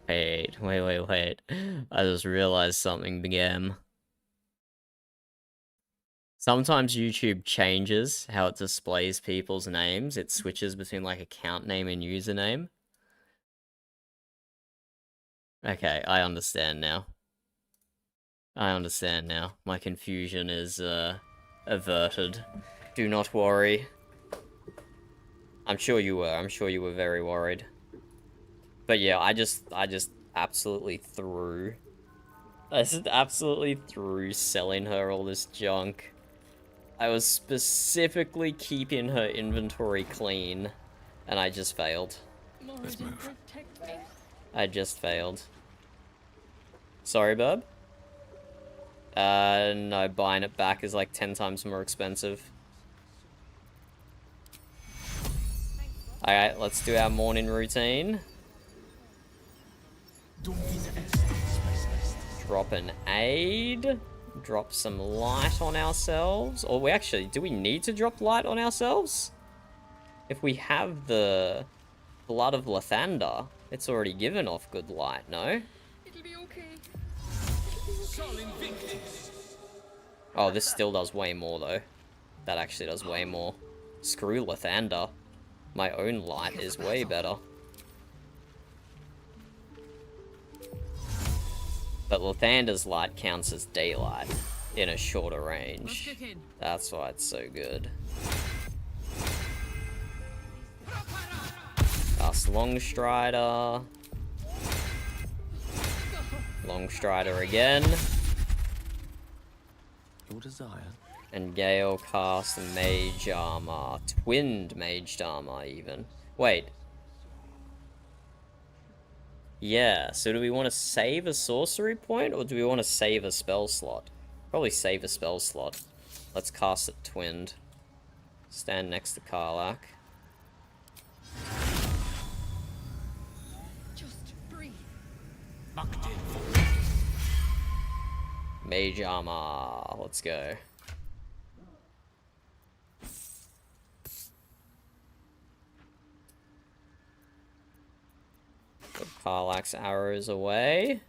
Wait. I just realized something, Big M. Sometimes YouTube changes how it displays people's names. It switches between like account name and username. Okay, I understand now. My confusion is averted. Do not worry. I'm sure you were very worried. But yeah, I just absolutely threw. I just absolutely threw selling her all this junk. I was specifically keeping her inventory clean, and I just failed. Let's move. I just failed. Sorry, bub? No, buying it back is like 10 times more expensive. Alright, let's do our morning routine. Drop an aid. Drop some light on ourselves. Or we actually, do we need to drop light on ourselves? If we have the Blood of Lathander, it's already given off good light, no? It'll be okay. Oh, this still does way more, though. That actually does way more. Screw Lathander. My own light is way better. But Lathander's light counts as daylight in a shorter range. That's why it's so good. Cast Longstrider. Longstrider again. Your desire. And Gale cast Mage Armor. Twinned Mage Armor, even. Wait. Yeah, so do we want to save a sorcery point, or do we want to save a spell slot? Probably save a spell slot. Let's cast it twinned. Stand next to Karlach. Just breathe. Mage armor. Let's go. Put Karlach's arrows away.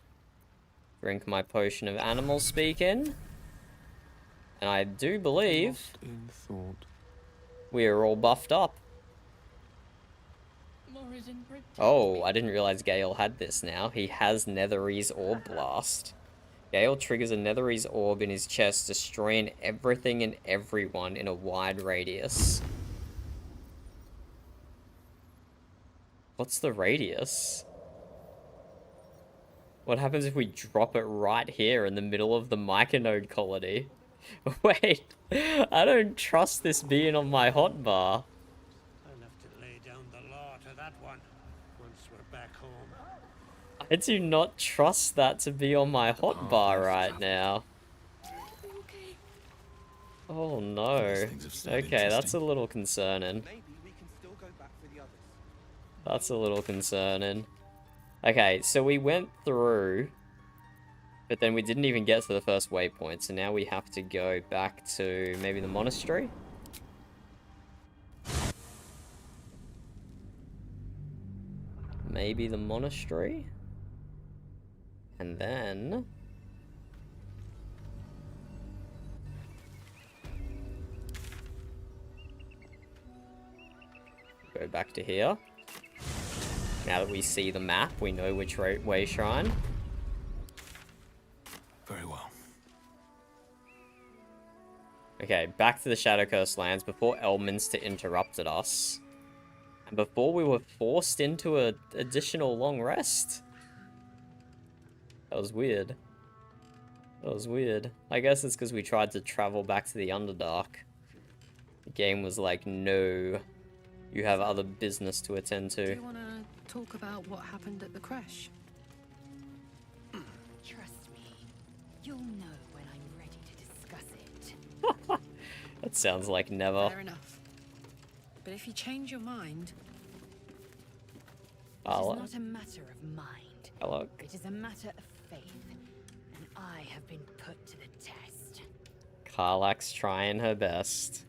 Drink my potion of animal speaking. And I do believe we are all buffed up. Oh, I didn't realize Gale had this now. He has Netherese Orb Blast. Gale triggers a Netherese Orb in his chest, destroying everything and everyone in a wide radius. What's the radius? What happens if we drop it right here in the middle of the Myconode colony? Wait, I don't trust this being on my hotbar. I'll have to lay down the law to that one once we're back home. I do not trust that to be on my hotbar right now. Oh no. Okay, that's a little concerning. That's a little concerning. Okay, so we went through, but then we didn't even get to the first waypoint, so now we have to go back to maybe the monastery? Maybe the monastery? And then... go back to here. Now that we see the map, we know which way shrine. Very well. Okay, back to the Shadowcurse lands before Elminster interrupted us. And before we were forced into an additional long rest. That was weird. That was weird. I guess it's because we tried to travel back to the Underdark. The game was like, no, you have other business to attend to. Do you want to talk about what happened at the crash? Trust me, you'll know when I'm ready to discuss it. That sounds like never. Fair enough. But if you change your mind... Hello. It is not a matter of mind. Hello. It is a matter of faith. And I have been put to the test. Karlach's trying her best.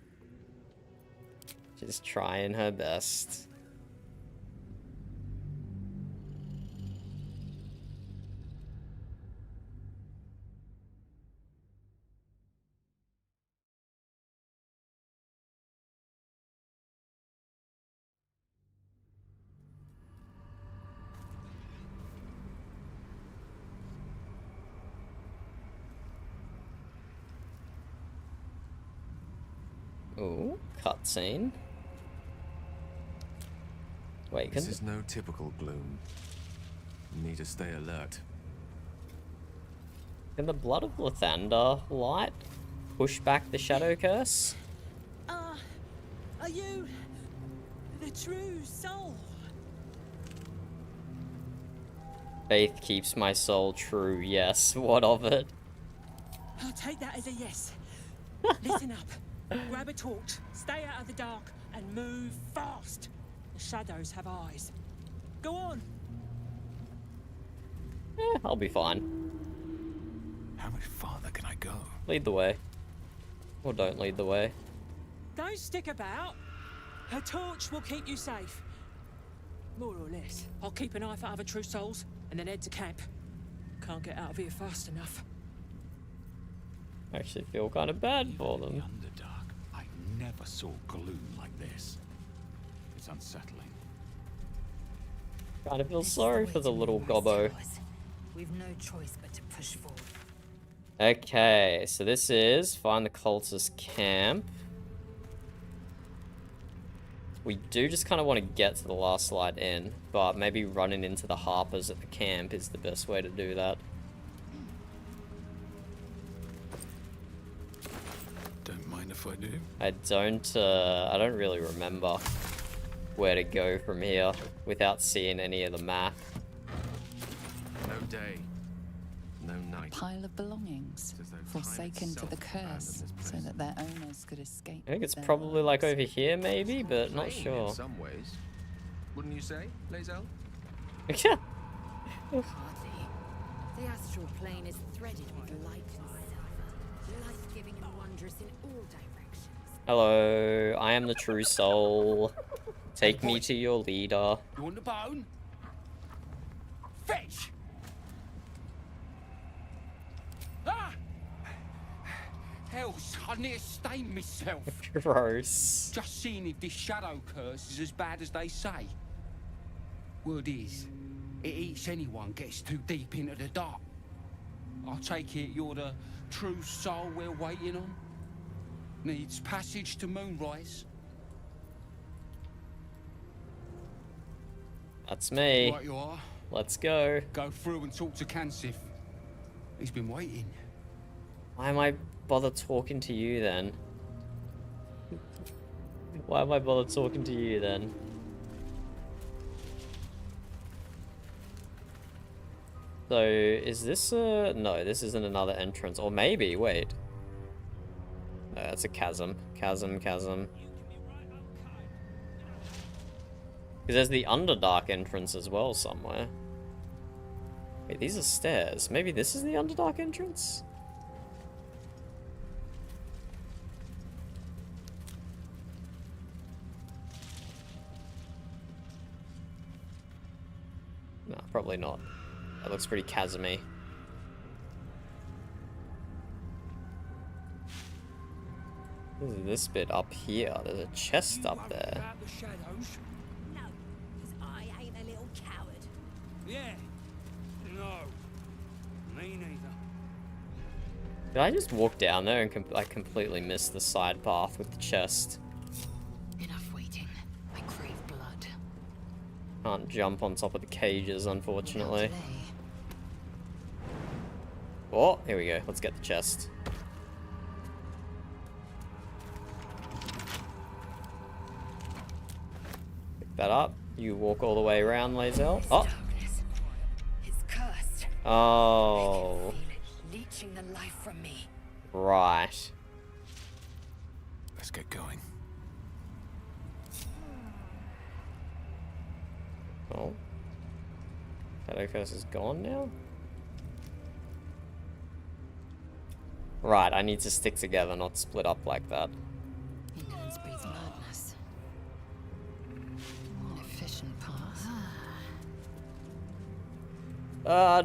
Just trying her best. Ooh, cutscene. Wait, this is no typical gloom. You need to stay alert. Can the blood of Lathander light push back the Shadow Curse? Are you the true soul? Faith keeps my soul true, yes. What of it? I'll take that as a yes. Listen up. Grab a torch, stay out of the dark, and move fast. The shadows have eyes. Go on. I'll be fine. How much farther can I go? Lead the way. Or don't lead the way. Don't stick about. A torch will keep you safe. More or less. I'll keep an eye for other true souls, and then head to camp. Can't get out of here fast enough. I actually feel kind of bad for them. Underdark. I never saw gloom like this. It's unsettling. Kind of feel sorry for the little gobbo. We've no choice but to push forward. Okay, so this is find the cultist camp. We do just kind of want to get to the last light in, but maybe running into the Harpers at the camp is the best way to do that. Don't mind if I do. I don't really remember where to go from here without seeing any of the map. night. Pile of belongings, forsaken to the curse, so that their owners could escape. I think it's their probably like lives. over here maybe, but not Plain sure. In some ways. Wouldn't you say, Lae'zel? Yeah. Hardly. The astral plane is threaded with light and silver, life-giving and wondrous in all directions. Hello, I am the true soul. Take me to your leader. You want the bone? Fetch! Ah! Hells, I near stained myself. Gross. Just seeing if this shadow curse is as bad as they say. Word is, it eats anyone gets too deep into the dark. I take it you're the true soul we're waiting on? Needs passage to Moonrise? That's me. Right you are. Let's go. Go through and talk to Kansif. He's been waiting. Why am I bother talking to you then? Why am I bother talking to you then? So, is this a... No, this isn't another entrance. Or maybe, wait. No, that's a chasm. Chasm. Because there's the Underdark entrance as well somewhere. Wait, these are stairs. Maybe this is the Underdark entrance? No, probably not. That looks pretty chasmy. This is this bit up here. There's a chest up there. No, because I ain't a little coward. Yeah. No. Me neither. Did I just walk down there and I completely missed the side path with the chest? Enough waiting. I crave blood. Can't jump on top of the cages, unfortunately. Oh, here we go. Let's get the chest. Pick that up. You walk all the way around, Lae'zel. Oh! It's cursed. Oh. Leeching the life from me. Right. Let's get going. Oh. Shadow Curse is gone now? Right, I need to stick together, not split up like that. Ignorance breeds madness. An efficient path.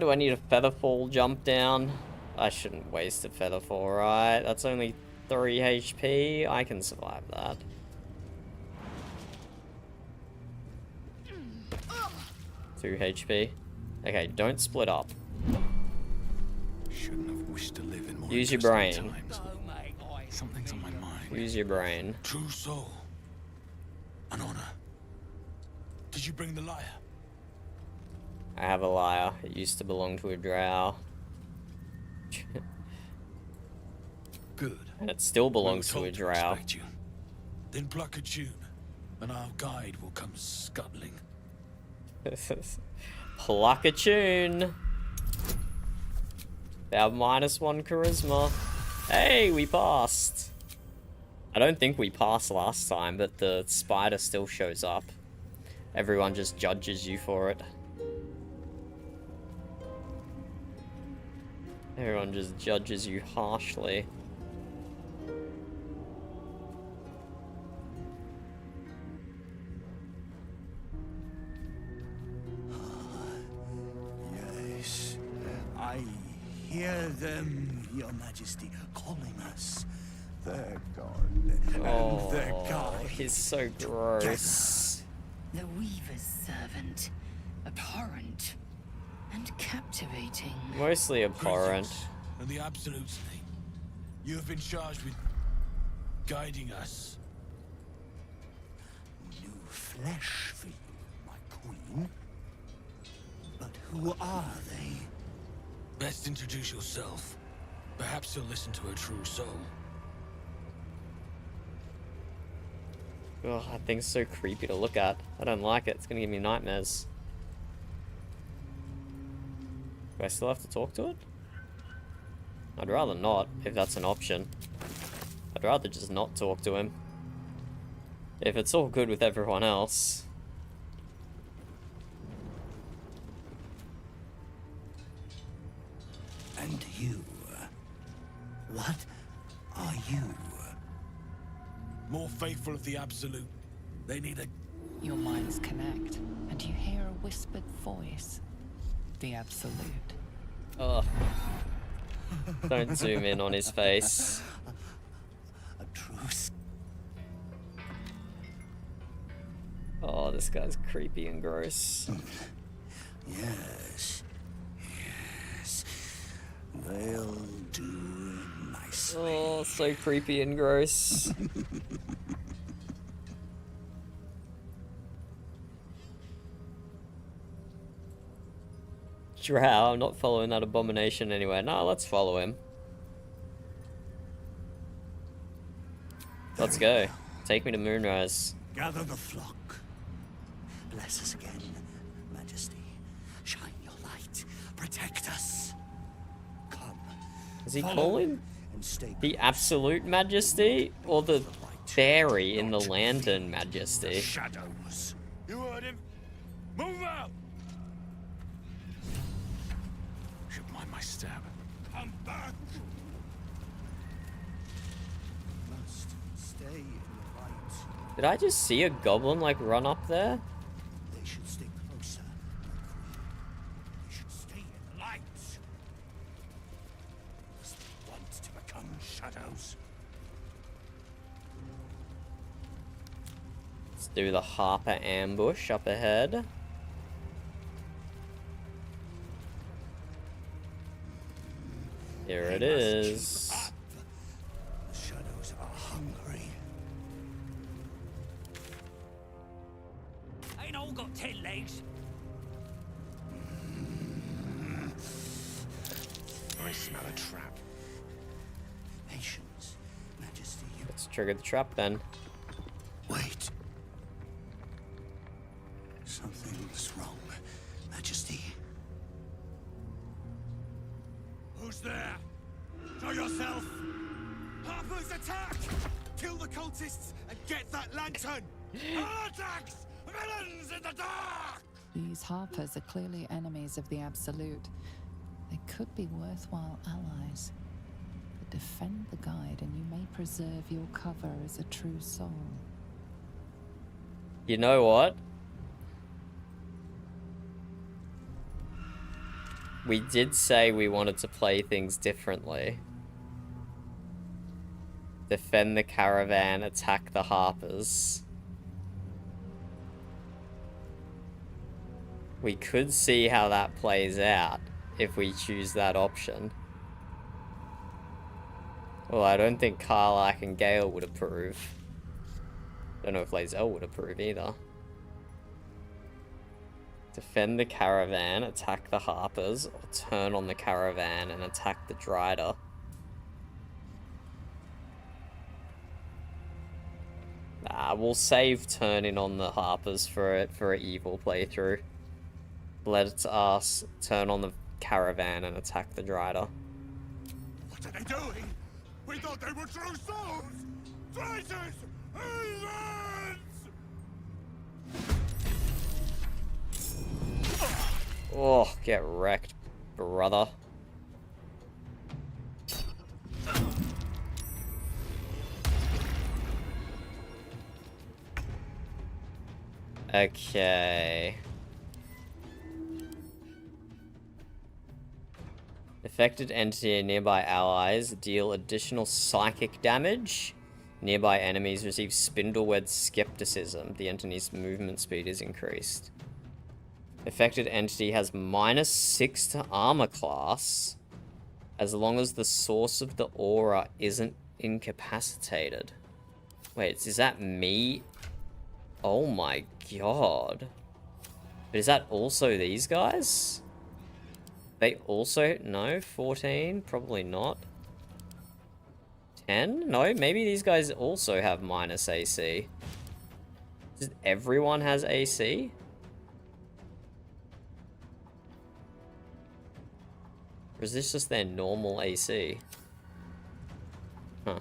Do I need a Featherfall jump down? I shouldn't waste a Featherfall, right? That's only 3 HP. I can survive that. Two HP. Okay, don't split up. Shouldn't have wished to live in more Use your interesting brain. times. Something's on my mind. Use your brain. True soul. An honor. Did you bring the lyre? I have a lyre. It used to belong to a drow. Good. And it still belongs to a drow. Respect you. Then pluck a tune, and our guide will come scuttling. Pluck a tune. They have -1 charisma. Hey, we passed. I don't think we passed last time, but the spider still shows up. Everyone just judges you for it. Everyone just judges you harshly. Yes, I hear them, Your Majesty, calling us. Their god and their guide. He's so gross. The Weaver's servant. Abhorrent. And captivating. Mostly abhorrent. In the Absolute's name, you have been charged with guiding us. New flesh for you, my queen. But who are they? Best introduce yourself. Perhaps you'll listen to a true soul. Oh, that thing's so creepy to look at. I don't like it. It's gonna give me nightmares. Do I still have to talk to it? I'd rather not, if that's an option. I'd rather just not talk to him. If it's all good with everyone else. And you? What are you? More faithful of the Absolute. They need a... Your minds connect, and you hear a whispered voice. The Absolute. Ugh. Don't zoom in on his face. A truce. Oh, this guy's creepy and gross. Yes. Yes. They'll do nicely. Oh, so creepy and gross. Drow, I'm not following that abomination anywhere. No, let's follow him. Let's go. Take me to Moonrise. Gather the flock. Bless us again, Majesty. Shine your light. Protect us. Come. Is he follow calling and stay the Absolute Majesty or the fairy in the Lantern Majesty? shadows. You heard him. Move out! Should mind my step. Come back! Must stay in the light. Did I just see a goblin like run up there? They should stay closer. They should stay in the light. Must they want to become shadows? Let's do the Harper ambush up ahead. Here it is. The shadows are hungry. Ain't all got 10 legs. I smell a trap. Patience, Majesty. Let's trigger the trap then. Wait. Something's wrong, Majesty. Who's there? Show yourself! Harper's attack! Kill the cultists and get that lantern! Attacks! Villains in the dark! These Harpers are clearly enemies of the Absolute. They could be worthwhile allies. But defend the guide and you may preserve your cover as a true soul. You know what? We did say we wanted to play things differently. Defend the caravan, attack the Harpers. We could see how that plays out if we choose that option. Well, I don't think Karlach and Gale would approve. Don't know if Lae'zel would approve either. Defend the caravan, attack the Harpers, or turn on the caravan and attack the Dryder. Nah, we'll save turning on the Harpers for an evil playthrough. Let us turn on the caravan and attack the Dryder. What are they doing? We thought they were true souls! Traitors! Heathens! Oh, get wrecked, brother. Okay. Affected entity and nearby allies deal additional psychic damage. Nearby enemies receive Spindlewed Skepticism. The entity's movement speed is increased. Affected entity has -6 to armor class, as long as the source of the aura isn't incapacitated. Wait, is that me? Oh my god. But is that also these guys? They also... No, 14? Probably not. 10? No, maybe these guys also have minus AC. Just everyone has AC? Or is this just their normal AC? Huh.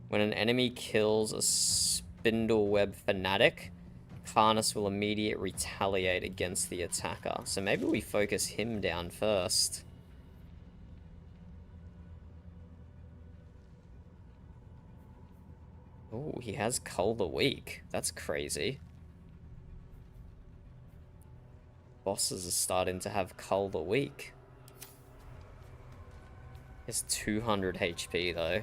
When an enemy kills a Spindleweb fanatic, Karnus will immediately retaliate against the attacker. So maybe we focus him down first. Oh, he has Cull the Weak. That's crazy. Bosses are starting to have Cull the Weak. It's 200 HP though.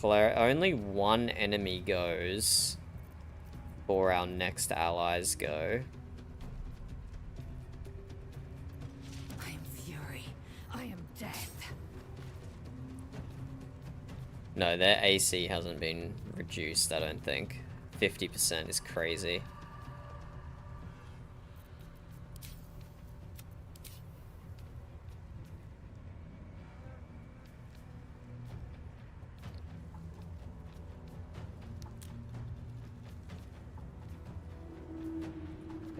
Only one enemy goes before our next allies go. I am fury. I am death. No, their AC hasn't been reduced, I don't think. 50% is crazy.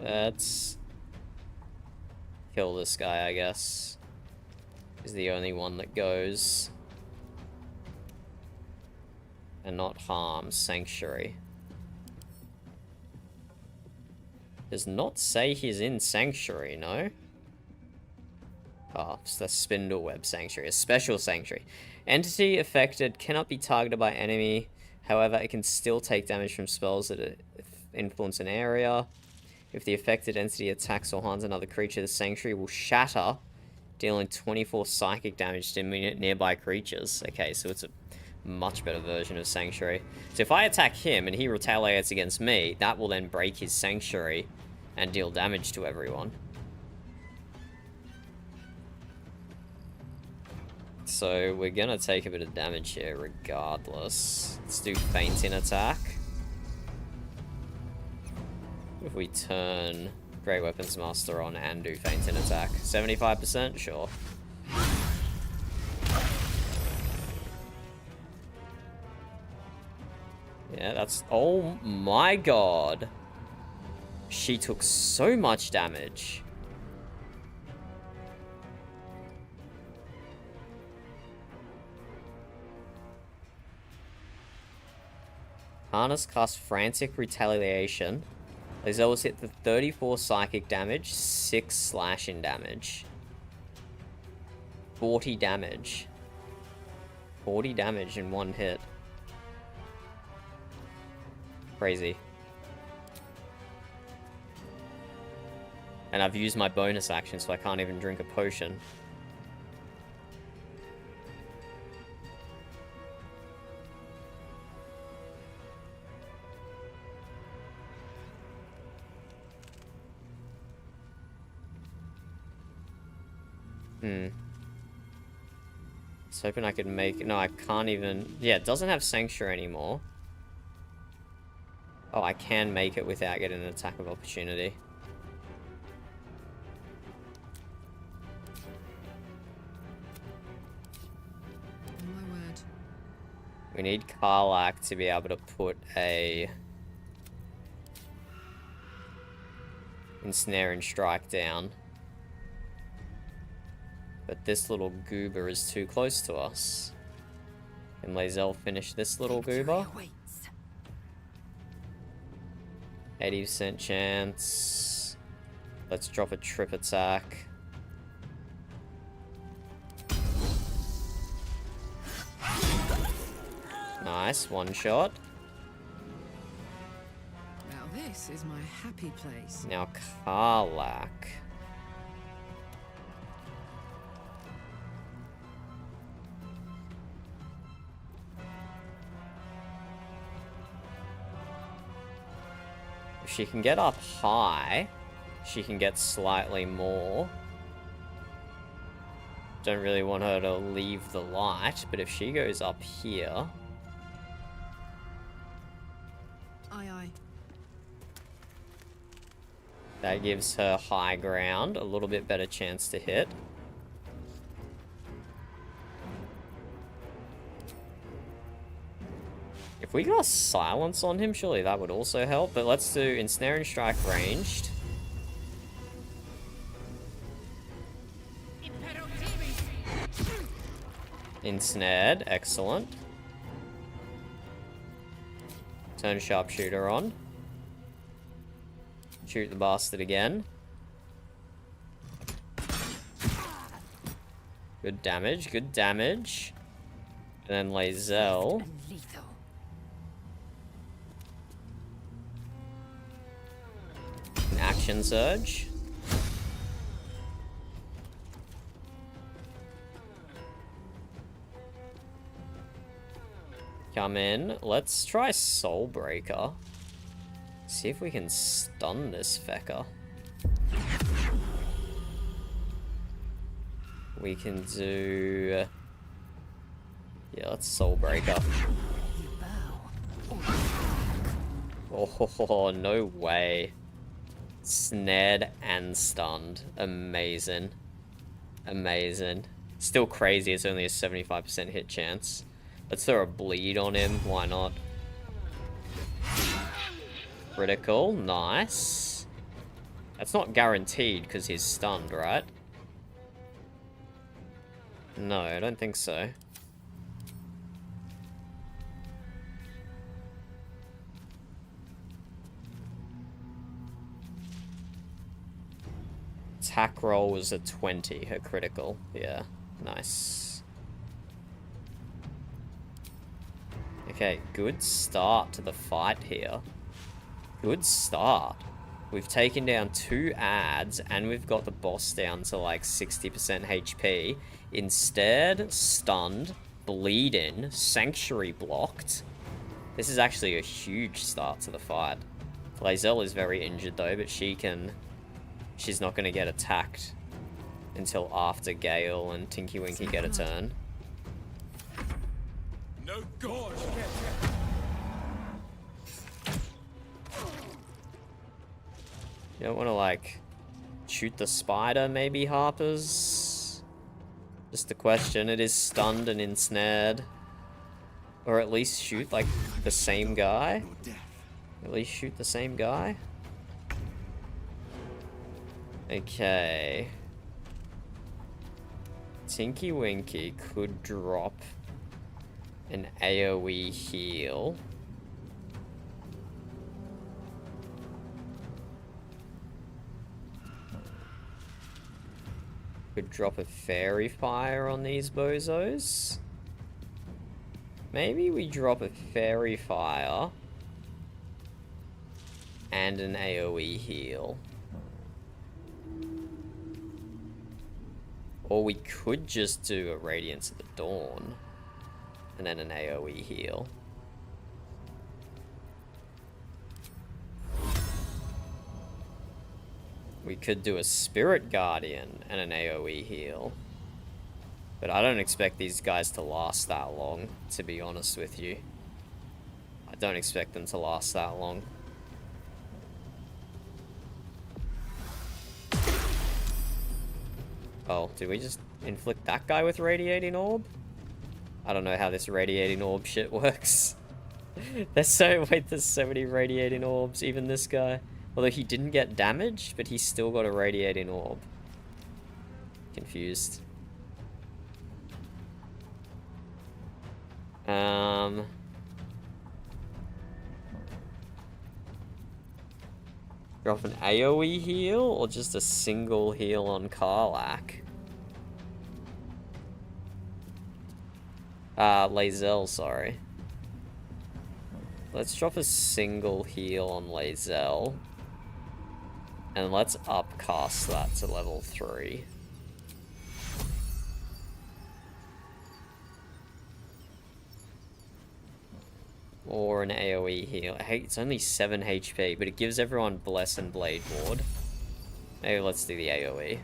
Let's kill this guy, I guess. He's the only one that goes. And not harm. Sanctuary. Does not say he's in Sanctuary, no? Oh, it's the Spindleweb Sanctuary. A special Sanctuary. Entity affected cannot be targeted by enemy. However, it can still take damage from spells that influence an area. If the affected entity attacks or harms another creature, the Sanctuary will shatter, dealing 24 psychic damage to nearby creatures. Okay, so it's a much better version of Sanctuary. So if I attack him and he retaliates against me, that will then break his Sanctuary and deal damage to everyone. So we're gonna take a bit of damage here regardless. Let's do Fainting Attack. If we turn Great Weapons Master on and do Fainting Attack. 75%? Sure. Yeah, that's... Oh my god. She took so much damage. Karnus casts Frantic Retaliation. These always hit the 34 psychic damage, 6 slashing damage. 40 damage. 40 damage in one hit. Crazy. And I've used my bonus action, so I can't even drink a potion. I was hoping I could make... No, I can't even... Yeah, it doesn't have Sanctuary anymore. Oh, I can make it without getting an attack of opportunity. My word. We need Karlach to be able to put a... Ensnare and Strike down. But this little goober is too close to us. Can Lae'zel finish this little goober? 80% chance. Let's drop a trip attack. Nice, one shot. Now this is my happy place. Now Karlach. If she can get up high, she can get slightly more. Don't really want her to leave the light, but if she goes up here... Aye, aye. That gives her high ground, a little bit better chance to hit. If we got silence on him, surely that would also help. But let's do Ensnare and Strike ranged. Ensnared, excellent. Turn Sharpshooter on. Shoot the bastard again. Good damage, good damage. And then Lae'zel. An action surge. Come in. Let's try Soulbreaker. See if we can stun this fecker. We can do... Yeah, let's Soulbreaker. Oh, no way. Snared and stunned. Amazing. Amazing. Still crazy, it's only a 75% hit chance. Let's throw a bleed on him, why not? Critical, nice. That's not guaranteed because he's stunned, right? No, I don't think so. Attack roll was a 20, her critical. Yeah, nice. Okay, good start to the fight here. Good start. We've taken down 2 ads and we've got the boss down to like 60% HP. Instead, stunned, bleeding, sanctuary blocked. This is actually a huge start to the fight. Lae'zel is very injured though, but she's not going to get attacked until after Gale and Tinky Winky get a turn. No gorge. You don't want to, like, shoot the spider, maybe, Harpers? Just a question. It is stunned and ensnared. Or at least shoot, like, the same guy? At least shoot the same guy? Okay. Tinky Winky could drop an AoE heal. Could drop a Fairy Fire on these bozos. Maybe we drop a Fairy Fire and an AoE heal. Or we could just do a Radiance of the Dawn and then an AoE heal. We could do a Spirit Guardian and an AoE heal. But I don't expect these guys to last that long, to be honest with you. I don't expect them to last that long. Oh, did we just inflict that guy with Radiating Orb? I don't know how this Radiating Orb shit works. There's so many Radiating Orbs, even this guy. Although he didn't get damaged, but he's still got a Radiating Orb. Confused. Drop an AoE heal, or just a single heal on Karlach? Lae'zel, sorry. Let's drop a single heal on Lae'zel. And let's upcast that to level 3. Or an AoE heal. Hey, it's only 7 HP, but it gives everyone Bless and Blade Ward. Maybe let's do the AoE.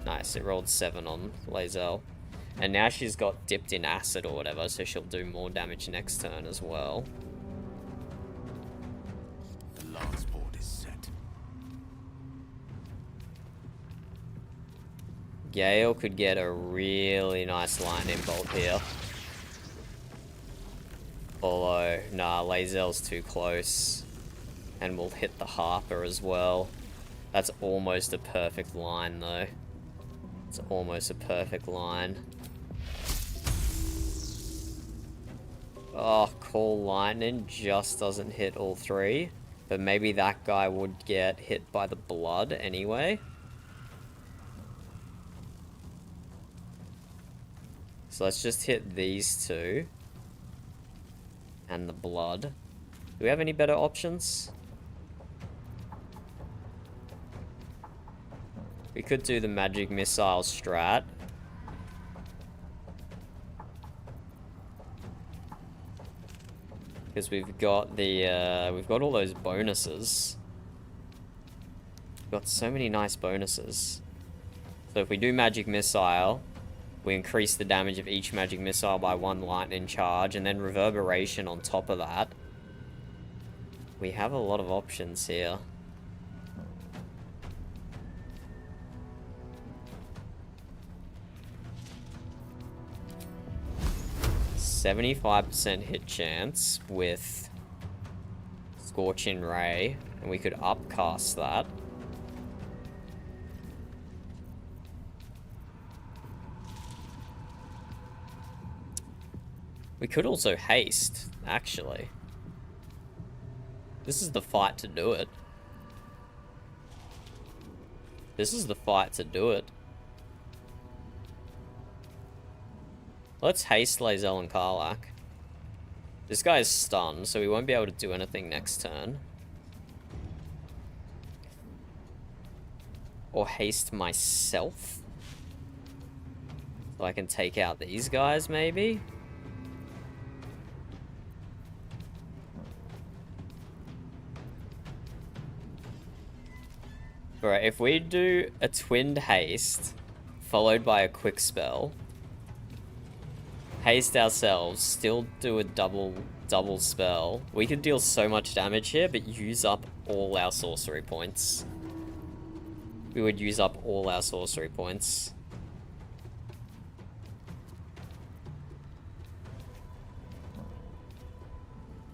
Nice, it rolled 7 on Lae'zel. And now she's got dipped in acid or whatever, so she'll do more damage next turn as well. The last board is set. Gale could get a really nice lightning bolt here. Although, nah, Lae'zel's too close. And we'll hit the Harper as well. That's almost a perfect line, though. It's almost a perfect line. Oh, Call Lightning just doesn't hit all three. But maybe that guy would get hit by the blood anyway. So let's just hit these two. And the blood. Do we have any better options? We could do the magic missile strat. Because we've got the, we've got all those bonuses. We've got so many nice bonuses. So if we do magic missile, we increase the damage of each magic missile by 1 lightning charge, and then reverberation on top of that. We have a lot of options here. %75% hit chance with Scorching Ray, and we could upcast that. We could also haste, actually. This is the fight to do it. This is the fight to do it. Let's haste Lae'zel and Karlach. This guy is stunned, so we won't be able to do anything next turn. Or haste myself. So I can take out these guys, maybe? Alright, if we do a twinned haste, followed by a quick spell, haste ourselves, still do a double spell, we could deal so much damage here, but use up all our sorcery points. We would use up all our sorcery points.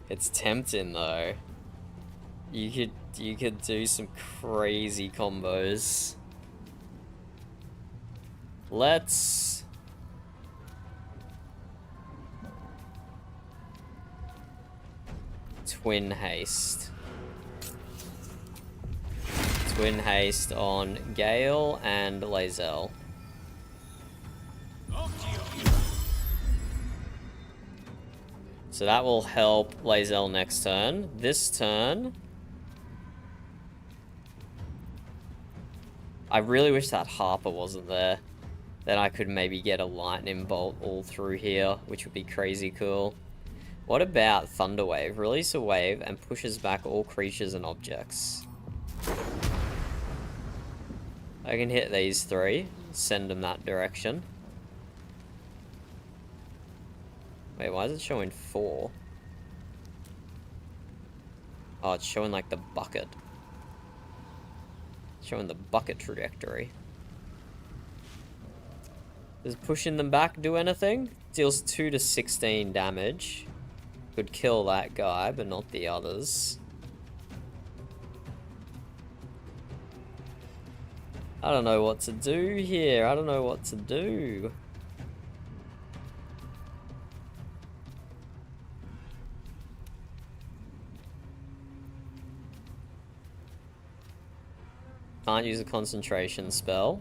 It's tempting though. You could do some crazy combos. Let's twin haste. Twin haste on Gale and Lae'zel. So that will help Lae'zel next turn. This turn, I really wish that Harper wasn't there. Then I could maybe get a lightning bolt all through here, which would be crazy cool. What about Thunderwave? Release a wave and pushes back all creatures and objects. I can hit these three, send them that direction. Wait, why is it showing 4? Oh, it's showing like the bucket. Showing the bucket trajectory. Does pushing them back do anything? Deals 2 to 16 damage. Could kill that guy, but not the others. I don't know what to do here. I don't know what to do. Can't use a concentration spell.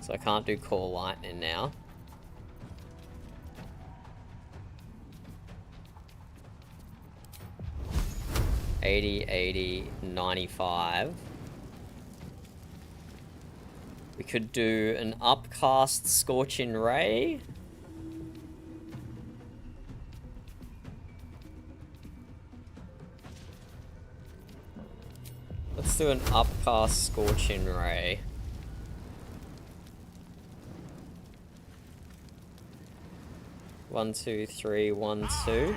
So I can't do Call Lightning now. $80, $80, $95. We could do an upcast Scorching Ray. Let's do an upcast Scorching Ray. One, two, three, 1, 2.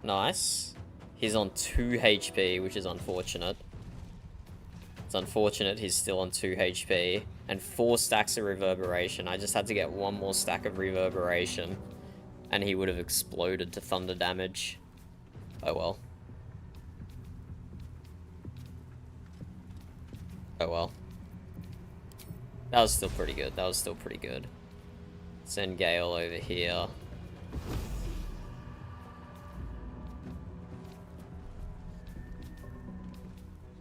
Nice. He's on 2 HP, which is unfortunate. It's unfortunate he's still on 2 HP. And 4 stacks of reverberation. I just had to get 1 more stack of reverberation. And he would have exploded to thunder damage. Oh well. Oh well. That was still pretty good. That was still pretty good. Send Gale over here.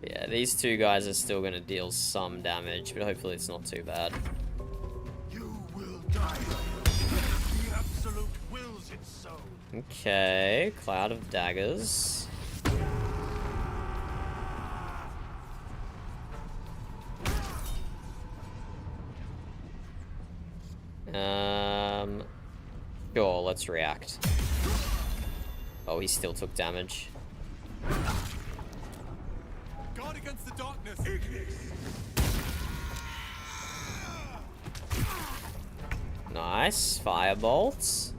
Yeah, these 2 guys are still going to deal some damage, but hopefully it's not too bad. You will die. The Absolute wills it so. Okay, Cloud of Daggers. Sure, let's react. Oh, he still took damage. Guard against the darkness. Nice. Firebolts.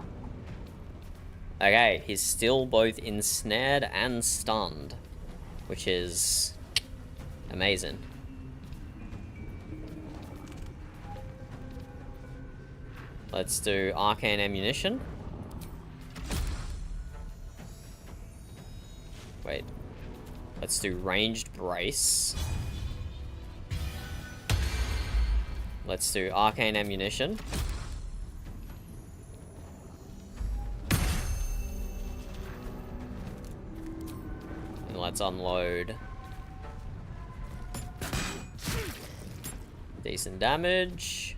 Okay, he's still both ensnared and stunned, which is amazing. Let's do Arcane Ammunition. Wait. Let's do Ranged Brace. Let's do Arcane Ammunition. And let's unload. Decent damage.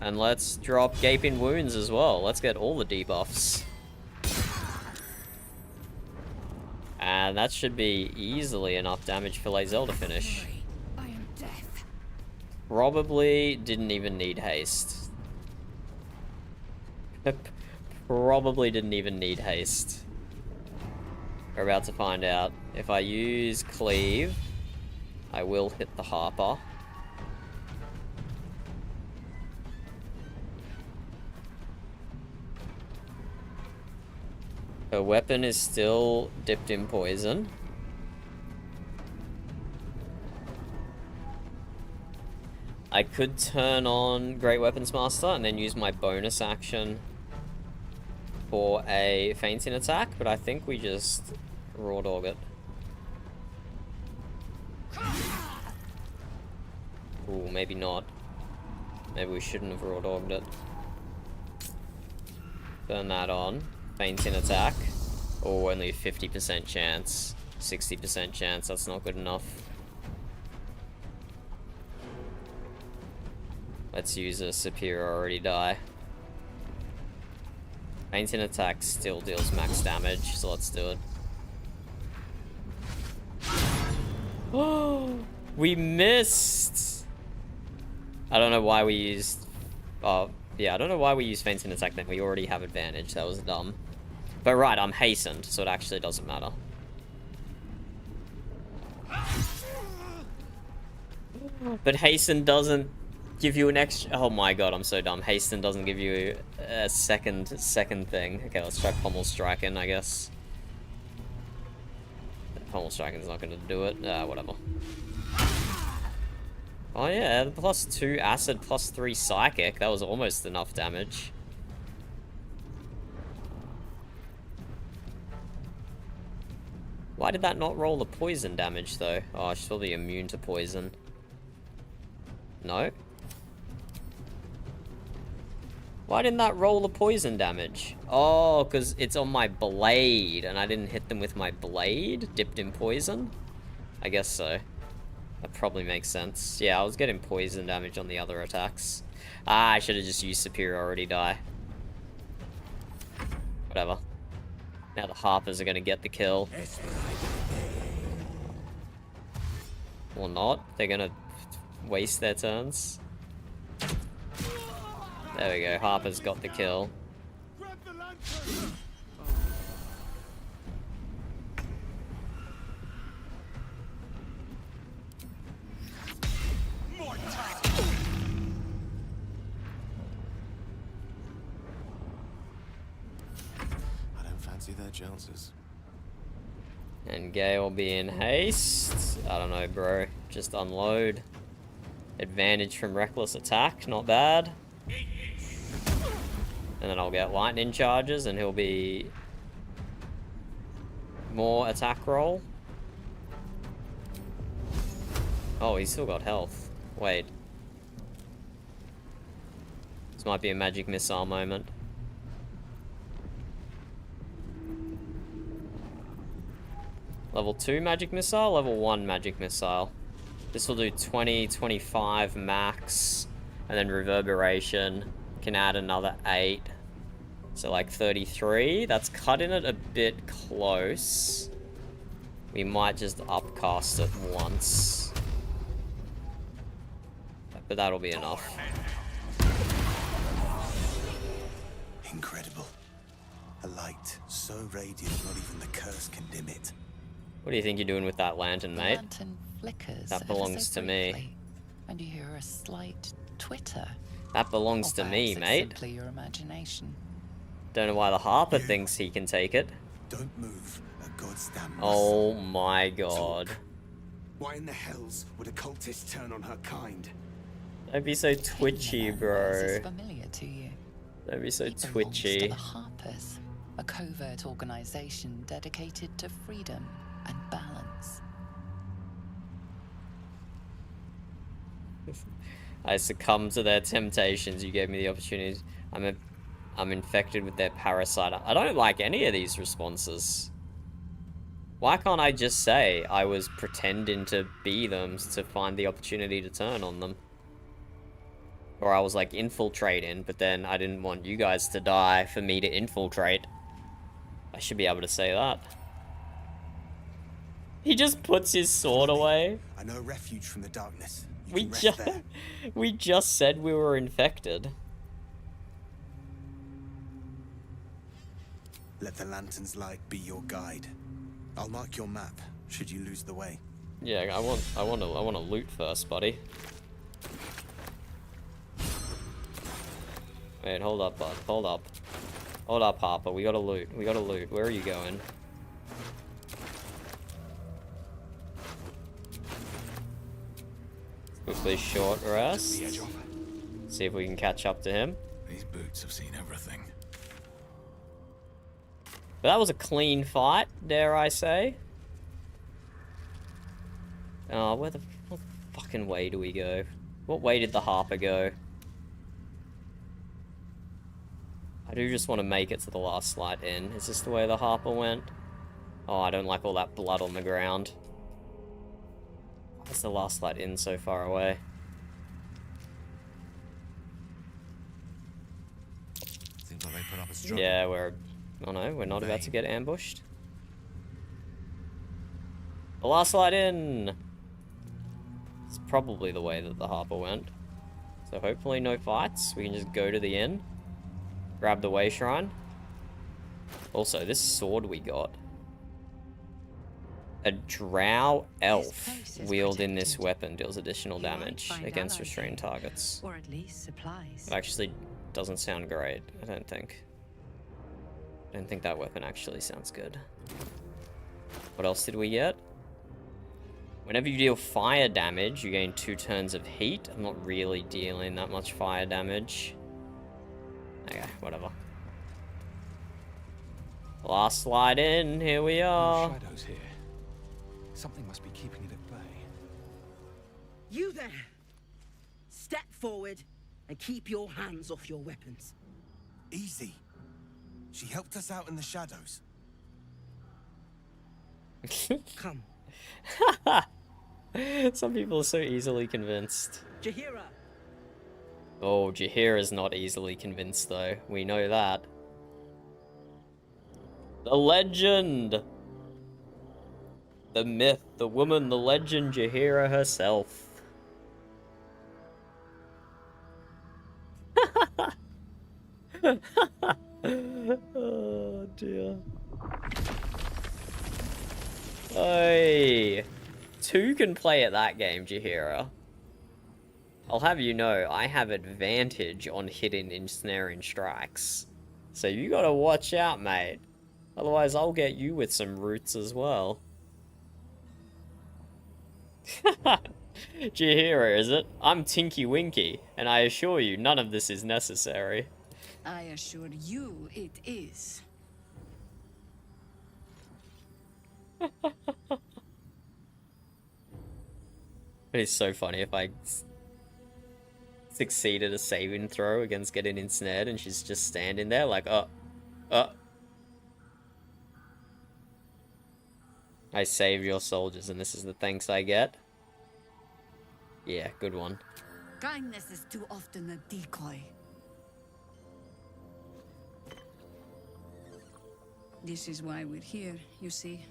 And let's drop Gaping Wounds as well. Let's get all the debuffs. And that should be easily enough damage for Lae'zel to finish. I am death. Probably didn't even need haste. Probably didn't even need haste. We're about to find out. If I use Cleave, I will hit the Harper. Her weapon is still dipped in poison. I could turn on Great Weapons Master and then use my bonus action for a fainting attack, but I think we just Raw Dog it. Ooh, maybe not. Maybe we shouldn't have Raw Dogged it. Turn that on. Fainting attack. Oh, only 50% chance. 60% chance, that's not good enough. Let's use a superiority die. Fainting attack still deals max damage, so let's do it. Oh, we missed! I don't know why we used... Oh, yeah, I don't know why we used fainting attack then. We already have advantage. That was dumb. But right, I'm hastened, so it actually doesn't matter. But hasten doesn't give you an extra... Oh my god, I'm so dumb. Hasten doesn't give you a second thing. Okay, let's try Pommel Striking, I guess. Pommel Striking's not gonna do it. Whatever. Oh yeah, +2 acid, +3 psychic. That was almost enough damage. Why did that not roll the poison damage though? Oh, she's probably immune to poison. No? Why didn't that roll the poison damage? Oh, because it's on my blade and I didn't hit them with my blade dipped in poison? I guess so. That probably makes sense. Yeah, I was getting poison damage on the other attacks. Ah, I should have just used superiority die. Whatever. Now the Harpers are going to get the kill. Or not. They're going to waste their turns. There we go. Harper's got the kill. Their chances. And Gale be in haste. I don't know, bro. Just unload. Advantage from reckless attack, not bad. And then I'll get lightning charges and he'll be more attack roll. Oh, he's still got health. Wait. This might be a magic missile moment. Level 2 magic missile, level 1 magic missile. This will do 20, 25 max, and then reverberation can add another 8. So like 33. That's cutting it a bit close. We might just upcast it once. But that'll be enough. Incredible. A light so radiant not even the curse can dim it. What do you think you're doing with that lantern, mate? The lantern flickers That ever belongs so to me. briefly, and you hear a slight twitter. That belongs Or to me, perhaps it's mate. simply your imagination. Don't know why the Harper thinks he can take it. Don't move. A god's damn Oh my god. Why in the hells would a cultist turn on her kind? Don't be so twitchy, This bro. is familiar to you. Don't be so It belongs to twitchy. the Harpers, a covert organization dedicated to freedom and balance. I succumb to their temptations. You gave me the opportunity. I'm infected with their parasite. I don't like any of these responses. Why can't I just say I was pretending to be them to find the opportunity to turn on them? Or I was like infiltrating, but then I didn't want you guys to die for me to infiltrate. I should be able to say that. He just puts his sword away. I know refuge from the darkness. You We can rest just there. we just said we were infected. Let the lantern's light be your guide. I'll mark your map should you lose the way. Yeah, I want to loot first, buddy. Wait, hold up, bud. Hold up. Hold up, Harper. We gotta loot. We gotta loot. Where are you going? Quickly short rest. The edge off. See if we can catch up to him. These boots have seen everything. But that was a clean fight, dare I say. Oh, what fucking way do we go? What way did the Harper go? I do just want to make it to the last light in. Is this the way the Harper went? Oh, I don't like all that blood on the ground. Why is the last light in so far away? Seems like they put up a struggle. Yeah, oh no, we're not about to get ambushed. The last light in! It's probably the way that the Harper went. So hopefully no fights. We can just go to the inn. Grab the way shrine. Also, this sword we got. A drow elf wielding this weapon deals additional damage against restrained targets. Or at least supplies. It actually doesn't sound great, I don't think. I don't think that weapon actually sounds good. What else did we get? Whenever you deal fire damage, you gain 2 turns of heat. I'm not really dealing that much fire damage. Okay, whatever. Last slide in, here we are. No shadows here. Something must be keeping it at bay. You there! Step forward and keep your hands off your weapons. Easy. She helped us out in the shadows. Come. Some people are so easily convinced. Jaheira! Oh, Jaheira's not easily convinced though. We know that. The legend! The myth, the woman, the legend, Jaheira herself. Oh dear. Hey, 2 can play at that game, Jaheira. I'll have you know, I have advantage on hitting ensnaring strikes. So you gotta watch out, mate. Otherwise, I'll get you with some roots as well. Jaheira, is it? I'm Tinky Winky, and I assure you none of this is necessary. I assure you it is. It's so funny if I succeeded a saving throw against getting ensnared and she's just standing there like, I saved your soldiers and this is the thanks I get? Yeah, good one. Kindness is too often a decoy. This is why we're here, you see.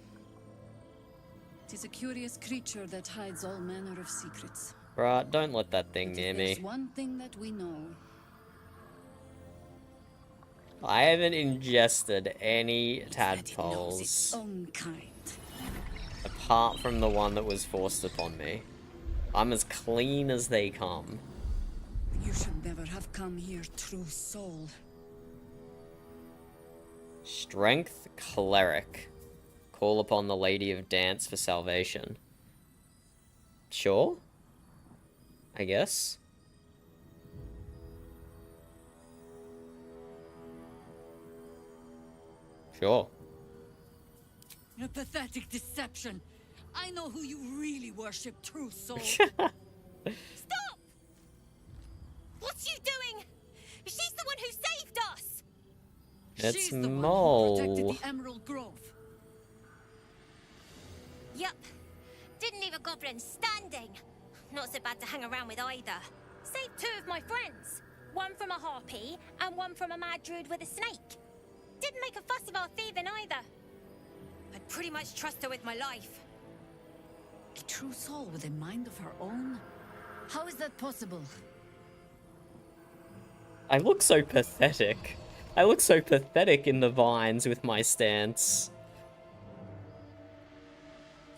It is a curious creature that hides all manner of secrets. Right, don't let that thing But near if me. there's one thing that we know. I haven't ingested any Its tadpoles own kind. apart from the one that was forced upon me. I'm as clean as they come. You should never have come here, true soul. Strength Cleric. Call upon the Lady of Dance for salvation. Sure? I guess. Sure. A pathetic deception. I know who you really worship, true soul. Stop! What's you doing? She's the one who saved us! It's She's the Mole. one who protected the Emerald Grove. Yup. Didn't leave a goblin standing. Not so bad to hang around with either. Saved two of my friends. One from a harpy, and one from a mad druid with a snake. Didn't make a fuss of our thieving either. I'd pretty much trust her with my life. A true soul with a mind of her own? How is that possible? I look so pathetic. I look so pathetic in the vines with my stance.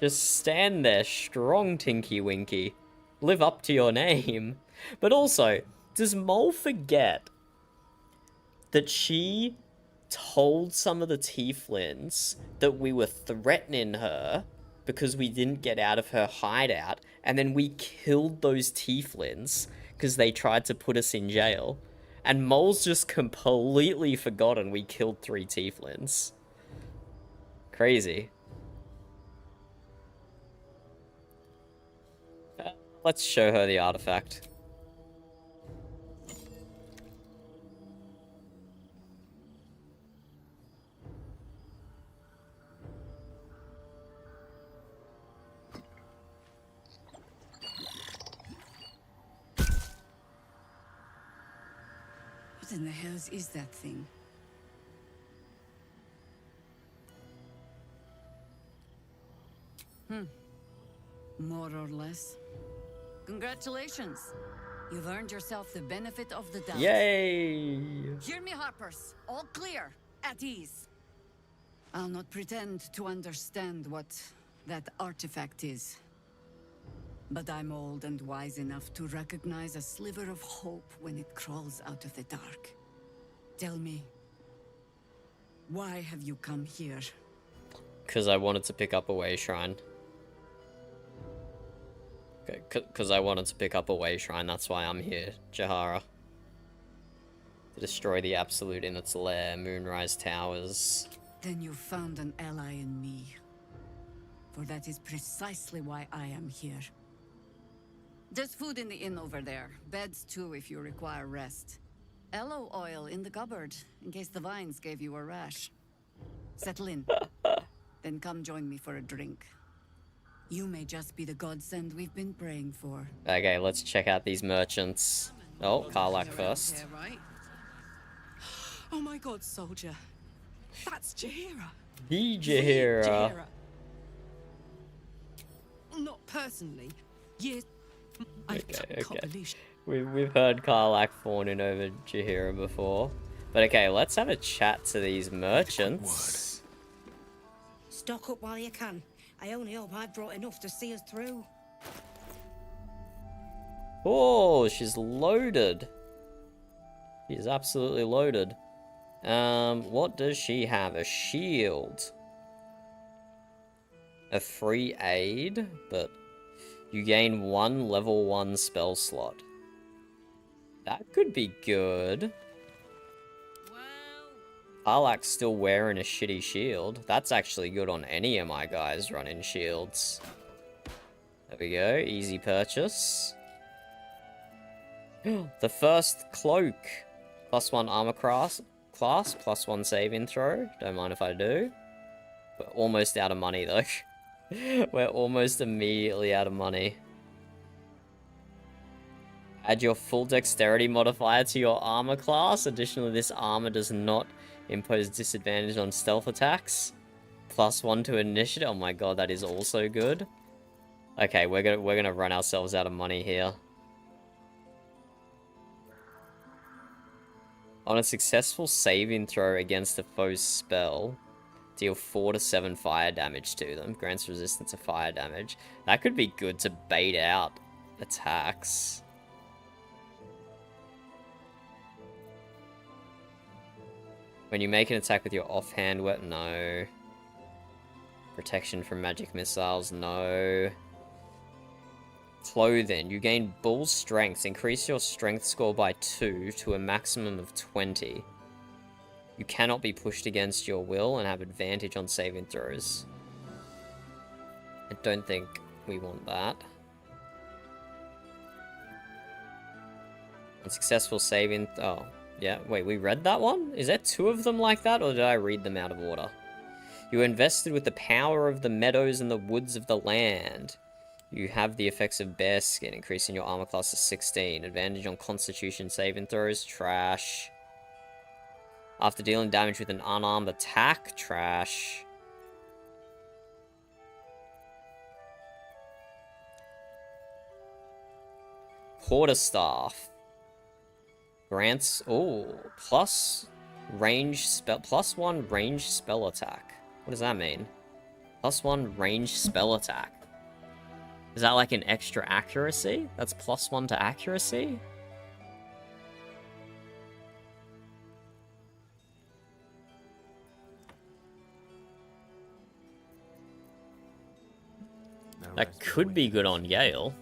Just stand there strong, Tinky Winky. Live up to your name. But also, does Mole forget that she told some of the tieflings that we were threatening her because we didn't get out of her hideout, and then we killed those tieflings because they tried to put us in jail? And Mole's just completely forgotten we killed 3 tieflings. Crazy. Let's show her the artifact. What in the hells is that thing? More or less. Congratulations. You've earned yourself the benefit of the doubt. Yay! Hear me, Harpers. All clear. At ease. I'll not pretend to understand what that artifact is. But I'm old and wise enough to recognize a sliver of hope when it crawls out of the dark. Tell me, why have you come here? Because I wanted to pick up a way shrine. Because I wanted to pick up a way shrine, that's why I'm here, Jaheira. To destroy the Absolute in its lair, Moonrise Towers. Then you found an ally in me. For that is precisely why I am here. There's food in the inn over there. Beds too if you require rest. Aloe oil in the cupboard, in case the vines gave you a rash. Settle in. Then come join me for a drink. You may just be the godsend we've been praying for. Okay, let's check out these merchants. Oh, Karlach first. Here, right? Oh my god, soldier. That's Jaheira. The Jaheira. Not personally. Years. I can't believe We've heard Karlach fawning over Jaheira before. But okay, let's have a chat to these merchants. Stock up while you can. I only hope I've brought enough to see us through. Oh, she's loaded. She's absolutely loaded. What does she have? A shield. A free aid, but You gain 1 level 1 spell slot. That could be good. Karlach's still wearing a shitty shield. That's actually good on any of my guys running shields. There we go. Easy purchase. The first cloak. +1 armor class, +1 saving throw. Don't mind if I do. We're almost out of money though. We're almost immediately out of money. Add your full dexterity modifier to your armor class. Additionally, this armor does not impose disadvantage on stealth attacks. +1 to initiative. Oh my god, that is also good. Okay, we're gonna run ourselves out of money here. On a successful saving throw against a foe's spell, deal 4 to 7 fire damage to them. Grants resistance to fire damage. That could be good to bait out attacks. When you make an attack with your offhand weapon, no. Protection from magic missiles, no. Clothing. You gain bull strength. Increase your strength score by 2 to a maximum of 20. You cannot be pushed against your will and have advantage on saving throws. I don't think we want that. Unsuccessful saving... Oh, yeah. Wait, we read that one? Is there 2 of them like that, or did I read them out of order? You are invested with the power of the meadows and the woods of the land. You have the effects of bear skin, increasing your armor class to 16. Advantage on constitution saving throws, trash. After dealing damage with an unarmed attack, trash. Quarterstaff. Grants, +1 range spell attack. What does that mean? +1 range spell attack. Is that like an extra accuracy? That's +1 to accuracy? That could be good on Gale.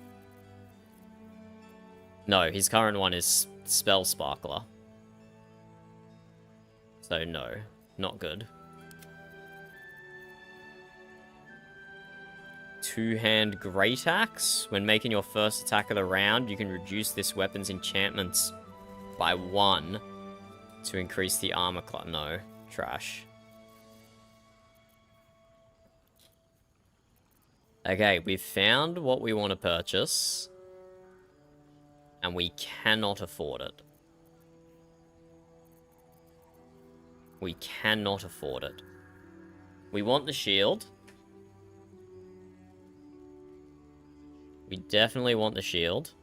No, his current one is Spell Sparkler. So no, not good. Two-hand Great Axe. When making your first attack of the round, you can reduce this weapon's enchantments by 1 to increase the armor class. No, trash. Okay, we've found what we want to purchase. And we cannot afford it. We cannot afford it. We want the shield. We definitely want the shield.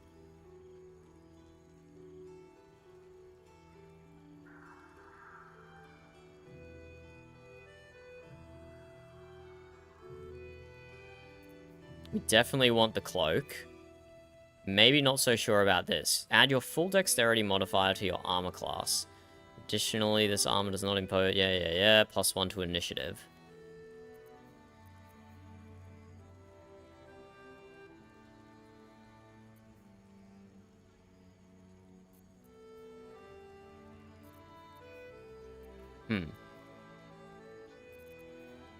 We definitely want the cloak. Maybe not so sure about this. Add your full dexterity modifier to your armor class. Additionally, this armor does not impose... Yeah. +1 to initiative.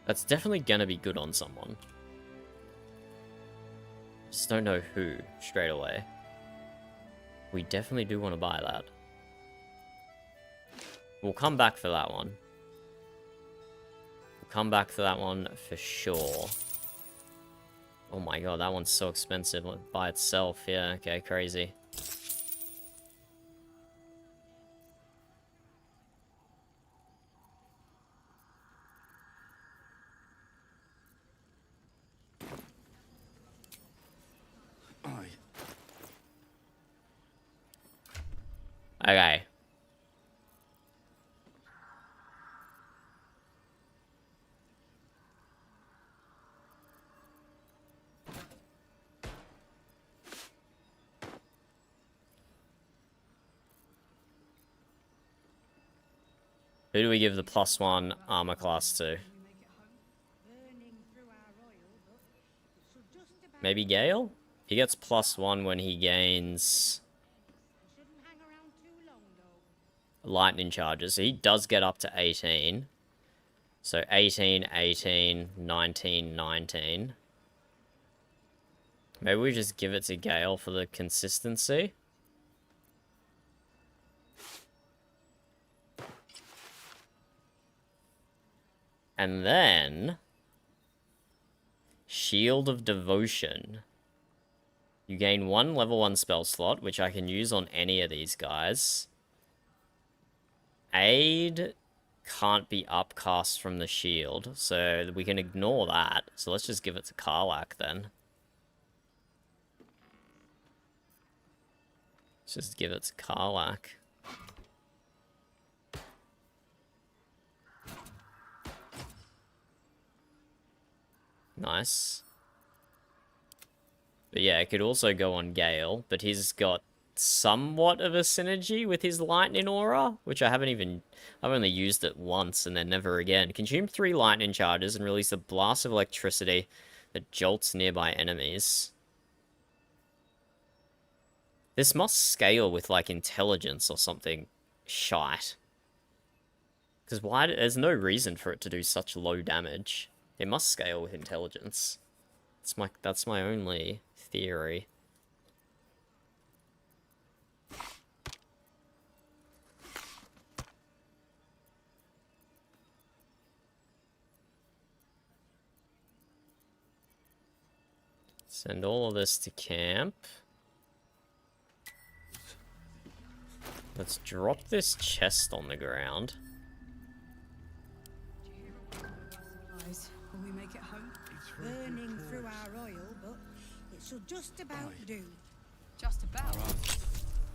That's definitely gonna be good on someone. Just don't know who straight away. We definitely do want to buy that. We'll come back for that one. We'll come back for that one for sure. Oh my god, that one's so expensive by itself. Yeah, okay, crazy. Okay. Who do we give the +1 armor class to? Maybe Gale? He gets +1 when he gains lightning charges. So he does get up to 18. So 18, 18, 19, 19. Maybe we just give it to Gale for the consistency. And then Shield of Devotion. You gain 1 level 1 spell slot, which I can use on any of these guys. Aid can't be upcast from the shield, so we can ignore that. So let's just give it to Karlach then. Let's just give it to Karlach. Nice. But yeah, it could also go on Gale, but he's got somewhat of a synergy with his lightning aura, which I've only used it once and then never again. Consume 3 lightning charges and release a blast of electricity that jolts nearby enemies. This must scale with like intelligence or something shite. Because why? There's no reason for it to do such low damage. It must scale with intelligence. That's my only theory. Send all of this to camp. Let's drop this chest on the ground. When we make it home? Burning through our oil, but it should just about do. Just about.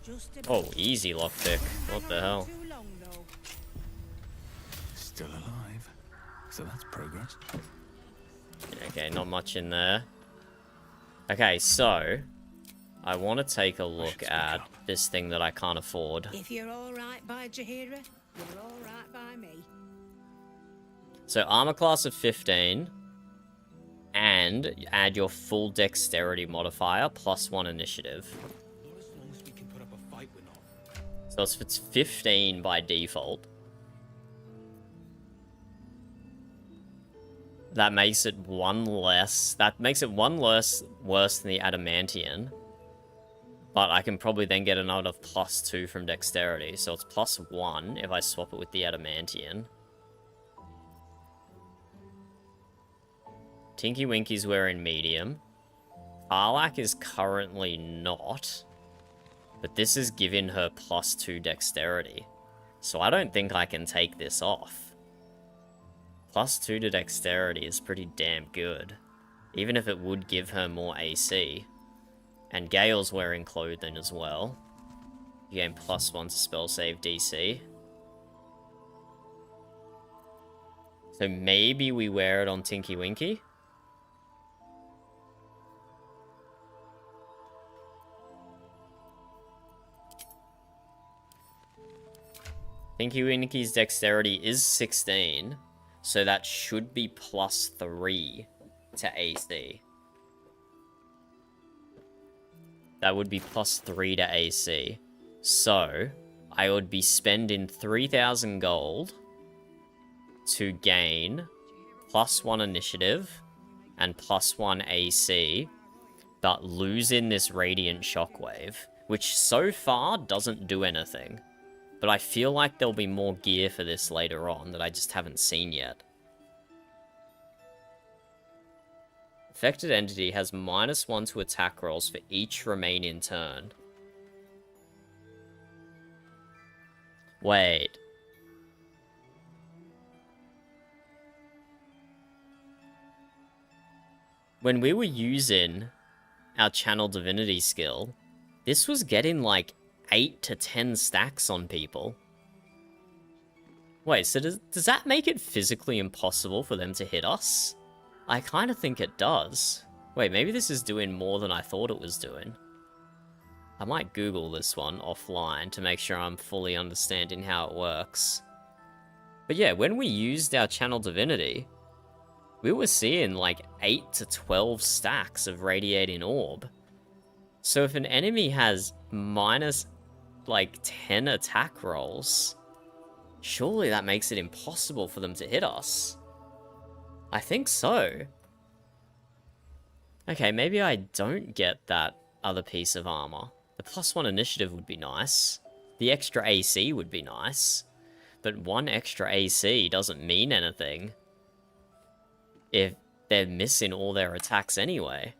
Just about. Oh, easy lockpick. What the hell? Too long, though. Still alive. So that's progress. Okay, not much in there. Okay, so I want to take a look at this thing that I can't afford. If you're all right by Jaheira, you're all right by me. So armor class of 15, and add your full dexterity modifier plus 1 initiative. So it's 15 by default. That makes it 1 less. That makes it 1 less worse than the Adamantian. But I can probably then get another +2 from dexterity. So it's +1 if I swap it with the Adamantian. Tinky Winky's wearing medium. Karlach is currently not. But this is giving her +2 dexterity. So I don't think I can take this off. +2 to dexterity is pretty damn good. Even if it would give her more AC. And Gale's wearing clothing as well. You gain +1 to spell save DC. So maybe we wear it on Tinky Winky? Tinky Winky's dexterity is 16. So that should be +3 to AC. That would be +3 to AC. So, I would be spending 3,000 gold to gain +1 initiative and +1 AC, but losing this Radiant Shockwave, which so far doesn't do anything. But I feel like there'll be more gear for this later on that I just haven't seen yet. Affected entity has -1 to attack rolls for each remaining turn. Wait. When we were using our Channel Divinity skill, this was getting like 8 to 10 stacks on people. Wait, so does that make it physically impossible for them to hit us? I kind of think it does. Wait, maybe this is doing more than I thought it was doing. I might Google this one offline to make sure I'm fully understanding how it works. But yeah, when we used our Channel Divinity, we were seeing like 8 to 12 stacks of Radiating Orb. So if an enemy has minus, like, 10 attack rolls, surely that makes it impossible for them to hit us. I think so. Okay, maybe I don't get that other piece of armor. The +1 initiative would be nice. The extra AC would be nice. But 1 extra AC doesn't mean anything if they're missing all their attacks anyway.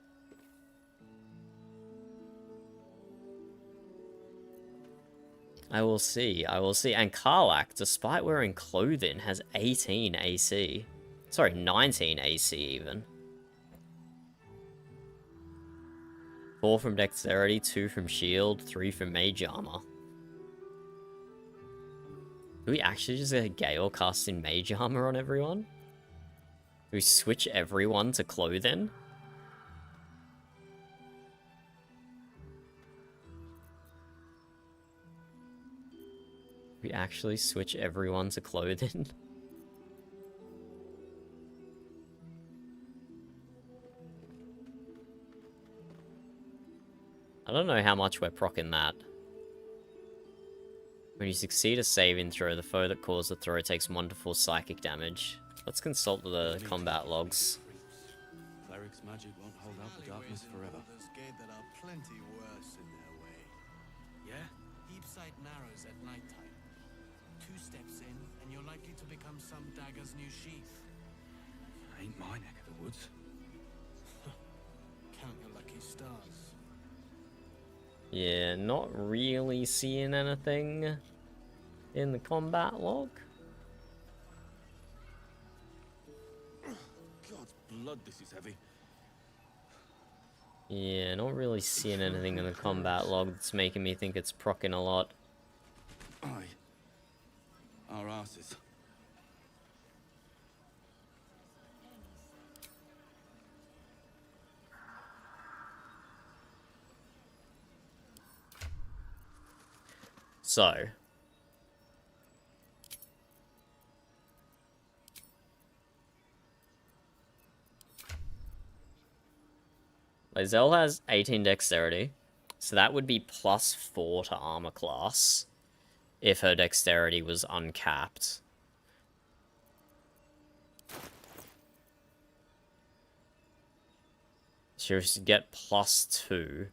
I will see. And Karlach, despite wearing clothing, has 18 AC. Sorry, 19 AC even. 4 from Dexterity, 2 from Shield, 3 from Mage Armor. Do we actually just get Gale casting Mage Armor on everyone? Do we switch everyone to Clothing? We actually switch everyone to Clothing? I don't know how much we're proccing that. When you succeed a saving throw, the foe that caused the throw takes 1 to 4 psychic damage. Let's consult the combat logs. Cleric's magic won't hold out the darkness forever. That are plenty worse in their way. Yeah? Deep-sight narrows at nighttime. 2 steps in, and you're likely to become some dagger's new sheath. Ain't my neck of the woods. Count your lucky stars. Yeah, not really seeing anything in the combat log. God's blood, this is heavy. Yeah, not really seeing anything in the combat log that's making me think it's proccing a lot. Aye. Our asses. So, Lae'zel has 18 dexterity, so that would be +4 to armor class if her dexterity was uncapped. She would get +2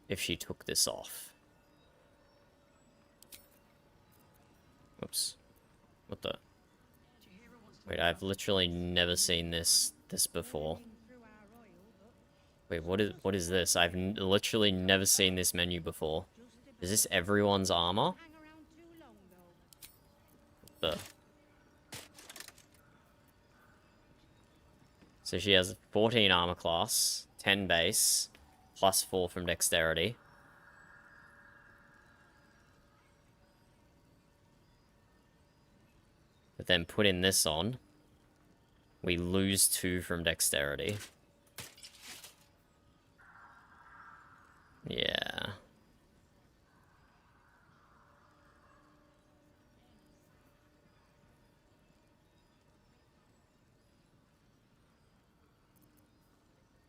if she took this off. Oops. What the? Wait, I've literally never seen this before. Wait, what is this? I've literally never seen this menu before. Is this everyone's armor? The. So she has 14 armor class, 10 base, +4 from dexterity. But then putting this on, we lose 2 from dexterity. Yeah.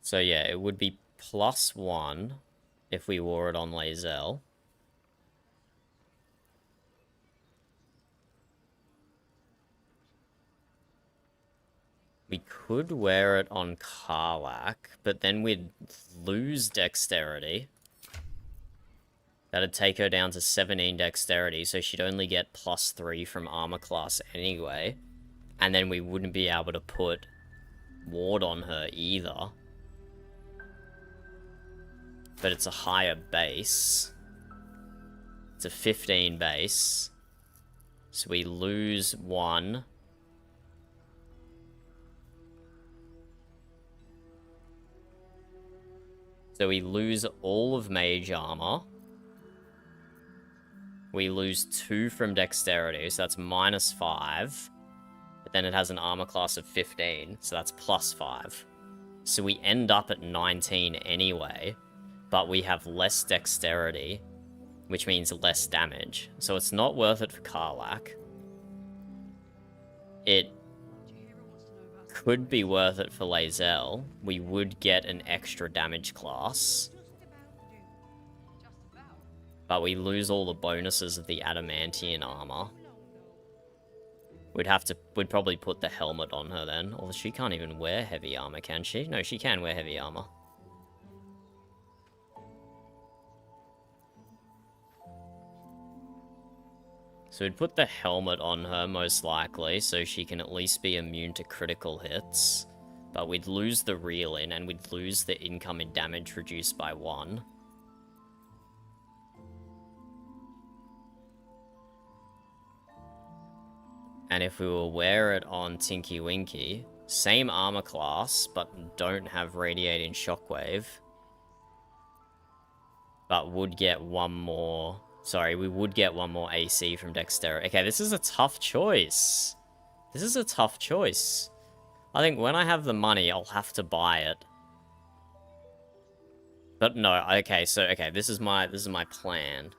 So yeah, it would be +1 if we wore it on Lae'zel. We could wear it on Karlach, but then we'd lose dexterity. That'd take her down to 17 dexterity, so she'd only get +3 from armor class anyway. And then we wouldn't be able to put ward on her either. But it's a higher base. It's a 15 base. So we lose 1. So we lose all of mage armor. We lose 2 from dexterity, so that's -5. But then it has an armor class of 15, so that's +5. So we end up at 19 anyway, but we have less dexterity, which means less damage. So it's not worth it for Karlach. It could be worth it for Lae'zel. We would get an extra damage class. but we lose all the bonuses of the adamantine armor. We'd probably put the helmet on her then. Although she can't even wear heavy armor, can she? No, she can wear heavy armor. So we'd put the helmet on her, most likely, so she can at least be immune to critical hits. But we'd lose the reel-in, and we'd lose the incoming damage reduced by 1. And if we will wear it on Tinky Winky, same armor class, but don't have radiating shockwave. But would get one more... Sorry, we would get one more AC from Dexterity. Okay, this is a tough choice. This is a tough choice. I think when I have the money, I'll have to buy it. But no, okay, so, okay, this is my plan.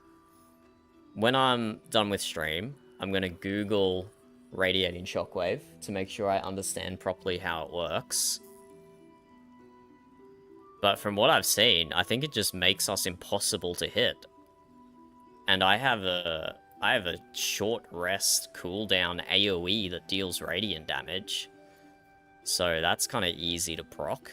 When I'm done with stream, I'm gonna Google Radiating Shockwave to make sure I understand properly how it works. But from what I've seen, I think it just makes us impossible to hit. And I have a short rest cooldown AoE that deals radiant damage. So that's kind of easy to proc.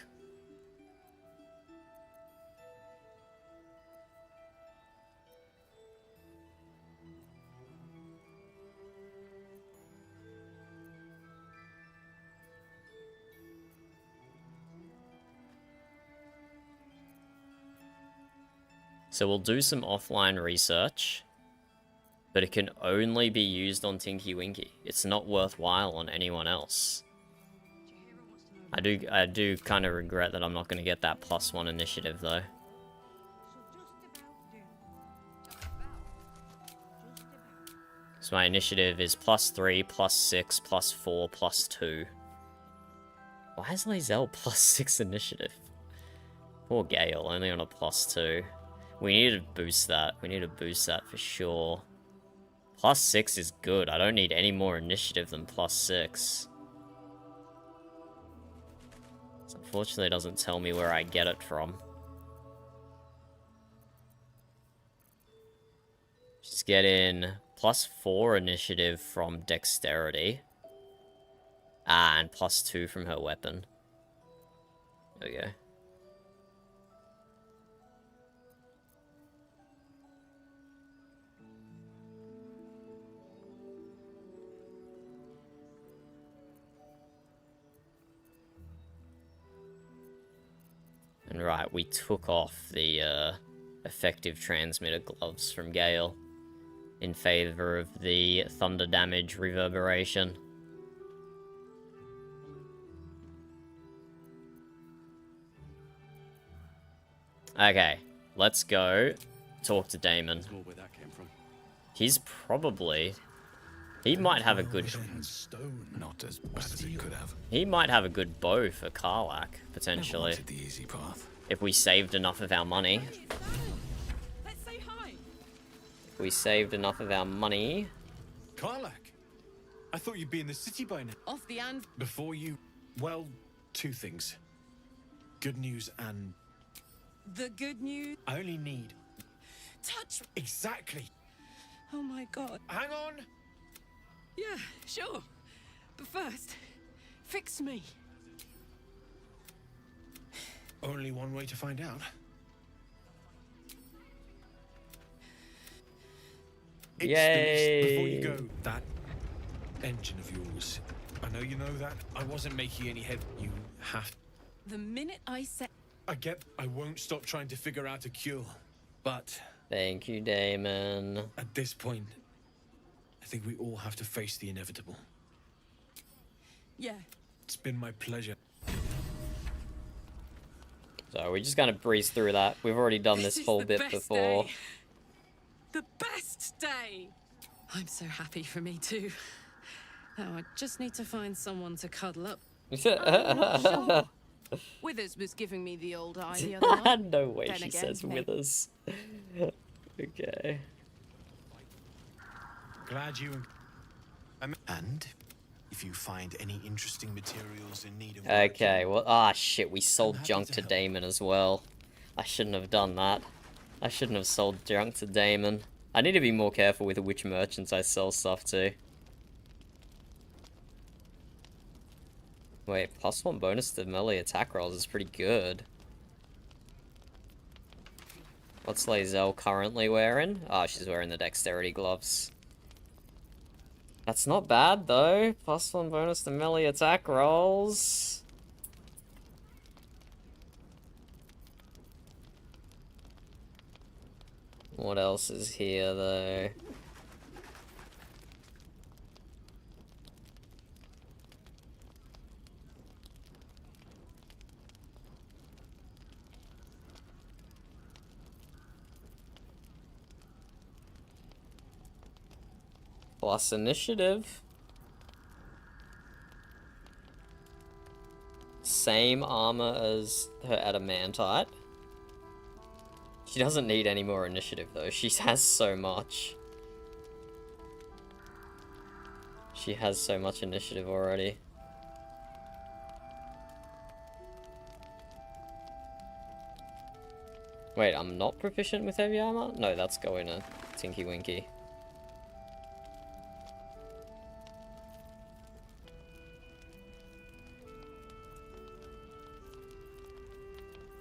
So we'll do some offline research, but it can only be used on Tinky Winky. It's not worthwhile on anyone else. I do kind of regret that I'm not going to get that +1 initiative though. So my initiative is +3, +6, +4, +2. Why is Lae'zel +6 initiative? Poor Gale, only on a +2. We need to boost that. We need to boost that for sure. +6 is good. I don't need any more initiative than +6. This unfortunately doesn't tell me where I get it from. She's getting +4 initiative from Dexterity. And +2 from her weapon. There we go. And right, we took off the effective transmitter gloves from Gale in favor of the thunder damage reverberation. Okay, let's go talk to Damon. He's probably... He might have a good... Not as bad as it could have. He might have a good bow for Karlach, potentially. Never wanted the easy path. If we saved enough of our money. Let's say hi. If we saved enough of our money. Karlach, I thought you'd be in the city by now. Off the anvil. Before you... Well, 2 things. Good news and... The good news. I only need... Touch. Exactly. Oh my god. Hang on. Yeah, sure. But first, fix me. Only one way to find out. It's Yay! finished. Before you go, that engine of yours. I know you know that. I wasn't making any head. You have... The minute I said... I get... I won't stop trying to figure out a cure. But... Thank you, Damon. At this point, I think we all have to face the inevitable. Yeah. It's been my pleasure. So we're just gonna breeze through that. We've already done this whole bit before. Day. The best day! I'm so happy for me too. Now I just need to find someone to cuddle up. Sure. Withers was giving me the old eye the other night. No way Then she again, says Withers. Okay. Glad you... And if you find any interesting materials in need of... Okay, well, shit, we sold junk to Damon as well. I shouldn't have done that. I shouldn't have sold junk to Damon. I need to be more careful with which merchants I sell stuff to. Wait, +1 bonus to melee attack rolls is pretty good. What's Lae'zel currently wearing? Oh, she's wearing the dexterity gloves. That's not bad though. +1 bonus to melee attack rolls. What else is here though? Plus initiative. Same armor as her adamantite. She doesn't need any more initiative though. She has so much. She has so much initiative already. Wait, I'm not proficient with heavy armor? No, that's going to Tinky Winky.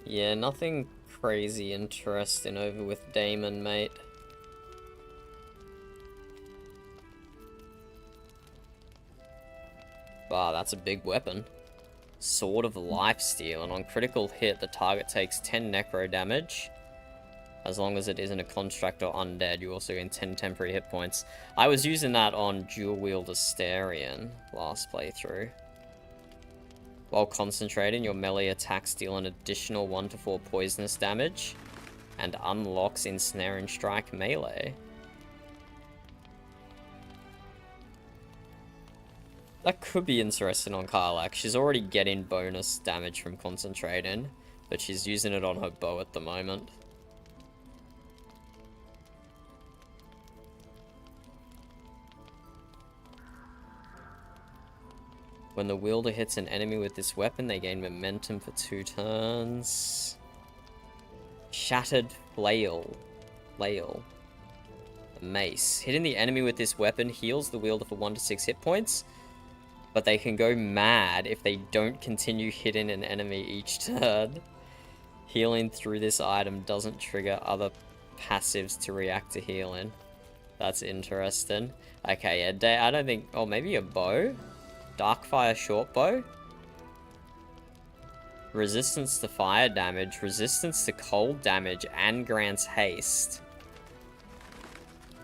Yeah, nothing crazy interesting over with Damon, mate. Wow, that's a big weapon. Sword of Lifesteal, and on critical hit, the target takes 10 necro damage. As long as it isn't a construct or undead, you also gain 10 temporary hit points. I was using that on Dual Wield Astarion last playthrough. While concentrating, your melee attacks deal an additional 1 to 4 poisonous damage, and unlocks Ensnare and Strike melee. That could be interesting on Karlach. She's already getting bonus damage from concentrating, but she's using it on her bow at the moment. When the wielder hits an enemy with this weapon, they gain momentum for 2 turns. Shattered Flail. A mace. Hitting the enemy with this weapon heals the wielder for 1 to 6 hit points, but they can go mad if they don't continue hitting an enemy each turn. Healing through this item doesn't trigger other passives to react to healing. That's interesting. Okay, yeah, I don't think... Oh, maybe a bow? Darkfire shortbow. Resistance to fire damage, resistance to cold damage, and grants haste.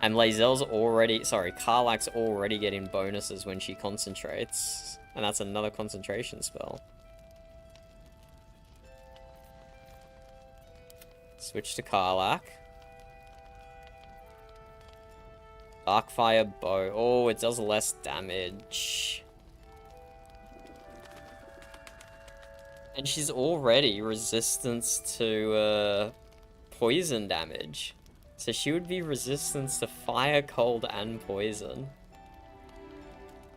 And Lae'zel's already... Sorry, Karlach's already getting bonuses when she concentrates. And that's another concentration spell. Switch to Karlach. Darkfire bow. Oh, it does less damage. And she's already resistance to poison damage. So she would be resistance to fire, cold, and poison.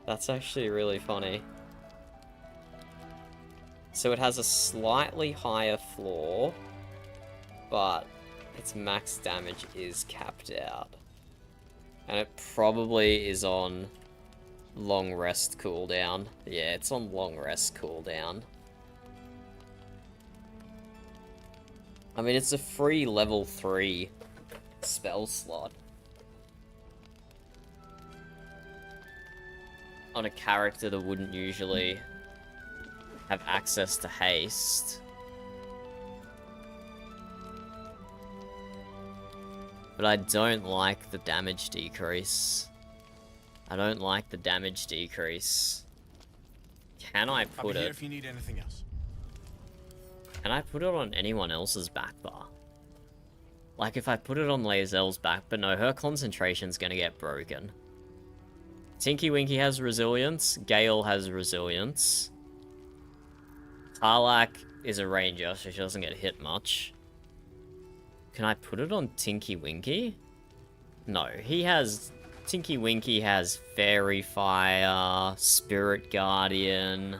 That's actually really funny. So it has a slightly higher floor, but its max damage is capped out. And it probably is on long rest cooldown. Yeah, it's on long rest cooldown. I mean, it's a free level 3 spell slot. On a character that wouldn't usually have access to haste. But I don't like the damage decrease. I don't like the damage decrease. Can I put it... if you need anything else. Can I put it on anyone else's back bar? Like, if I put it on Lae'zel's back, but no, her concentration's gonna get broken. Tinky Winky has resilience. Gale has resilience. Karlach is a ranger, so she doesn't get hit much. Can I put it on Tinky Winky? No, he has... Tinky Winky has Fairy Fire, Spirit Guardian...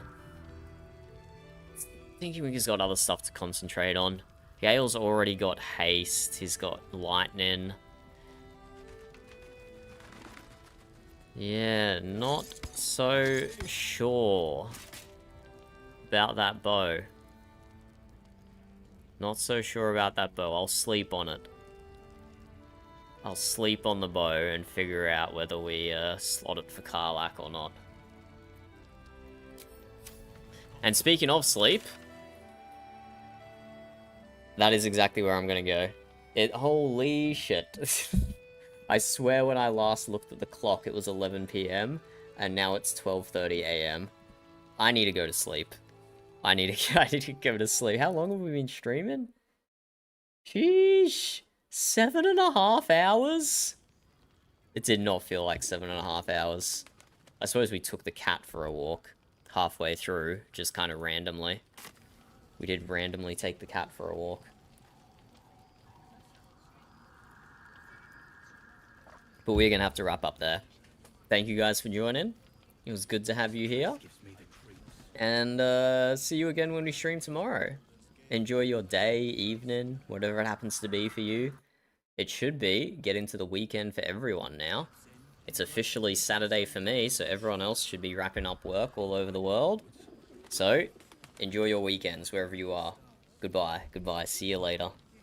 Tinky Winky's got other stuff to concentrate on. Gale's already got haste. He's got lightning. Yeah, not so sure about that bow. Not so sure about that bow. I'll sleep on it. I'll sleep on the bow and figure out whether we slot it for Karlach or not. And speaking of sleep, that is exactly where I'm gonna go. Holy shit. I swear when I last looked at the clock it was 11 PM, and now it's 12:30 AM. I need to go to sleep. I need to go to sleep. How long have we been streaming? Sheesh. 7.5 hours? It did not feel like 7.5 hours. I suppose we took the cat for a walk halfway through, just kind of randomly. We did randomly take the cat for a walk. But we're gonna have to wrap up there. Thank you guys for joining. It was good to have you here. And see you again when we stream tomorrow. Enjoy your day, evening, whatever it happens to be for you. It should be getting to the weekend for everyone now. It's officially Saturday for me, so everyone else should be wrapping up work all over the world. So, enjoy your weekends wherever you are. Goodbye. Goodbye. See you later.